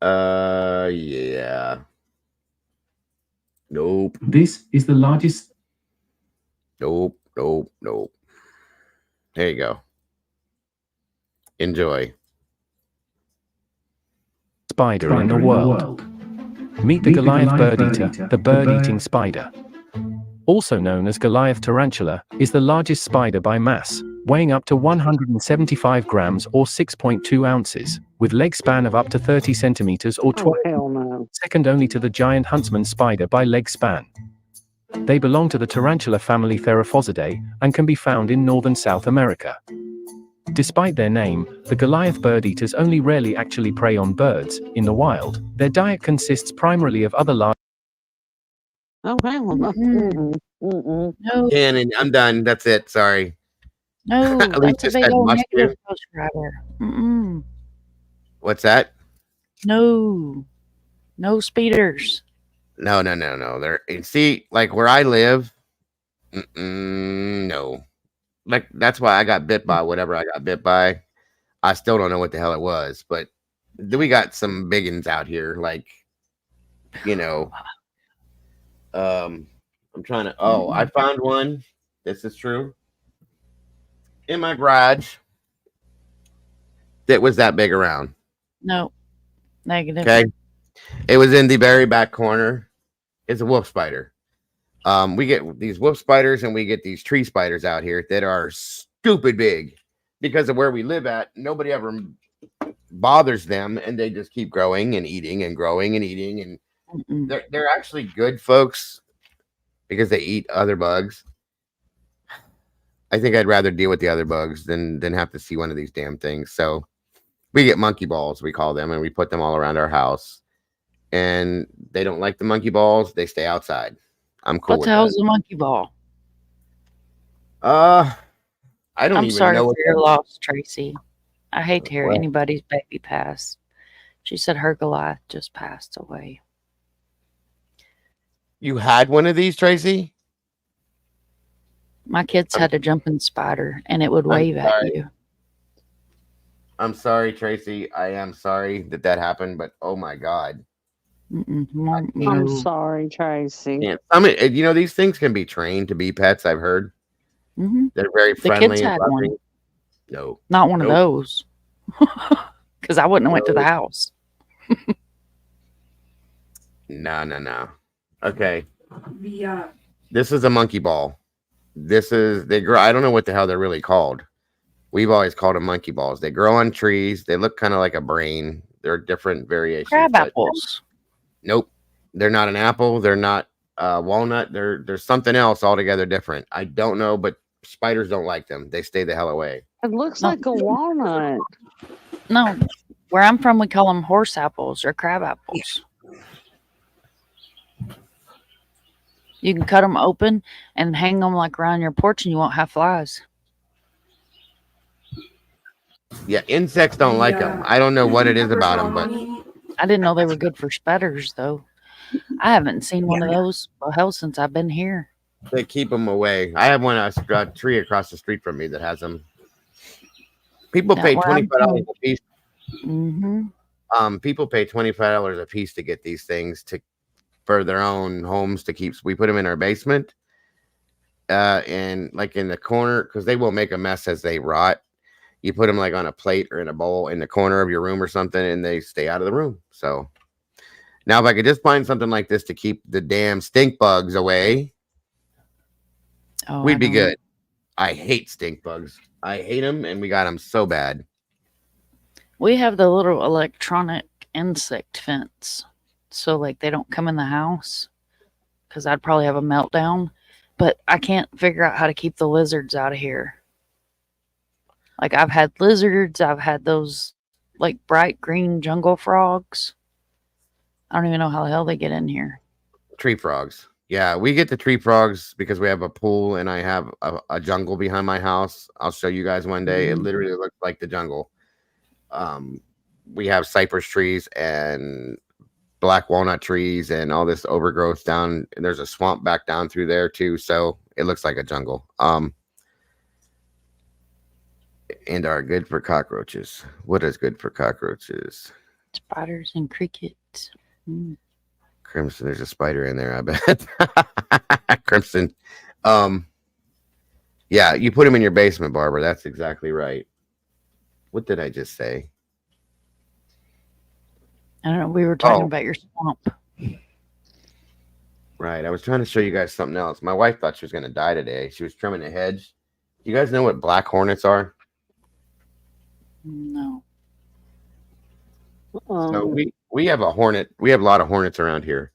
Yeah. Nope. This is the largest. Nope. There you go. Enjoy. Spider in the world. Meet the Goliath bird eater, the bird-eating spider. Also known as Goliath tarantula, is the largest spider by mass, weighing up to 175 grams or 6.2 ounces, with leg span of up to 30 centimeters or 12, second only to the giant huntsman spider by leg span. They belong to the tarantula family Theraphosidae and can be found in northern South America. Despite their name, the Goliath bird eaters only rarely actually prey on birds. In the wild, their diet consists primarily of other large. Oh, hell no. No. And I'm done. That's it. Sorry. No, At least that's a it big said old mustard. negative subscriber. What's that? No speeders. No. There. See, like where I live, no. Like that's why I got bit by whatever I got bit by. I still don't know what the hell it was, but we got some big ones out here. Like, I'm trying to. Oh, I found one. This is true. In my garage, that was that big around. No. Negative. Okay. It was in the very back corner. It's a wolf spider. We get these wolf spiders and we get these tree spiders out here that are stupid big because of where we live at. Nobody ever bothers them and they just keep growing and eating and growing and eating. And they're actually good, folks, because they eat other bugs. I think I'd rather deal with the other bugs than have to see one of these damn things. So we get monkey balls, we call them, and we put them all around our house. And they don't like the monkey balls. They stay outside. I'm cool. What the hell's a monkey ball? I don't I'm even sorry know for what your loss, Tracy. I hate to hear What? anybody's baby pass. She said her Goliath just passed away. You had one of these, Tracy? My kids had a jumping spider and it would wave at sorry. you. I'm sorry, Tracy. I am sorry that happened, but oh my God. I'm sorry, Tracy. Yeah, these things can be trained to be pets. I've heard they're very The friendly. kids and had loving. one. No, Not one of Nope. those. Because I wouldn't have went to the No. house. No. Okay, Yeah. this is a monkey ball. They grow. I don't know what the hell they're really called. We've always called them monkey balls. They grow on trees. They look kind of like a brain. They're different variations. Crab but- apples. Nope, they're not an apple. They're not walnut. They're something else altogether different. I don't know, but spiders don't like them. They stay the hell away. It looks like a walnut. No. Where I'm from, we call them horse apples or crab apples. You can cut them open and hang them like around your porch, and you won't have flies. Yeah, insects don't like them. I don't know what it is about them, but I didn't know they were good for spiders, though. I haven't seen one of those, well, hell, since I've been here. they keep them away. I have one a tree across the street from me that has them. People pay $25 a piece. Mm-hmm. People pay $25 a piece to get these things for their own homes to keep. We put them in our basement, and like in the corner, because they will make a mess as they rot. You put them like on a plate or in a bowl in the corner of your room or something, and they stay out of the room. So now, if I could just find something like this to keep the damn stink bugs away, we'd be good. I hate stink bugs. I hate them, and we got them so bad. We have the little electronic insect fence, so like they don't come in the house, because I'd probably have a meltdown. But I can't figure out how to keep the lizards out of here. Like, I've had lizards, I've had those like bright green jungle frogs. I don't even know how the hell they get in here. Tree frogs. Yeah, we get the tree frogs because we have a pool and I have a jungle behind my house. I'll show you guys one day. It literally looks like the jungle. We have cypress trees and black walnut trees and all this overgrowth down. And there's a swamp back down through there too. So it looks like a jungle. And are good for cockroaches. What is good for cockroaches? Spiders and crickets. Crimson, there's a spider in there, I bet. Crimson. Yeah, you put them in your basement, Barbara. That's exactly right. What did I just say? I don't know. We were talking about your swamp. Right. I was trying to show you guys something else. My wife thought she was going to die today. She was trimming a hedge. You guys know what black hornets are? No. So we have a hornet. We have a lot of hornets around here.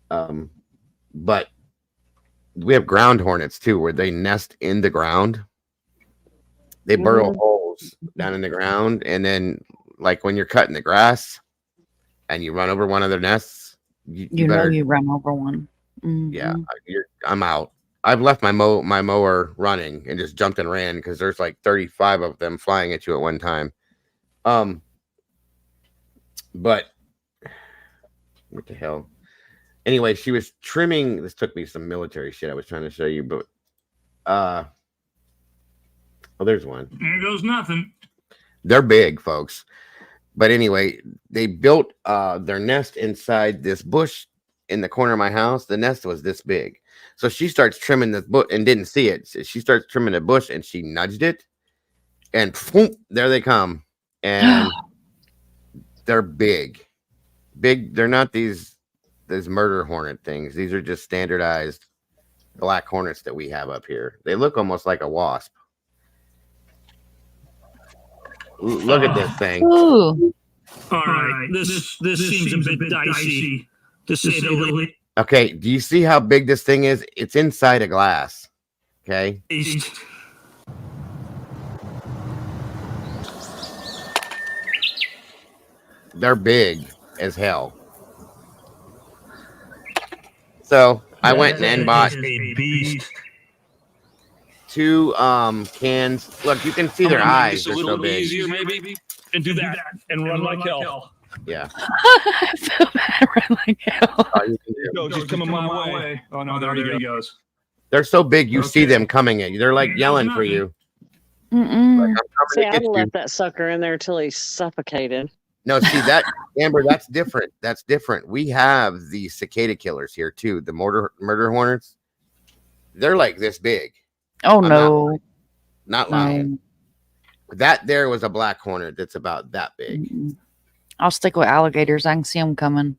But we have ground hornets too, where they nest in the ground. They burrow holes down in the ground, and then like when you're cutting the grass and you run over one of their nests, you know you run over one. Yeah, I'm out. I've left my mower running and just jumped and ran because there's like 35 of them flying at you at one time. But what the hell? Anyway, she was trimming. This took me some military shit I was trying to show you, but oh, there's one. There goes nothing. They're big, folks. But anyway, they built their nest inside this bush in the corner of my house. The nest was this big. So she starts trimming the bush and didn't see it. So she starts trimming the bush and she nudged it. And boom, there they come. And they're big. Big. They're not these murder hornet things. These are just standardized black hornets that we have up here. They look almost like a wasp. Look at this thing. Ooh. All right, this seems a bit dicey, to say the least. Okay, do you see how big this thing is? It's inside a glass. Okay. They're big as hell. So I went and bought two cans. Look, you can see their eyes. They're so big. Easier, maybe, and do that and run like hell. Yeah. I feel bad. Run like hell. No, just coming my way. Oh no, there he goes. They're so big, you see them coming at you. They're like yelling for you. Like, see, I'd left that sucker in there till he's suffocated. No, see that, Amber, that's different. That's different. We have the cicada killers here too. The murder hornets. They're like this big. Oh no. Not lying. That there was a black hornet that's about that big. I'll stick with alligators. I can see them coming.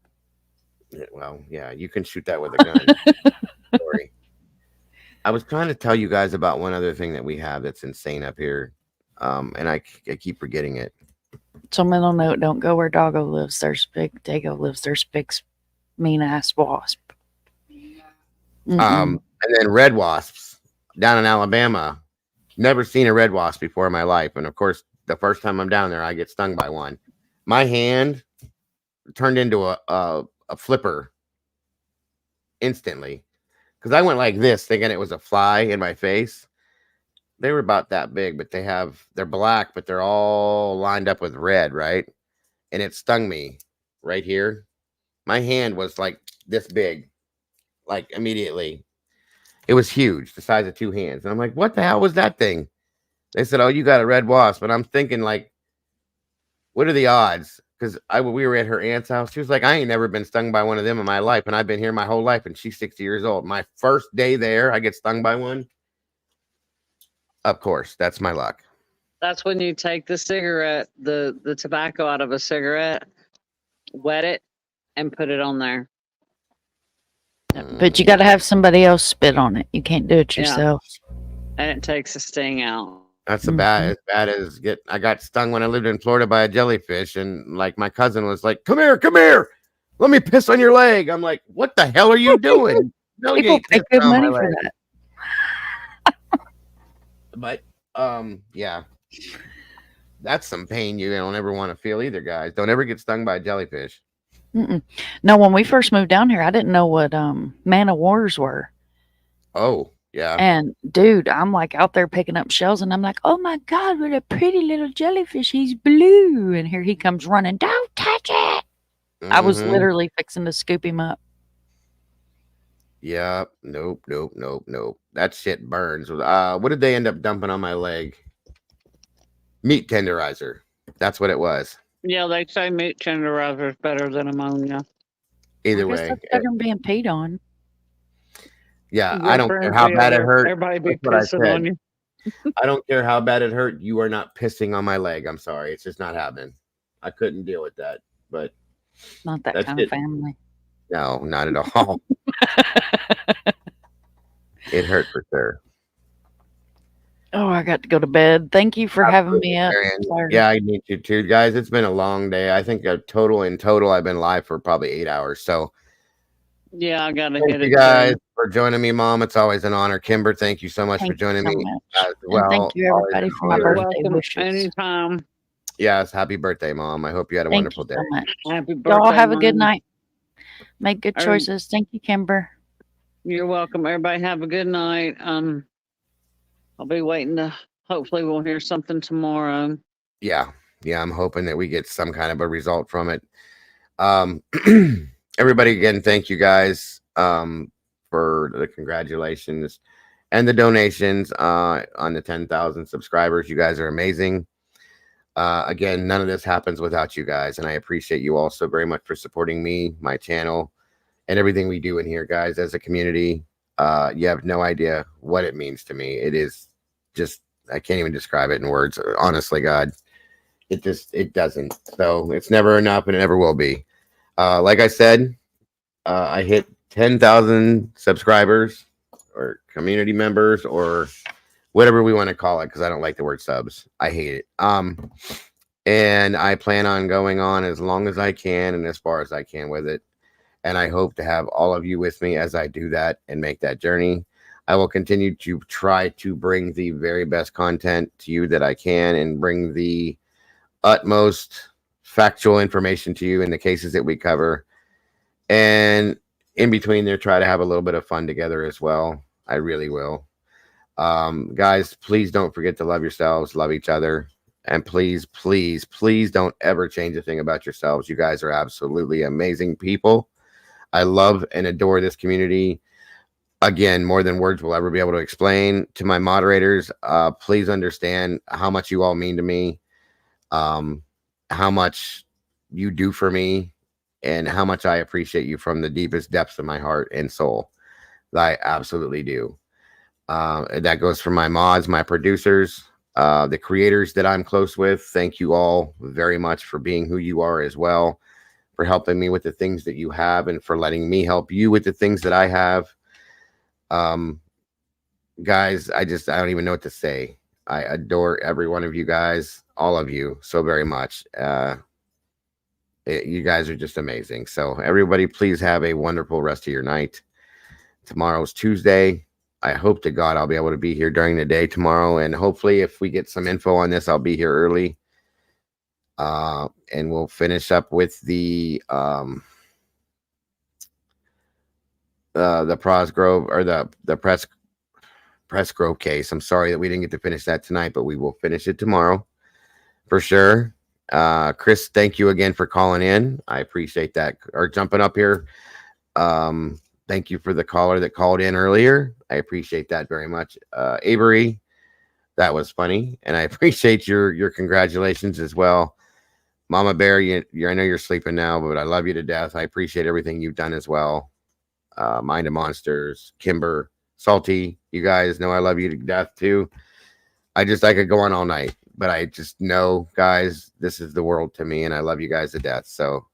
Yeah, well, yeah, you can shoot that with a gun. Sorry. I was trying to tell you guys about one other thing that we have that's insane up here. And I keep forgetting it. So middle note, don't go where Doggo lives. There's big Dago lives. There's big mean ass wasp. And then red wasps down in Alabama. Never seen a red wasp before in my life. And of course, the first time I'm down there, I get stung by one. My hand turned into a flipper instantly. because I went like this thinking it was a fly in my face. They were about that big, but they're black, but they're all lined up with red, right? And it stung me right here. My hand was like this big, like immediately. It was huge, the size of two hands. And I'm like, what the hell was that thing? They said, oh, you got a red wasp. And I'm thinking, like, what are the odds? Because we were at her aunt's house. She was like, I ain't never been stung by one of them in my life. And I've been here my whole life. And she's 60 years old. My first day there, I get stung by one. Of course, that's my luck. That's when you take the cigarette, the tobacco out of a cigarette, wet it, and put it on there. But you got to have somebody else spit on it. You can't do it yourself. And it takes the sting out. That's as bad as I got stung when I lived in Florida by a jellyfish, and like my cousin was like, come here, let me piss on your leg. I'm like, what the hell are you doing? No, you People ain't pay pissing good on my money for leg. that. But yeah, that's some pain you don't ever want to feel either, guys. Don't ever get stung by a jellyfish. No, when we first moved down here, I didn't know what man of wars were. Oh, yeah. And dude, I'm like out there picking up shells, and I'm like, oh my God, what a pretty little jellyfish. He's blue. And here he comes running. Don't touch it. I was literally fixing to scoop him up. Yeah. Nope. That shit burns. What did they end up dumping on my leg? Meat tenderizer. That's what it was. Yeah, they say meat tenderizer is better than ammonia. Either I guess way. that's better than being peed on. Yeah, I don't care how bad it hurt. Everybody be That's what I pissing on said. you. I don't care how bad it hurt. You are not pissing on my leg. I'm sorry. It's just not happening. I couldn't deal with that. But Not that that's kind of it. family. No, not at all. It hurt for sure. Oh, I got to go to bed. Thank you for having me up. Sorry. Yeah, I need you too, guys. It's been a long day. I think in total, I've been live for probably 8 hours. So Yeah, I gotta thank get you it guys done. for joining me, Mom. It's always an honor. Kimber, thank you so much for Thank you joining so me much. as And well. thank you, Always everybody, an for my honor. You're birthday welcome wishes. anytime. Yes, happy birthday, Mom. I hope you had a Thank wonderful you day. so much. Happy birthday, Y'all have a good Mom. night. Make good choices. Thank you, Kimber. You're welcome. Everybody have a good night. I'll be waiting to. Hopefully, we'll hear something tomorrow. Yeah, I'm hoping that we get some kind of a result from it. Everybody, again, thank you guys for the congratulations and the donations on the 10,000 subscribers. You guys are amazing. Again, none of this happens without you guys, and I appreciate you all so very much for supporting me, my channel, and everything we do in here, guys, as a community. You have no idea what it means to me. It is just, I can't even describe it in words. Honestly, God, it doesn't. So it's never enough, and it never will be. Like I said, I hit 10,000 subscribers or community members or whatever we want to call it, because I don't like the word subs. I hate it. And I plan on going on as long as I can and as far as I can with it. And I hope to have all of you with me as I do that and make that journey. I will continue to try to bring the very best content to you that I can and bring the utmost factual information to you in the cases that we cover. And in between there, try to have a little bit of fun together as well. I really will. Guys, please don't forget to love yourselves, love each other. And please, please, please don't ever change a thing about yourselves. You guys are absolutely amazing people. I love and adore this community. Again, more than words will ever be able to explain. To my moderators, please understand how much you all mean to me, how much you do for me, and how much I appreciate you from the deepest depths of my heart and soul. I absolutely do. That goes for my mods, my producers, the creators that I'm close with. Thank you all very much for being who you are as well, for helping me with the things that you have, and for letting me help you with the things that I have. Guys, I don't even know what to say. I adore every one of you guys, all of you, so very much. You guys are just amazing. So everybody, please have a wonderful rest of your night. Tomorrow's Tuesday. I hope to God I'll be able to be here during the day tomorrow, and hopefully if we get some info on this, I'll be here early. And we'll finish up with the the Prosgrove or the Pressgrove case. I'm sorry that we didn't get to finish that tonight, but we will finish it tomorrow for sure. Chris, thank you again for calling in. I appreciate that, or jumping up here. Thank you for the caller that called in earlier. I appreciate that very much. Avery, that was funny, and I appreciate your congratulations as well. Mama Bear, I know you're sleeping now, but I love you to death. I appreciate everything you've done as well. Mind of Monsters, Kimber, Salty, you guys know I love you to death too. I could go on all night, but I just know, guys, this is the world to me, and I love you guys to death. So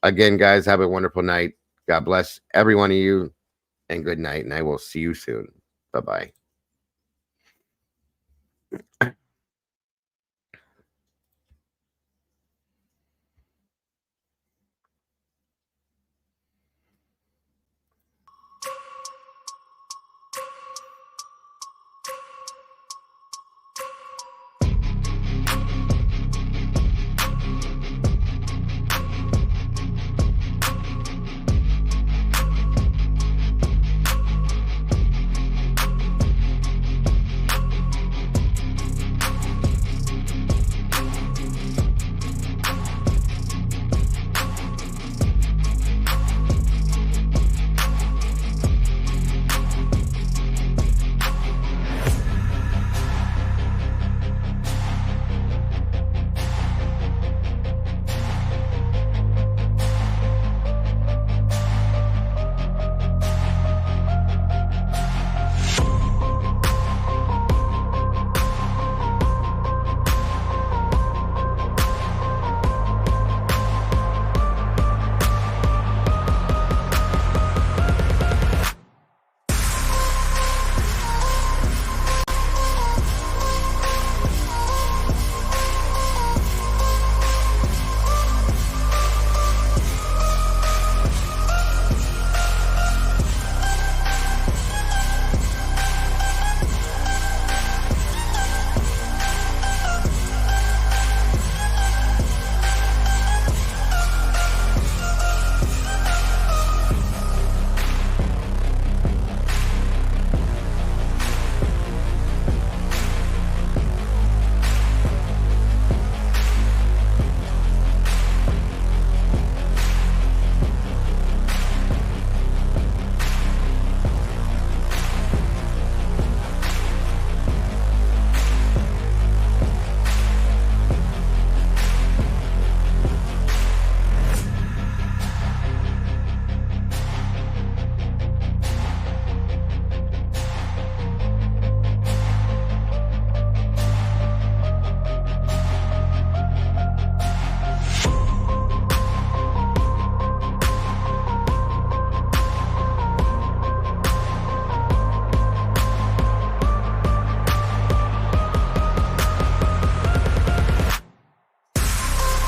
again, guys, have a wonderful night. God bless every one of you, and good night, and I will see you soon. Bye-bye.